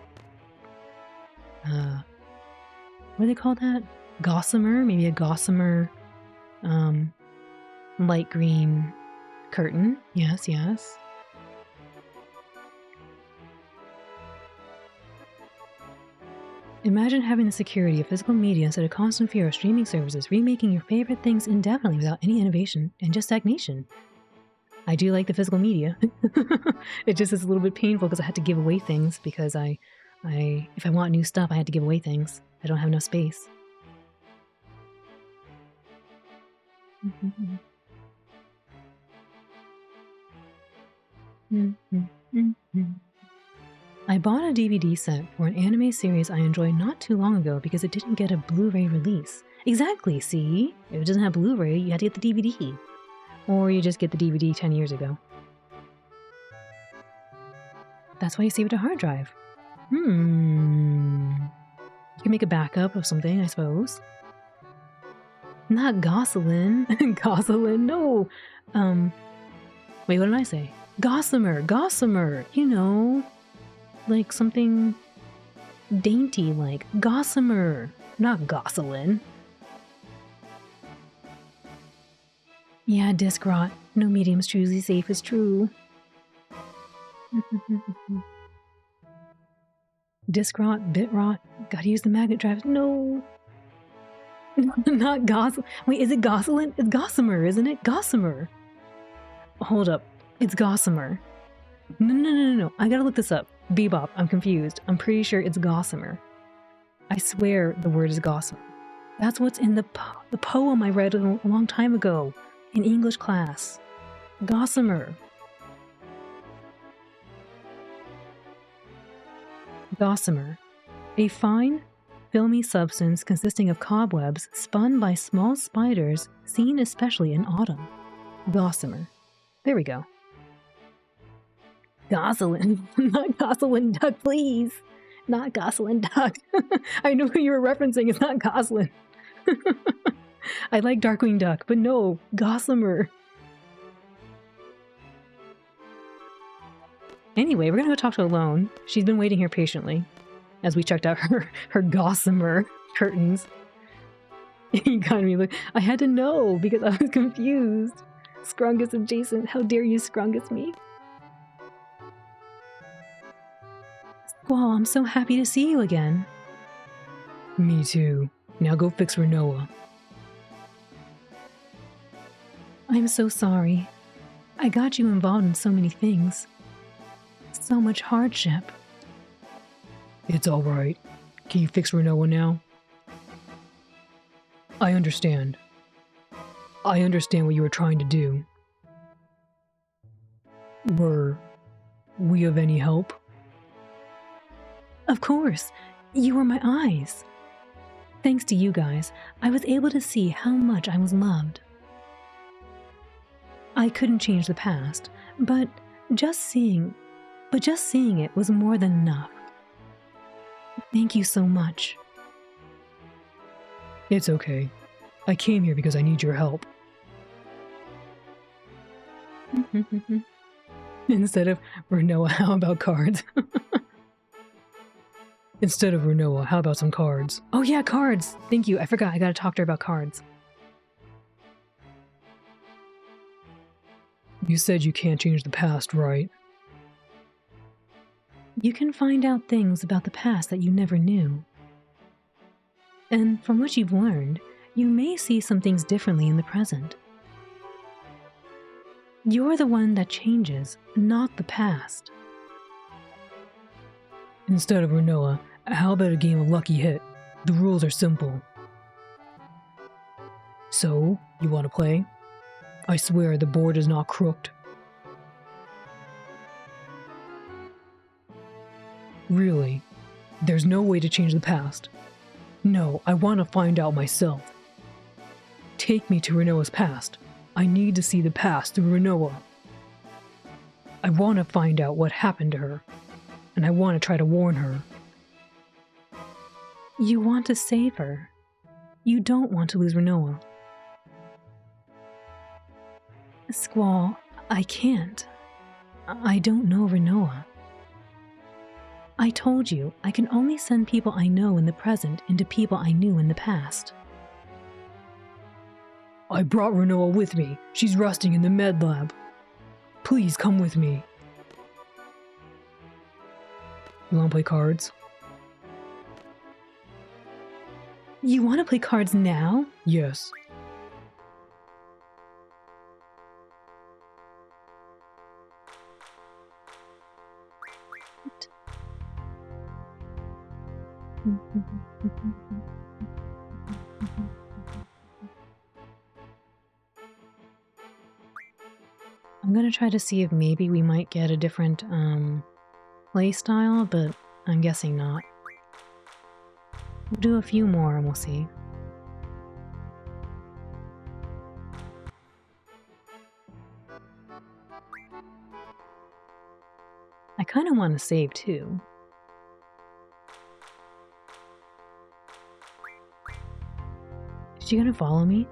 What do they call that? Gossamer? Maybe a gossamer, light green curtain. Yes. Imagine having the security of physical media instead of constant fear of streaming services remaking your favorite things indefinitely without any innovation and just stagnation. I do like the physical media. It just is a little bit painful because I had to give away things because if I want new stuff, I had to give away things. I don't have enough space. I bought a DVD set for an anime series I enjoyed not too long ago because it didn't get a Blu-ray release. Exactly, see? If it doesn't have Blu-ray, you had to get the DVD. Or you just get the DVD 10 years ago. That's why you save it to hard drive. You can make a backup of something, I suppose. Not Gosselin. Gosselin, no. Wait, what did I say? Gossamer. You know, like something dainty like Gossamer, not Gosselin. Yeah, disc rot. No medium's truly safe is true. Disc rot, bit rot. Gotta use the magnet drives. No. Not Gosselin. Wait, is it Gosselin? It's Gossamer, isn't it? Gossamer. Hold up. It's Gossamer. No. I gotta look this up. Bebop, I'm confused. I'm pretty sure it's Gossamer. I swear the word is Gossamer. That's what's in the poem I read a long time ago in English class. Gossamer. Gossamer. A fine, filmy substance consisting of cobwebs spun by small spiders seen especially in autumn. Gossamer. There we go. Gosselin. Not Gosselin Duck, please. Not Gosselin Duck. I know who you were referencing. It's not Gosselin. I like Darkwing Duck, but no, Gossamer. Anyway, we're gonna go talk to Alone. She's been waiting here patiently as we checked out her Gossamer curtains. You got me. Look, I had to know because I was confused. Scrungus adjacent. How dare you Scrungus me? Squall, I'm so happy to see you again. Me too. Now go fix Renoa. I'm so sorry. I got you involved in so many things. So much hardship. It's alright. Can you fix Renoa now? I understand. I understand what you were trying to do. Were we of any help? Of course. You were my eyes. Thanks to you guys, I was able to see how much I was loved. I couldn't change the past, but just seeing it was more than enough. Thank you so much. It's okay. I came here because I need your help. Instead of Renoa, how about cards? Instead of Renoa, how about some cards? Oh yeah, cards! Thank you, I forgot, I gotta talk to her about cards. You said you can't change the past, right? You can find out things about the past that you never knew. And from what you've learned, you may see some things differently in the present. You're the one that changes, not the past. Instead of Renoa, how about a game of Lucky Hit? The rules are simple. So, you want to play? I swear the board is not crooked. Really? There's no way to change the past. No, I want to find out myself. Take me to Renoa's past. I need to see the past through Renoa. I want to find out what happened to her, and I want to try to warn her. You want to save her. You don't want to lose Renoa. Squall, I can't. I don't know Renoa. I told you, I can only send people I know in the present into people I knew in the past. I brought Renoa with me. She's resting in the med lab. Please come with me. You want to play cards? You want to play cards now? Yes. I'm gonna try to see if maybe we might get a different play style, but I'm guessing not. We'll do a few more and we'll see. I kind of want to save too. Is she gonna follow me?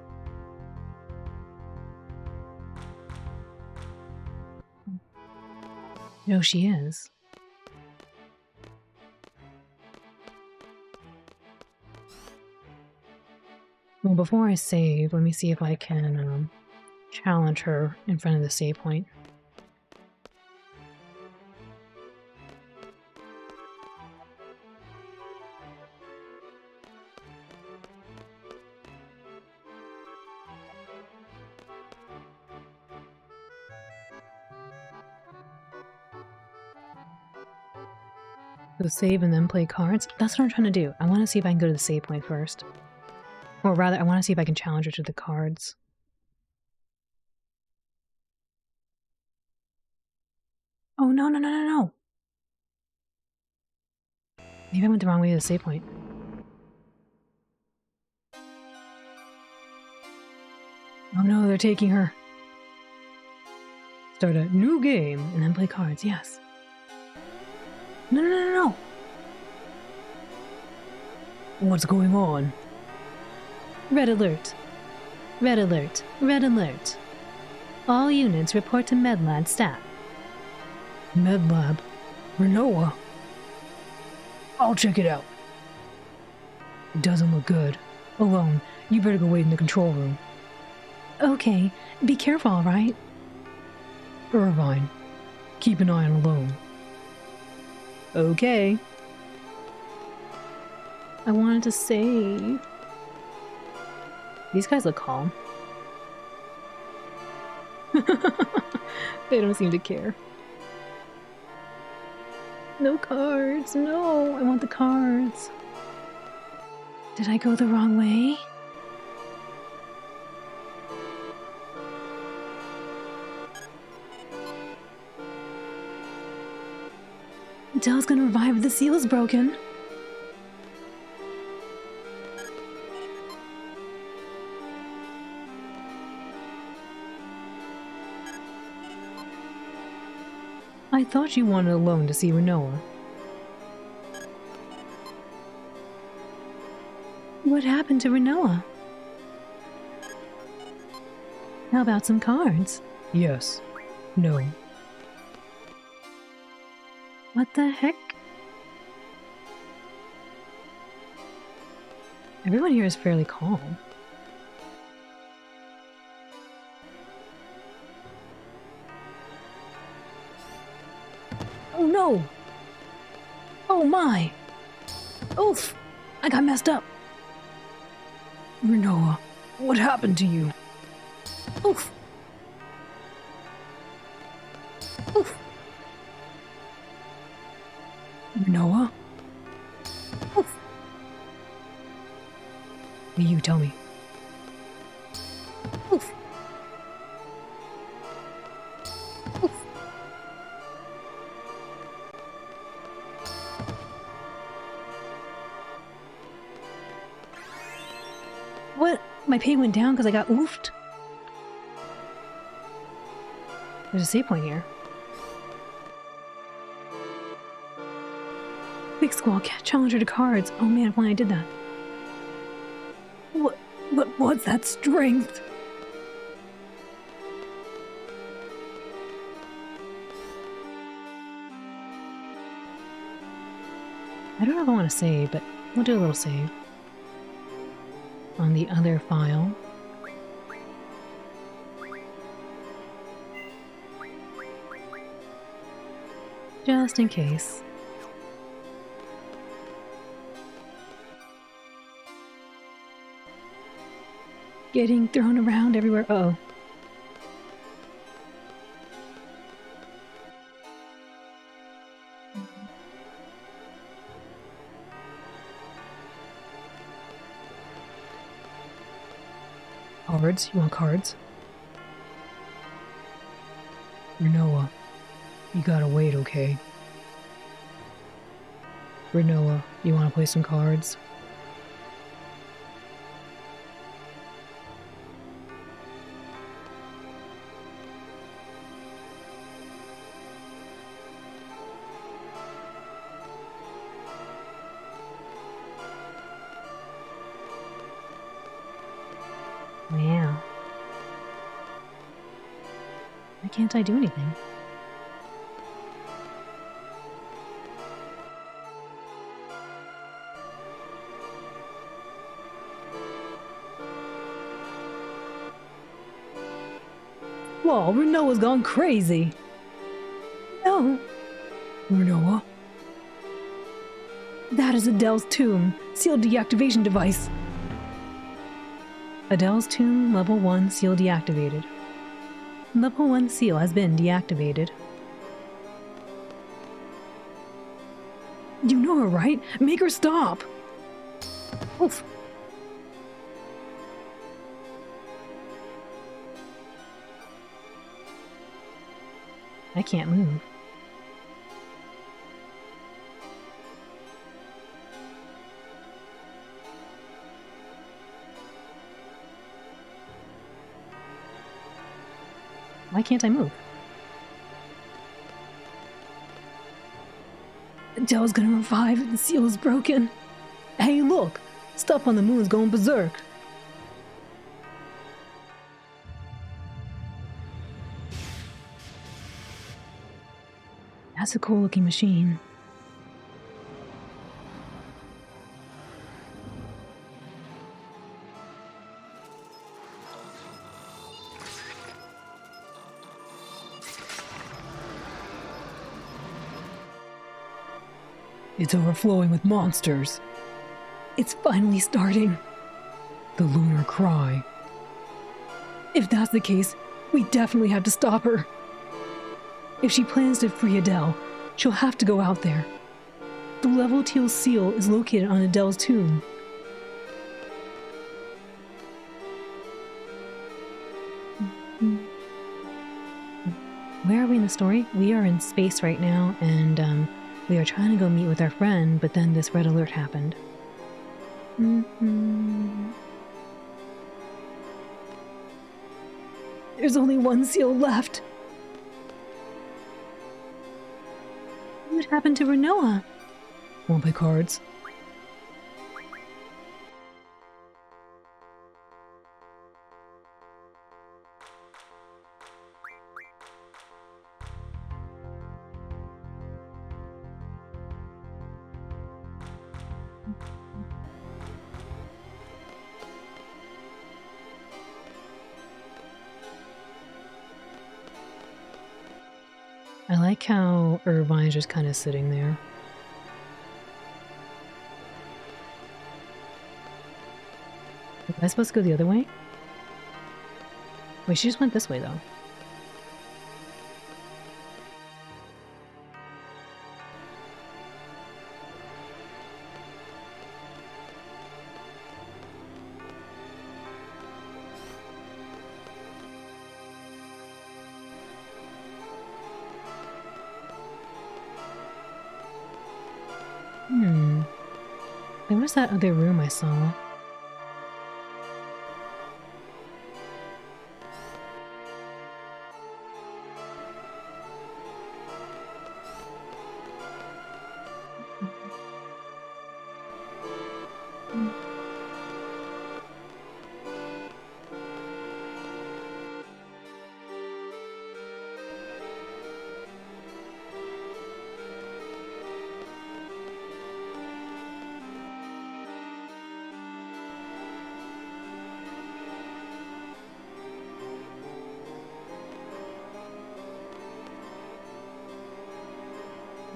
No, she is. Well, before I save, let me see if I can challenge her in front of the save point. So save and then play cards? That's what I'm trying to do. I want to see if I can go to the save point first. Or rather, I want to see if I can challenge her to the cards. Oh, no, no, no, no, no! Maybe I went the wrong way to the save point. Oh no, they're taking her. Start a new game and then play cards, yes. No, no, no, no, no! What's going on? Red alert. Red alert. Red alert. All units report to Medlab staff. Medlab? Renoa? I'll check it out. It doesn't look good. Alone, you better go wait in the control room. Okay, be careful, alright? Irvine, keep an eye on Alone. Okay. I wanted to save. These guys look calm. They don't seem to care. No cards, no! I want the cards. Did I go the wrong way? Dell's gonna revive if the seal is broken. I thought you wanted Alone to see Renoa. What happened to Renoa? How about some cards? Yes. No. What the heck? Everyone here is fairly calm. Oh no! Oh my! Oof! I got messed up! Renoa, what happened to you? Oof! Oof! Renoa? Oof! You tell me. Oof! Oof! What? My pay went down because I got oofed? There's a save point here. Big Squall challenger to cards. Oh man, if only I did that. What was that strength? I don't know if I want to save, but we'll do a little save. On the other file. Just in case. Getting thrown around everywhere. Uh-oh. Cards? You want cards? Renoa, you gotta wait, okay? Renoa, you wanna play some cards? Wow. Why can't I do anything? Whoa, Renoa's gone crazy! No! Renoa? That is Adele's tomb, sealed deactivation device. Adele's tomb, level 1 seal deactivated. Level 1 seal has been deactivated. You know her, right? Make her stop! Oof. I can't move. Why can't I move? Adele's gonna revive if the seal is broken. Hey, look! Stuff on the moon's going berserk. That's a cool-looking machine. It's overflowing with monsters. It's finally starting. The lunar cry. If that's the case, we definitely have to stop her. If she plans to free Adele, she'll have to go out there. The level teal seal is located on Adele's tomb. Where are we in the story? We are in space right now, and we are trying to go meet with our friend, but then this red alert happened. There's only one seal left. What happened to Renoa? Want to play cards? I like how Irvine's just kind of sitting there. Am I supposed to go the other way? Wait, she just went this way, though. There was that other room I saw.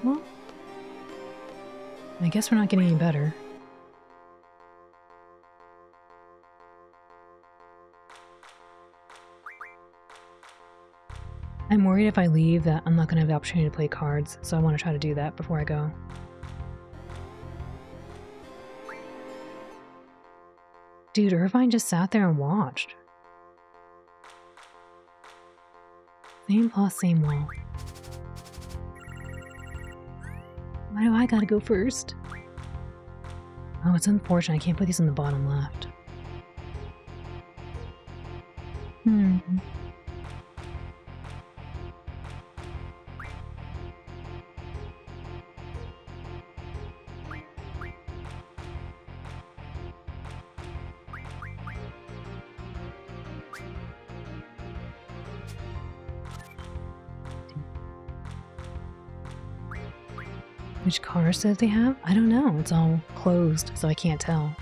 Well, I guess we're not getting any better. I'm worried if I leave that I'm not going to have the opportunity to play cards, so I want to try to do that before I go. Dude, Irvine just sat there and watched. Same plot, same wall. Why do I gotta go first? Oh, it's unfortunate. I can't put these in the bottom left. Which cars does they have? I don't know. It's all closed, so I can't tell.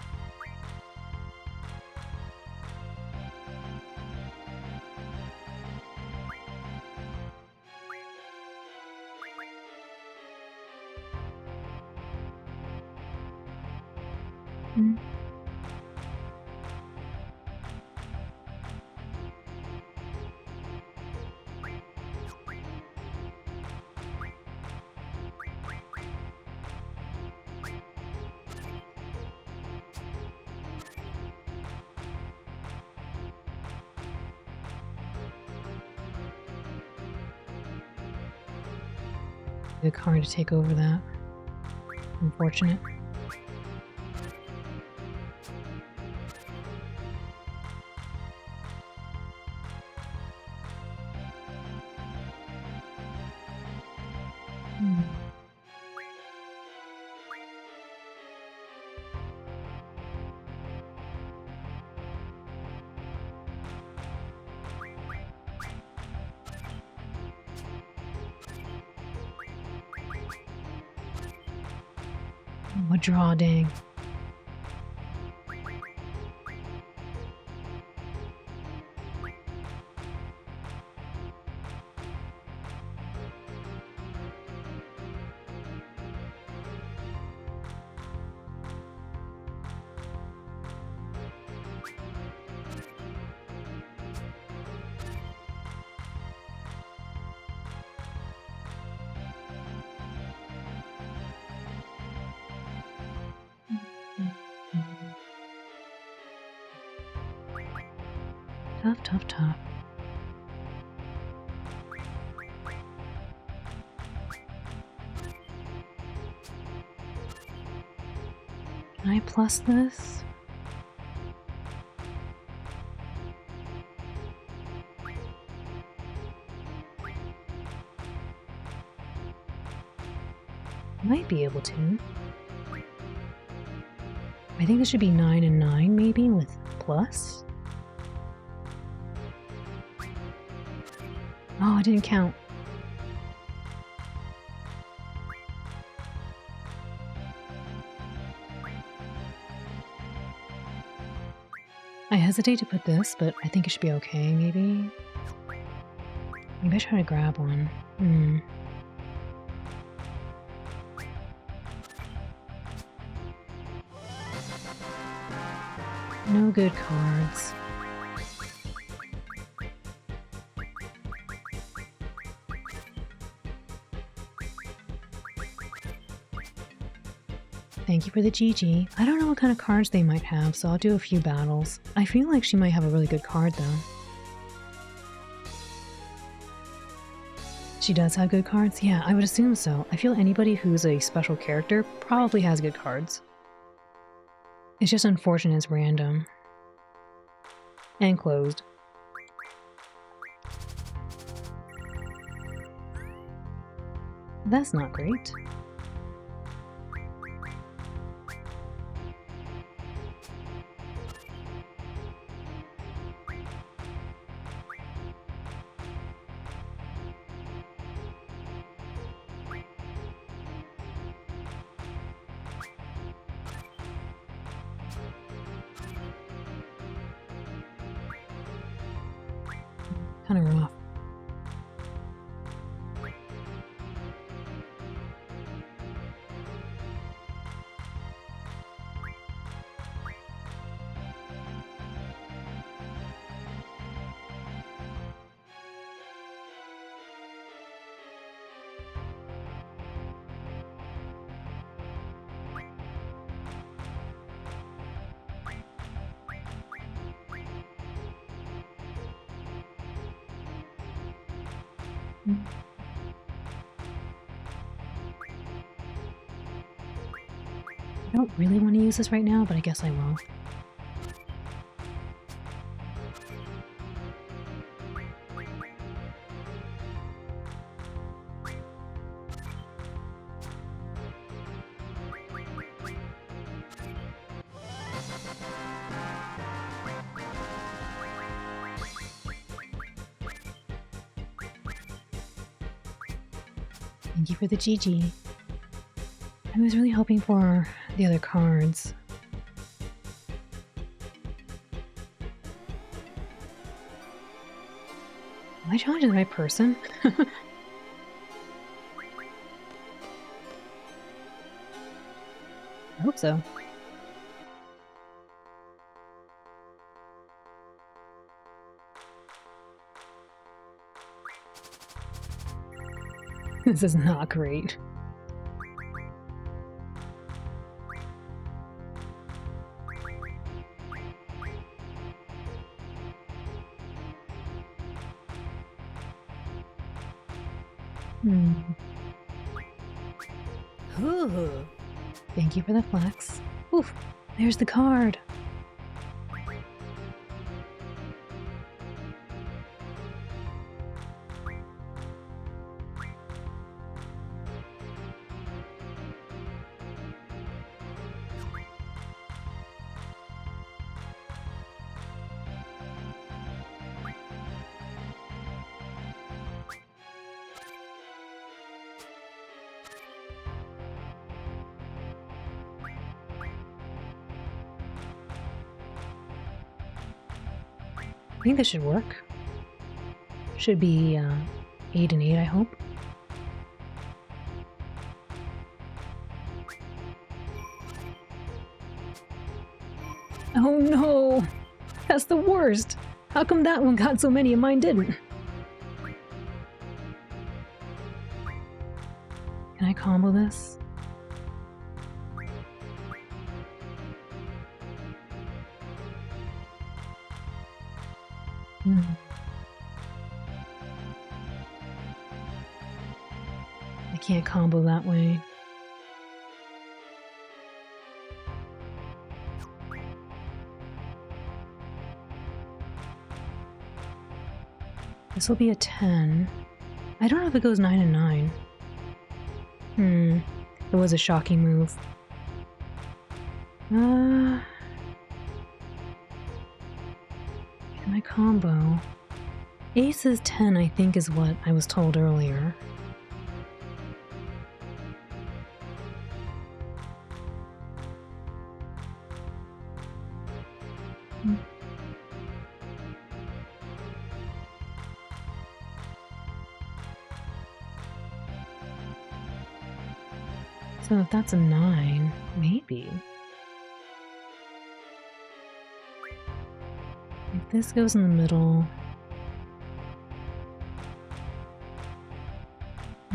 Good card to take over that. Unfortunate. What draw, dang. Tough, tough, tough. Can I plus this? Might be able to. I think this should be 9 and 9 maybe with plus. Oh, I didn't count. I hesitate to put this, but I think it should be okay, maybe. Maybe I try to grab one. No good cards. Thank you for the GG. I don't know what kind of cards they might have, so I'll do a few battles. I feel like she might have a really good card, though. She does have good cards? Yeah, I would assume so. I feel anybody who's a special character probably has good cards. It's just unfortunate it's random. And closed. That's not great. Kind of rough. I don't really want to use this right now, but I guess I will. Thank you for the GG. I was really hoping for the other cards. Am I challenging the right person? I hope so. This is not great. Ooh. Thank you for the flex. Oof, there's the card. think this should work. Should be 8 and 8, I hope. Oh no! That's the worst! How come that one got so many and mine didn't? Can I combo this? I can't combo that way. This will be a 10. I don't know if it goes 9 and 9. It was a shocking move. Can I combo? Ace is 10, I think, is what I was told earlier. So if that's a 9, maybe. If this goes in the middle,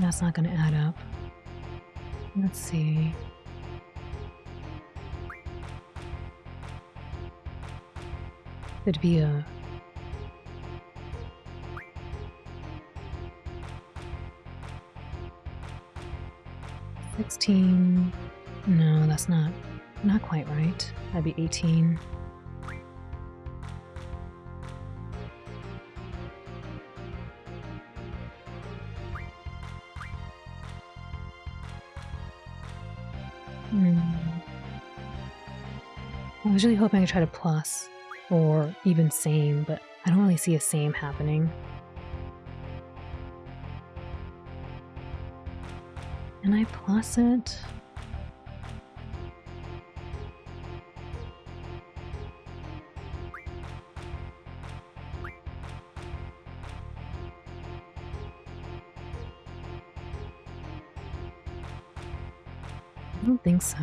that's not going to add up. Let's see. It'd be a... $16. No, that's not quite right. That'd be 18. I was really hoping I could try to plus or even same, but I don't really see a same happening. Can I plus it? I don't think so.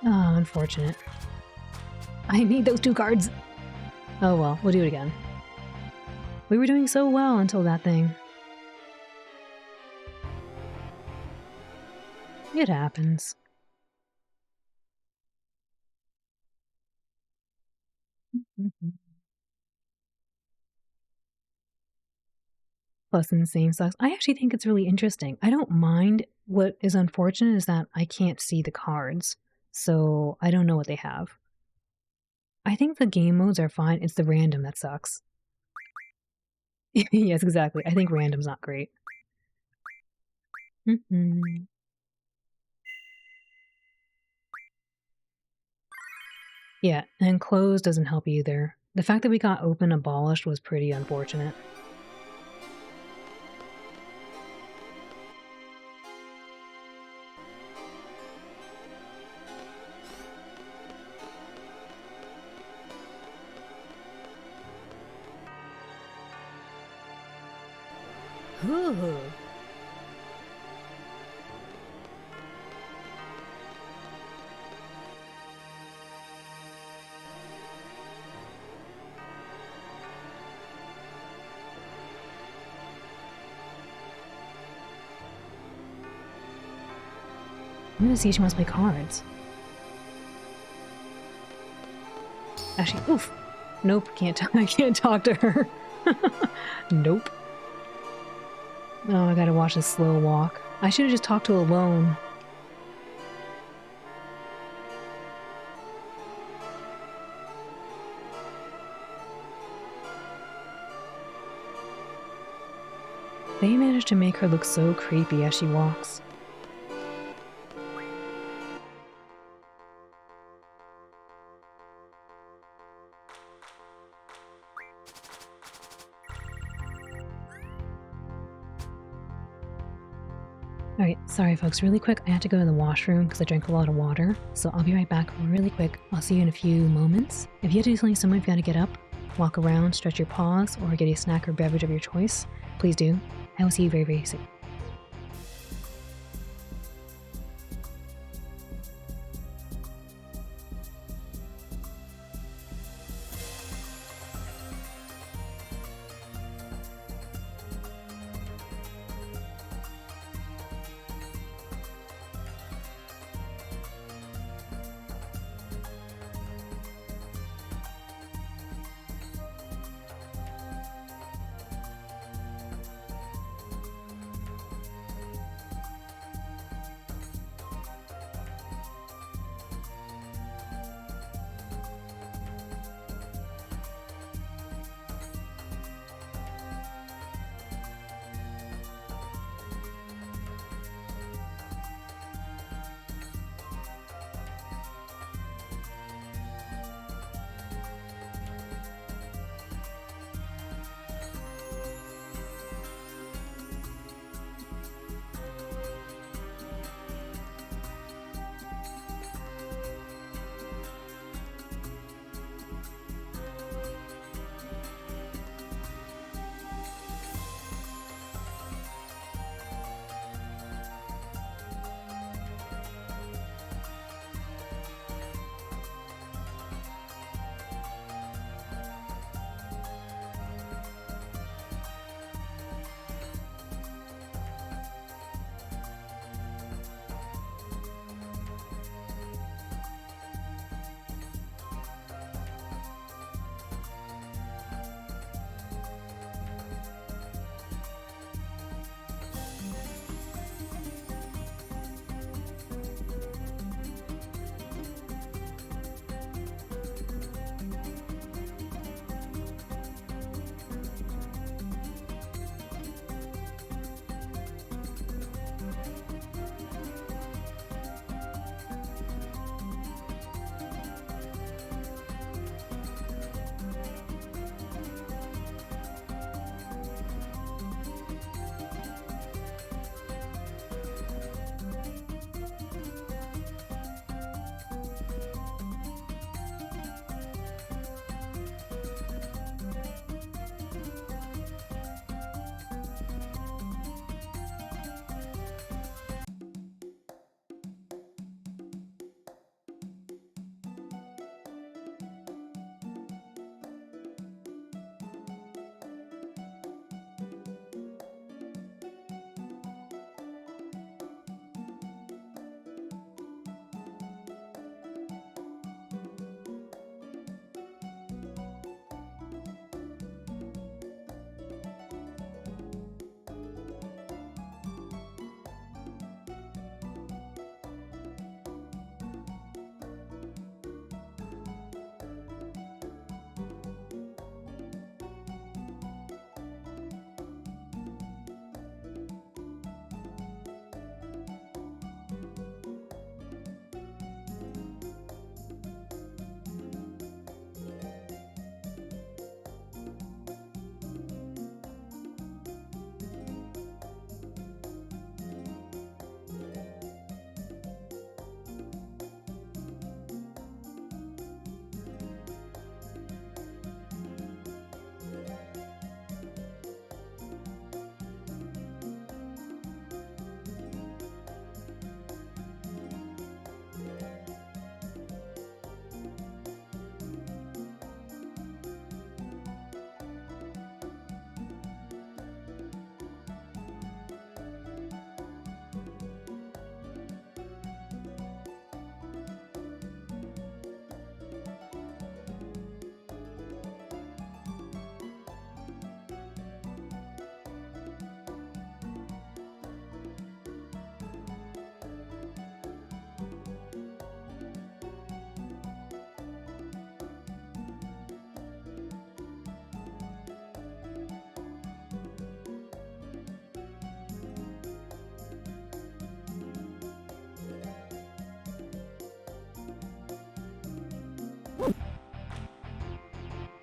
Oh, unfortunate. I need those 2 cards! Oh well, we'll do it again. We were doing so well until that thing. It happens. Plus and same sucks. I actually think it's really interesting. I don't mind. What is unfortunate is that I can't see the cards, so I don't know what they have. I think the game modes are fine. It's the random that sucks. Yes, exactly. I think random's not great. Yeah, and closed doesn't help either. The fact that we got open abolished was pretty unfortunate. Ooh. I'm gonna see if she wants my cards. Actually, oof. Nope, I can't talk to her. Nope. Oh, I gotta watch this slow walk. I should have just talked to Alone. They managed to make her look so creepy as she walks. Alright, sorry folks, really quick, I had to go to the washroom because I drank a lot of water, so I'll be right back really quick. I'll see you in a few moments. If you have to do something similar, if you gotta get up, walk around, stretch your paws, or get a snack or beverage of your choice, please do. I will see you very, very soon.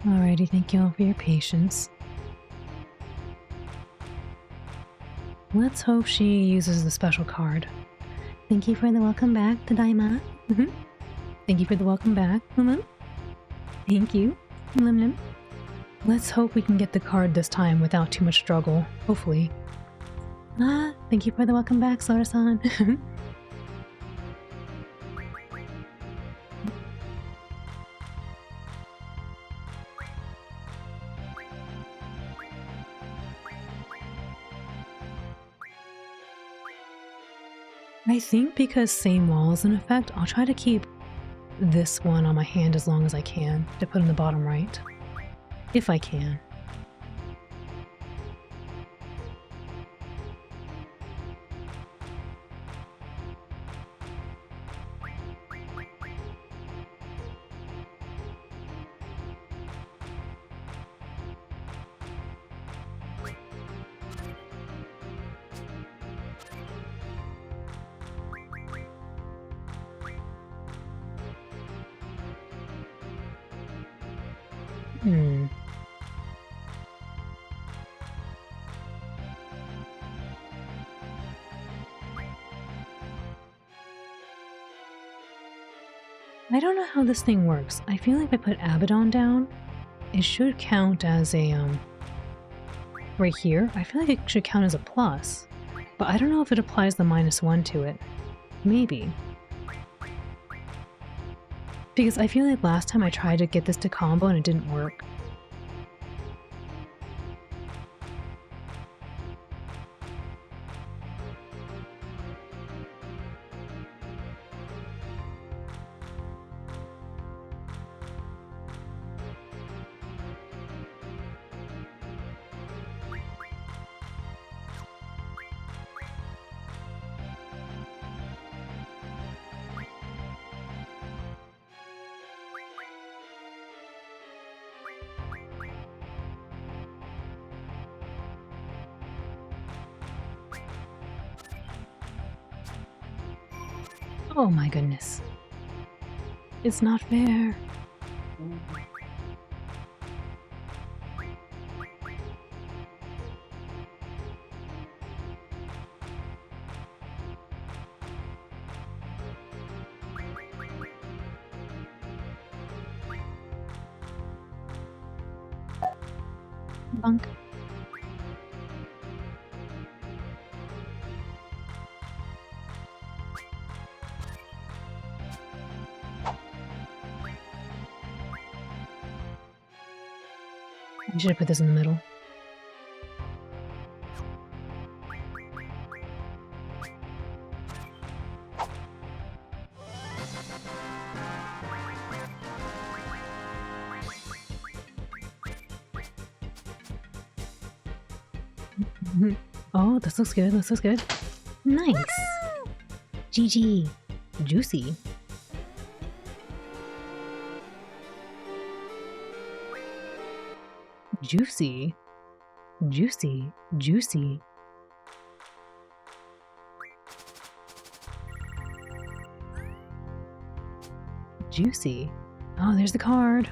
Alrighty, thank you all for your patience. Let's hope she uses the special card. Thank you for the welcome back, Tadaima. Thank you for the welcome back, Lim. Thank you, Lim. Let's hope we can get the card this time without too much struggle. Hopefully. Thank you for the welcome back, Sora-san. I think because same wall is in effect, I'll try to keep this one on my hand as long as I can to put in the bottom right. If I can. I don't know how this thing works. I feel like if I put Abaddon down, it should count as a, right here. I feel like it should count as a plus, but I don't know if it applies the -1 to it. Maybe. Because I feel like last time I tried to get this to combo and it didn't work. Oh my goodness. It's not fair. Bunk. I should have put this in the middle. Oh, this looks good. This looks good. Nice. GG. Juicy. Juicy. Juicy. Juicy. Juicy. Oh, there's the card.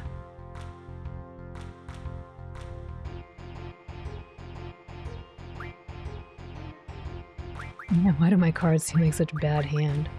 Yeah, why do my cards seem like such a bad hand?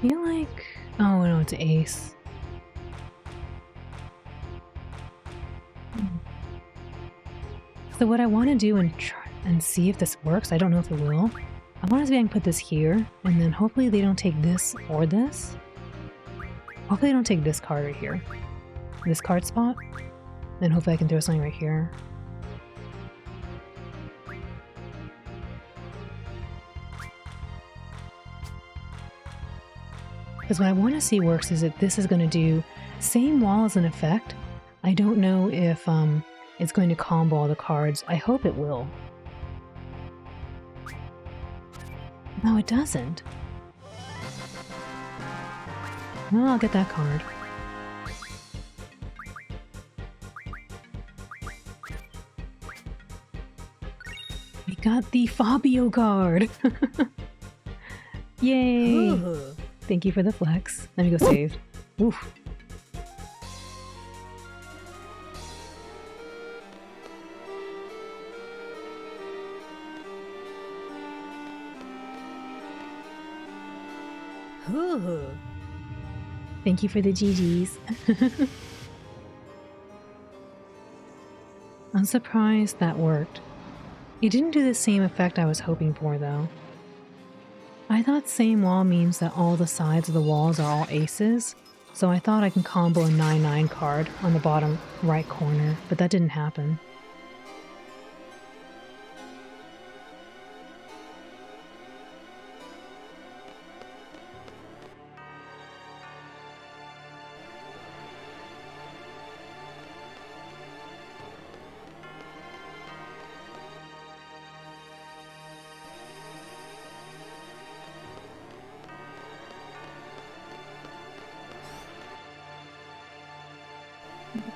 I feel like... Oh no, it's ace. So what I want to do and see if this works, I don't know if it will. I want to see if I can put this here, and then hopefully they don't take this or this. Hopefully they don't take this card right here. This card spot. Then hopefully I can throw something right here. Because what I want to see works is that this is going to do same wall as an effect. I don't know if it's going to combo all the cards. I hope it will. No, it doesn't. Well, I'll get that card. We got the Fabio card! Yay! Ooh. Thank you for the flex. Let me go save. Oof. Ooh. Thank you for the GGs. I'm surprised that worked. It didn't do the same effect I was hoping for, though. I thought same wall means that all the sides of the walls are all aces, so I thought I can combo a 9/9 card on the bottom right corner, but that didn't happen.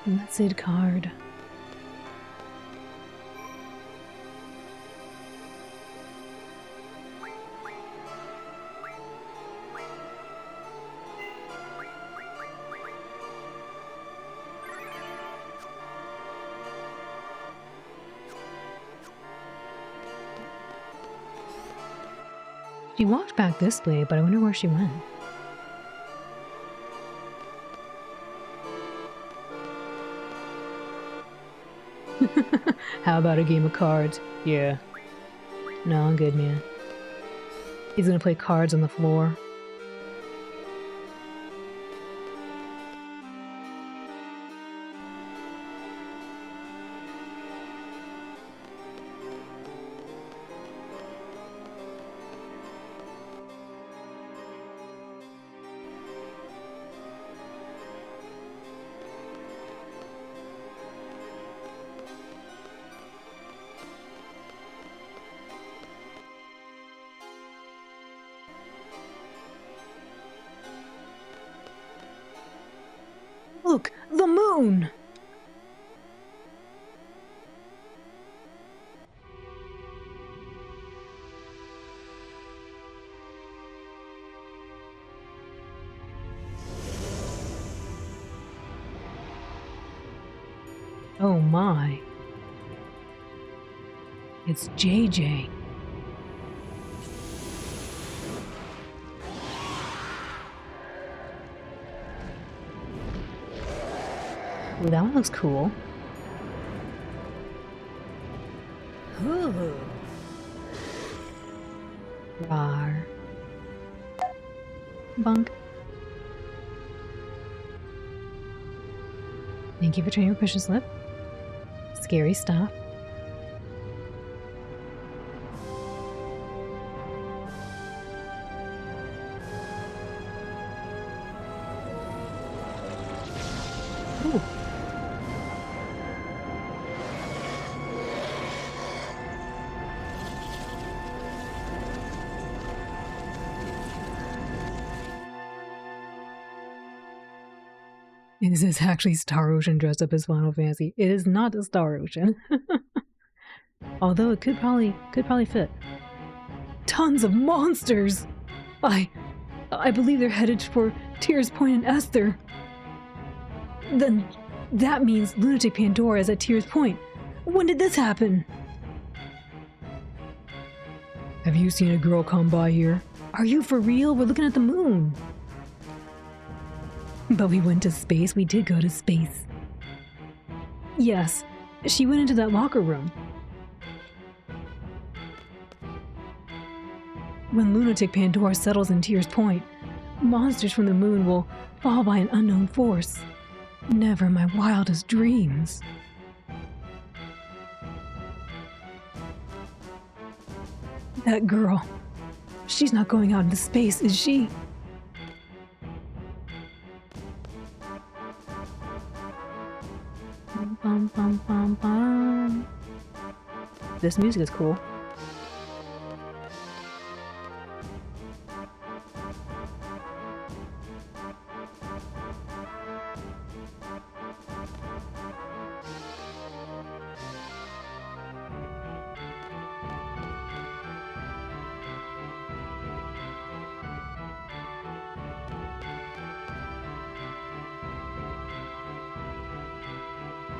Blessed card. She walked back this way, but I wonder where she went. How about a game of cards? Yeah. No, I'm good, man. He's gonna play cards on the floor. Look, the moon! Oh my. It's JJ. Ooh, that one looks cool. Ooh. Rar. Bunk. Thank you for trading your precious slip. Scary stuff. Ooh. Is this actually Star Ocean dressed up as Final Fantasy? It is not a Star Ocean. Although it could probably fit. Tons of monsters! I believe they're headed for Tears Point and Esther. Then that means Lunatic Pandora is at Tears Point. When did this happen? Have you seen a girl come by here? Are you for real? We're looking at the moon. But we went to space. We did go to space. Yes, she went into that locker room. When Lunatic Pandora settles in Tears Point, monsters from the moon will fall by an unknown force. Never my wildest dreams. That girl, she's not going out into space, is she? this music is cool.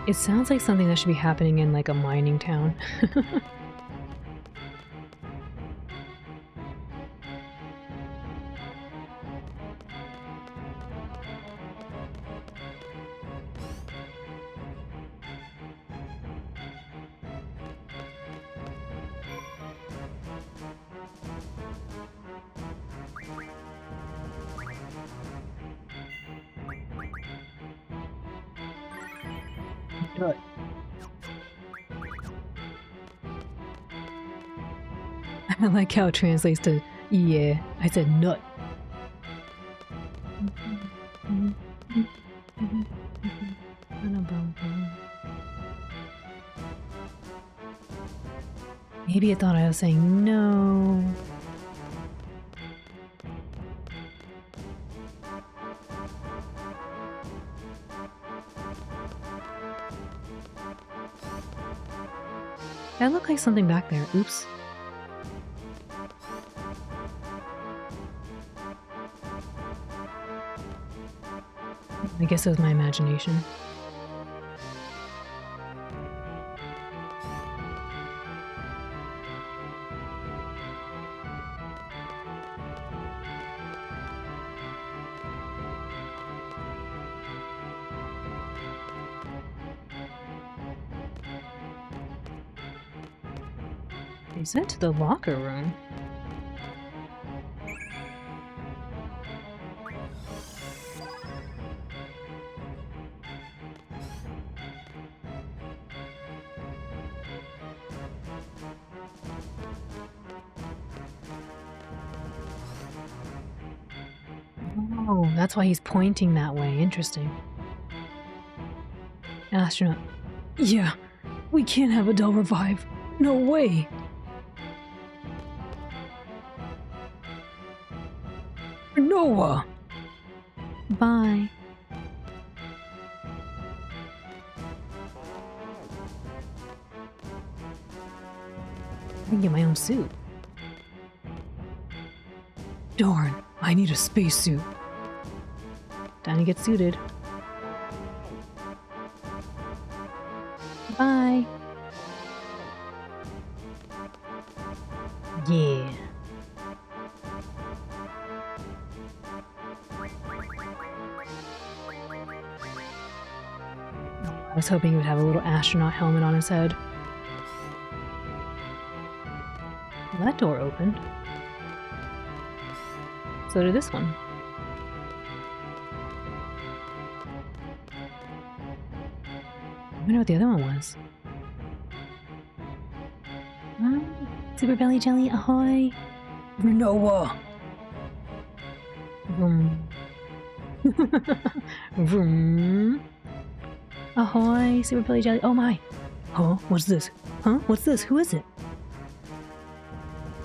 It sounds like something that should be happening in like a mining town. Nut. I like how it translates to yeah. I said nut. Maybe it thought I was saying no. That looked like something back there. Oops. I guess it was my imagination. They sent to the locker room. Oh, that's why he's pointing that way. Interesting. Astronaut. Yeah, we can't have Adele revive. No way. Noah! Bye. I can get my own suit. Darn, I need a spacesuit. Time to get suited. Bye. Yeah. I was hoping he would have a little astronaut helmet on his head. Well, that door opened. So did this one. I wonder what the other one was. Super Belly Jelly, ahoy! Noah! Vroom. Vroom. Ahoy, Super Belly Jelly. Oh my! Huh? What's this? Huh? What's this? Who is it?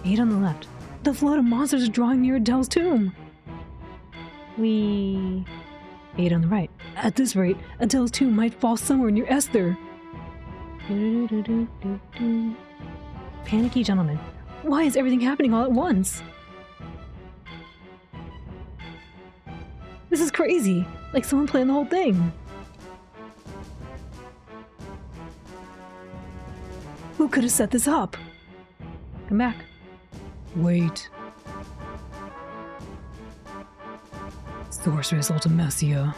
8 on the left. The flood of monsters is drawing near Adele's tomb! We 8 on the right. At this rate, Adele's tomb might fall somewhere near Esther. Panicky gentleman. Why is everything happening all at once? This is crazy. Like someone planned the whole thing. Who could have set this up? Come back. Wait. Sorceress Ultimecia.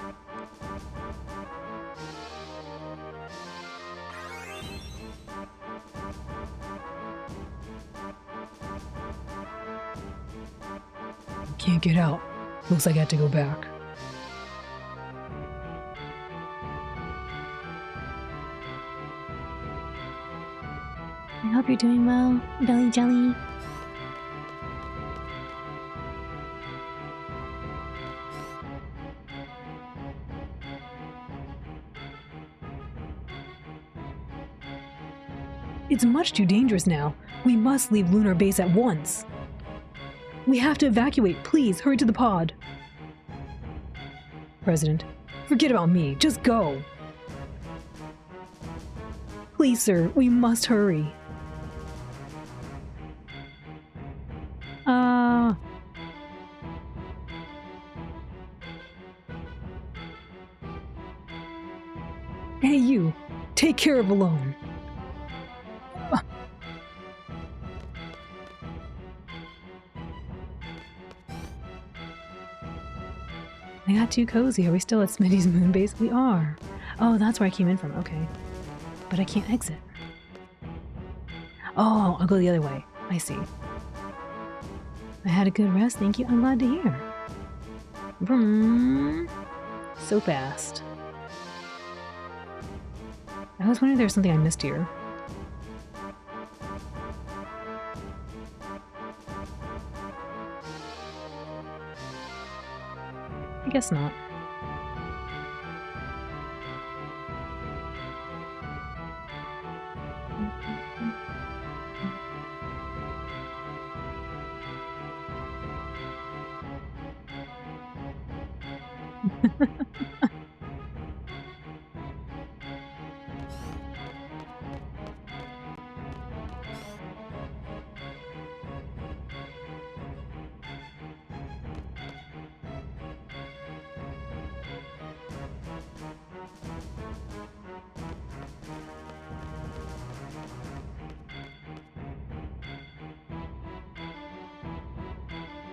Can't get out. Looks like I had to go back. I hope you're doing well, Belly Jelly. It's It's much too dangerous now. We must leave lunar base at once. We have to evacuate. Please, hurry to the pod. President, forget about me. Just go. Please, sir, we must hurry. Hey, you. Take care of Alone. I got too cozy. Are we still at Smitty's moon base? We are. Oh, that's where I came in from. Okay. But I can't exit. Oh, I'll go the other way. I see. I had a good rest, thank you. I'm glad to hear. Vroom. So fast. I was wondering if there was something I missed here. I guess not.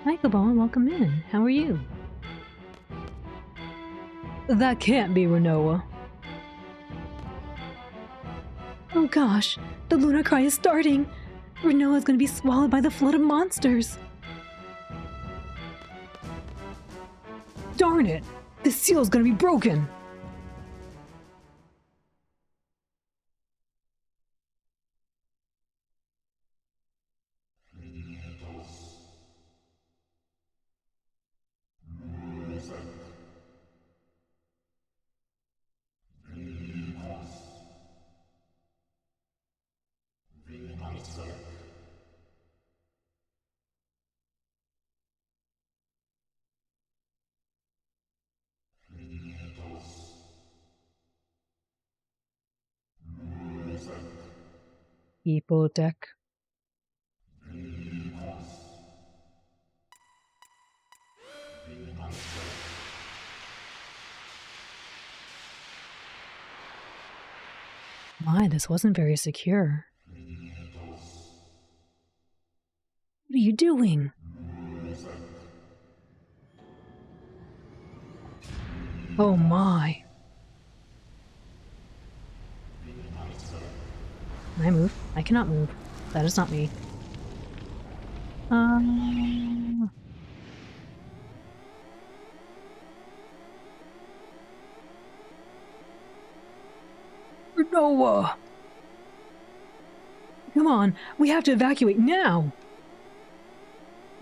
Hi, Cabal, welcome in. How are you? That can't be Renoa. Oh gosh, the lunar cry is starting. Renoa's gonna be swallowed by the flood of monsters. Darn it! This seal's gonna be broken! Hypotek. My, this wasn't very secure. What are you doing? Oh my. Can I move? I cannot move. That is not me. Noah! Come on, we have to evacuate now!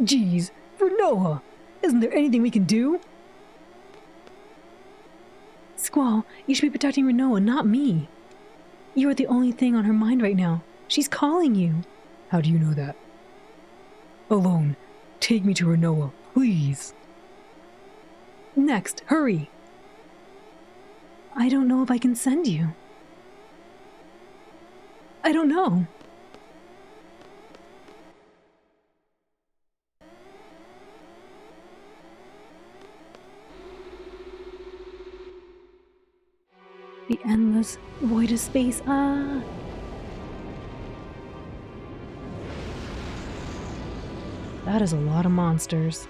Jeez, for Noah! Isn't there anything we can do? Squall, you should be protecting Renoa, not me. You are the only thing on her mind right now. She's calling you. How do you know that? Alone, take me to Renoa, please. Next, hurry! I don't know if I can send you. I don't know. The endless void of space, That is a lot of monsters.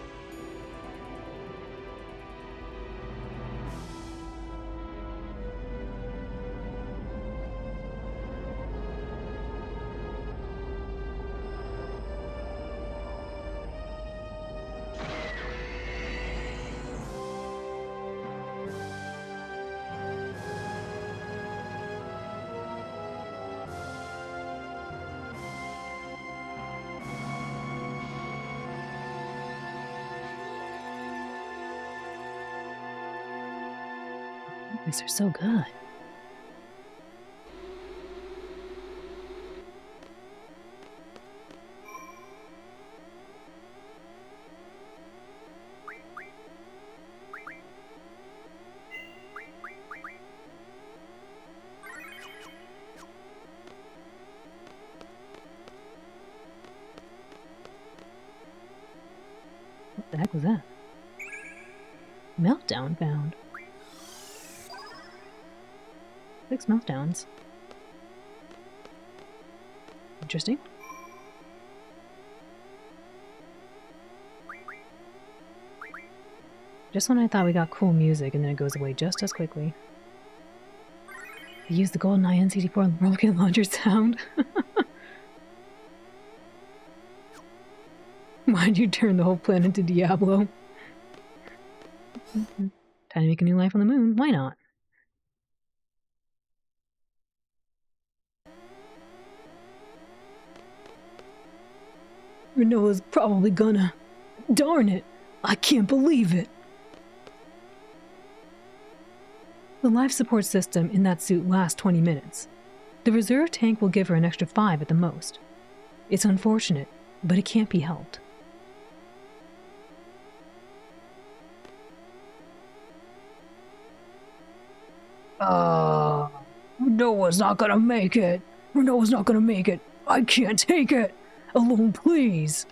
These are so good. The heck was that? Meltdown found. 6 meltdowns. Interesting. Just when I thought we got cool music, and then it goes away just as quickly. Use the golden N64 rocket launcher sound. Why'd you turn the whole planet into Diablo? Time to make a new life on the moon. Why not? Renault's probably gonna... Darn it! I can't believe it! The life support system in that suit lasts 20 minutes. The reserve tank will give her an extra 5 at the most. It's unfortunate, but it can't be helped. Noah's not gonna make it. Noah's not gonna make it. I can't take it. Alone, please.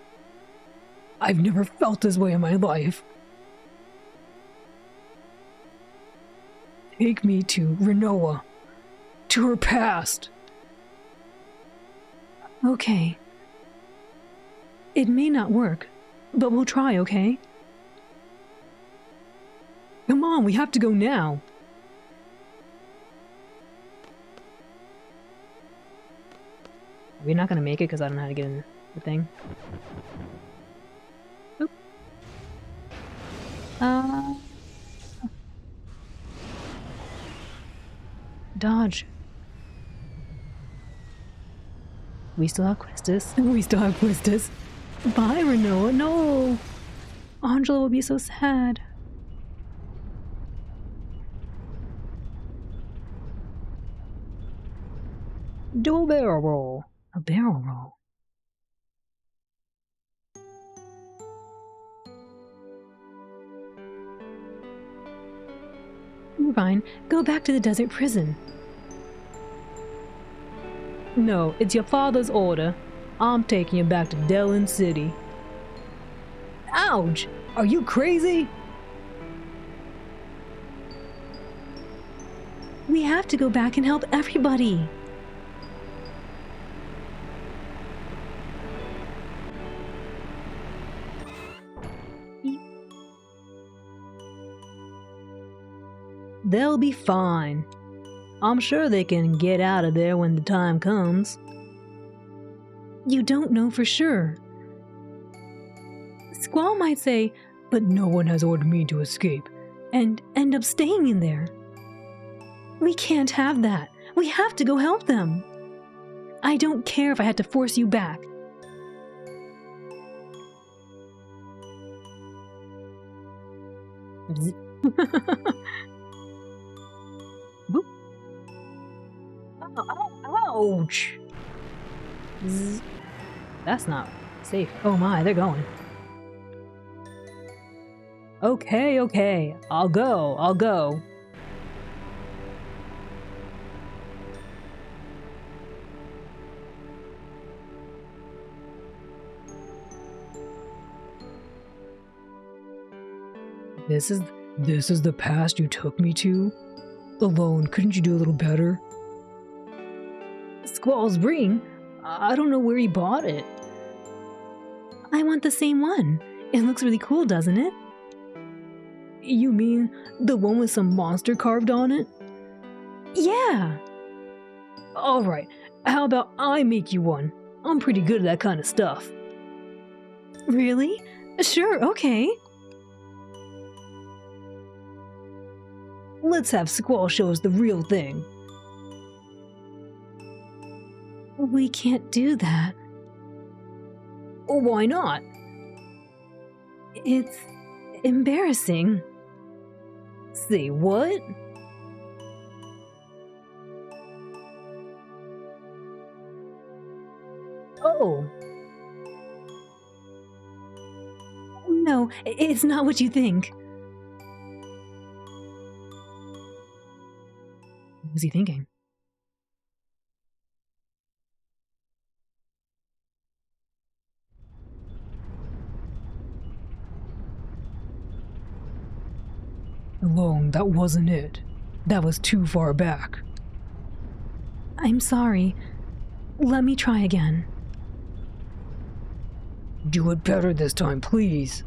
I've never felt this way in my life. Take me to Renoa. To her past. Okay. It may not work, but we'll try, okay? Come on, we have to go now. We're not gonna make it because I don't know how to get in the thing. Oop. Dodge. We still have Quistis. We still have Quistis. Bye, Renoa. No! Angela will be so sad. Do a barrel roll. A barrel roll. You're fine. Go back to the desert prison. No, it's your father's order. I'm taking you back to Delin City. Ouch! Are you crazy? We have to go back and help everybody. They'll be fine. I'm sure they can get out of there when the time comes. You don't know for sure. Squall might say, but no one has ordered me to escape, and end up staying in there. We can't have that. We have to go help them. I don't care if I had to force you back. Boop. Ouch! Zzz. That's not safe. Oh my, they're going. Okay. I'll go. This is the past you took me to? Alone, couldn't you do a little better? Squall's ring? I don't know where he bought it. I want the same one. It looks really cool, doesn't it? You mean the one with some monster carved on it? Yeah! Alright, how about I make you one? I'm pretty good at that kind of stuff. Really? Sure, okay. Let's have Squall show us the real thing. We can't do that. Why not? It's embarrassing. Say what? Oh. No, it's not what you think. What was he thinking? Alone, that wasn't it. That was too far back. I'm sorry. Let me try again. Do it better this time, please.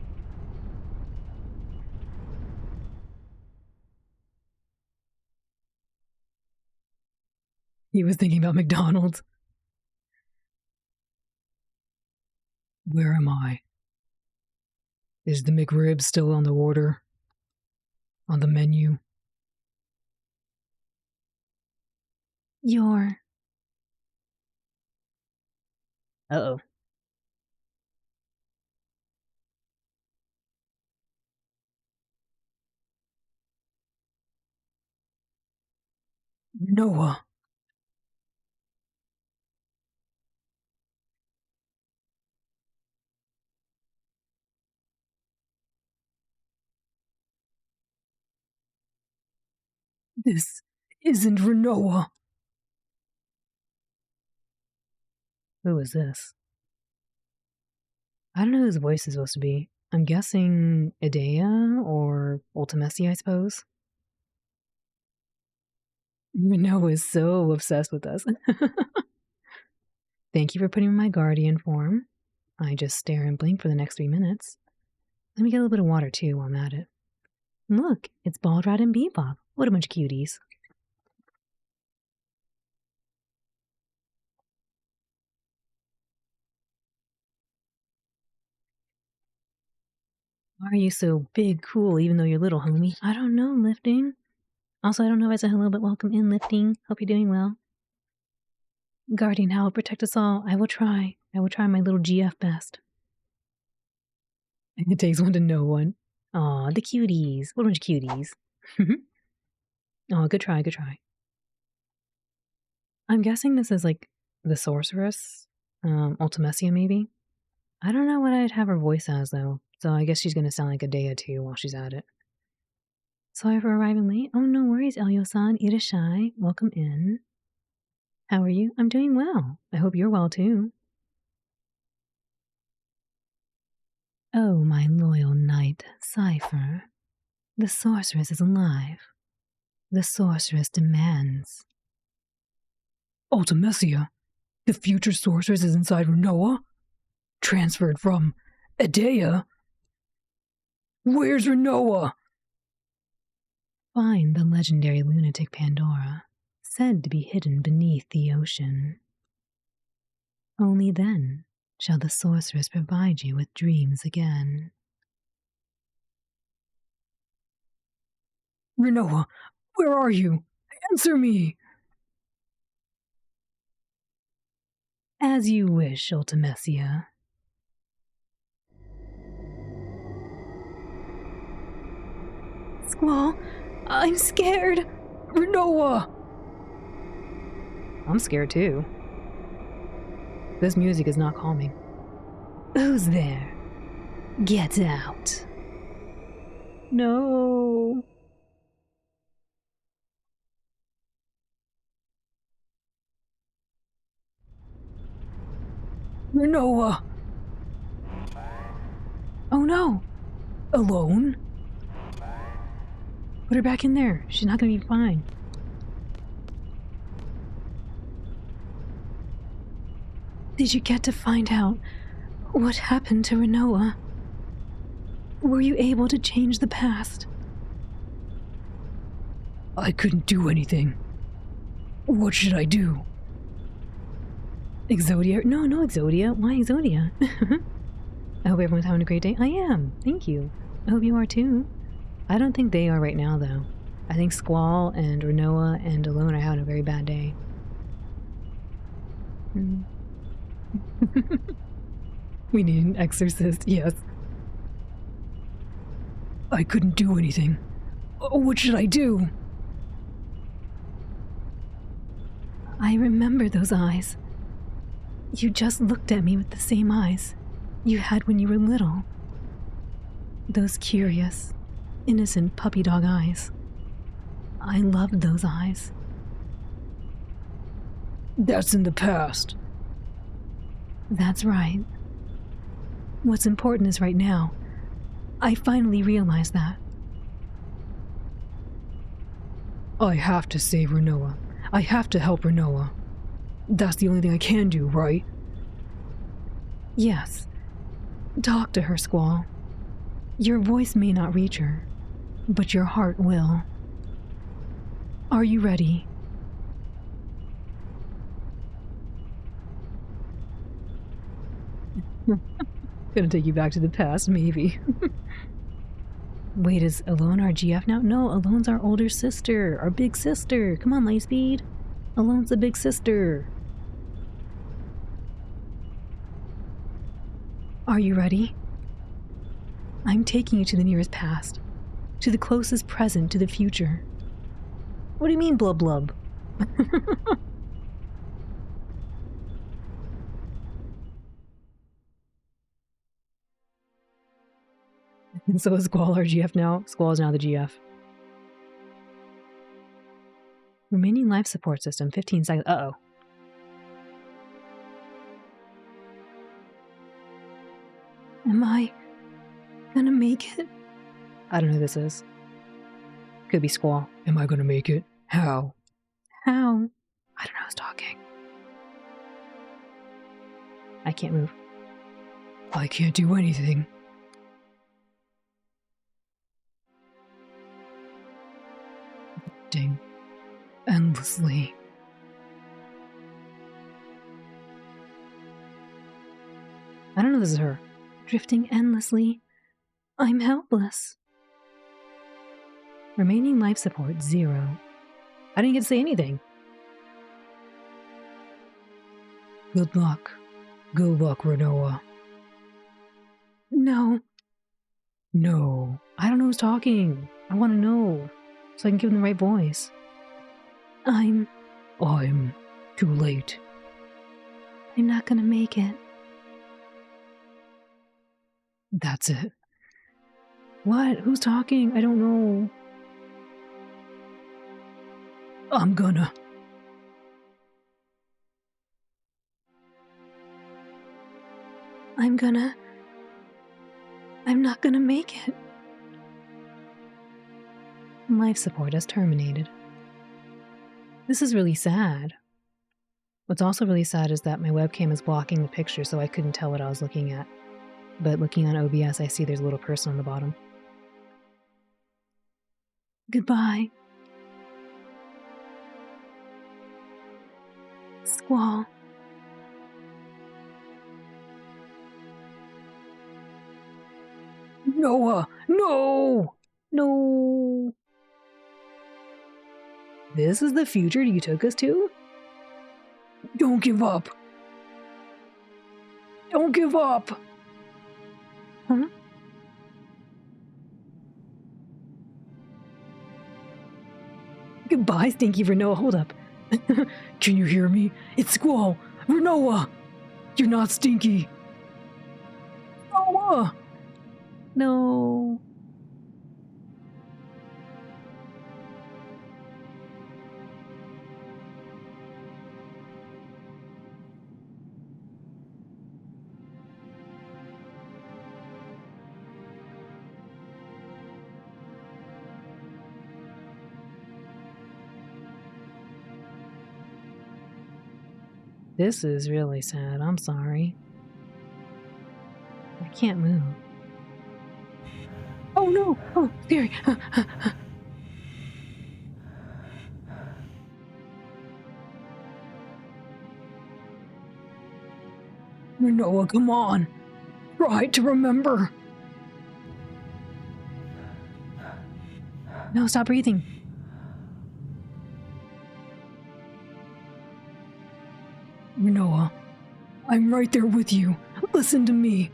He was thinking about McDonald's. Where am I? Is the McRib still on the order? On the menu? You're... Uh-oh. Noah. This isn't Renoa. Who is this? I don't know whose voice is supposed to be. I'm guessing Idea or Ultimesi, I suppose. Renoa is so obsessed with us. Thank you for putting in my guardian form. I just stare and blink for the next 3 minutes. Let me get a little bit of water too while I'm at it. Look, it's Bald Rat and Bebop. What a bunch of cuties. Why are you so big, cool, even though you're little, homie? I don't know, Lifting. Also, I don't know if I said hello, but welcome in, Lifting. Hope you're doing well. Guardian, how will protect us all? I will try. I will try my little GF best. It takes one to know one. Aw, the cuties. What a bunch of cuties. Oh, good try, good try. I'm guessing this is like the sorceress, Ultimecia maybe? I don't know what I'd have her voice as though, so I guess she's gonna sound like a day or two while she's at it. Sorry for arriving late. Oh, no worries, Elio-san. Irashai. Welcome in. How are you? I'm doing well. I hope you're well too. Oh, my loyal knight, Cypher. The sorceress is alive. The sorceress demands. Ultimecia? The future sorceress is inside Renoa? Transferred from Edea? Where's Renoa? Find the legendary lunatic Pandora, said to be hidden beneath the ocean. Only then shall the sorceress provide you with dreams again. Renoa, where are you? Answer me! As you wish, Ultimecia. Squall, I'm scared! Renoa! I'm scared too. This music is not calming. Who's there? Get out. No. Renoa! Oh no! Alone? Put her back in there. She's not gonna be fine. Did you get to find out what happened to Renoa? Were you able to change the past? I couldn't do anything. What should I do? Exodia? No, Exodia. Why Exodia? I hope everyone's having a great day. I am. Thank you. I hope you are too. I don't think they are right now, though. I think Squall and Renoa and Alone are having a very bad day. We need an exorcist, yes. I couldn't do anything. What should I do? I remember those eyes. You just looked at me with the same eyes you had when you were little. Those curious, innocent puppy dog eyes. I loved those eyes. That's in the past. That's right. What's important is right now. I finally realized that. I have to save Renoa. I have to help Renoa. That's the only thing I can do, right? Yes. Talk to her, Squall. Your voice may not reach her, but your heart will. Are you ready? Gonna take you back to the past, maybe. Wait, is Alone our GF now? No, Alone's our older sister, our big sister. Come on, Lightspeed. Alone's the big sister. Are you ready? I'm taking you to the nearest past, to the closest present, to the future. What do you mean, blub blub? And so is Squall our GF now. Squall is now the GF. Remaining life support system, 15 seconds. Uh-oh. Am I gonna make it? I don't know who this is. Could be Squall. Am I gonna make it? How? How? I don't know who's talking. I can't move. I can't do anything. Ding. Endlessly. I don't know if this is her. Drifting endlessly. I'm helpless. Remaining life support, 0. I didn't get to say anything. Good luck. Good luck, Renoa. No. No. I don't know who's talking. I want to know, so I can give them the right voice. I'm too late. I'm not gonna make it. That's it. What? Who's talking? I don't know. I'm gonna. I'm not gonna make it. Life support has terminated. This is really sad. What's also really sad is that my webcam is blocking the picture, so I couldn't tell what I was looking at. But looking on OBS, I see there's a little person on the bottom. Goodbye. Squall. Noah! No! No! This is the future you took us to? Don't give up! Don't give up! Huh? Goodbye, Stinky Renoa. Hold up. Can you hear me? It's Squall! Renoa! You're not Stinky! Noah! No. This is really sad. I'm sorry. I can't move. Oh no! Oh, scary! Noah, come on! Try to remember! No, stop breathing. Noah, I'm right there with you. Listen to me.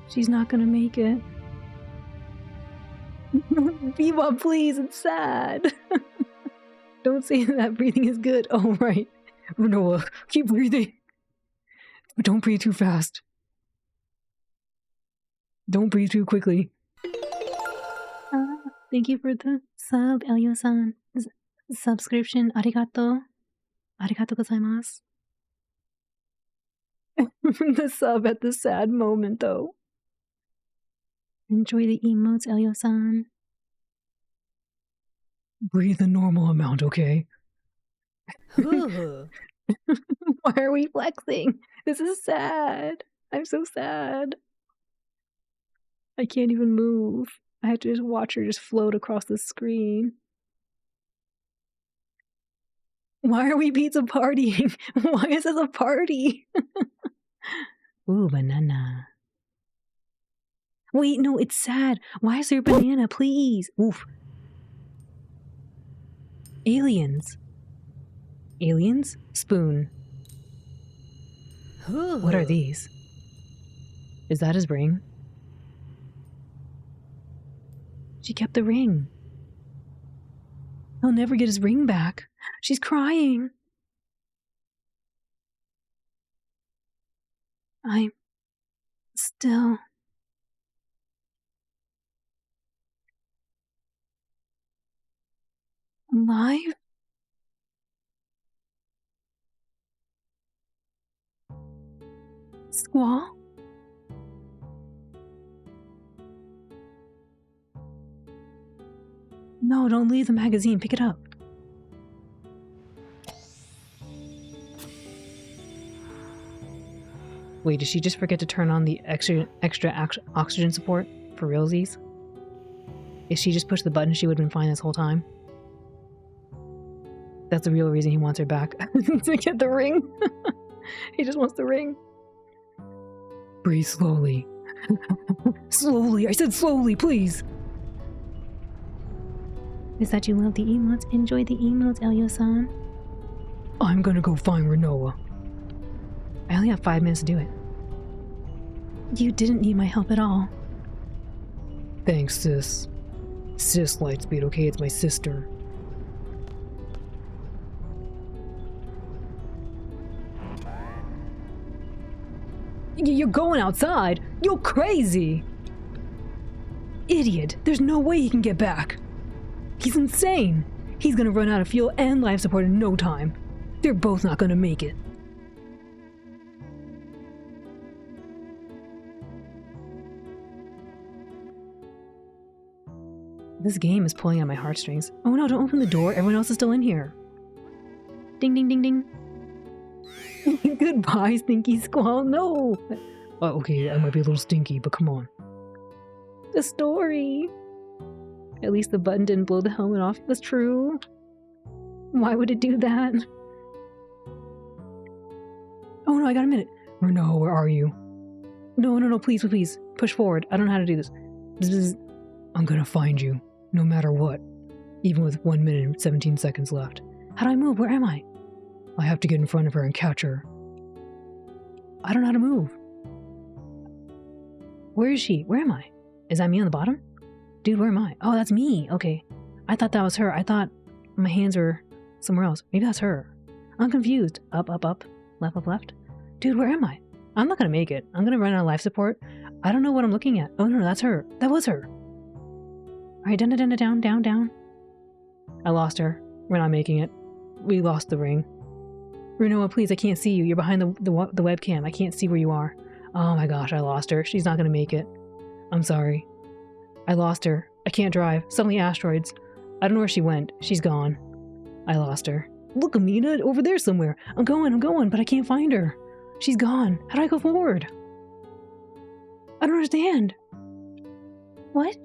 She's not gonna make it. Bebop, please, it's sad. Don't say that breathing is good. Oh, right. Noah, keep breathing. But don't breathe too fast. Don't breathe too quickly. Thank you for the sub, Elio-san. Subscription, arigato. Arigato gozaimasu. The sub at the sad moment, though. Enjoy the emotes, Elio-san. Breathe a normal amount, okay? Why are we flexing? This is sad. I'm so sad. I can't even move. I have to just watch her just float across the screen. Why are we pizza partying? Why is this a party? Ooh, banana. Wait, no, it's sad. Why is there a banana? Please. Oof. Aliens. Aliens? Spoon. What are these? Is that his ring? She kept the ring. He'll never get his ring back. She's crying. I'm still alive? Squall? No, don't leave the magazine. Pick it up. Wait, did she just forget to turn on the extra oxygen support for realsies? If she just pushed the button, she would have been fine this whole time. That's the real reason he wants her back. To get the ring. He just wants the ring. Breathe slowly. Slowly. I said slowly, please. Is that you love the emotes? Enjoy the emotes, Elio-san. I'm gonna go find Renoa. I only have 5 minutes to do it. You didn't need my help at all. Thanks, sis. Sis Lightspeed, okay? It's my sister. You're going outside? You're crazy! Idiot! There's no way he can get back! He's insane! He's gonna run out of fuel and life support in no time. They're both not gonna make it. This game is pulling on my heartstrings. Oh no, don't open the door. Everyone else is still in here. Ding, ding, ding, ding. Goodbye, Stinky Squall. No! Okay, I might be a little stinky, but come on. The story. At least the button didn't blow the helmet off. That's true. Why would it do that? Oh no, I got a minute. Renault, where are you? No, please, please. Push forward. I don't know how to do this. Bzz, bzz. I'm gonna find you, no matter what. Even with 1 minute and 17 seconds left. How do I move? Where am I? I have to get in front of her and catch her. I don't know how to move. Where is she? Where am I? Is that me on the bottom? Dude, where am I? Oh, that's me. Okay. I thought that was her. I thought my hands were somewhere else. Maybe that's her. I'm confused. Up, up, up. Left, left, left. Dude, where am I? I'm not gonna make it. I'm gonna run out of life support. I don't know what I'm looking at. Oh, no, that's her. That was her. Alright, down, down, down, down, down. I lost her. We're not making it. We lost the ring. Renoa, please, I can't see you. You're behind the webcam. I can't see where you are. Oh my gosh, I lost her. She's not gonna make it. I'm sorry. I lost her. I can't drive. Suddenly asteroids. I don't know where she went. She's gone. I lost her. Look, Amina, over there somewhere. I'm going, but I can't find her. She's gone. How do I go forward? I don't understand. What?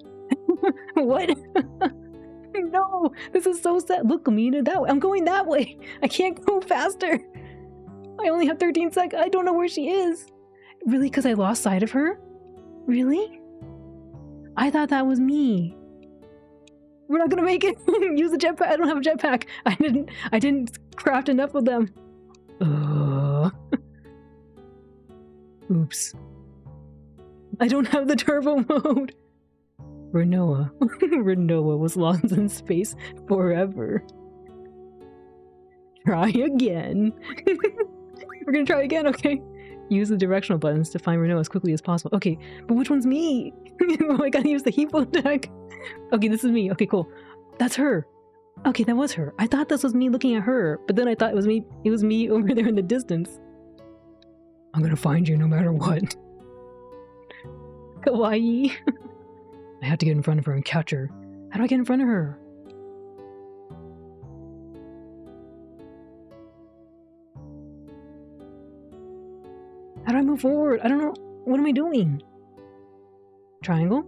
What? No, this is so sad. Look, Amina, that way. I'm going that way. I can't go faster. I only have 13 seconds. I don't know where she is. Really? Because I lost sight of her? Really? I thought that was me. We're not gonna make it. Use the jetpack. I don't have a jetpack. I didn't craft enough of them. Oops. I don't have the turbo mode. Renoa. Renoa was lost in space forever. Try again. We're gonna try again, okay? Use the directional buttons to find Renoa as quickly as possible. Okay, but which one's me? Oh, I gotta use the Hepo deck. Okay, this is me. Okay, cool. That's her. Okay, that was her. I thought this was me looking at her, but then I thought it was me over there in the distance. I'm gonna find you no matter what. Kawaii. I have to get in front of her and catch her. How do I get in front of her? How do I move forward? I don't know. What am I doing? Triangle?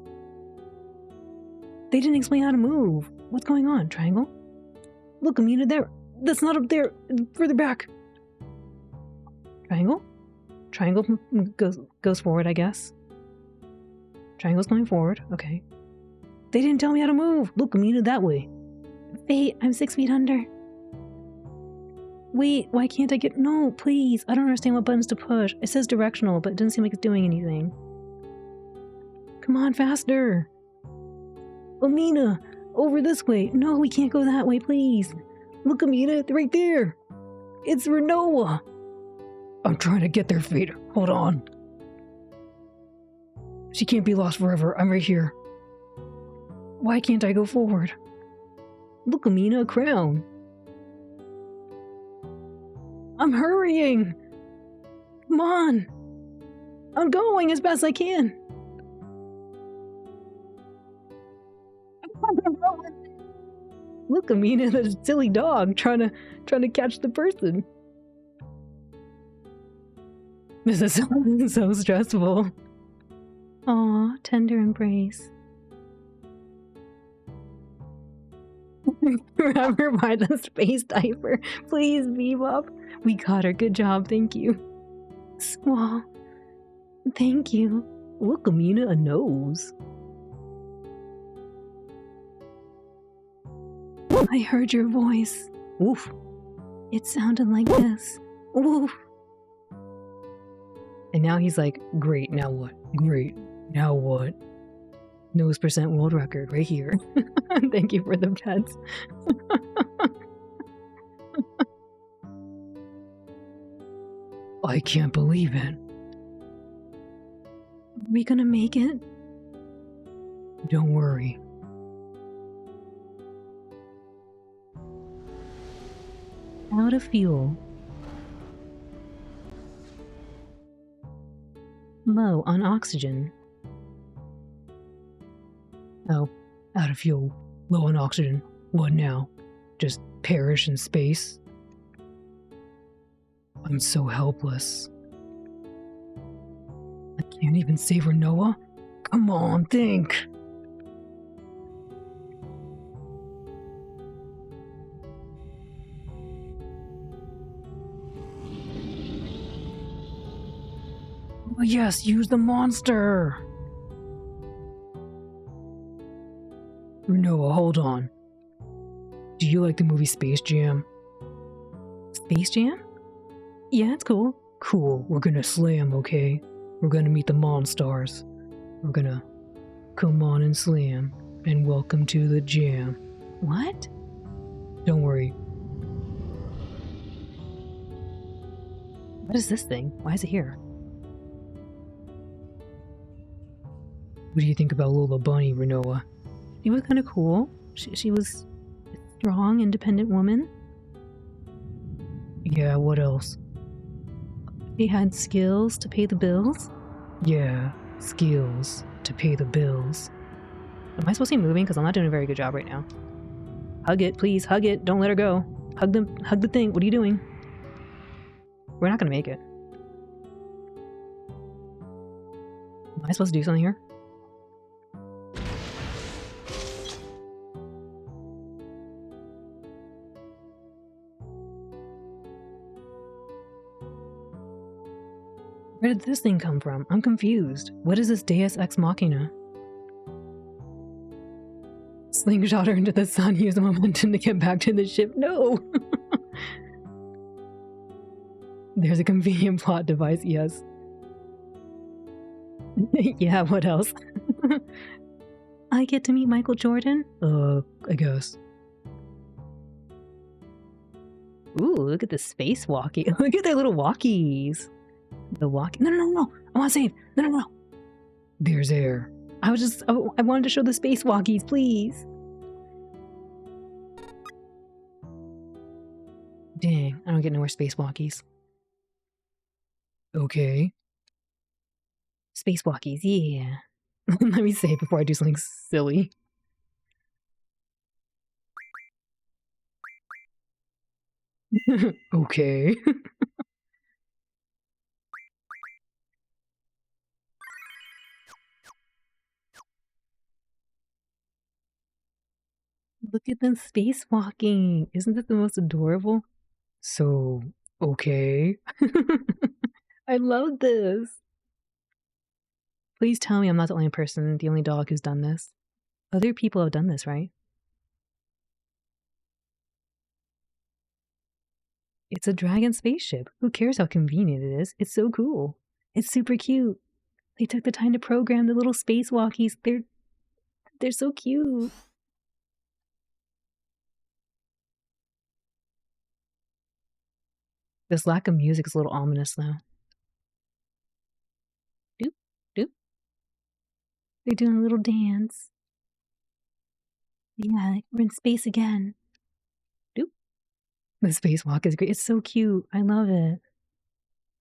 They didn't explain how to move. What's going on? Triangle? Look, Amina, there. That's not up there. Further back. Triangle? Triangle goes forward, I guess. Triangle's going forward. Okay. They didn't tell me how to move. Look, Amina, that way. Wait, I'm 6 feet under. Wait, why can't I get... No, please. I don't understand what buttons to push. It says directional, but it doesn't seem like it's doing anything. Come on, faster. Amina, over this way. No, we can't go that way, please. Look, Amina, right there. It's Renoa. I'm trying to get their feet. Hold on. She can't be lost forever. I'm right here. Why can't I go forward? Look, Amina, a crown. I'm hurrying. Come on. I'm going as fast as I can. Look, Amina, that silly dog trying to catch the person. This is so stressful. Aw, tender embrace. Remember by the space diaper. Please, Bebop. We got her. Good job. Thank you. Squall. Thank you. Look, Amina, a nose. I heard your voice. Oof. It sounded like this. Oof. And now he's like, great, now what? Great, now what? Nose percent world record right here. Thank you for the pets. I can't believe it. Are we gonna make it? Don't worry. Out of fuel. Low on oxygen. Oh, out of fuel. Low on oxygen. What now? Just perish in space? I'm so helpless. I can't even save her, Noah. Come on, think. Oh, yes, use the monster. Noah, hold on. Do you like the movie Space Jam? Space Jam? Yeah, it's cool. Cool, we're gonna slam, okay? We're gonna meet the Monstars. We're gonna come on and slam, and welcome to the jam. What? Don't worry. What is this thing? Why is it here? What do you think about Lola Bunny, Renoa? She was kind of cool. She was a strong, independent woman. Yeah, what else? She had skills to pay the bills? Yeah, skills to pay the bills. Am I supposed to be moving? Because I'm not doing a very good job right now. Hug it, please. Hug it. Don't let her go. Hug the thing. What are you doing? We're not going to make it. Am I supposed to do something here? Where did this thing come from? I'm confused. What is this Deus Ex Machina? Slingshot her into the sun, use the momentum to get back to the ship. No! There's a convenient plot device, yes. Yeah, what else? I get to meet Michael Jordan? I guess. Ooh, look at the space walkie. Look at their little walkies. The walkie. No. I want to save. No. There's air. I wanted to show the space walkies, please. Dang, I don't get no more space walkies. Okay. Space walkies, yeah. Let me say it before I do something silly. Okay. Look at them spacewalking. Isn't that the most adorable? So, okay. I love this. Please tell me I'm not the only person, the only dog who's done this. Other people have done this, right? It's a dragon spaceship. Who cares how convenient it is? It's so cool. It's super cute. They took the time to program the little spacewalkies. They're so cute. This lack of music is a little ominous, though. Doop, doop. They're doing a little dance. Yeah, we're in space again. Doop. The spacewalk is great. It's so cute. I love it.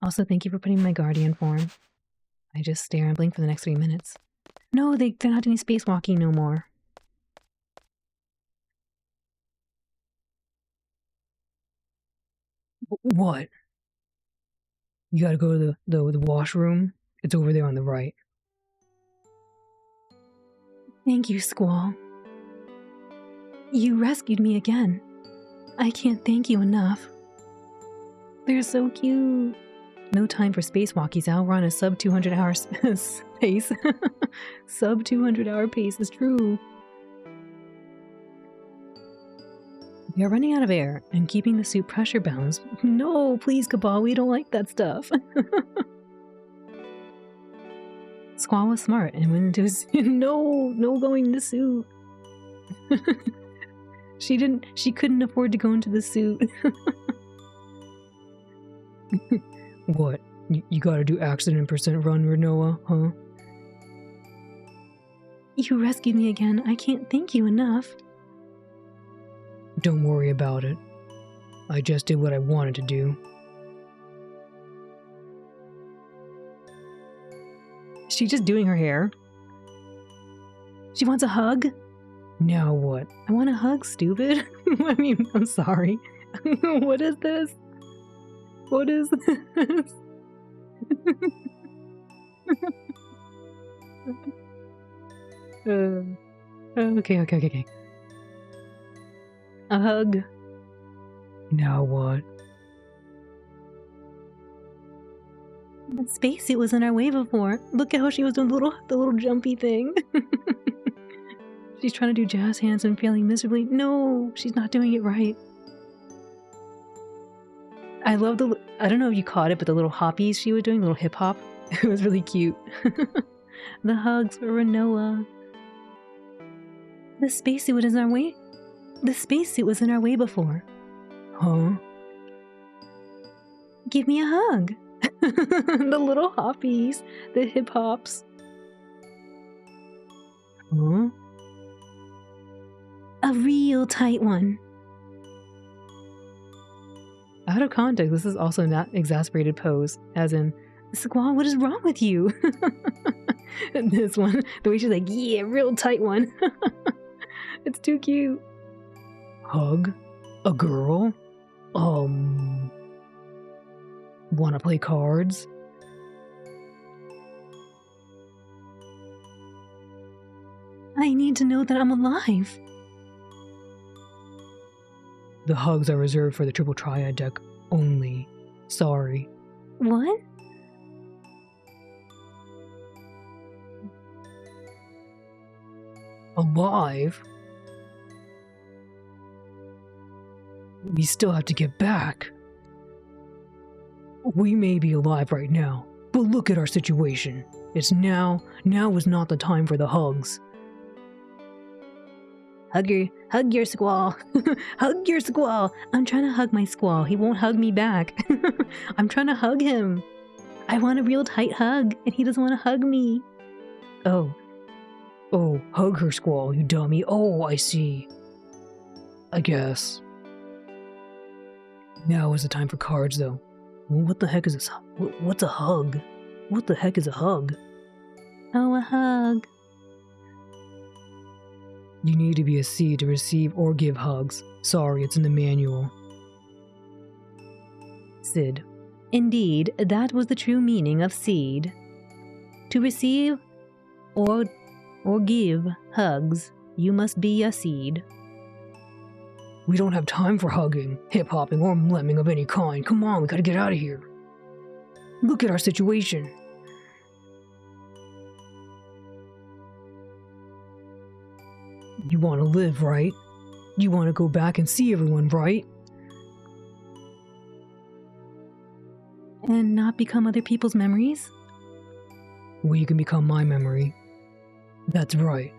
Also, thank you for putting my guardian form. I just stare and blink for the next 3 minutes. No, they're not doing spacewalking no more. What? You gotta go to the washroom. It's over there on the right. Thank you, Squall. You rescued me again. I can't thank you enough. They're so cute. No time for spacewalkies, Al. We're on a sub 200 hour pace. Sub 200 hour pace is true. We are running out of air and keeping the suit pressure balanced. No, please, Cabal, we don't like that stuff. Squall was smart and went into his no going in the suit. She couldn't afford to go into the suit. What? You gotta do accident percent run, Renoa, huh? You rescued me again. I can't thank you enough. Don't worry about it. I just did what I wanted to do. Is she just doing her hair? She wants a hug? Now what? I want a hug, stupid. I mean, I'm sorry. What is this? What is this? Okay. A hug. Now what? The spacesuit was in our way before. Look at how she was doing the little jumpy thing. She's trying to do jazz hands and failing miserably. No, she's not doing it right. I love I don't know if you caught it, but the little hoppies she was doing, little hip hop. It was really cute. The hugs for Renoa. The spacesuit was in our way. The spacesuit was in our way before. Huh? Give me a hug. The little hoppies, the hip hops. Huh? A real tight one. Out of context, this is also not exasperated pose, as in, Squall, what is wrong with you? And this one, the way she's like, yeah, real tight one. It's too cute. Hug? A girl? Wanna play cards? I need to know that I'm alive. The hugs are reserved for the triple triad deck only. Sorry. What? Alive? We still have to get back. We may be alive right now, but look at our situation. It's now. Now is not the time for the hugs. Hug your squall. Hug your squall. I'm trying to hug my squall. He won't hug me back. I'm trying to hug him. I want a real tight hug, and he doesn't want to hug me. Oh, hug her, squall, you dummy. Oh, I see. I guess. Now is the time for cards, though. What the heck is this? What's a hug? What the heck is a hug? Oh, a hug. You need to be a seed to receive or give hugs. Sorry, it's in the manual. Sid. Indeed, that was the true meaning of seed. To receive or give hugs, you must be a seed. We don't have time for hugging, hip-hopping, or lemming of any kind. Come on, we gotta get out of here. Look at our situation. You want to live, right? You want to go back and see everyone, right? And not become other people's memories? Well, you can become my memory. That's right.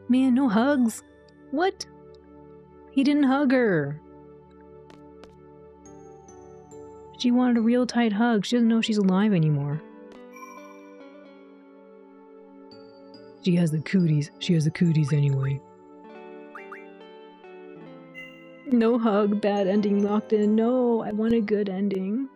Man, no hugs. What? He didn't hug her. She wanted a real tight hug. She doesn't know she's alive anymore. She has the cooties. She has the cooties anyway. No hug, bad ending locked in. No, I want a good ending.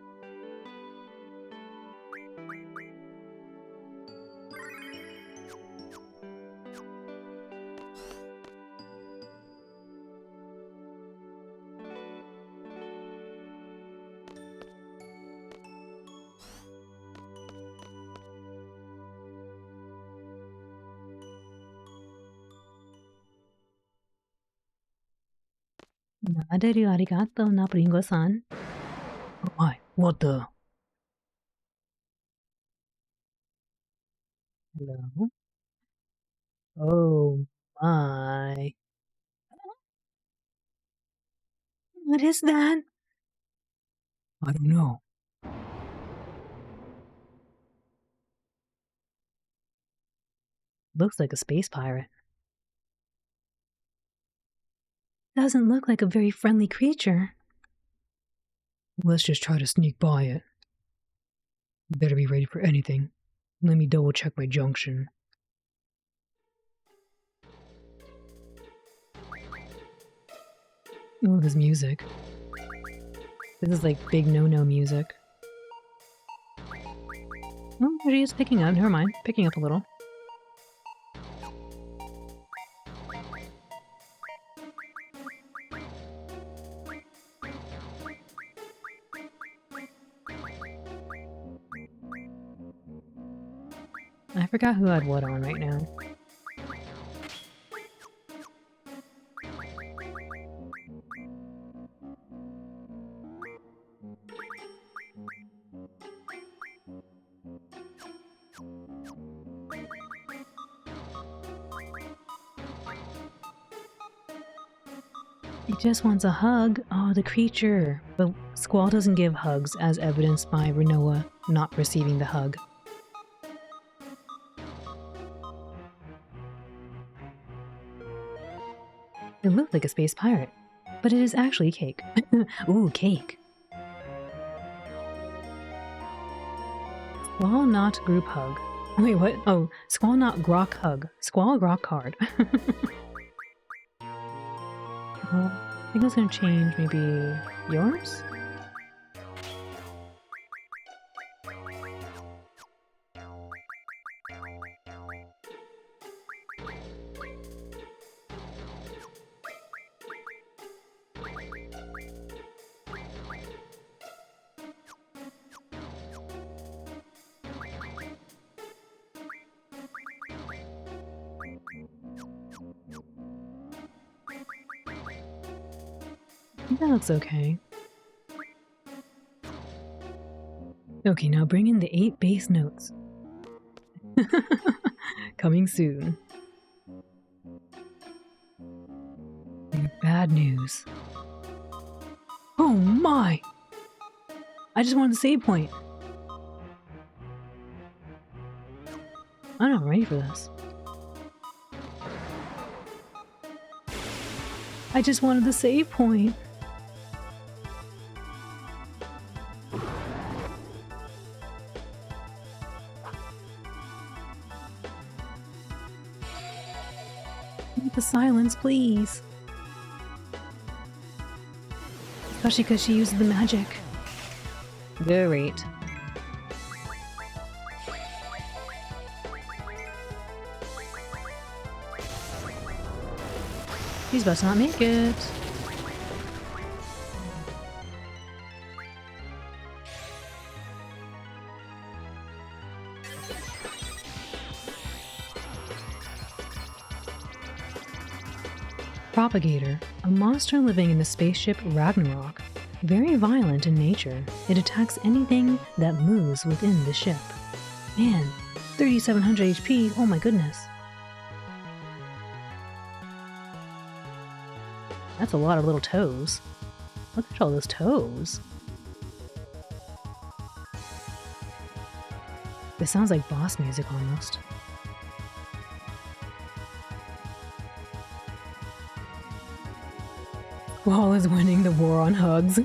Naderu arigato, Napringo-san. Oh my, what the? Hello? Oh my. What is that? I don't know. Looks like a space pirate. Doesn't look like a very friendly creature. Let's just try to sneak by it. Better be ready for anything. Let me double check my junction. Oh, this music. This is like big no-no music. Oh, she is picking up. Never mind. Picking up a little. I forgot who had what on right now. He just wants a hug. Oh, the creature. But Squall doesn't give hugs, as evidenced by Renoa not receiving the hug. It looked like a space pirate, but it is actually cake. Ooh, cake. Squall not group hug. Wait, what? Oh, Squall not grok hug. Squall grok hard. Well, I think I was gonna change maybe yours? That looks okay. Okay, now bring in the 8 bass notes. Coming soon. Bad news. Oh my! I just wanted the save point. I'm not ready for this. I just wanted the save point. The silence, please. Especially because she uses the magic. Great. He's about to not make it. Propagator, a monster living in the spaceship Ragnarok. Very violent in nature, it attacks anything that moves within the ship. Man, 3700 HP, oh my goodness. That's a lot of little toes. Look at all those toes. This sounds like boss music almost. Wall is winning the war on hugs.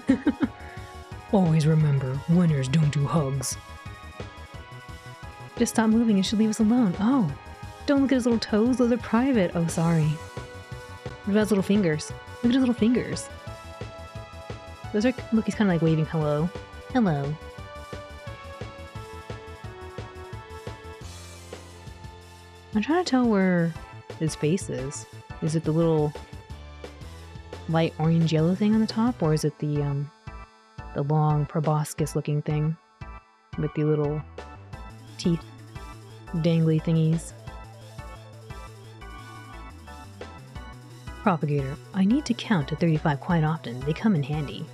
Always remember, winners don't do hugs. Just stop moving and should leave us alone. Oh, don't look at his little toes, those are private. Oh, sorry. What about his little fingers? Look at his little fingers. Those are, look, he's kind of like waving hello. Hello. I'm trying to tell where his face is. Is it the little light orange yellow thing on the top, or is it the long proboscis looking thing with the little teeth dangly thingies? Propagator, I need to count to 35 quite often. They come in handy.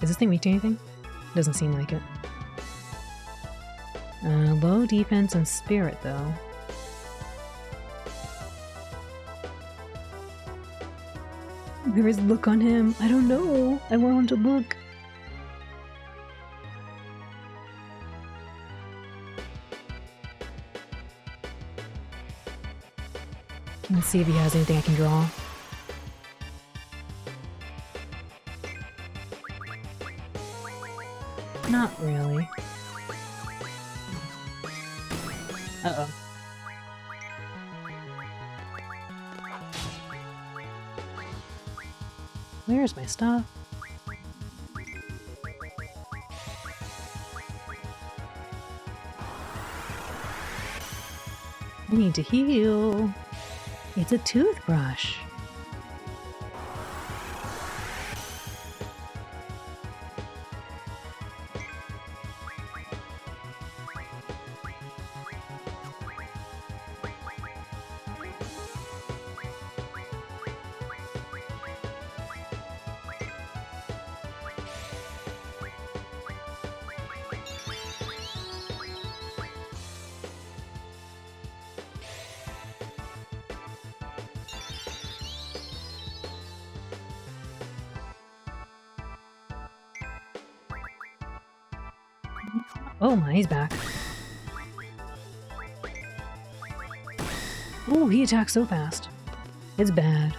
Is this thing weak to anything? Doesn't seem like it. Low defense and spirit though. There is look on him. I don't know. I want him to look. Let's see if he has anything I can draw. Not really. Uh-oh. Where's my stuff? I need to heal. It's a toothbrush. Oh my, he's back. Ooh, he attacks so fast. It's bad.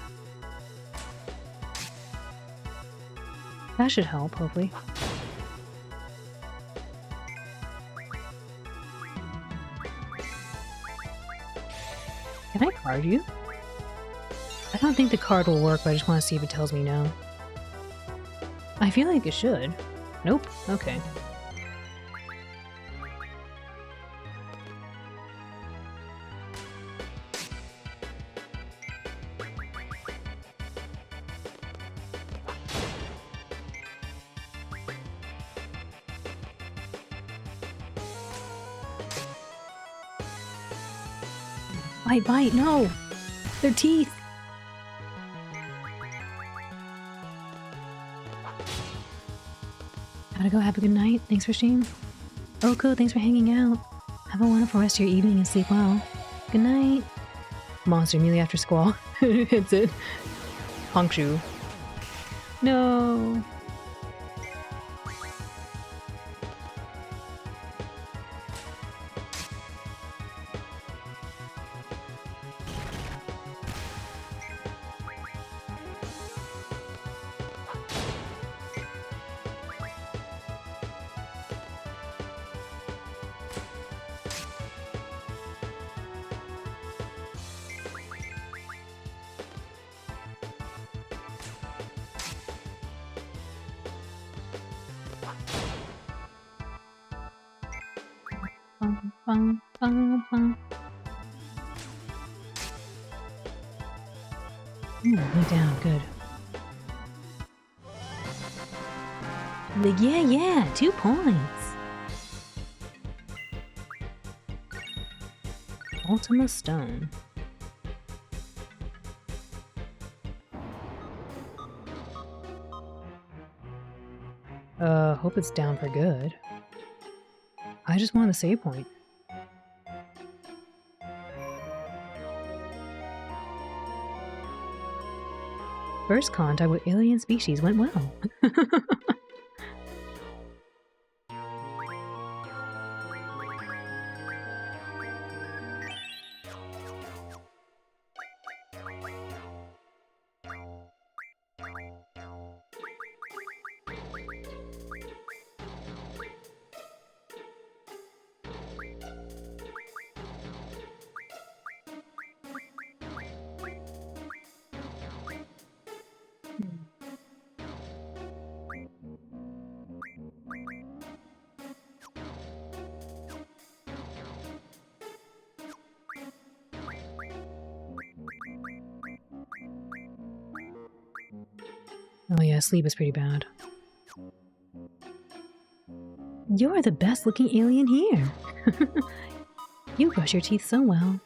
That should help, hopefully. Can I card you? I don't think the card will work, but I just want to see if it tells me no. I feel like it should. Nope. Okay. Bite, bite, no! Their teeth! Gotta go, have a good night. Thanks for stream. Oko, thanks for hanging out. Have a wonderful rest of your evening and sleep well. Good night. Monster immediately after Squall. Hits it. Honkshu. No! Bum, bum, bum, bum. Ooh, went down, good. Yeah, 2 points! Ultima Stone. Hope it's down for good. I just want the save point. First contact with alien species went well. Oh yeah, sleep is pretty bad. You're the best looking alien here! You brush your teeth so well.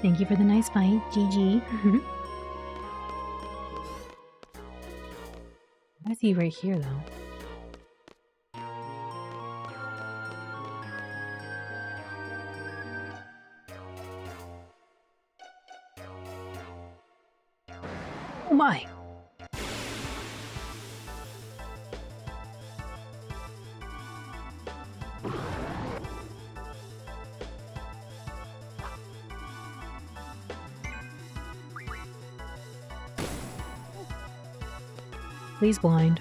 Thank you for the nice fight, GG. I see you right here, though. Oh my! Please blind.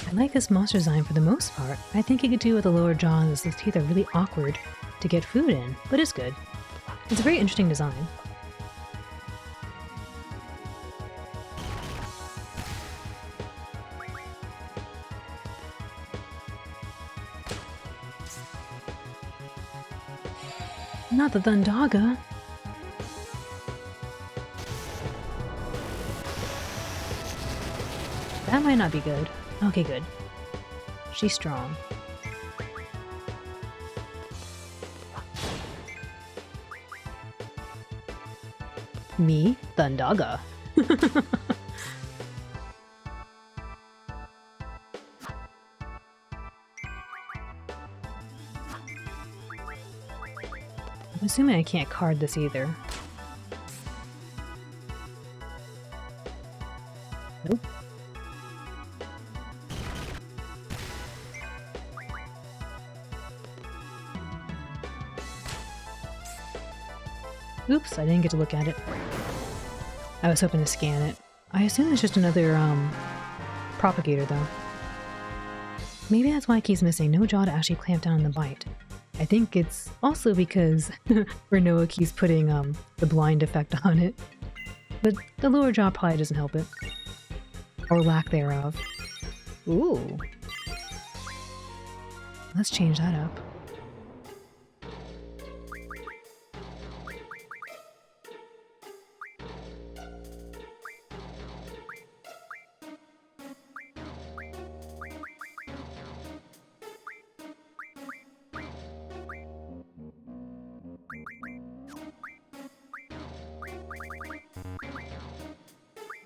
I like this monster design for the most part. I think it could do with the lower jaw as the teeth are really awkward to get food in, but it's good. It's a very interesting design. Not the Thundaga! That might not be good. Okay, good. She's strong. Me? Thundaga. I'm assuming I can't card this either. Nope. Oops, I didn't get to look at it. I was hoping to scan it. I assume it's just another, propagator, though. Maybe that's why it keeps missing no jaw to actually clamp down on the bite. I think it's also because Renoa keeps putting, the blind effect on it. But the lower jaw probably doesn't help it. Or lack thereof. Ooh. Let's change that up.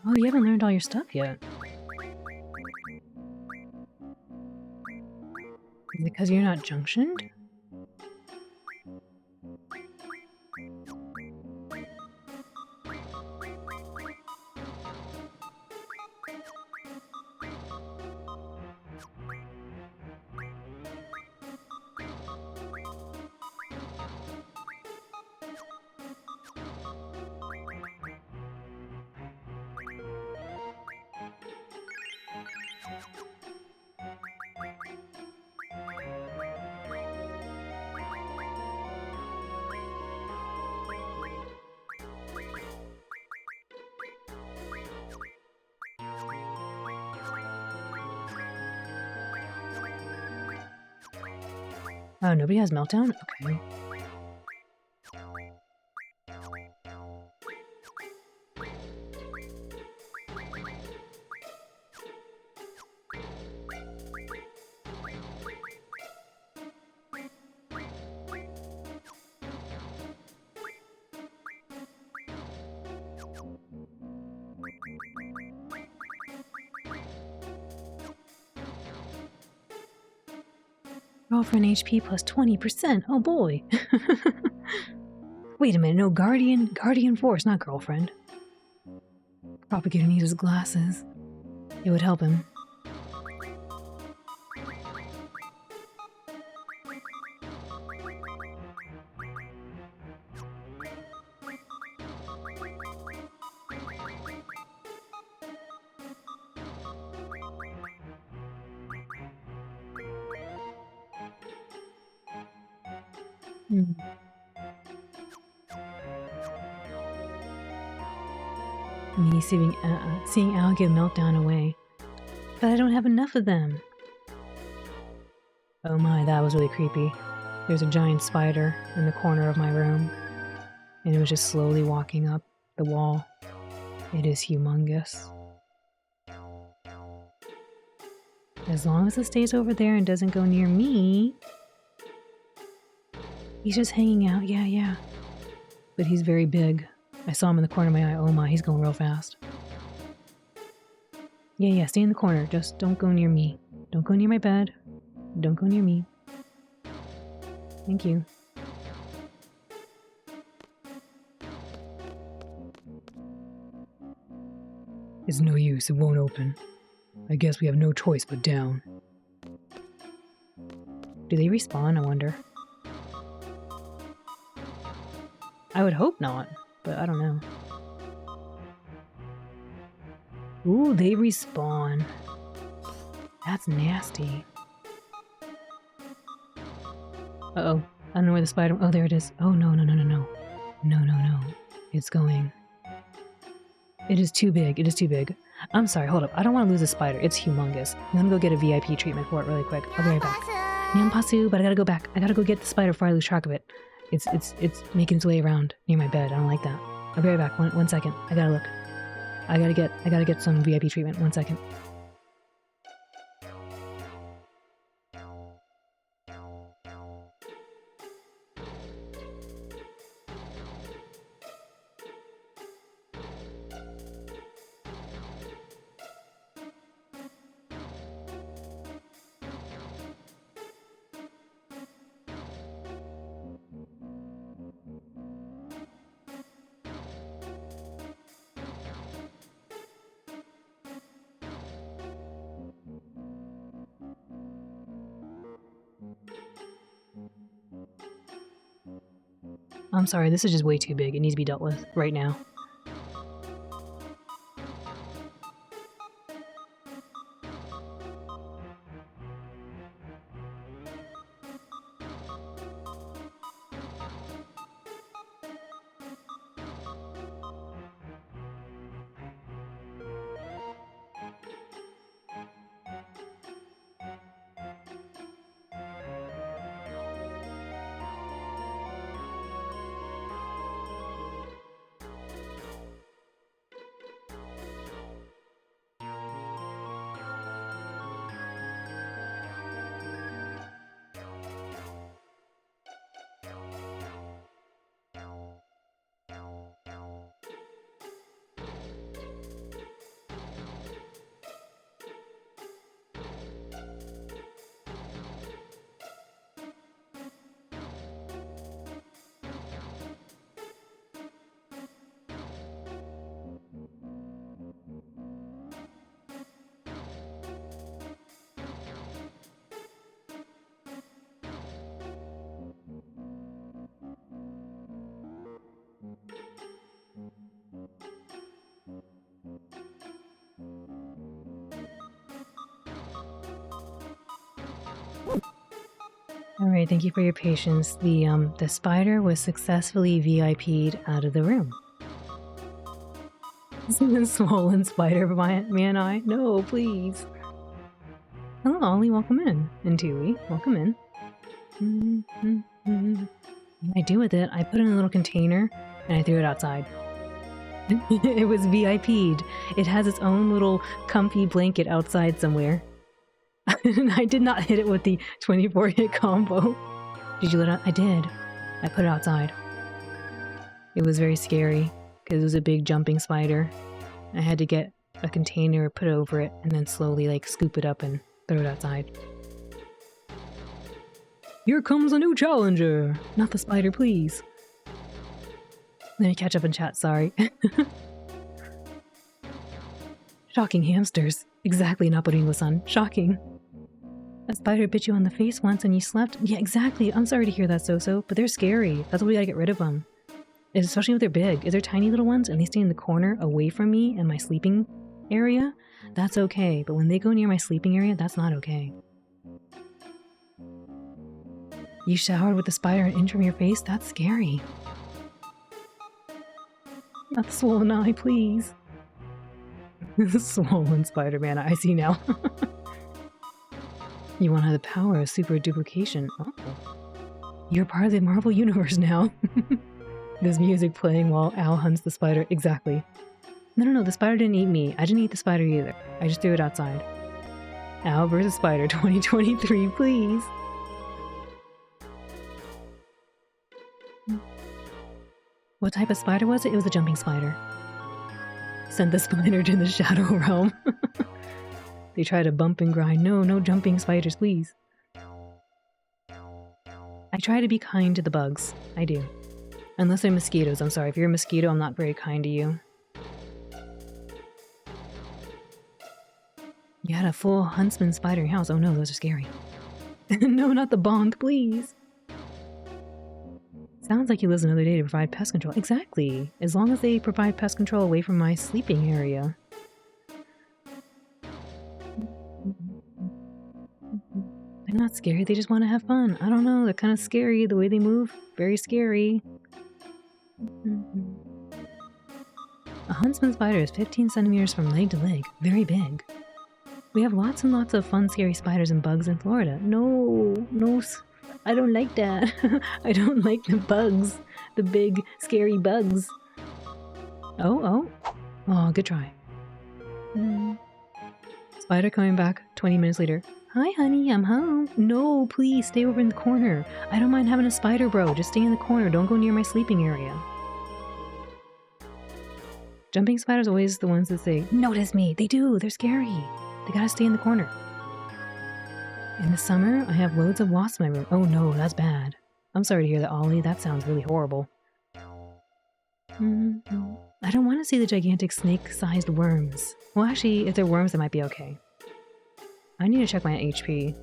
Oh, you haven't learned all your stuff yet. Is it because you're not junctioned? Oh, nobody has meltdown? Okay. Girlfriend HP plus 20%. Oh boy. Wait a minute, no, Guardian Force, not girlfriend. Propagator needs his glasses. It would help him. Me seeing Al give meltdown away. But I don't have enough of them. Oh my, that was really creepy. There's a giant spider in the corner of my room, and it was just slowly walking up the wall. It is humongous. As long as it stays over there and doesn't go near me. He's just hanging out, yeah. But he's very big. I saw him in the corner of my eye. Oh my, he's going real fast. Yeah, stay in the corner. Just don't go near me. Don't go near my bed. Don't go near me. Thank you. It's no use, it won't open. I guess we have no choice but down. Do they respawn, I wonder? I would hope not, but I don't know. Ooh, they respawn. That's nasty. Uh-oh. I don't know where the spider... Oh, there it is. Oh, no. No. It's going. It is too big. It is too big. I'm sorry, hold up. I don't want to lose a spider. It's humongous. I'm gonna go get a VIP treatment for it really quick. I'll be right back. Nyampasu, but I gotta go back. I gotta go get the spider before I lose track of it. It's making its way around near my bed. I don't like that. I'll be right back. One second. I gotta look. I gotta get some VIP treatment. 1 second. I'm sorry, this is just way too big. It needs to be dealt with right now. Alright, thank you for your patience. The spider was successfully VIP'd out of the room. Swollen spider man eye? No, please. Hello, Ollie, welcome in. And Tui, welcome in. What I do with it, I put it in a little container and I threw it outside. It was VIP'd. It has its own little comfy blanket outside somewhere. I did not hit it with the 24 hit combo. Did you let it? I did. I put it outside. It was very scary because it was a big jumping spider. I had to get a container, put it over it, and then slowly like scoop it up and throw it outside. Here comes a new challenger! Not the spider, please. Let me catch up in chat, sorry. Shocking hamsters. Exactly, Naporingo-san. Shocking. A spider bit you on the face once and you slept? Yeah, exactly. I'm sorry to hear that, So-So, but they're scary. That's why we gotta get rid of them. Especially if they're big. If they're tiny little ones and they stay in the corner away from me and my sleeping area, that's okay. But when they go near my sleeping area, that's not okay. You showered with the spider an inch from your face? That's scary. Not the swollen eye, please. Swollen Spider-Man, I see now. You want to have the power of super duplication. Oh. You're part of the Marvel Universe now. There's music playing while Al hunts the spider. Exactly. No, the spider didn't eat me. I didn't eat the spider either. I just threw it outside. Al versus Spider 2023, please. What type of spider was it? It was a jumping spider. Sent the spider to the shadow realm. They try to bump and grind. No jumping spiders, please. I try to be kind to the bugs. I do. Unless they're mosquitoes. I'm sorry. If you're a mosquito, I'm not very kind to you. You had a full huntsman spider in your house. Oh no, those are scary. No, not the bonk, please. Sounds like you live another day to provide pest control. Exactly. As long as they provide pest control away from my sleeping area. They're not scary. They just want to have fun. I don't know. They're kind of scary. The way they move, very scary. A huntsman spider is 15 centimeters from leg to leg. Very big. We have lots and lots of fun, scary spiders and bugs in Florida. No, I don't like that. I don't like the bugs. The big, scary bugs. Oh, good try. Spider coming back 20 minutes later. Hi, honey, I'm home. No, please, stay over in the corner. I don't mind having a spider, bro. Just stay in the corner. Don't go near my sleeping area. Jumping spiders are always the ones that say, notice me. They do. They're scary. They gotta stay in the corner. In the summer, I have loads of wasps in my room. Oh no, that's bad. I'm sorry to hear that, Ollie. That sounds really horrible. I don't want to see the gigantic snake-sized worms. Well, actually, if they're worms, they might be okay. I need to check my HP,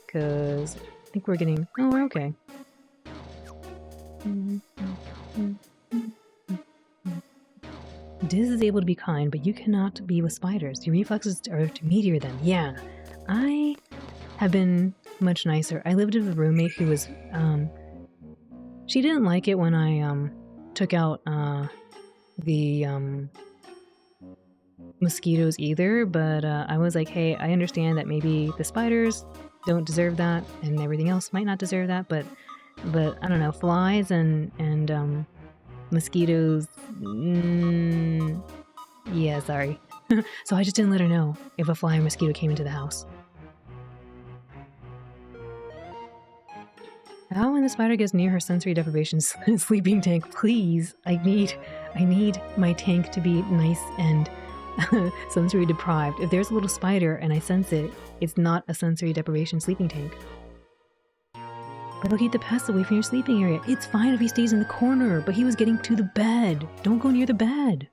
because I think we're getting... Oh, we're okay. Diz is able to be kind, but you cannot be with spiders. Your reflexes are to meteor them. Yeah, I have been much nicer. I lived with a roommate who was... she didn't like it when I took out the mosquitoes either, but I was like, hey, I understand that maybe the spiders don't deserve that and everything else might not deserve that, but I don't know, flies and mosquitoes, yeah, sorry. So I just didn't let her know if a fly or mosquito came into the house. How when the spider gets near her sensory deprivation sleeping tank, please, I need my tank to be nice and sensory deprived. If there's a little spider and I sense it, it's not a sensory deprivation sleeping tank. But they'll keep the pests away from your sleeping area. It's fine if he stays in the corner, but he was getting to the bed. Don't go near the bed.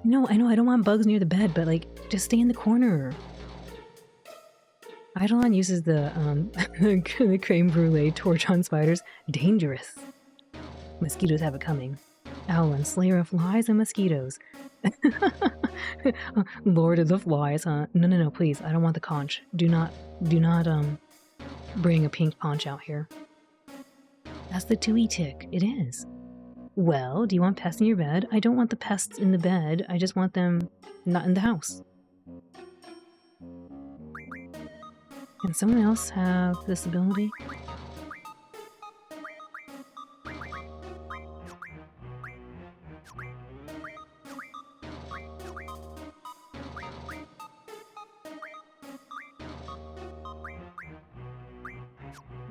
No, I know, I don't want bugs near the bed, but like, just stay in the corner. Eidolon uses the the creme brulee torch on spiders. Dangerous. Mosquitoes have it coming. Owlin, slayer of flies and mosquitoes. Lord of the Flies, huh? No, please. I don't want the conch. Do not, bring a pink conch out here. That's the Tui tick. It is. Well, do you want pests in your bed? I don't want the pests in the bed. I just want them not in the house. Can someone else have this ability?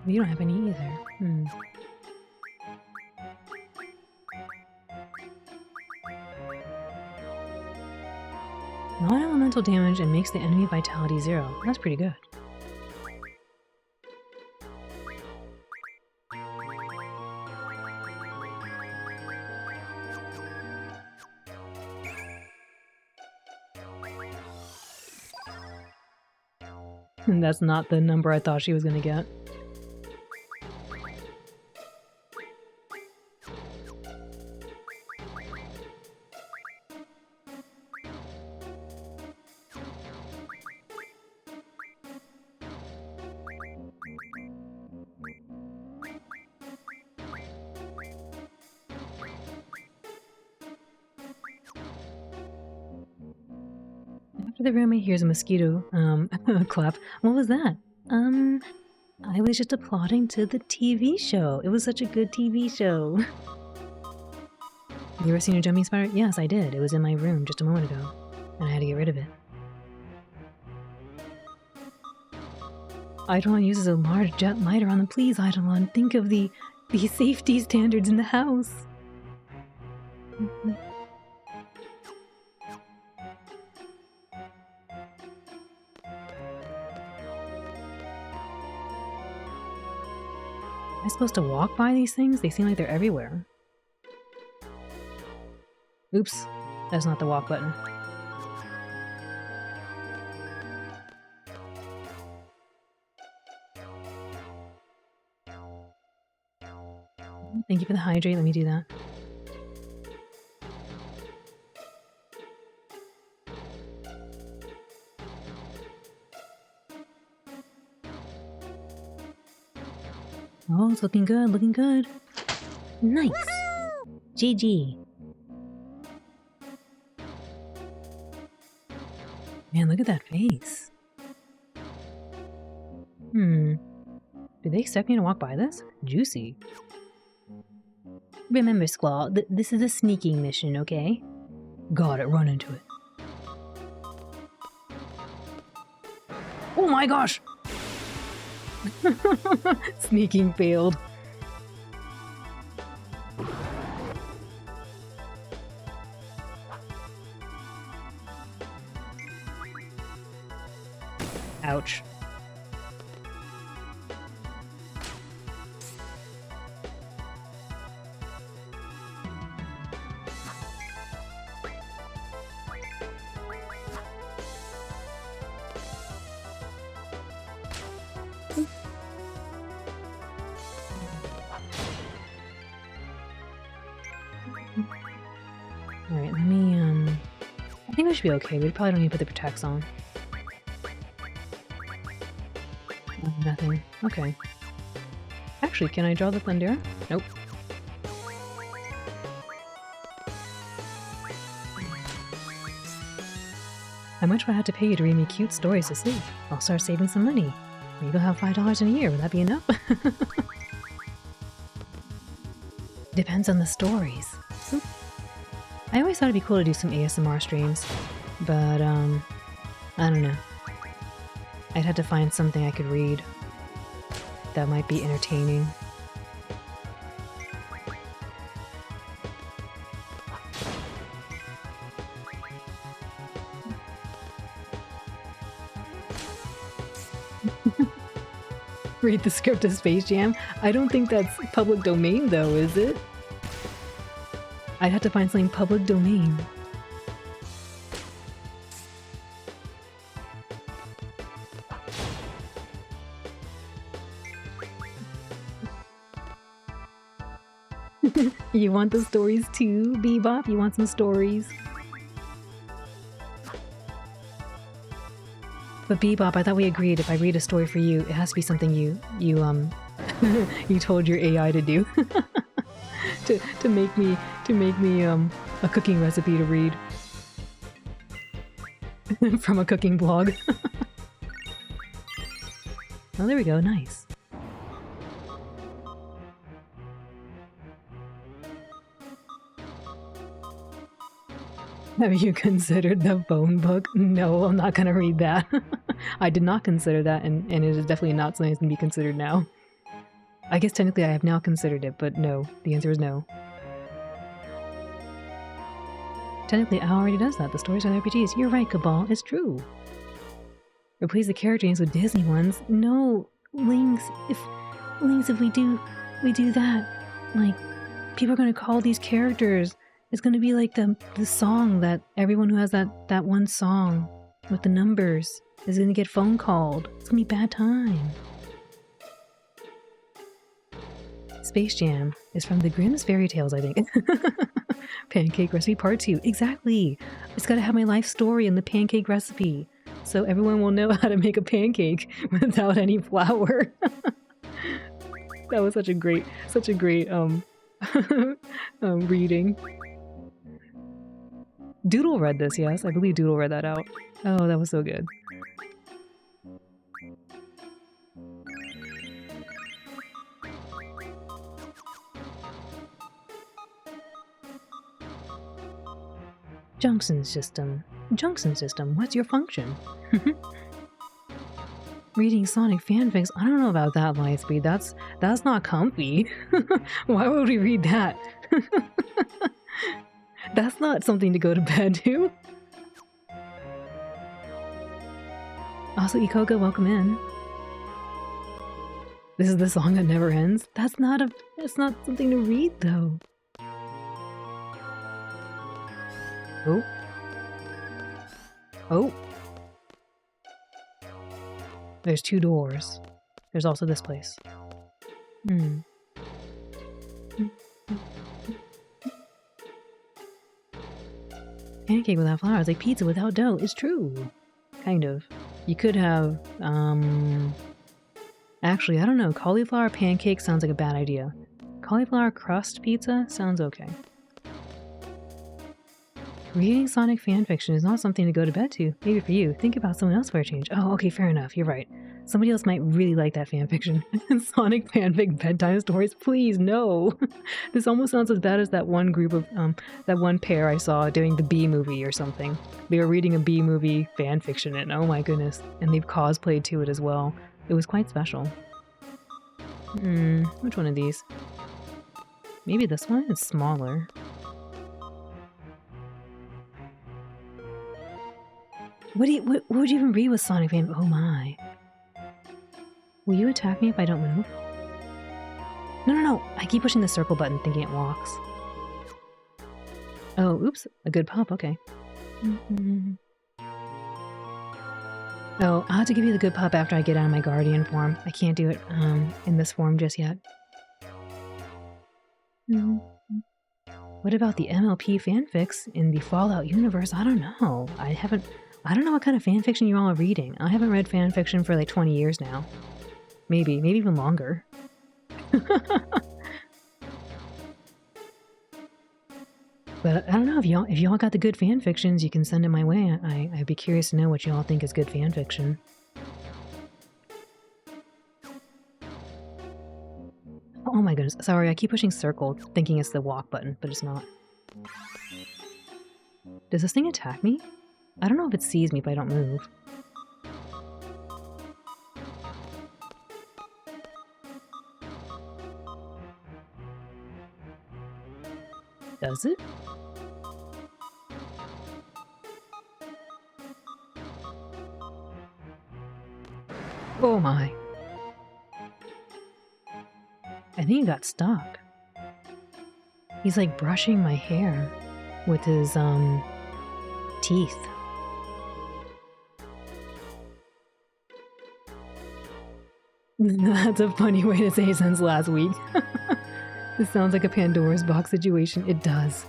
You don't have any either. Non-elemental damage and makes the enemy vitality 0. That's pretty good. That's not the number I thought she was gonna get. After the roommate hears a mosquito, clap. What was that? I was just applauding to the TV show. It was such a good TV show. You ever seen a jumping spider? Yes, I did. It was in my room just a moment ago, and I had to get rid of it. Eidolon uses a large jet lighter on them. Please, Eidolon, think of the safety standards in the house. Am I supposed to walk by these things? They seem like they're everywhere. Oops, that's not the walk button. Thank you for the hydrate. Let me do that. Oh, it's looking good, looking good. Nice. GG. Man, look at that face. Did they expect me to walk by this? Juicy. Remember, Squall, this is a sneaking mission, okay? Got it, run into it. Oh my gosh! Sneaking failed. Ouch. Alright, let me, I think we should be okay. We probably don't need to put the protects on. Oh, nothing. Okay. Actually, can I draw the Thundera? Nope. How much would I have to pay you to read me cute stories to sleep? I'll start saving some money. Maybe I'll have $5 in a year. Would that be enough? Depends on the stories. I always thought it'd be cool to do some ASMR streams, but, I don't know. I'd have to find something I could read that might be entertaining. Read the script of Space Jam? I don't think that's public domain though, is it? I'd have to find something public domain. You want the stories too, Bebop? You want some stories? But Bebop, I thought we agreed if I read a story for you, it has to be something you you told your AI to do to make me a cooking recipe to read from a cooking blog. Oh, there we go. Nice. Have you considered the phone book? No, I'm not gonna read that. I did not consider that, and it is definitely not something that's gonna be considered now. I guess technically I have now considered it, but no. The answer is no. Technically, Al already does that. The stories are RPGs. You're right, Cabal. It's true. Replace the character names with Disney ones. No, Links. If we do that, like, people are gonna call these characters. It's gonna be like the song that everyone who has that one song with the numbers is gonna get phone called. It's gonna be bad time. Space Jam is from the Grimm's Fairy Tales, I think. Pancake recipe part 2. Exactly. It's gotta have my life story in the pancake recipe, so everyone will know how to make a pancake without any flour. That was such a great reading. Doodle read this, yes. I believe Doodle read that out. Oh, that was so good. Junction system. Junction system, what's your function? Reading Sonic fanfics? I don't know about that, Lightspeed. That's not comfy. Why would we read that? That's not something to go to bed to. Also, Ikoga, welcome in. This is the song that never ends. That's not something to read though. Oh. Oh. There's 2 doors. There's also this place. Pancake without flour is like pizza without dough. It's true. Kind of. You could have, actually, I don't know. Cauliflower pancake sounds like a bad idea. Cauliflower crust pizza sounds okay. Reading Sonic fanfiction is not something to go to bed to. Maybe for you. Think about someone else for a change. Oh, okay, fair enough. You're right. Somebody else might really like that fanfiction. Sonic fanfic bedtime stories? Please, no. This almost sounds as bad as that one group of, that one pair I saw doing the Bee Movie or something. They were reading a Bee Movie fanfiction and oh my goodness. And they've cosplayed to it as well. It was quite special. Which one of these? Maybe this one? It's smaller. What would you even read with Sonic fan? Oh my. Will you attack me if I don't move? No. I keep pushing the circle button thinking it walks. Oh, oops. A good pop. Okay. Oh, I'll have to give you the good pop after I get out of my Guardian form. I can't do it in this form just yet. What about the MLP fanfics in the Fallout universe? I don't know. I don't know what kind of fanfiction you all are reading. I haven't read fanfiction for like 20 years now. Maybe even longer. But I don't know, if y'all got the good fanfictions, you can send it my way. I'd be curious to know what y'all think is good fanfiction. Oh my goodness, sorry, I keep pushing circle thinking it's the walk button, but it's not. Does this thing attack me? I don't know if it sees me if I don't move. Does it? Oh my. I think he got stuck. He's like brushing my hair with his, teeth. That's a funny way to say since last week. This sounds like a Pandora's box situation. It does.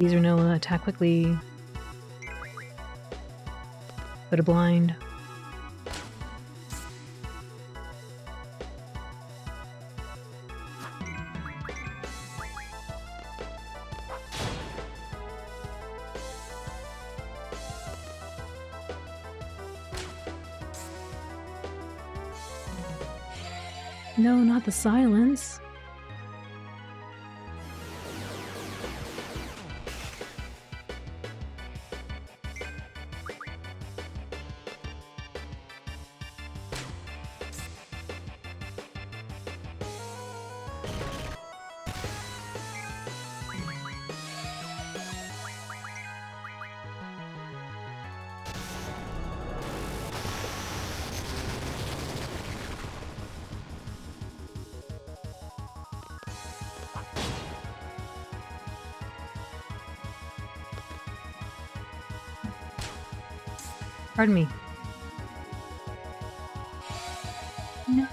These are no attack quickly. Put a blind. No, not the silence. Pardon me. No,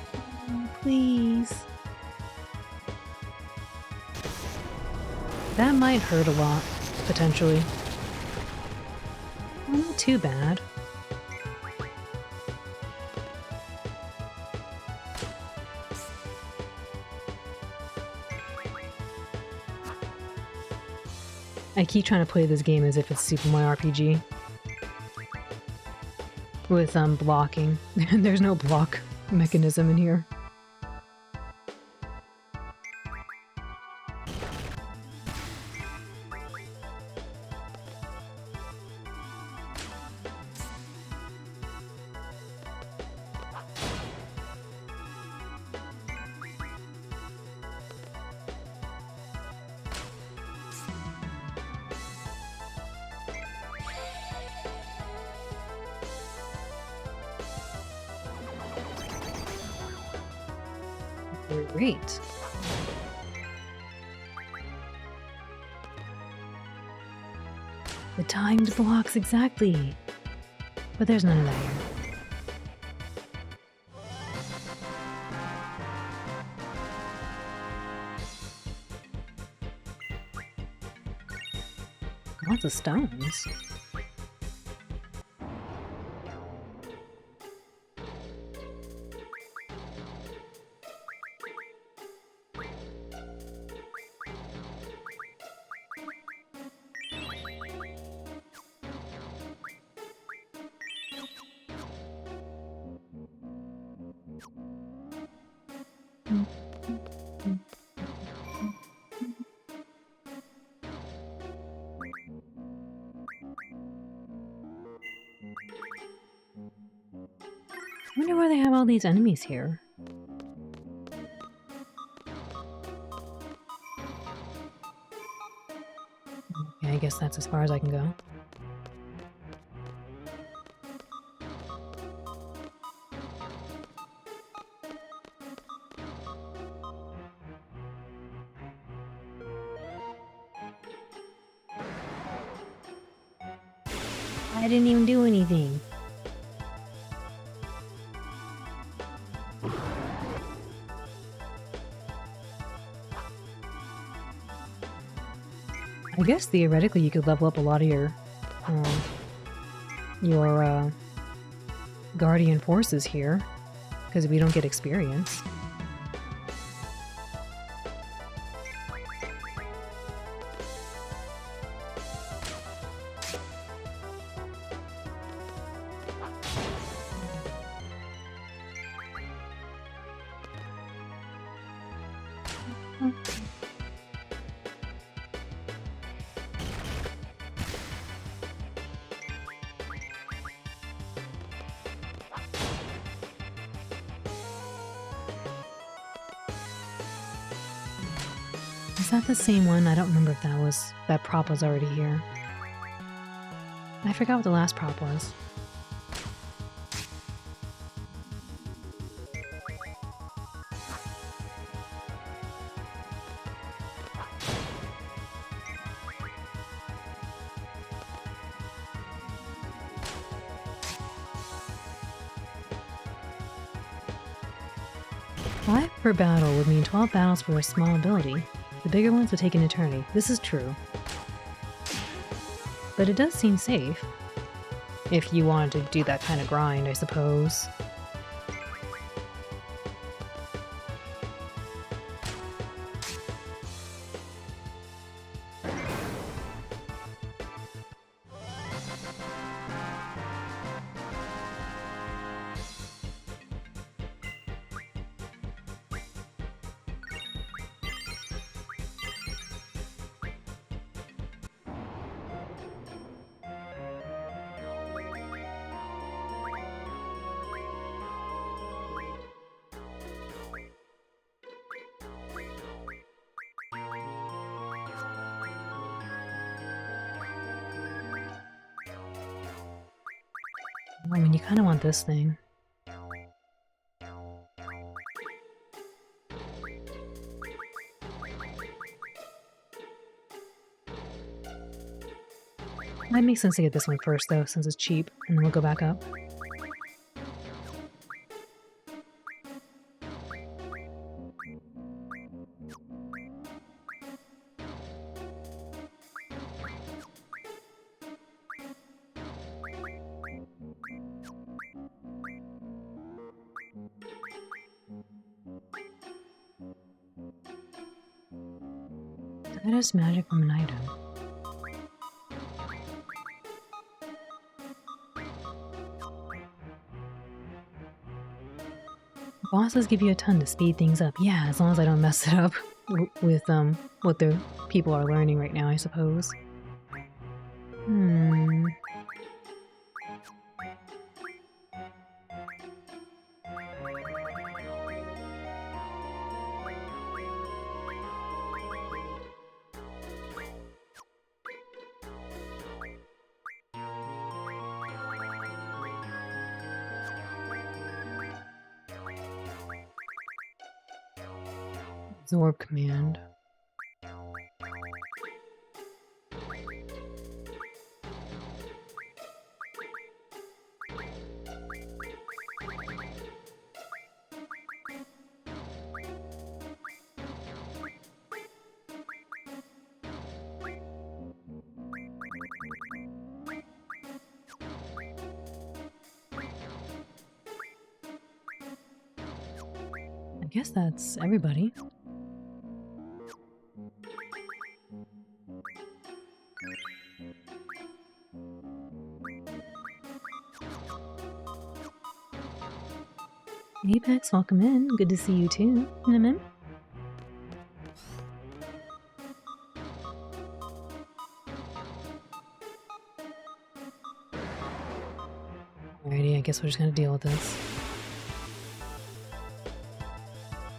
please. That might hurt a lot, potentially. Well, not too bad. I keep trying to play this game as if it's Super Mario RPG. With blocking. There's no block mechanism in here. Great. The timed blocks exactly. But there's none of that here. Lots of stones. I wonder why they have all these enemies here. Okay, I guess that's as far as I can go. I didn't even do anything. I guess theoretically you could level up a lot of your guardian forces here, because we don't get experience. Is that the same one? I don't remember if that prop was already here. I forgot what the last prop was. Five per battle would mean 12 battles for a small ability. The bigger ones would take an eternity. This is true. but it does seem safe. If you wanted to do that kind of grind, I suppose. I mean, you kind of want this thing. Might make sense to get this one first, though, since it's cheap, and then we'll go back up. That is magic from an item. Bosses give you a ton to speed things up. Yeah, as long as I don't mess it up with what the people are learning right now, I suppose. Absorb command. I guess that's everybody. Apex, welcome in. Good to see you too. Alrighty, I guess we're just gonna deal with this.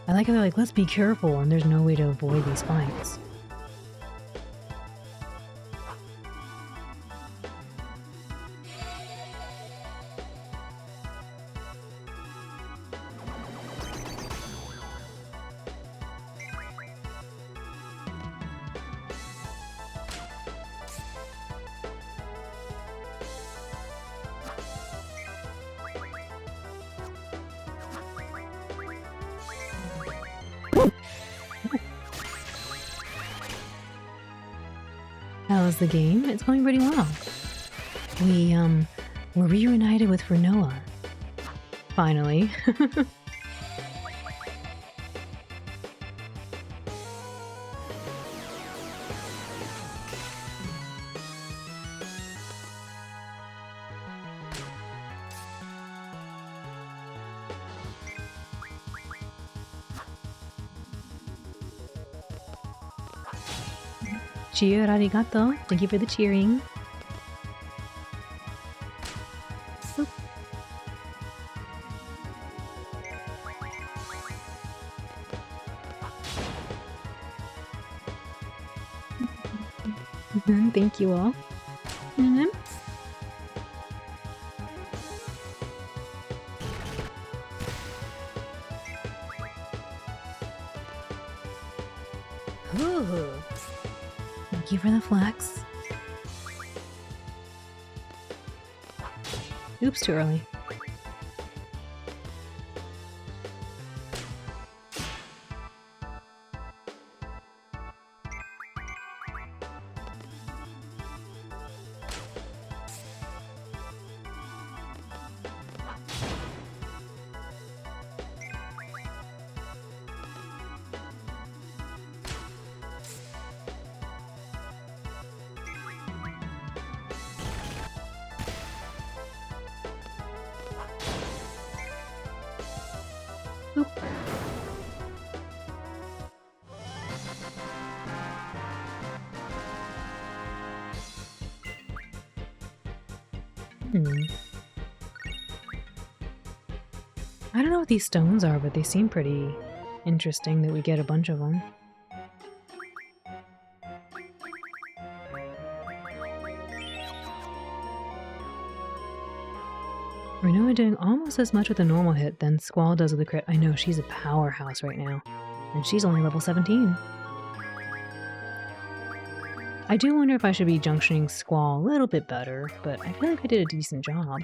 I like how they're like, let's be careful, and there's no way to avoid these fights. How was the game? It's going pretty well. We're reunited with Renoa. Finally. Cheer, arigato. Thank you for the cheering. Thank you all. Ooh. Thank you for the flex. Oops, too early. I don't know what these stones are, but they seem pretty interesting that we get a bunch of them. Renoa doing almost as much with a normal hit than Squall does with a crit. I know, she's a powerhouse right now. And she's only level 17. I do wonder if I should be junctioning Squall a little bit better, but I feel like I did a decent job.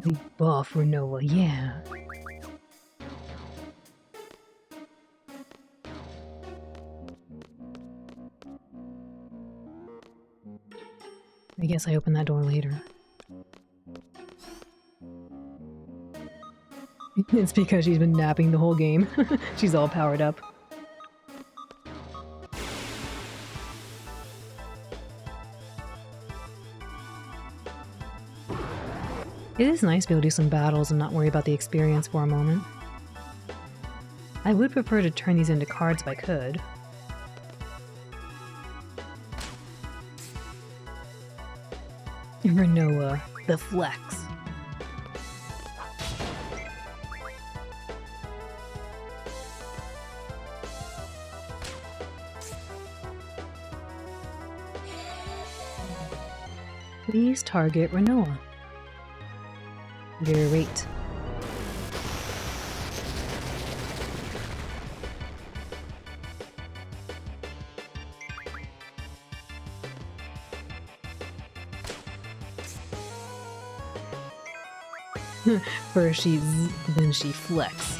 The buff Renoa, yeah. I guess I open that door later. It's because she's been napping the whole game. She's all powered up. It is nice to be able to do some battles and not worry about the experience for a moment. I would prefer to turn these into cards if I could. Renoa, the flex. Please target Renoa. Great. First she then she flex.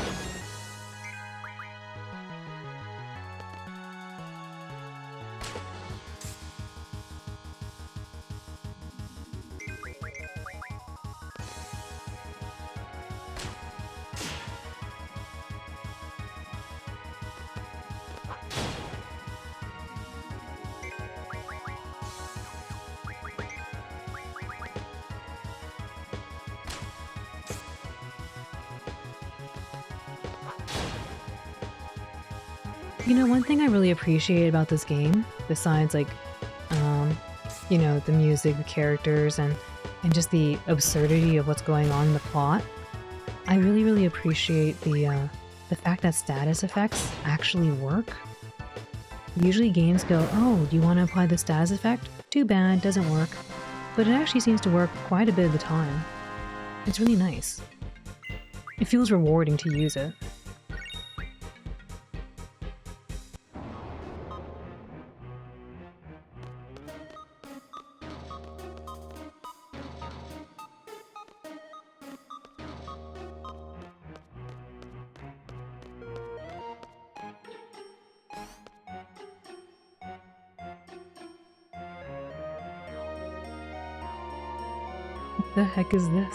You know, one thing I really appreciate about this game, besides like, you know, the music, the characters, and just the absurdity of what's going on in the plot, I really appreciate the fact that status effects actually work. Usually games go, oh, do you want to apply the status effect? Too bad, doesn't work. But it actually seems to work quite a bit of the time. It's really nice. It feels rewarding to use it. What the heck is this?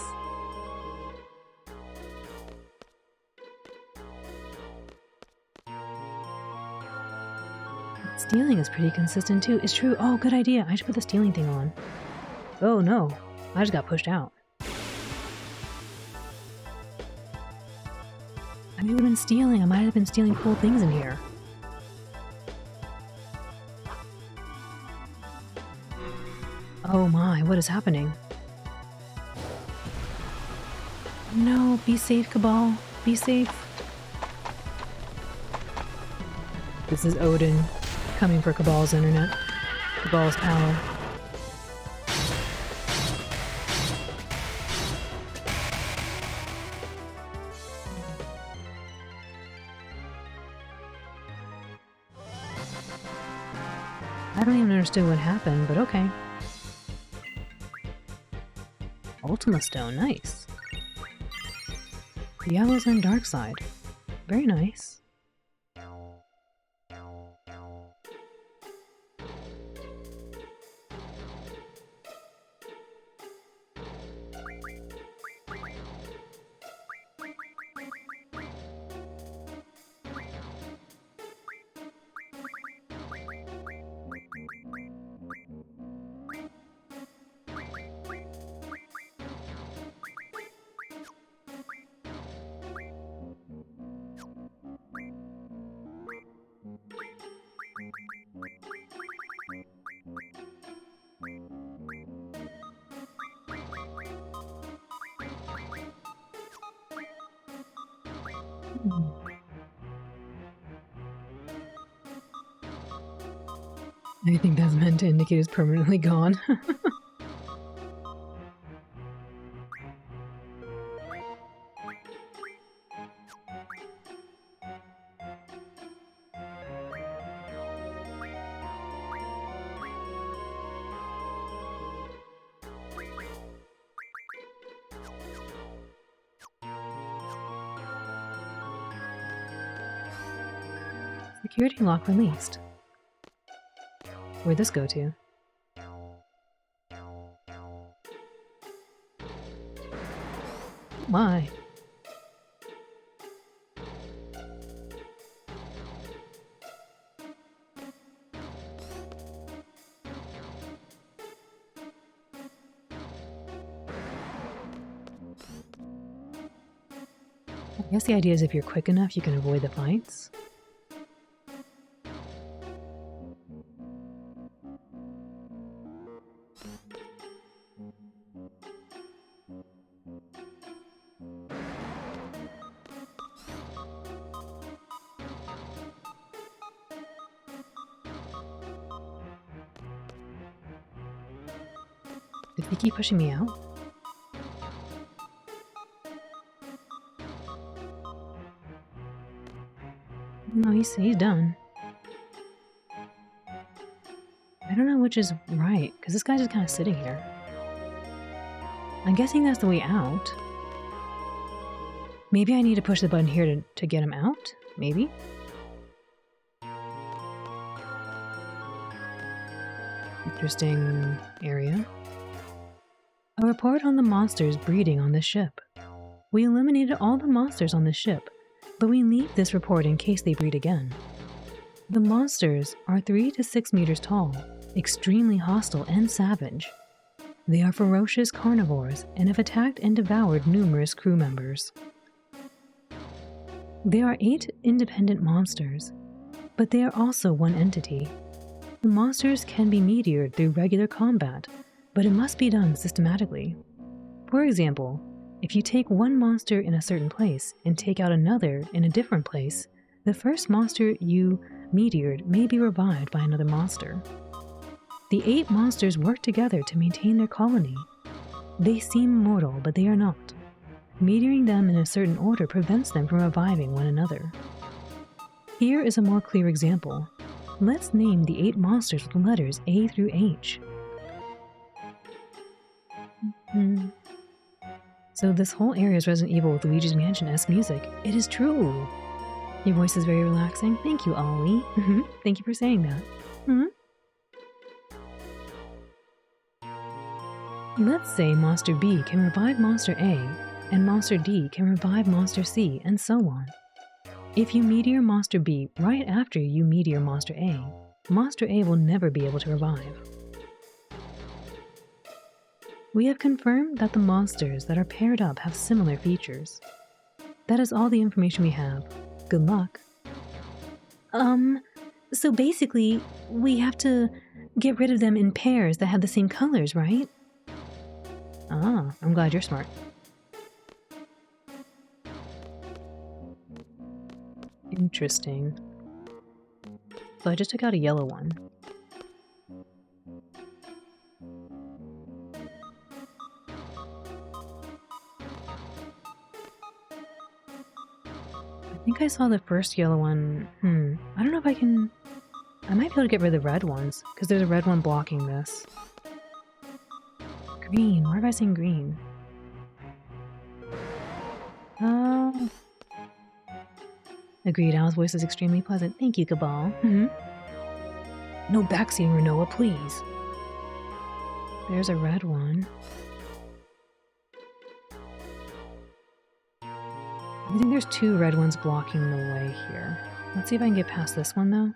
Stealing is pretty consistent too. It's true. Oh, good idea. I should put the stealing thing on. Oh no, I just got pushed out. I would have been stealing. I might have been stealing cool things in here. Oh my, what is happening? No, be safe, Cabal. Be safe. This is Odin coming for Cabal's internet. Cabal's power. I don't even understand what happened, but okay. Ultima Stone, nice. Diablo's and Dark Side. Very nice. I think that's meant to indicate it's permanently gone. Security lock released. Where'd this go to? Why? I guess the idea is if you're quick enough, you can avoid the fights. Did he keep pushing me out? No, he's done. I don't know which is right, because this guy's just kind of sitting here. I'm guessing that's the way out. Maybe I need to push the button here to get him out? Maybe? Interesting area. A report on the monsters breeding on this ship. We eliminated all the monsters on the ship, but we leave this report in case they breed again. The monsters are 3 to 6 meters tall, extremely hostile and savage. They are ferocious carnivores and have attacked and devoured numerous crew members. There are 8 independent monsters, but they are also one entity. The monsters can be meteored through regular combat, but it must be done systematically. For example, if you take one monster in a certain place and take out another in a different place, the first monster you meteored may be revived by another monster. The 8 monsters work together to maintain their colony. They seem mortal, but they are not. Meteoring them in a certain order prevents them from reviving one another. Here is a more clear example. Let's name the 8 monsters with the letters A through H. So this whole area is Resident Evil with Luigi's Mansion-esque music. It is true! Your voice is very relaxing. Thank you, Ollie. Thank you for saying that. Let's say Monster B can revive Monster A, and Monster D can revive Monster C, and so on. If you meteor Monster B right after you meteor Monster A will never be able to revive. We have confirmed that the monsters that are paired up have similar features. That is all the information we have. Good luck. So basically, we have to get rid of them in pairs that have the same colors, right? Ah, I'm glad you're smart. Interesting. So I just took out a yellow one. I think I saw the first yellow one. I don't know if I can... I might be able to get rid of the red ones, because there's a red one blocking this. Green. Why have I seen green? Agreed, Al's voice is extremely pleasant. Thank you, Cabal. No backseating, Renoa, please. There's a red one. I think there's 2 red ones blocking the way here. Let's see if I can get past this one, though.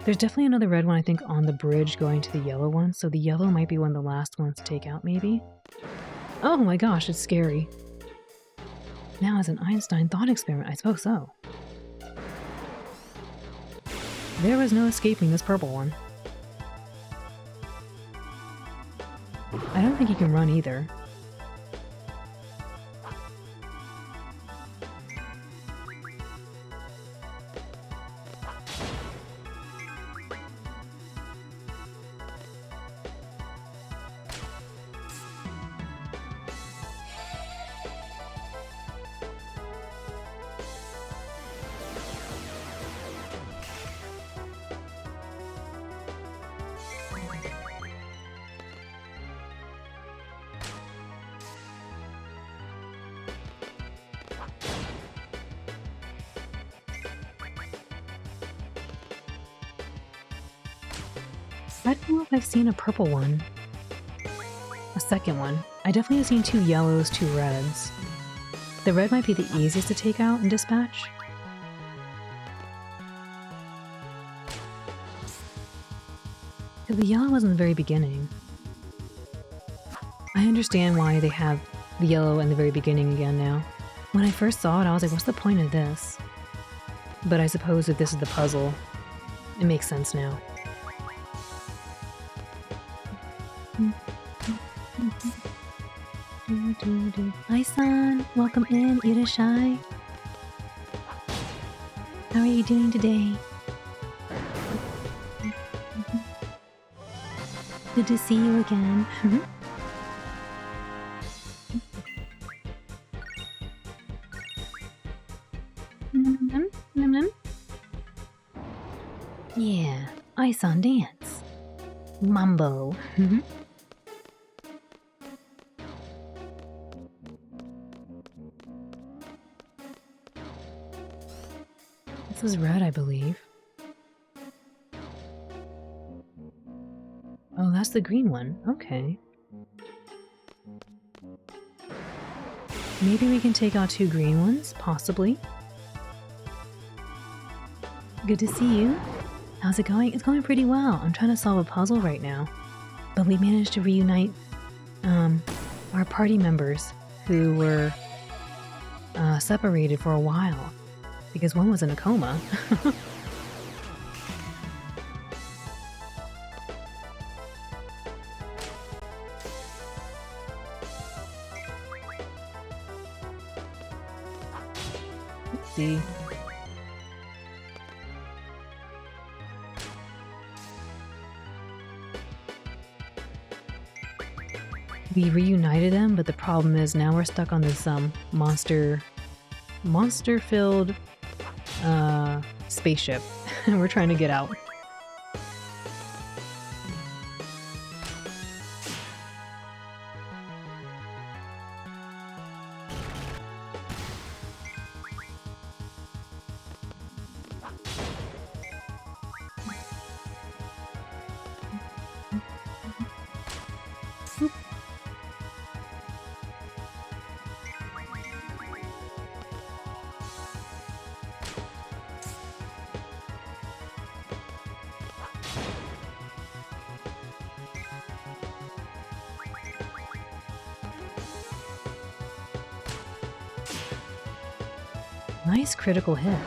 There's definitely another red one, I think, on the bridge going to the yellow one, so the yellow might be one of the last ones to take out, maybe? Oh my gosh, it's scary. Now as an Einstein thought experiment, I suppose so. There was no escaping this purple one. I don't think he can run either. I don't know if I've seen a purple one. A second one. I definitely have seen 2 yellows, 2 reds. The red might be the easiest to take out and dispatch. The yellow was in the very beginning. I understand why they have the yellow in the very beginning again now. When I first saw it, I was like, what's the point of this? But I suppose if this is the puzzle, it makes sense now. Hi, son. Welcome in. Irashai. How are you doing today? Good to see you again. Yeah, ice on dance. Mambo. This is red, I believe. Oh, that's the green one. Okay. Maybe we can take out 2 green ones, possibly. Good to see you. How's it going? It's going pretty well. I'm trying to solve a puzzle right now. But we managed to reunite our party members who were separated for a while because one was in a coma. Let's see. We reunited them, but the problem is now we're stuck on this monster-filled spaceship. We're trying to get out. Nice critical hit.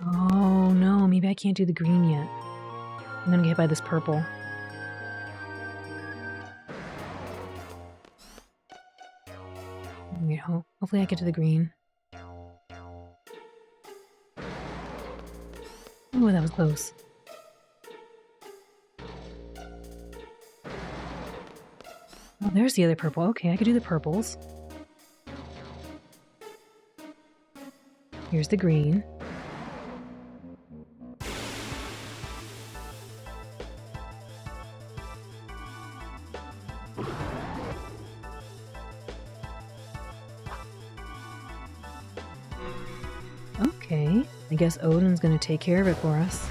Oh no, maybe I can't do the green yet. I'm gonna get hit by this purple. Okay, hopefully I get to the green. Oh, that was close. Oh, there's the other purple. Okay, I could do the purples. Here's the green. Okay, I guess Odin's gonna take care of it for us.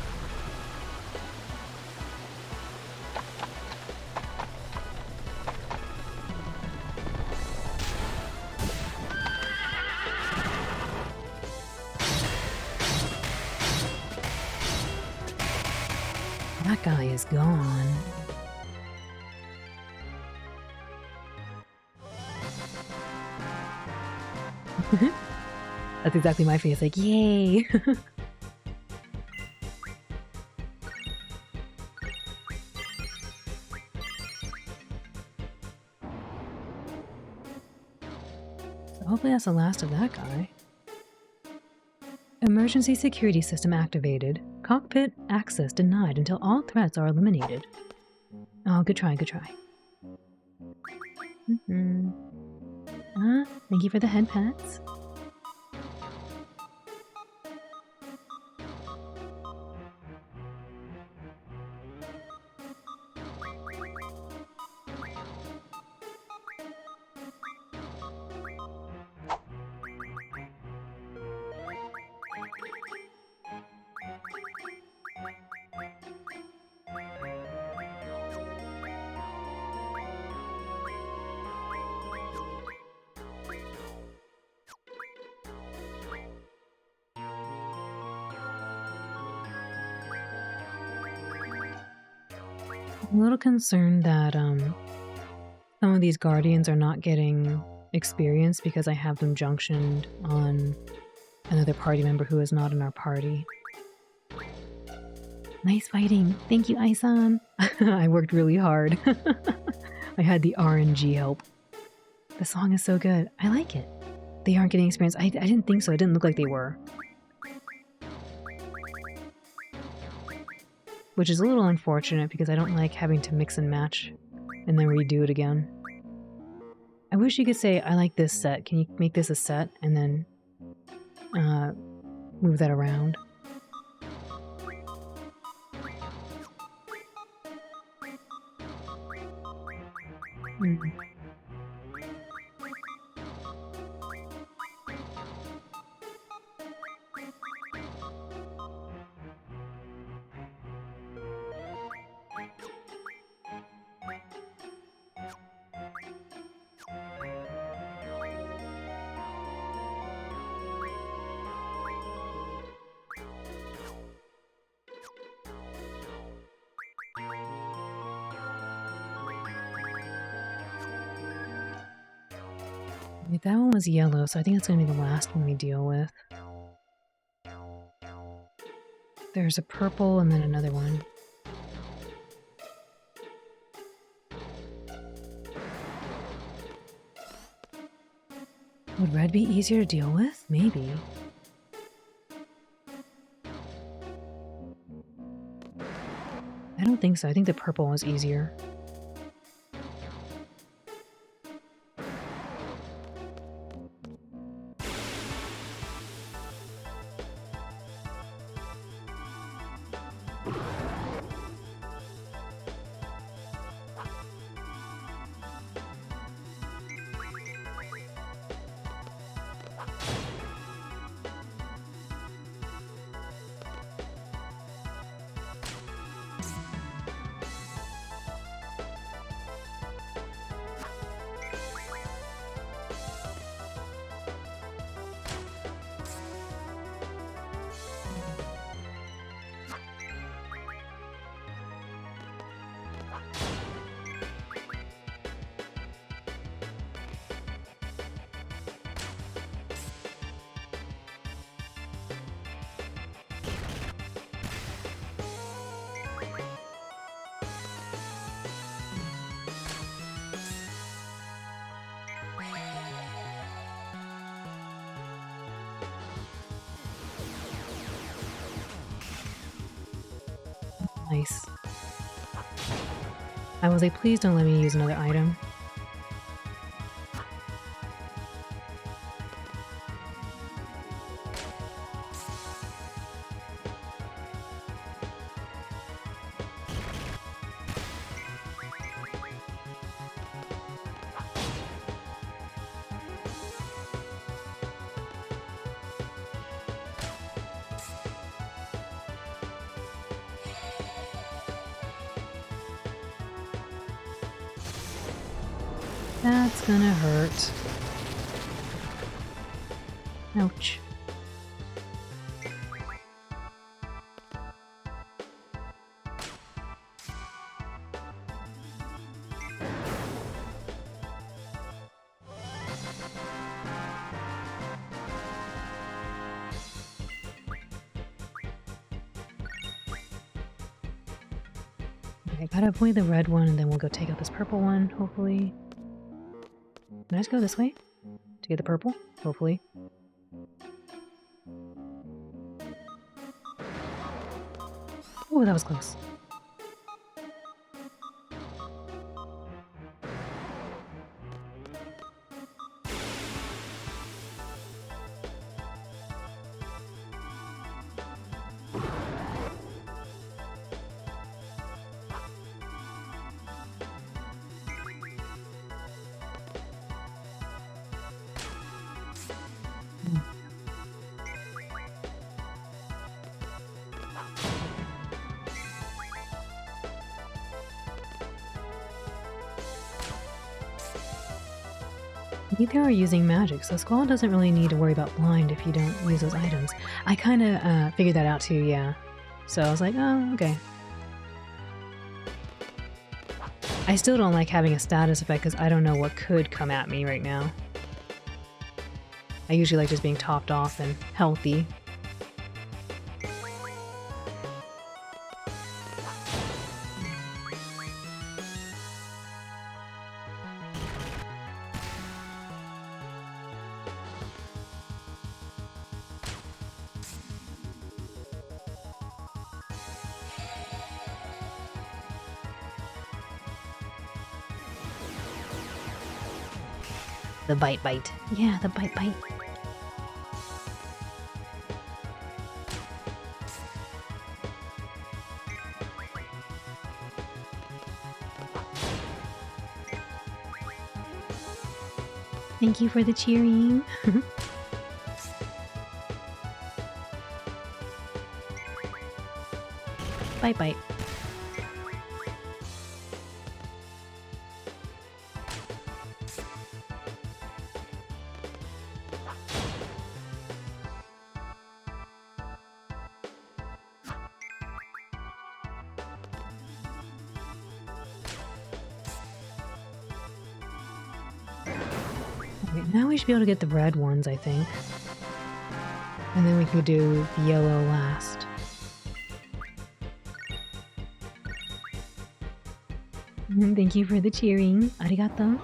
That guy is gone. That's exactly my face, like, yay! So hopefully that's the last of that guy. Emergency security system activated. Cockpit access denied until all threats are eliminated. Oh, good try, good try. Thank you for the head pats. I'm a little concerned that some of these guardians are not getting experience because I have them junctioned on another party member who is not in our party. Nice fighting. Thank you, Aisan. I worked really hard. I had the RNG help. The song is so good. I like it. They aren't getting experience. I didn't think so. It didn't look like they were. Which is a little unfortunate because I don't like having to mix and match and then redo it again. I wish you could say, I like this set. Can you make this a set and then move that around? That one was yellow, so I think it's going to be the last one we deal with. There's a purple and then another one. Would red be easier to deal with? Maybe. I don't think so. I think the purple was easier. Nice. I was like, please don't let me use another item. That's gonna hurt. Ouch. I gotta avoid the red one and then we'll go take out this purple one, hopefully. Can I just go this way? to get the purple, hopefully. Oh, that was close. Neither are using magic, so Squall doesn't really need to worry about blind if you don't use those items. I kind of figured that out too, yeah. So I was like, oh, okay. I still don't like having a status effect because I don't know what could come at me right now. I usually like just being topped off and healthy. The bite. Yeah, the bite. Thank you for the cheering. Bite. Okay, now we should be able to get the red ones, I think. And then we could do the yellow last. Thank you for the cheering. Arigato.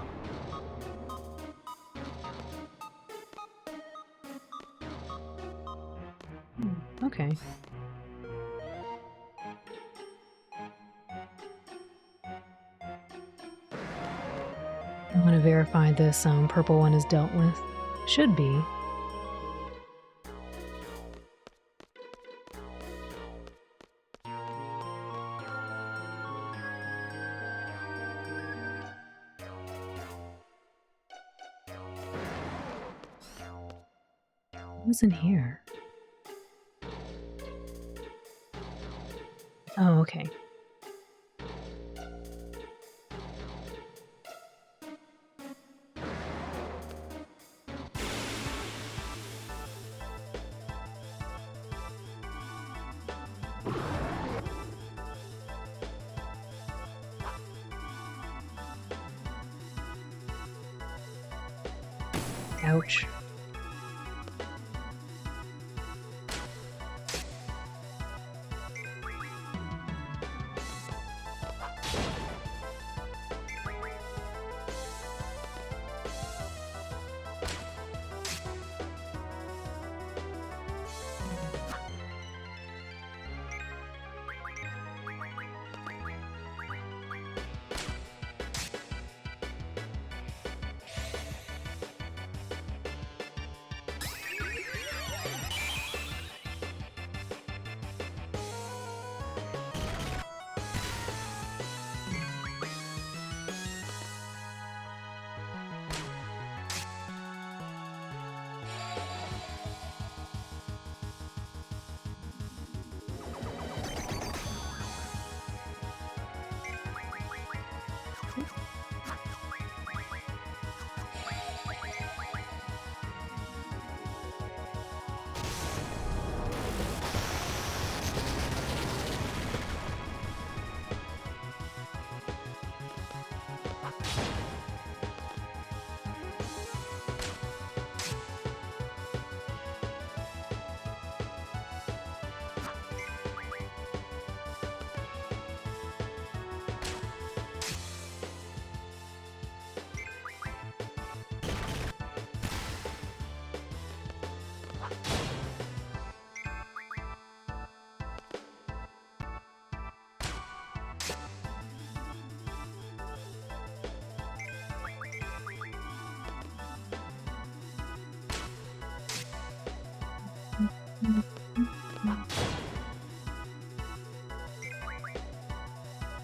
Okay. I want to verify this purple one is dealt with. Should be. What's in here? Oh, okay. Ouch.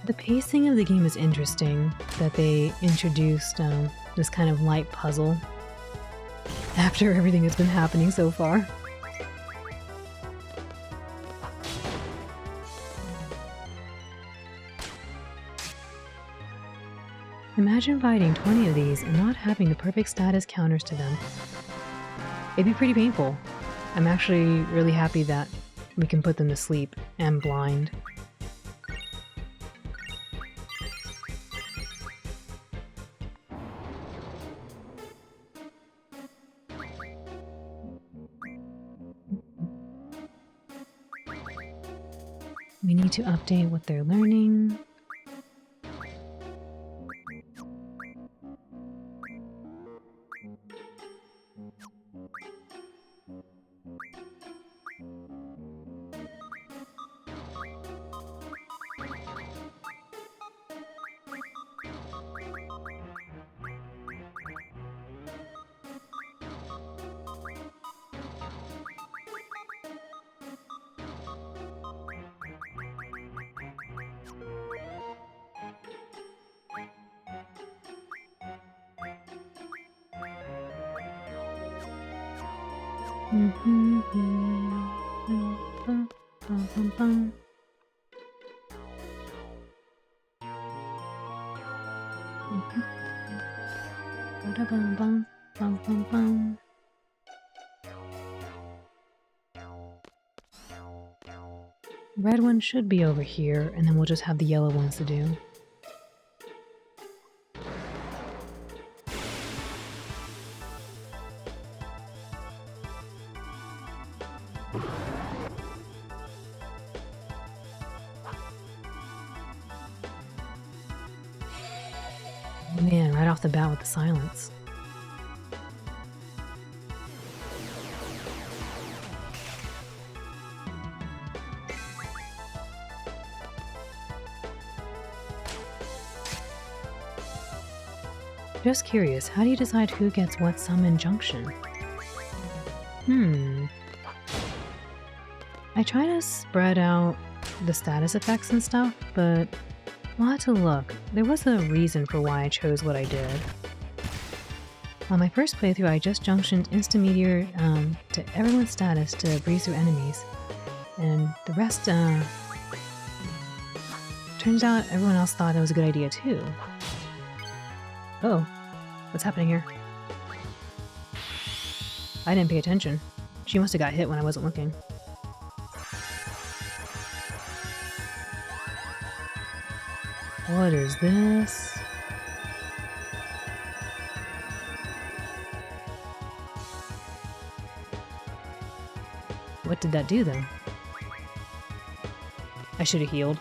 The pacing of the game is interesting, that they introduced this kind of light puzzle after everything that's been happening so far. Imagine fighting 20 of these and not having the perfect status counters to them. It'd be pretty painful. I'm actually really happy that we can put them to sleep and blind. We need to update what they're learning. Red one should be over here, and then we'll just have the yellow ones to do. Man, right off the bat with the silence. Just curious, how do you decide who gets what summon junction? I try to spread out the status effects and stuff, but we'll have to look. There was a reason for why I chose what I did. On my first playthrough, I just junctioned Instant Meteor to everyone's status to breeze through enemies. And the rest, turns out everyone else thought it was a good idea too. Oh, what's happening here? I didn't pay attention. She must have got hit when I wasn't looking. What is this? What did that do though? I should have healed.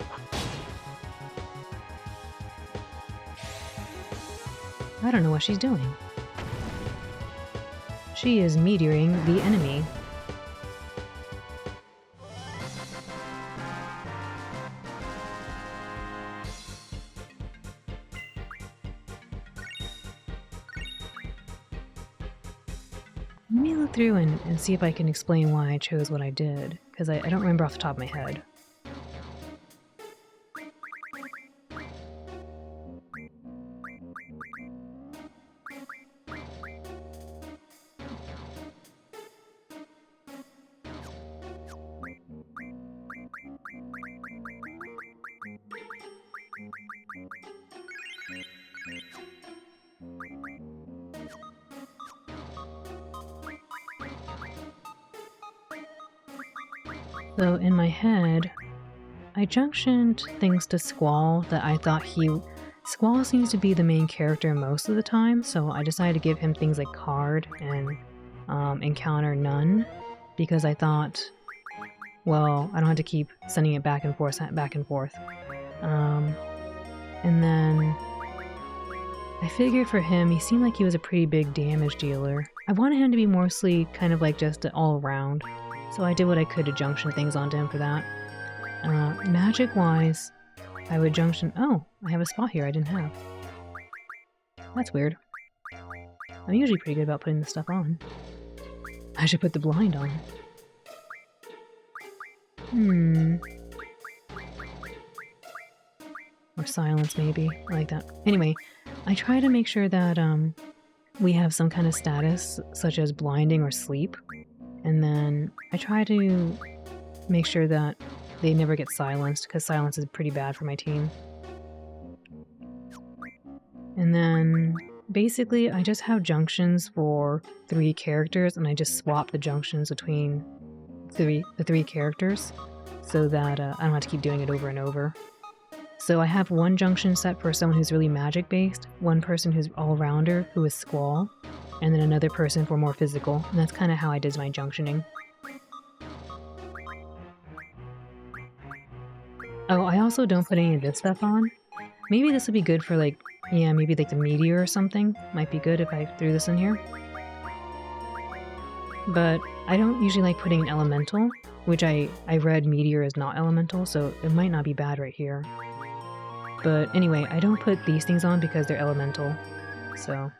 I don't know what she's doing. She is meteoring the enemy. Let me look through and see if I can explain why I chose what I did, because I don't remember off the top of my head. So in my head, I junctioned things to Squall that I thought Squall seems to be the main character most of the time, so I decided to give him things like Card and Encounter None, because I thought, well, I don't have to keep sending it back and forth, and then I figured for him, he seemed like he was a pretty big damage dealer. I wanted him to be mostly kind of like just all around. So I did what I could to junction things onto him for that. Magic-wise, I would junction... Oh, I have a spot here I didn't have. That's weird. I'm usually pretty good about putting the stuff on. I should put the blind on. Or silence, maybe. I like that. Anyway, I try to make sure that we have some kind of status, such as blinding or sleep. And then I try to make sure that they never get silenced, because silence is pretty bad for my team. And then basically I just have junctions for 3 characters, and I just swap the junctions between the three characters so that I don't have to keep doing it over and over. So I have one junction set for someone who's really magic based, one person who's all-rounder who is Squall, and then another person for more physical, and that's kind of how I did my junctioning. Oh, I also don't put any of this stuff on. Maybe this would be good for like, yeah, maybe like the meteor or something. Might be good if I threw this in here. But I don't usually like putting an elemental, which I read meteor is not elemental, so it might not be bad right here. But anyway, I don't put these things on because they're elemental, so.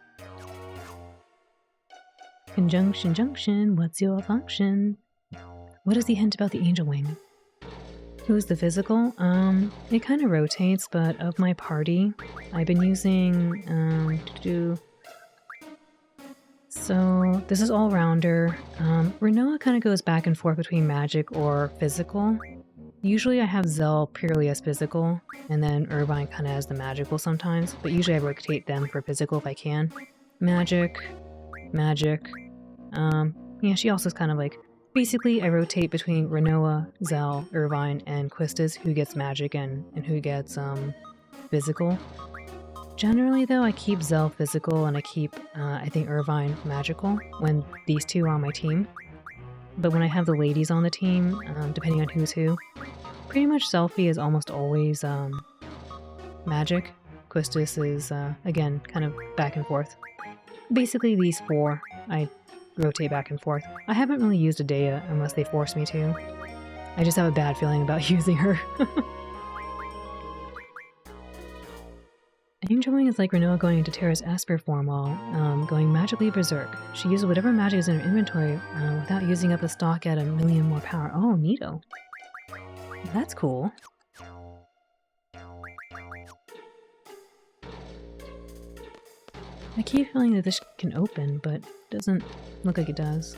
Conjunction, junction, what's your function? What is the hint about the angel wing? Who's the physical? It kind of rotates, but of my party, I've been using, So this is all-rounder. Renoa kind of goes back and forth between magic or physical. Usually I have Zell purely as physical, and then Irvine kind of as the magical sometimes, but usually I rotate them for physical if I can. Magic. Yeah, she also is kind of like, basically I rotate between Renoa, Zell, Irvine, and Quistis, who gets magic and who gets physical. Generally though, I keep Zell physical and I keep, I think, Irvine magical when these two are on my team. But when I have the ladies on the team, depending on who's who, pretty much Selfie is almost always magic. Quistis is, again, kind of back and forth. Basically these 4, I rotate back and forth. I haven't really used Adea unless they force me to. I just have a bad feeling about using her. Angel Wing is like Renoa going into Terra's Esper form while going magically berserk. She uses whatever magic is in her inventory without using up the stock at 1,000,000 more power. Oh, neato. That's cool. I keep feeling that this can open, but it doesn't look like it does.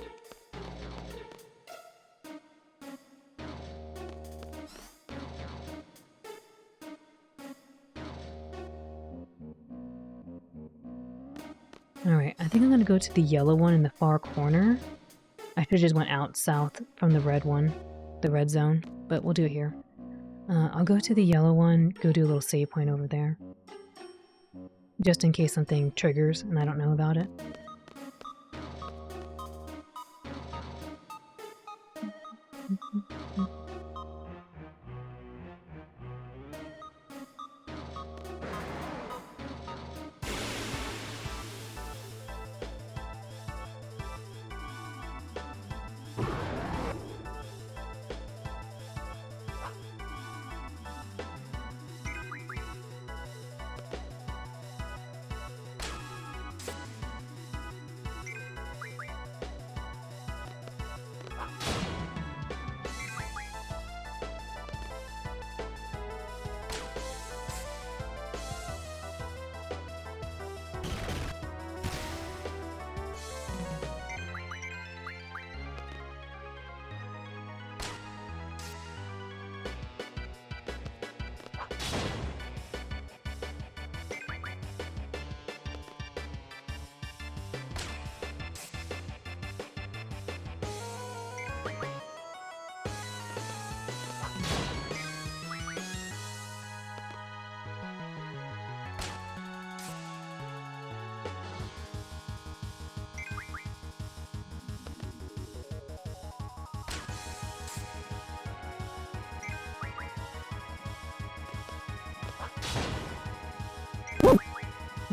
Alright, I think I'm gonna go to the yellow one in the far corner. I should've just went out south from the red one, the red zone, but we'll do it here. I'll go to the yellow one, go do a little save point over there. Just in case something triggers and I don't know about it.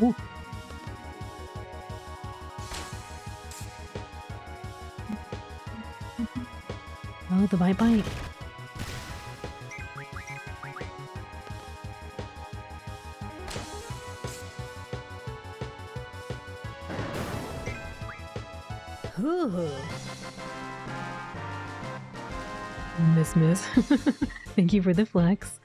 Ooh. Oh, the bite. Ooh. Miss. Thank you for the flex.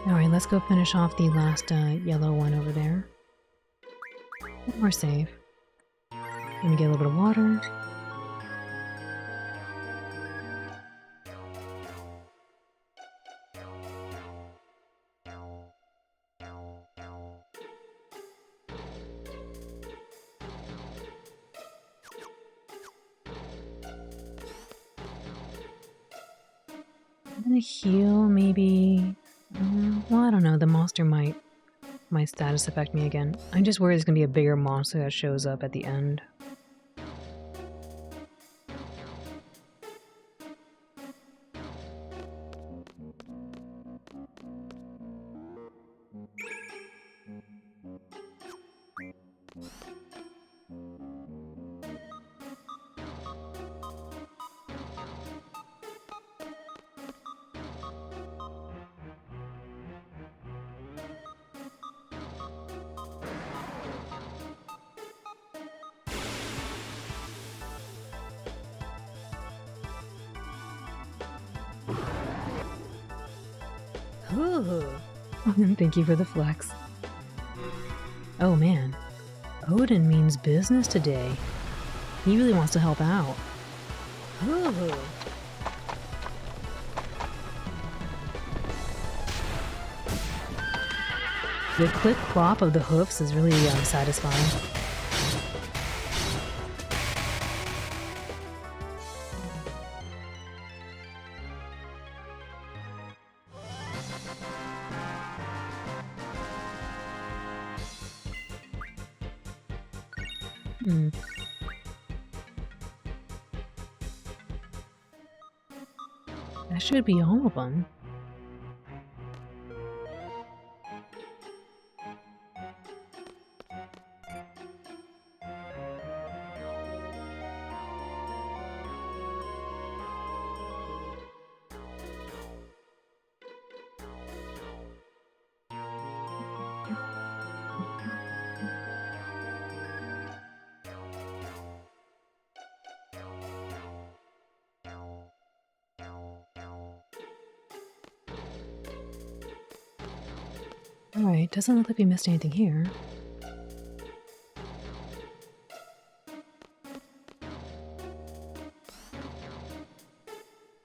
Alright, let's go finish off the last yellow one over there. We're safe. Let me get a little bit of water. I'm gonna heal, maybe. Well, I don't know. The monster might status affect me again. I'm just worried there's gonna be a bigger monster that shows up at the end. Ooh. Thank you for the flex. Oh man, Odin means business today. He really wants to help out. Ooh. The click clop of the hoofs is really satisfying. That should be all of them. Alright, doesn't look like we missed anything here.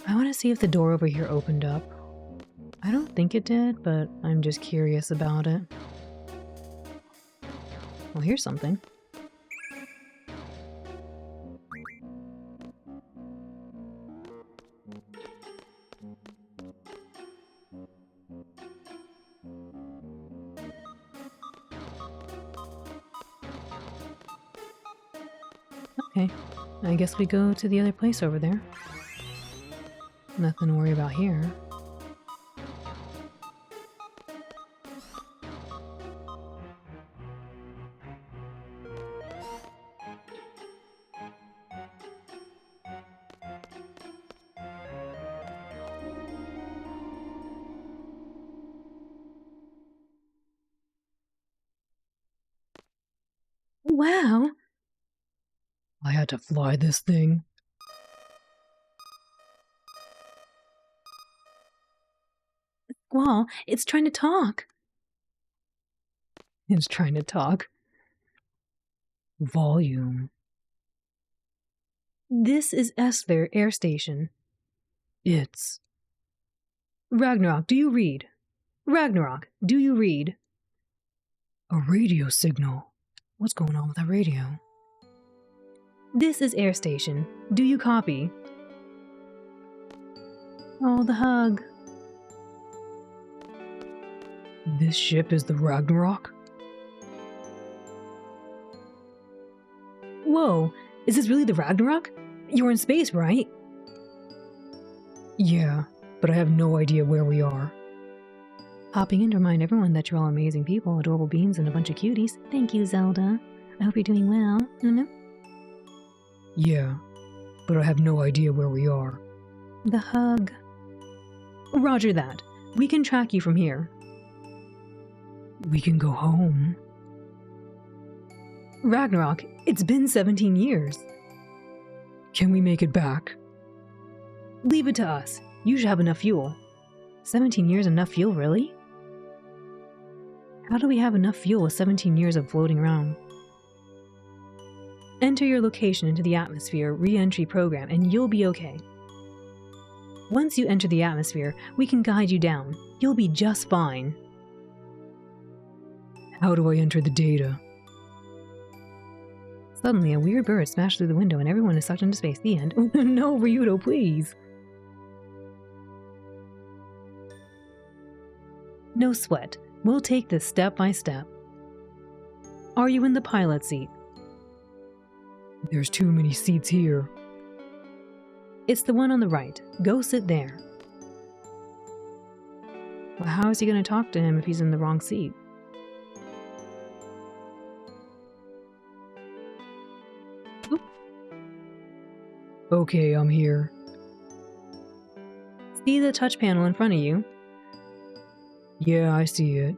I want to see if the door over here opened up. I don't think it did, but I'm just curious about it. Well, here's something. Okay, I guess we go to the other place over there. Nothing to worry about here. Wow! I had to fly this thing. Squall, it's trying to talk. It's trying to talk. Volume. This is Esler Air Station. It's... Ragnarok, do you read? Ragnarok, do you read? A radio signal. What's going on with that radio? This is Air Station. Do you copy? Oh, the hug. This ship is the Ragnarok? Whoa, is this really the Ragnarok? You're in space, right? Yeah, but I have no idea where we are. Popping in to remind everyone that you're all amazing people, adorable beings, and a bunch of cuties. Thank you, Zelda. I hope you're doing well. Yeah, but I have no idea where we are. The hug. Roger that. We can track you from here. We can go home. Ragnarok, it's been 17 years. Can we make it back? Leave it to us. You should have enough fuel. 17 years enough fuel, really? How do we have enough fuel with 17 years of floating around? Enter your location into the atmosphere re-entry program and you'll be okay. Once you enter the atmosphere, we can guide you down. You'll be just fine. How do I enter the data? Suddenly, a weird bird smashed through the window and everyone is sucked into space. The end. No, Ryudo, please. No sweat. We'll take this step by step. Are you in the pilot seat? There's too many seats here. It's the one on the right. Go sit there. Well, how is he going to talk to him if he's in the wrong seat? Oop. Okay, I'm here. See the touch panel in front of you? Yeah, I see it.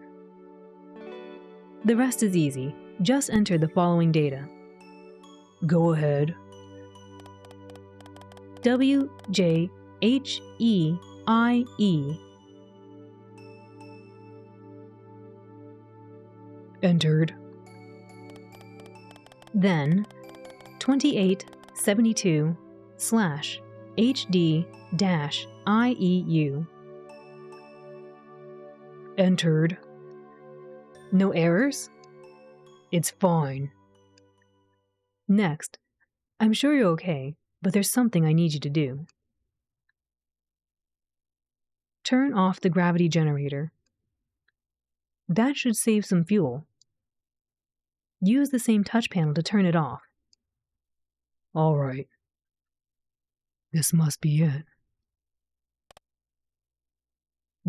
The rest is easy. Just enter the following data. Go ahead. WJHEIE. Entered. Then 2872/HD-IEU. Entered. No errors? It's fine. Next, I'm sure you're okay, but there's something I need you to do. Turn off the gravity generator. That should save some fuel. Use the same touch panel to turn it off. All right. This must be it.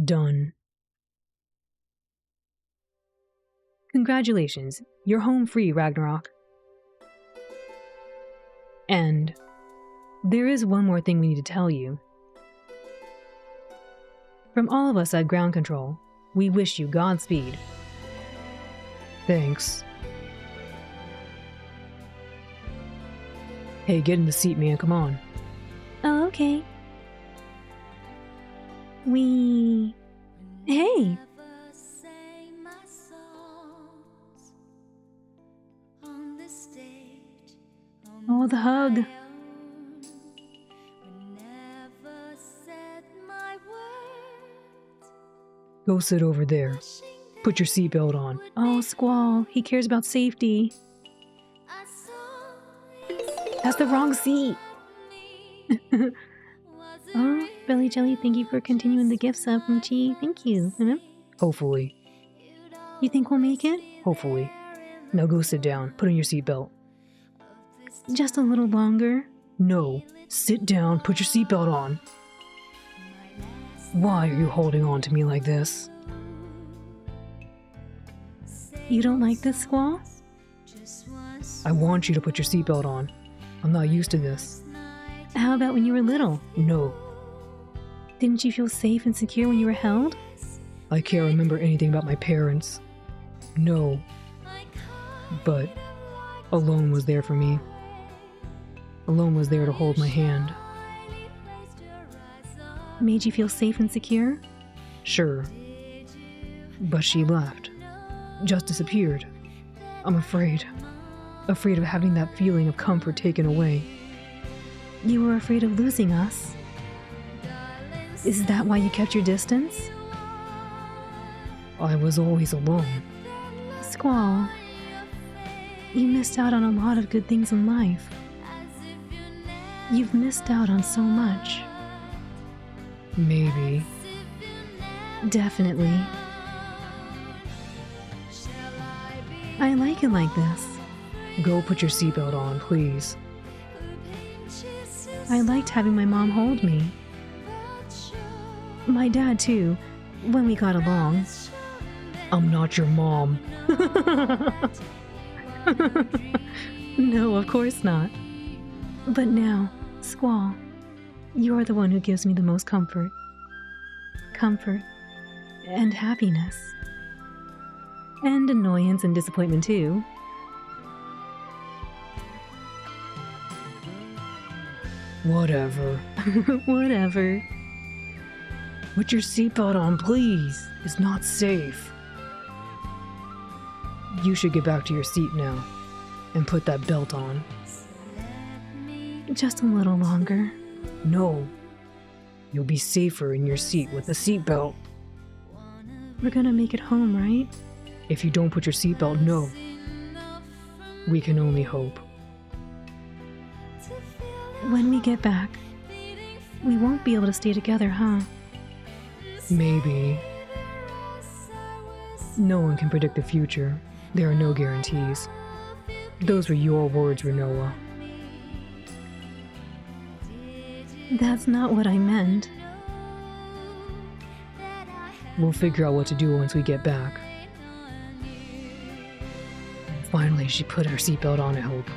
Done. Congratulations, you're home free, Ragnarok. And there is one more thing we need to tell you. From all of us at Ground Control, we wish you Godspeed. Thanks. Hey, get in the seat, man. Come on. Oh, okay. Hey! Oh, the hug. Go sit over there. Put your seatbelt on. Oh, Squall. He cares about safety. That's the wrong seat. Oh, Belly Jelly, thank you for continuing the gift sub from Chi. Thank you. Hopefully. You think we'll make it? Hopefully. Now go sit down. Put on your seatbelt. Just a little longer. No. Sit down. Put your seatbelt on. Why are you holding on to me like this? You don't like this, Squall? I want you to put your seatbelt on. I'm not used to this. How about when you were little? No. Didn't you feel safe and secure when you were held? I can't remember anything about my parents. No. But Alone was there for me. Alone was there to hold my hand. Made you feel safe and secure? Sure. But she left. Just disappeared. I'm afraid. Afraid of having that feeling of comfort taken away. You were afraid of losing us? Is that why you kept your distance? I was always alone. Squall, you missed out on a lot of good things in life. You've missed out on so much. Maybe. Definitely. I like it like this. Go put your seatbelt on, please. I liked having my mom hold me. My dad, too, when we got along. I'm not your mom. No, of course not. But now, Squall, you're the one who gives me the most comfort. Comfort and happiness. And annoyance and disappointment too. Whatever. Whatever. Put your seatbelt on, please. It's not safe. You should get back to your seat now and put that belt on. Just a little longer. No. You'll be safer in your seat with a seatbelt. We're gonna make it home, right? If you don't put your seatbelt, no. We can only hope. When we get back, we won't be able to stay together, huh? Maybe. No one can predict the future. There are no guarantees. Those were your words, Renoa. That's not what I meant. We'll figure out what to do once we get back. Finally, she put her seatbelt on, I hope.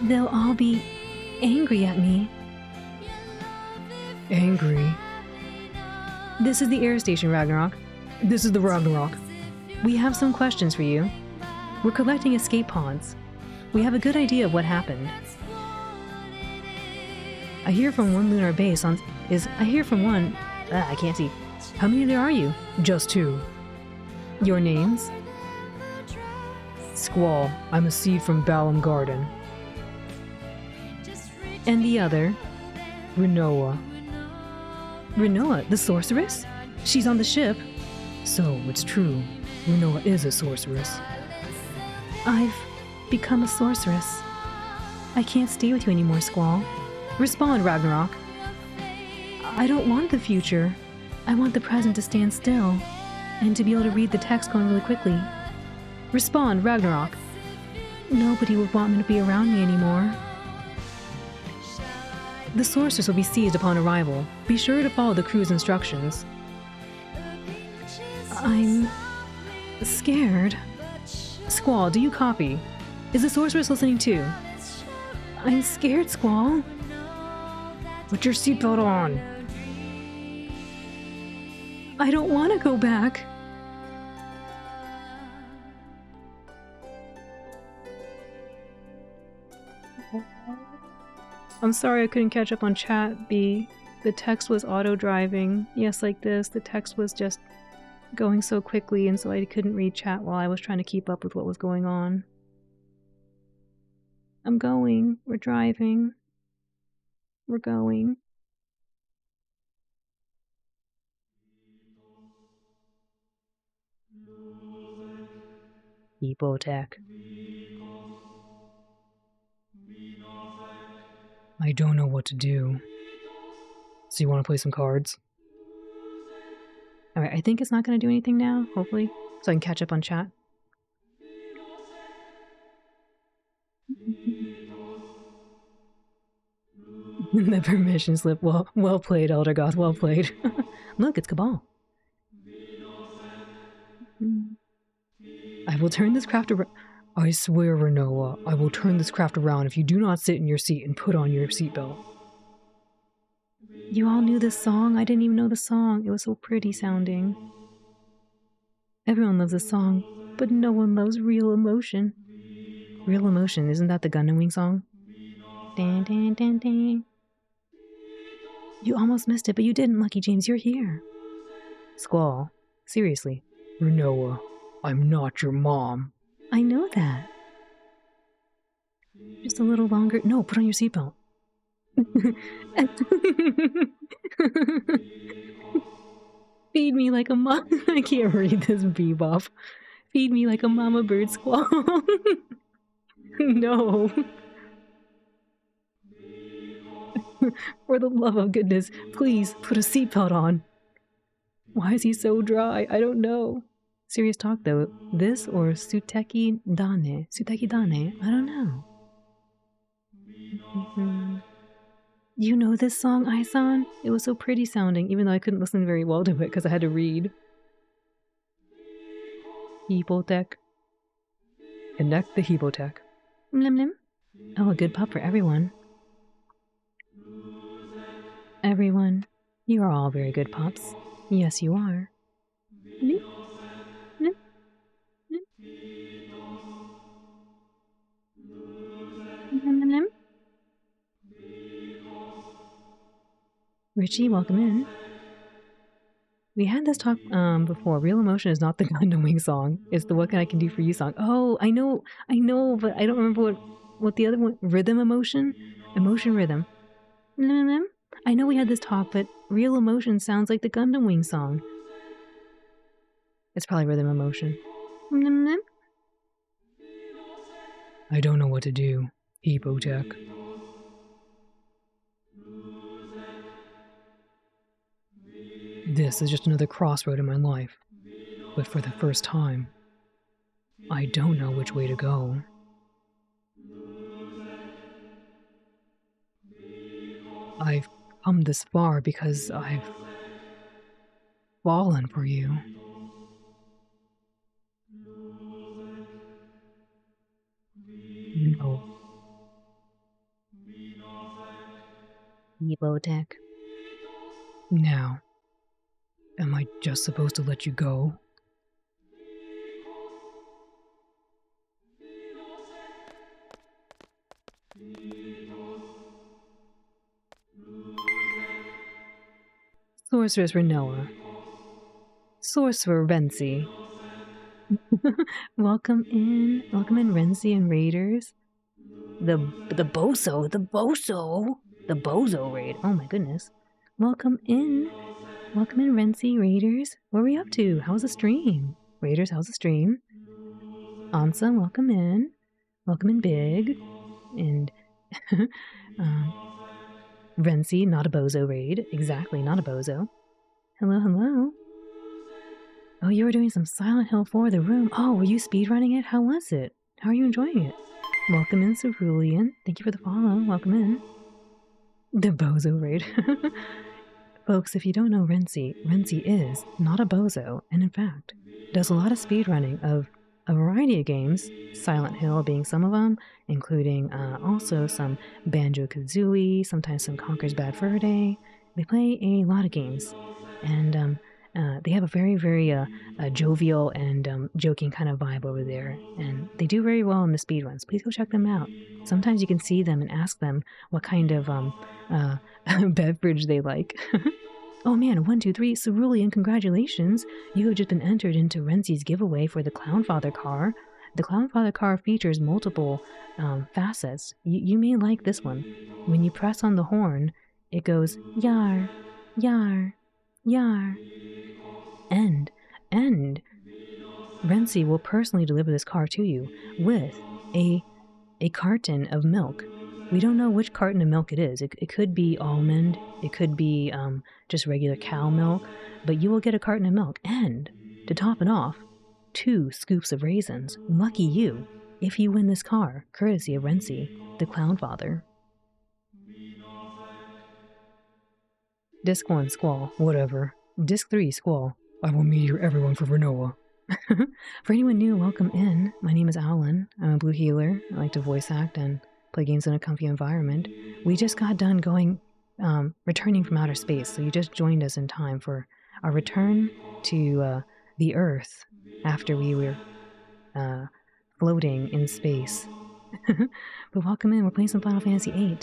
They'll all be angry at me. Angry? This is the air station, Ragnarok. This is the Ragnarok. We have some questions for you. We're collecting escape pods. We have a good idea of what happened. I hear from one lunar base I hear from one... I can't see. How many there are you? Just 2. Your names? Squall. I'm a seed from Balam Garden. And the other? Renoa. Renoa, the sorceress? She's on the ship. So, it's true. Renoa is a sorceress. I've become a sorceress. I can't stay with you anymore, Squall. Respond, Ragnarok. I don't want the future. I want the present to stand still, and to be able to read the text going really quickly. Respond, Ragnarok. Nobody would want me to be around me anymore. The sorceress will be seized upon arrival. Be sure to follow the crew's instructions. I'm scared. Squall, do you copy? Is the sorceress listening too? I'm scared, Squall. Put your seatbelt on. I don't want to go back. I'm sorry I couldn't catch up on chat, B. The text was auto-driving. Yes, like this. The text was just going so quickly, and so I couldn't read chat while I was trying to keep up with what was going on. I'm going. We're driving. We're going. Epotech. I don't know what to do. So you want to play some cards? Alright, I think it's not going to do anything now, hopefully, so I can catch up on chat. The permission slip. Well played, Elder Goth. Well played. Look, it's Cabal. I will turn this craft around. I swear, Renoa, I will turn this craft around if you do not sit in your seat and put on your seatbelt. You all knew this song? I didn't even know the song. It was so pretty sounding. Everyone loves this song, but no one loves Real Emotion. Real Emotion, isn't that the Gundam Wing song? Dan, dan, dan, dan. You almost missed it, but you didn't, Lucky James. You're here. Squall, seriously. Renoa, I'm not your mom. I know that. Just a little longer. No, put on your seatbelt. Feed me like a mom. I can't read this, Bebop. Feed me like a mama bird, Squall. No. For the love of goodness, please put a seatbelt on. Why is he so dry? I don't know. Serious talk though, this or Suteki Dane? Suteki Dane? I don't know. You know this song, Aisan? It was so pretty sounding, even though I couldn't listen very well to it because I had to read. Epotech. Connect the Hebotech. Lim lim. Oh, a good pup for everyone. Everyone, you are all very good pups. Yes, you are. Lim, lim, lim. Lim, lim, lim. Richie, welcome in. We had this talk before. Real Emotion is not the Gundam Wing song. It's the What Can I Can Do For You song. Oh, I know, but I don't remember what the other one. Rhythm Emotion? Emotion Rhythm. I know we had this talk, but Real Emotion sounds like the Gundam Wing song. It's probably Rhythm Emotion. I don't know what to do. Hebotech. This is just another crossroad in my life. But for the first time, I don't know which way to go. I've come this far because I've fallen for you. No. Hebotech. Now, am I just supposed to let you go? Sorceress Renoa. Sorcerer Renzi. Welcome in, Renzi and Raiders. The Bozo, the Bozo raid. Oh my goodness. Welcome in, Renzi Raiders. What are we up to? How's the stream? Raiders, how's the stream? Ansa, welcome in. Welcome in, Big. And Renzi, not a bozo raid. Exactly, not a bozo. Hello, hello. Oh, you were doing some Silent Hill 4 The Room. Oh, were you speedrunning it? How was it? How are you enjoying it? Welcome in, Cerulean. Thank you for the follow. Welcome in. The bozo raid. Folks, if you don't know Renzi is not a bozo, and in fact, does a lot of speedrunning of a variety of games, Silent Hill being some of them, including also some Banjo-Kazooie, sometimes some Conker's Bad Fur Day. They play a lot of games, and they have a very, very jovial and joking kind of vibe over there, and they do very well in the speedruns. Please go check them out. Sometimes you can see them and ask them what kind of beverage they like. Oh man, 1, 2, 3, Cerulean, congratulations! You have just been entered into Renzi's giveaway for the Clownfather car. The Clownfather car features multiple facets. You may like this one. When you press on the horn, it goes yar, yar, yar. And Renzi will personally deliver this car to you with a carton of milk. We don't know which carton of milk it is. It could be almond. It could be just regular cow milk. But you will get a carton of milk. And to top it off, 2 scoops of raisins. Lucky you if you win this car, courtesy of Renzi, the Clownfather. Disc 1, Squall. Whatever. Disc 3, Squall. I will meteor everyone for Renoa. For anyone new, welcome in. My name is Alan. I'm a blue healer. I like to voice act and play games in a comfy environment. We just got done returning from outer space, so you just joined us in time for our return to the Earth after we were floating in space. But welcome in. We're playing some Final Fantasy VIII.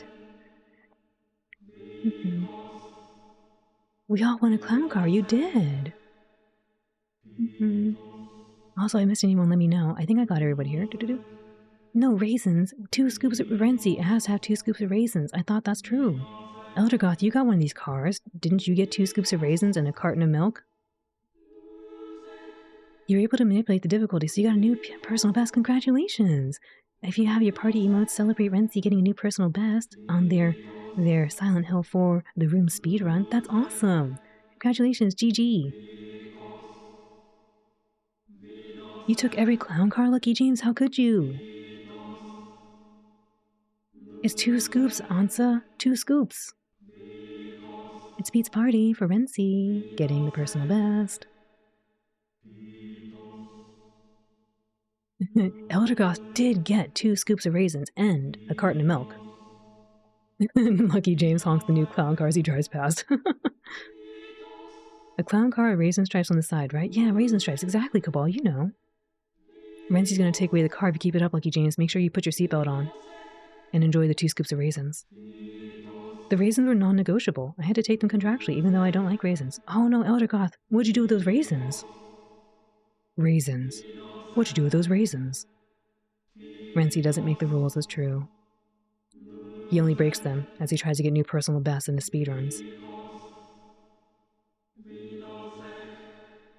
Mm-hmm. We all won a clown car. You did. Mm-hmm. Also, I missed anyone, let me know. I think I got everybody here. No, raisins. 2 scoops of Renzi. It has to have 2 scoops of raisins. I thought that's true. Eldergoth, you got one of these cars. Didn't you get 2 scoops of raisins and a carton of milk? You're able to manipulate the difficulty, so you got a new personal best. Congratulations! If you have your party emotes, celebrate Renzi getting a new personal best on their Silent Hill 4 The Room speedrun. That's awesome! Congratulations, GG! You took every clown car, Lucky James? How could you? It's 2 scoops, Ansa. 2 scoops. It's Pete's party for Renzi, getting the personal best. Eldergoth did get 2 scoops of raisins and a carton of milk. Lucky James honks the new clown car as he drives past. A clown car with raisin stripes on the side, right? Yeah, raisin stripes. Exactly, Cabal, you know. Renzi's gonna take away the car if you keep it up, Lucky James. Make sure you put your seatbelt on. And enjoy the 2 scoops of raisins. The raisins were non-negotiable. I had to take them contractually, even though I don't like raisins. Oh no, Eldergoth, what'd you do with those raisins? Raisins. What'd you do with those raisins? Renzi doesn't make the rules as true. He only breaks them as he tries to get new personal bests in the speedruns.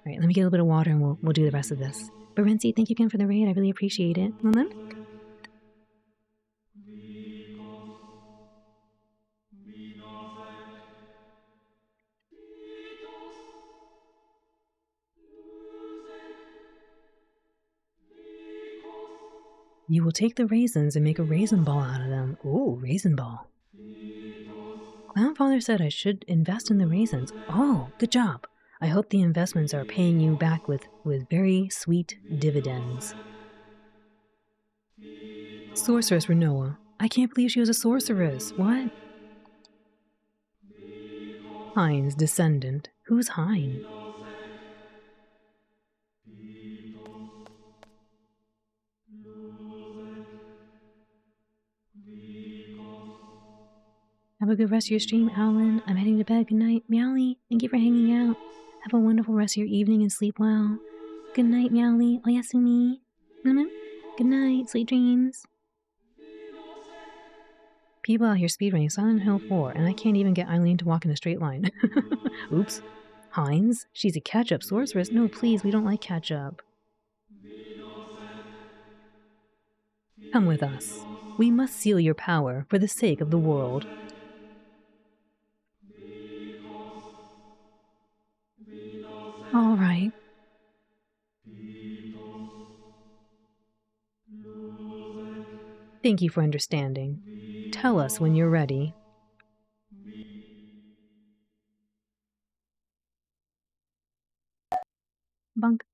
Alright, let me get a little bit of water and we'll do the rest of this. But Renzi, thank you again for the raid. I really appreciate it. Well then? You will take the raisins and make a raisin ball out of them. Ooh, raisin ball. Clownfather said I should invest in the raisins. Oh, good job. I hope the investments are paying you back with very sweet dividends. Sorceress Renoa. I can't believe she was a sorceress. What? Hein's descendant. Who's Hein? Have a good rest of your stream, Owlin. I'm heading to bed. Good night. Meowly, thank you for hanging out. Have a wonderful rest of your evening and sleep well. Good night, Meowly. Oyasumi. Good night. Sweet dreams. People out here speedrunning Silent Hill 4, and I can't even get Eileen to walk in a straight line. Oops. Heinz? She's a catch-up sorceress? No, please, we don't like catch-up. Come with us. We must seal your power for the sake of the world. All right. Thank you for understanding. Tell us when you're ready. Bunk.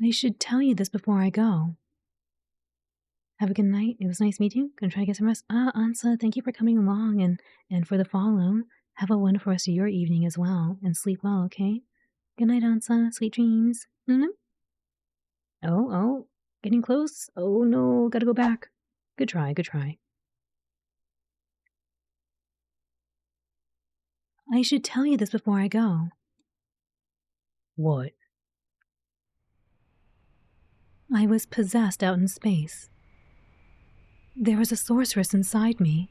I should tell you this before I go. Have a good night. It was nice meeting you. Gonna try to get some rest. Ansa, thank you for coming along and for the follow. Have a wonderful rest of your evening as well, and sleep well, okay? Good night, Ansa. Sweet dreams. Oh, getting close. Oh no, gotta go back. Good try, good try. I should tell you this before I go. What? I was possessed out in space. There was a sorceress inside me.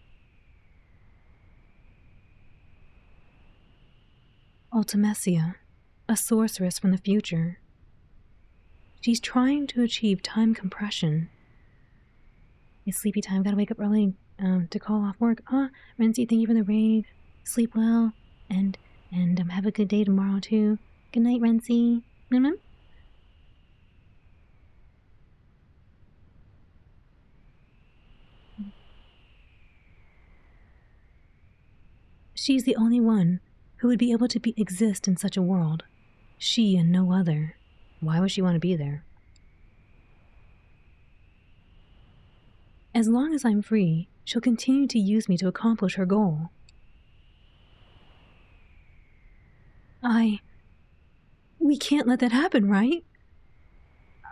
Ultimecia, a sorceress from the future. She's trying to achieve time compression. It's sleepy time. Gotta wake up early to call off work. Renzi, thank you for the raid. Sleep well, and have a good day tomorrow too. Good night, Renzi. She's the only one who would be able to exist in such a world. She and no other. Why would she want to be there? As long as I'm free, she'll continue to use me to accomplish her goal. We can't let that happen, right?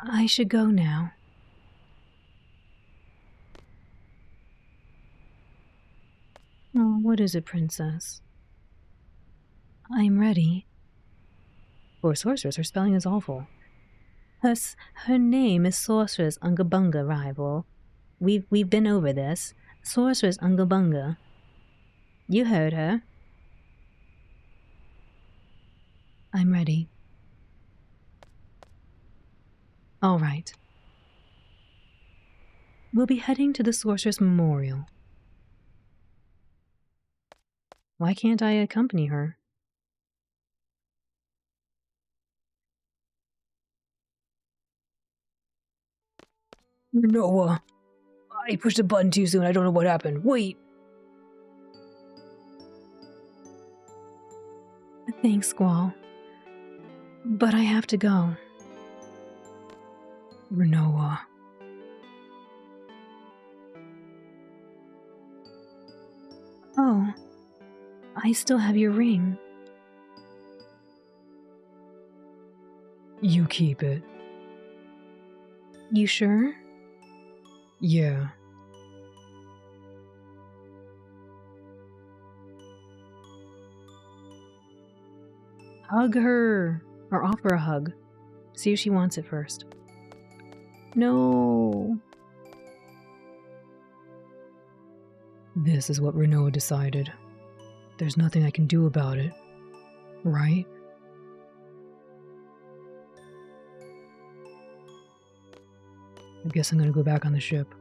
I should go now. Oh, what is it, princess? I'm ready. For a sorceress, her spelling is awful. Her name is Sorceress Ungabunga, rival. We've been over this. Sorceress Ungabunga. You heard her. I'm ready. All right. We'll be heading to the Sorceress Memorial. Why can't I accompany her? No, I pushed the button too soon. I don't know what happened. Wait. Thanks, Squall. But I have to go. Renoa. Oh, I still have your ring. You keep it. You sure? Yeah. Hug her, or offer a hug. See if she wants it first. No. This is what Renoa decided. There's nothing I can do about it, right? I guess I'm gonna go back on the ship.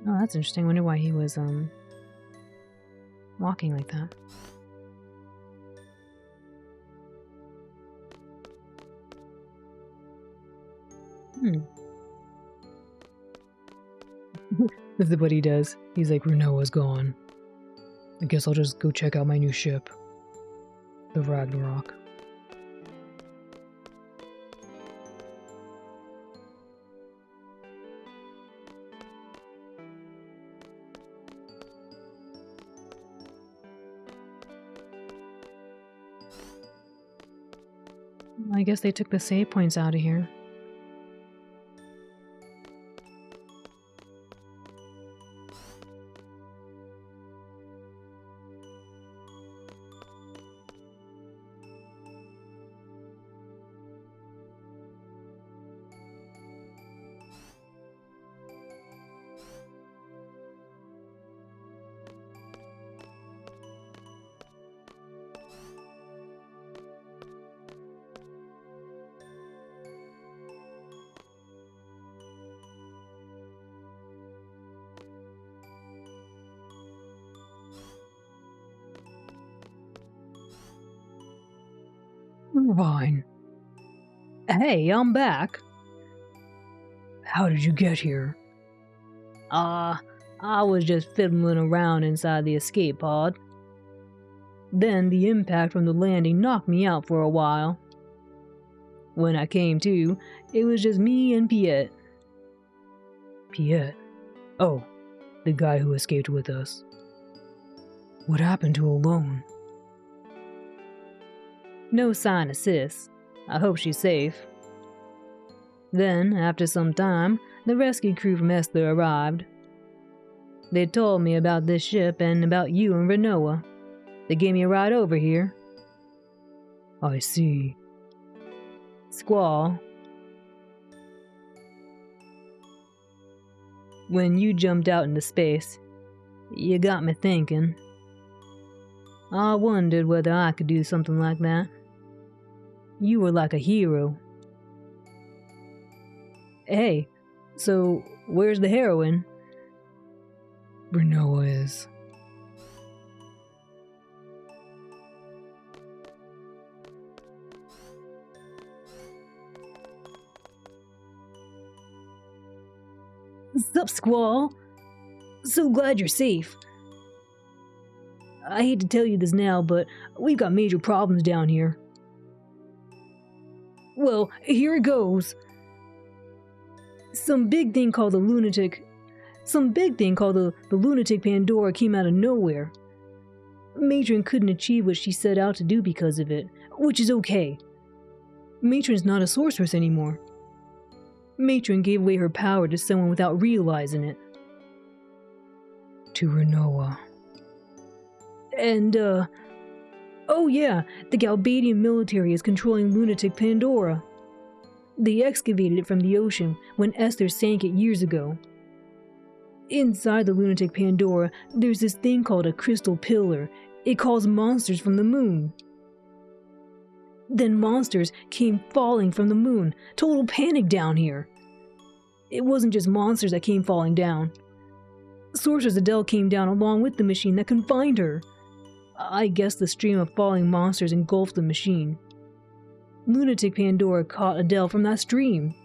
Oh, that's interesting. I wonder why he was, walking like that. This is what he does. He's like, Renoa's gone. I guess I'll just go check out my new ship. The Ragnarok. I guess they took the save points out of here. Fine. Hey, I'm back. How did you get here? I was just fiddling around inside the escape pod. Then the impact from the landing knocked me out for a while. When I came to, it was just me and Piet. Piet? Oh, the guy who escaped with us. What happened to Alone? No sign of Sis. I hope she's safe. Then, after some time, the rescue crew from Esther arrived. They told me about this ship and about you and Renoa. They gave me a ride over here. I see. Squall. When you jumped out into space, you got me thinking. I wondered whether I could do something like that. You were like a hero. Hey, so where's the heroine? Renoa is. Sup, Squall? So glad you're safe. I hate to tell you this now, but we've got major problems down here. Well, here it goes. Some big thing called the lunatic Pandora came out of nowhere. Matron couldn't achieve what she set out to do because of it, which is okay. Matron's not a sorceress anymore. Matron gave away her power to someone without realizing it. To Renoa. And, oh yeah, the Galbadian military is controlling lunatic Pandora. They excavated it from the ocean when Esther sank it years ago. Inside the lunatic Pandora, there's this thing called a crystal pillar. It calls monsters from the moon. Then monsters came falling from the moon. Total panic down here. It wasn't just monsters that came falling down. Sorceress Adele came down along with the machine that confined her. I guess the stream of falling monsters engulfed the machine. Lunatic Pandora caught Adele from that stream.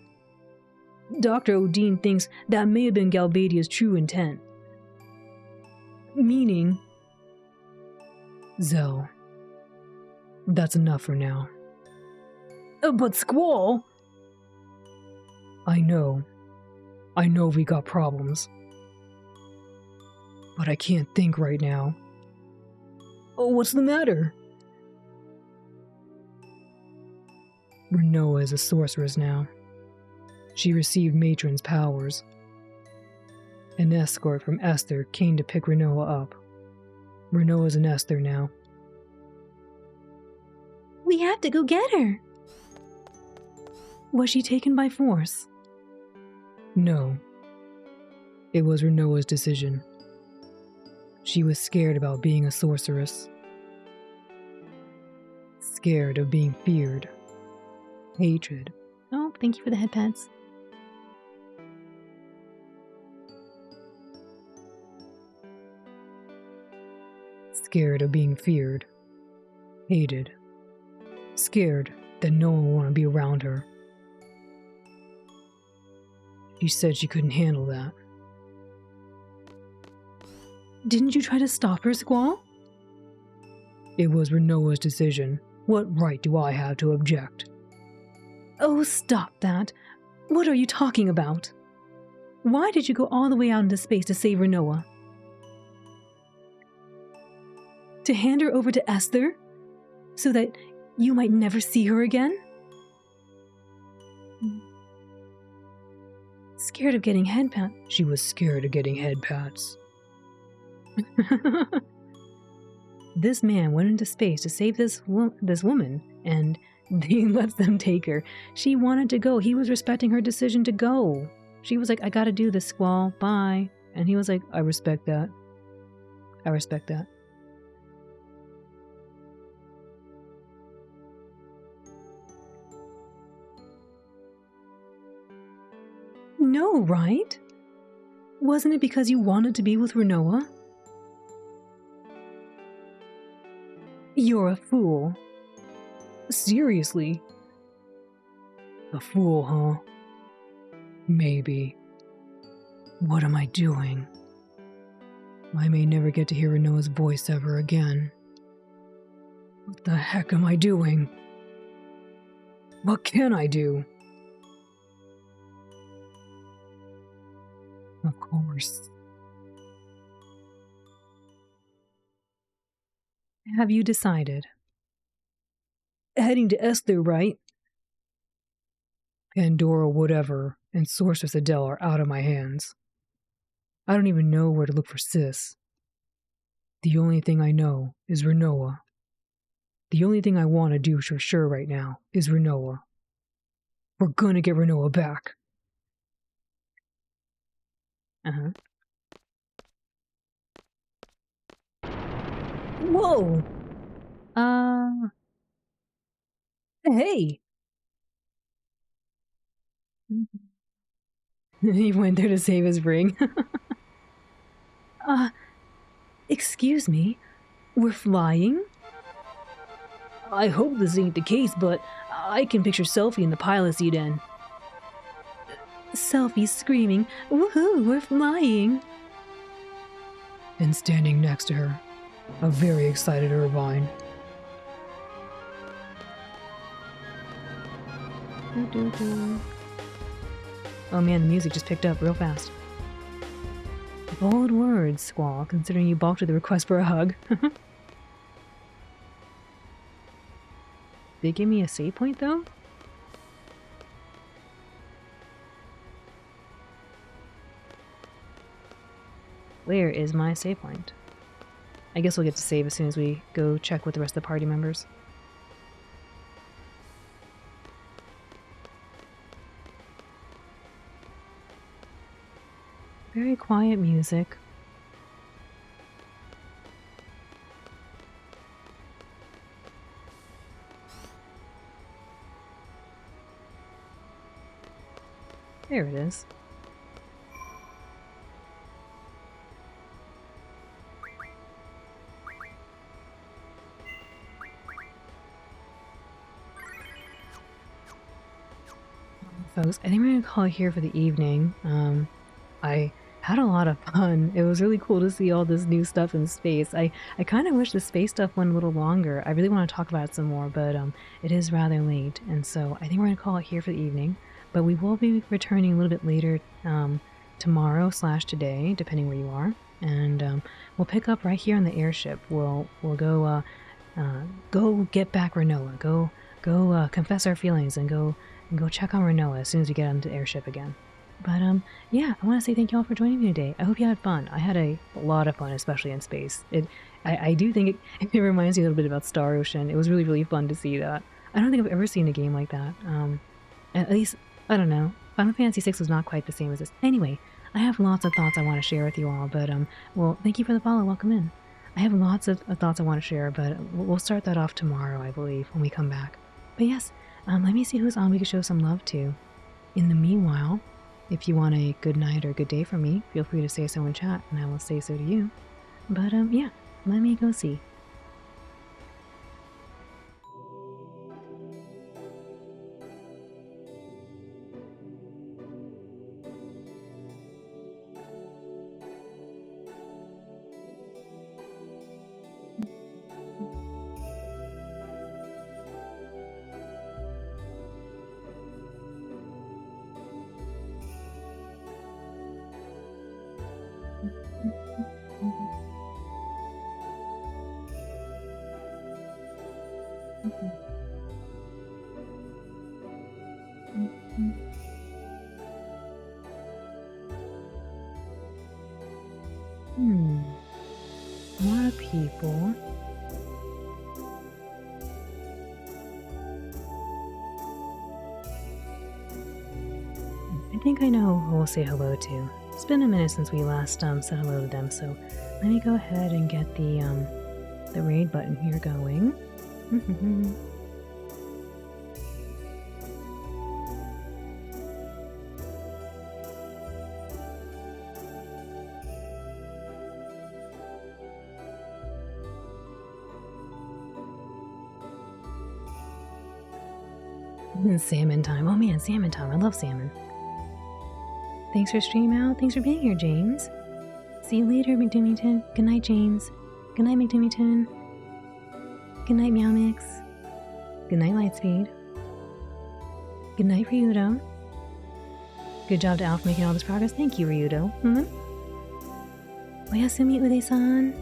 Dr. Odin thinks that may have been Galbadia's true intent. Meaning... Zell, that's enough for now. But Squall... I know we got problems. But I can't think right now. Oh, what's the matter? Renoa is a sorceress now. She received Matron's powers. An escort from Esther came to pick Renoa up. Renoa's an Esther now. We have to go get her. Was she taken by force? No. It was Renoa's decision. She was scared about being a sorceress. Scared of being feared. Hatred. Oh, thank you for the head pats. Scared of being feared. Hated. Scared that no one would want to be around her. She said she couldn't handle that. Didn't you try to stop her, Squall? It was Renoa's decision. What right do I have to object? Oh, stop that. What are you talking about? Why did you go all the way out into space to save Renoa? To hand her over to Esther? So that you might never see her again? Scared of getting head pats. She was scared of getting head pats. This man went into space to save this woman, and he lets them take her. She wanted to go. He was respecting her decision to go. She was like, I gotta do this, Squall. Bye. And he was like, I respect that. I respect that. No, right? Wasn't it because you wanted to be with Renoa? You're a fool. Seriously? A fool, huh? Maybe. What am I doing? I may never get to hear Renoa's voice ever again. What the heck am I doing? What can I do? Of course. Have you decided? Heading to Esther, right? Pandora, whatever, and Sorceress Adele are out of my hands. I don't even know where to look for Sis. The only thing I know is Renoa. The only thing I want to do for sure right now is Renoa. We're gonna get Renoa back. Uh-huh. Whoa! Hey! He went there to save his ring. Excuse me? We're flying? I hope this ain't the case, but I can picture Selphie in the pilot seat in. Selphie screaming, woohoo, we're flying! And standing next to her, a very excited Irvine. Oh man, the music just picked up real fast. Bold words, Squall, considering you balked at the request for a hug. They give me a save point, though? Where is my save point? I guess we'll get to save as soon as we go check with the rest of the party members. Very quiet music. There it is. folks, I think we're gonna call it here for the evening. I had a lot of fun. It was really cool to see all this new stuff in space. I kind of wish the space stuff went a little longer. I really want to talk about it some more, but it is rather late, and so I think we're gonna call it here for the evening. But we will be returning a little bit later tomorrow/today, depending where you are, and we'll pick up right here on the airship. We'll go go get back Renoa. Go confess our feelings and go check on Renoa as soon as we get onto the airship again. But yeah, I want to say thank you all for joining me today. I hope you had fun. I had a lot of fun, especially in space. I do think it reminds me a little bit about Star Ocean. It was really, really fun to see that. I don't think I've ever seen a game like that. At least, I don't know. Final Fantasy VI was not quite the same as this. Anyway, I have lots of thoughts I want to share with you all, but well, thank you for the follow. Welcome in. I have lots of thoughts I want to share, but we'll start that off tomorrow, I believe, when we come back. But yes, let me see who's on we can show some love to. In the meanwhile, if you want a good night or good day from me, feel free to say so in chat, and I will say so to you. But yeah, let me go see. A lot of people. I think I know who we'll say hello to. It's been a minute since we last said hello to them, so let me go ahead and get the raid button here going. Salmon time. Oh man, salmon time. I love salmon. Thanks for stream out. Thanks for being here, James. See you later, McDoomington. Good night, James. Good night, McDoomington. Good night, Meow Mix. Good night, Lightspeed. Good night, Ryudo. Good job to Alf making all this progress. Thank you, Ryudo. Oyasumi Ude-san.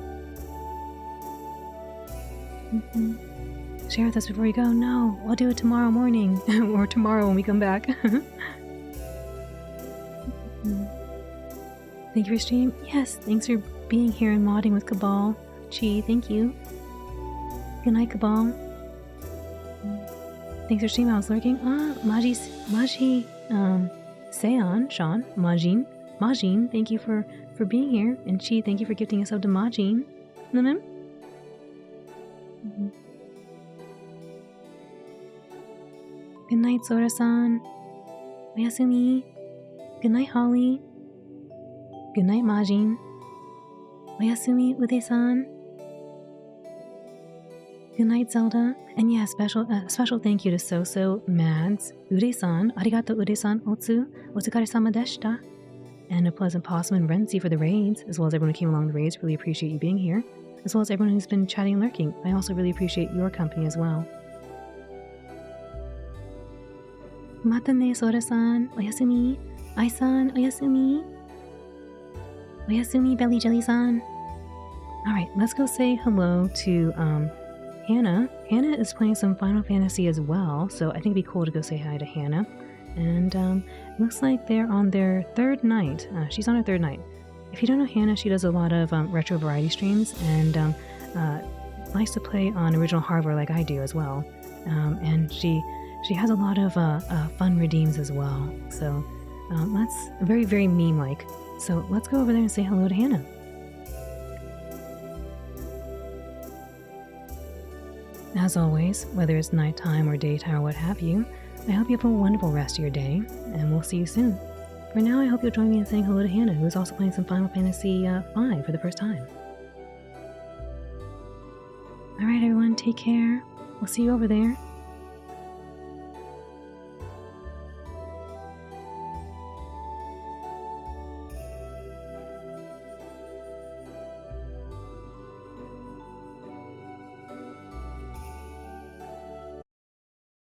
Share with us before you go. No, I'll do it tomorrow morning. Or tomorrow when we come back. Thank you for stream. Yes, thanks for being here and modding with Cabal. Chi, thank you. Good night, Cabal. Thanks for stream. I was lurking. Maji, Seon, Sean, Majin, thank you for being here. And Chi, thank you for gifting us up to Majin. Good night, Sora-san. Oyasumi. Good night, Holly. Good night, Majin. Oyasumi Ude-san. Good night, Zelda. And yeah, special thank you to Soso, Mads, Ude-san, arigato Ude-san, otsukare-sama deshita. And a pleasant possum and Renzi for the raids, as well as everyone who came along the raids. Really appreciate you being here. As well as everyone who's been chatting and lurking. I also really appreciate your company as well. Mata ne, Sora-san. Oyasumi. Ai-san, oyasumi. Oyasumi, Belly Jelly-san. Alright, let's go say hello to Hannah. Hannah is playing some Final Fantasy as well, so I think it'd be cool to go say hi to Hannah. And looks like they're on their third night. She's on her third night. If you don't know Hannah, she does a lot of retro variety streams and likes to play on original hardware like I do as well. And she has a lot of fun redeems as well. So that's very, very meme-like. So let's go over there and say hello to Hannah. As always, whether it's nighttime or daytime or what have you, I hope you have a wonderful rest of your day, and we'll see you soon. For now, I hope you'll join me in saying hello to Hannah, who is also playing some Final Fantasy V for the first time. Alright everyone, take care. We'll see you over there.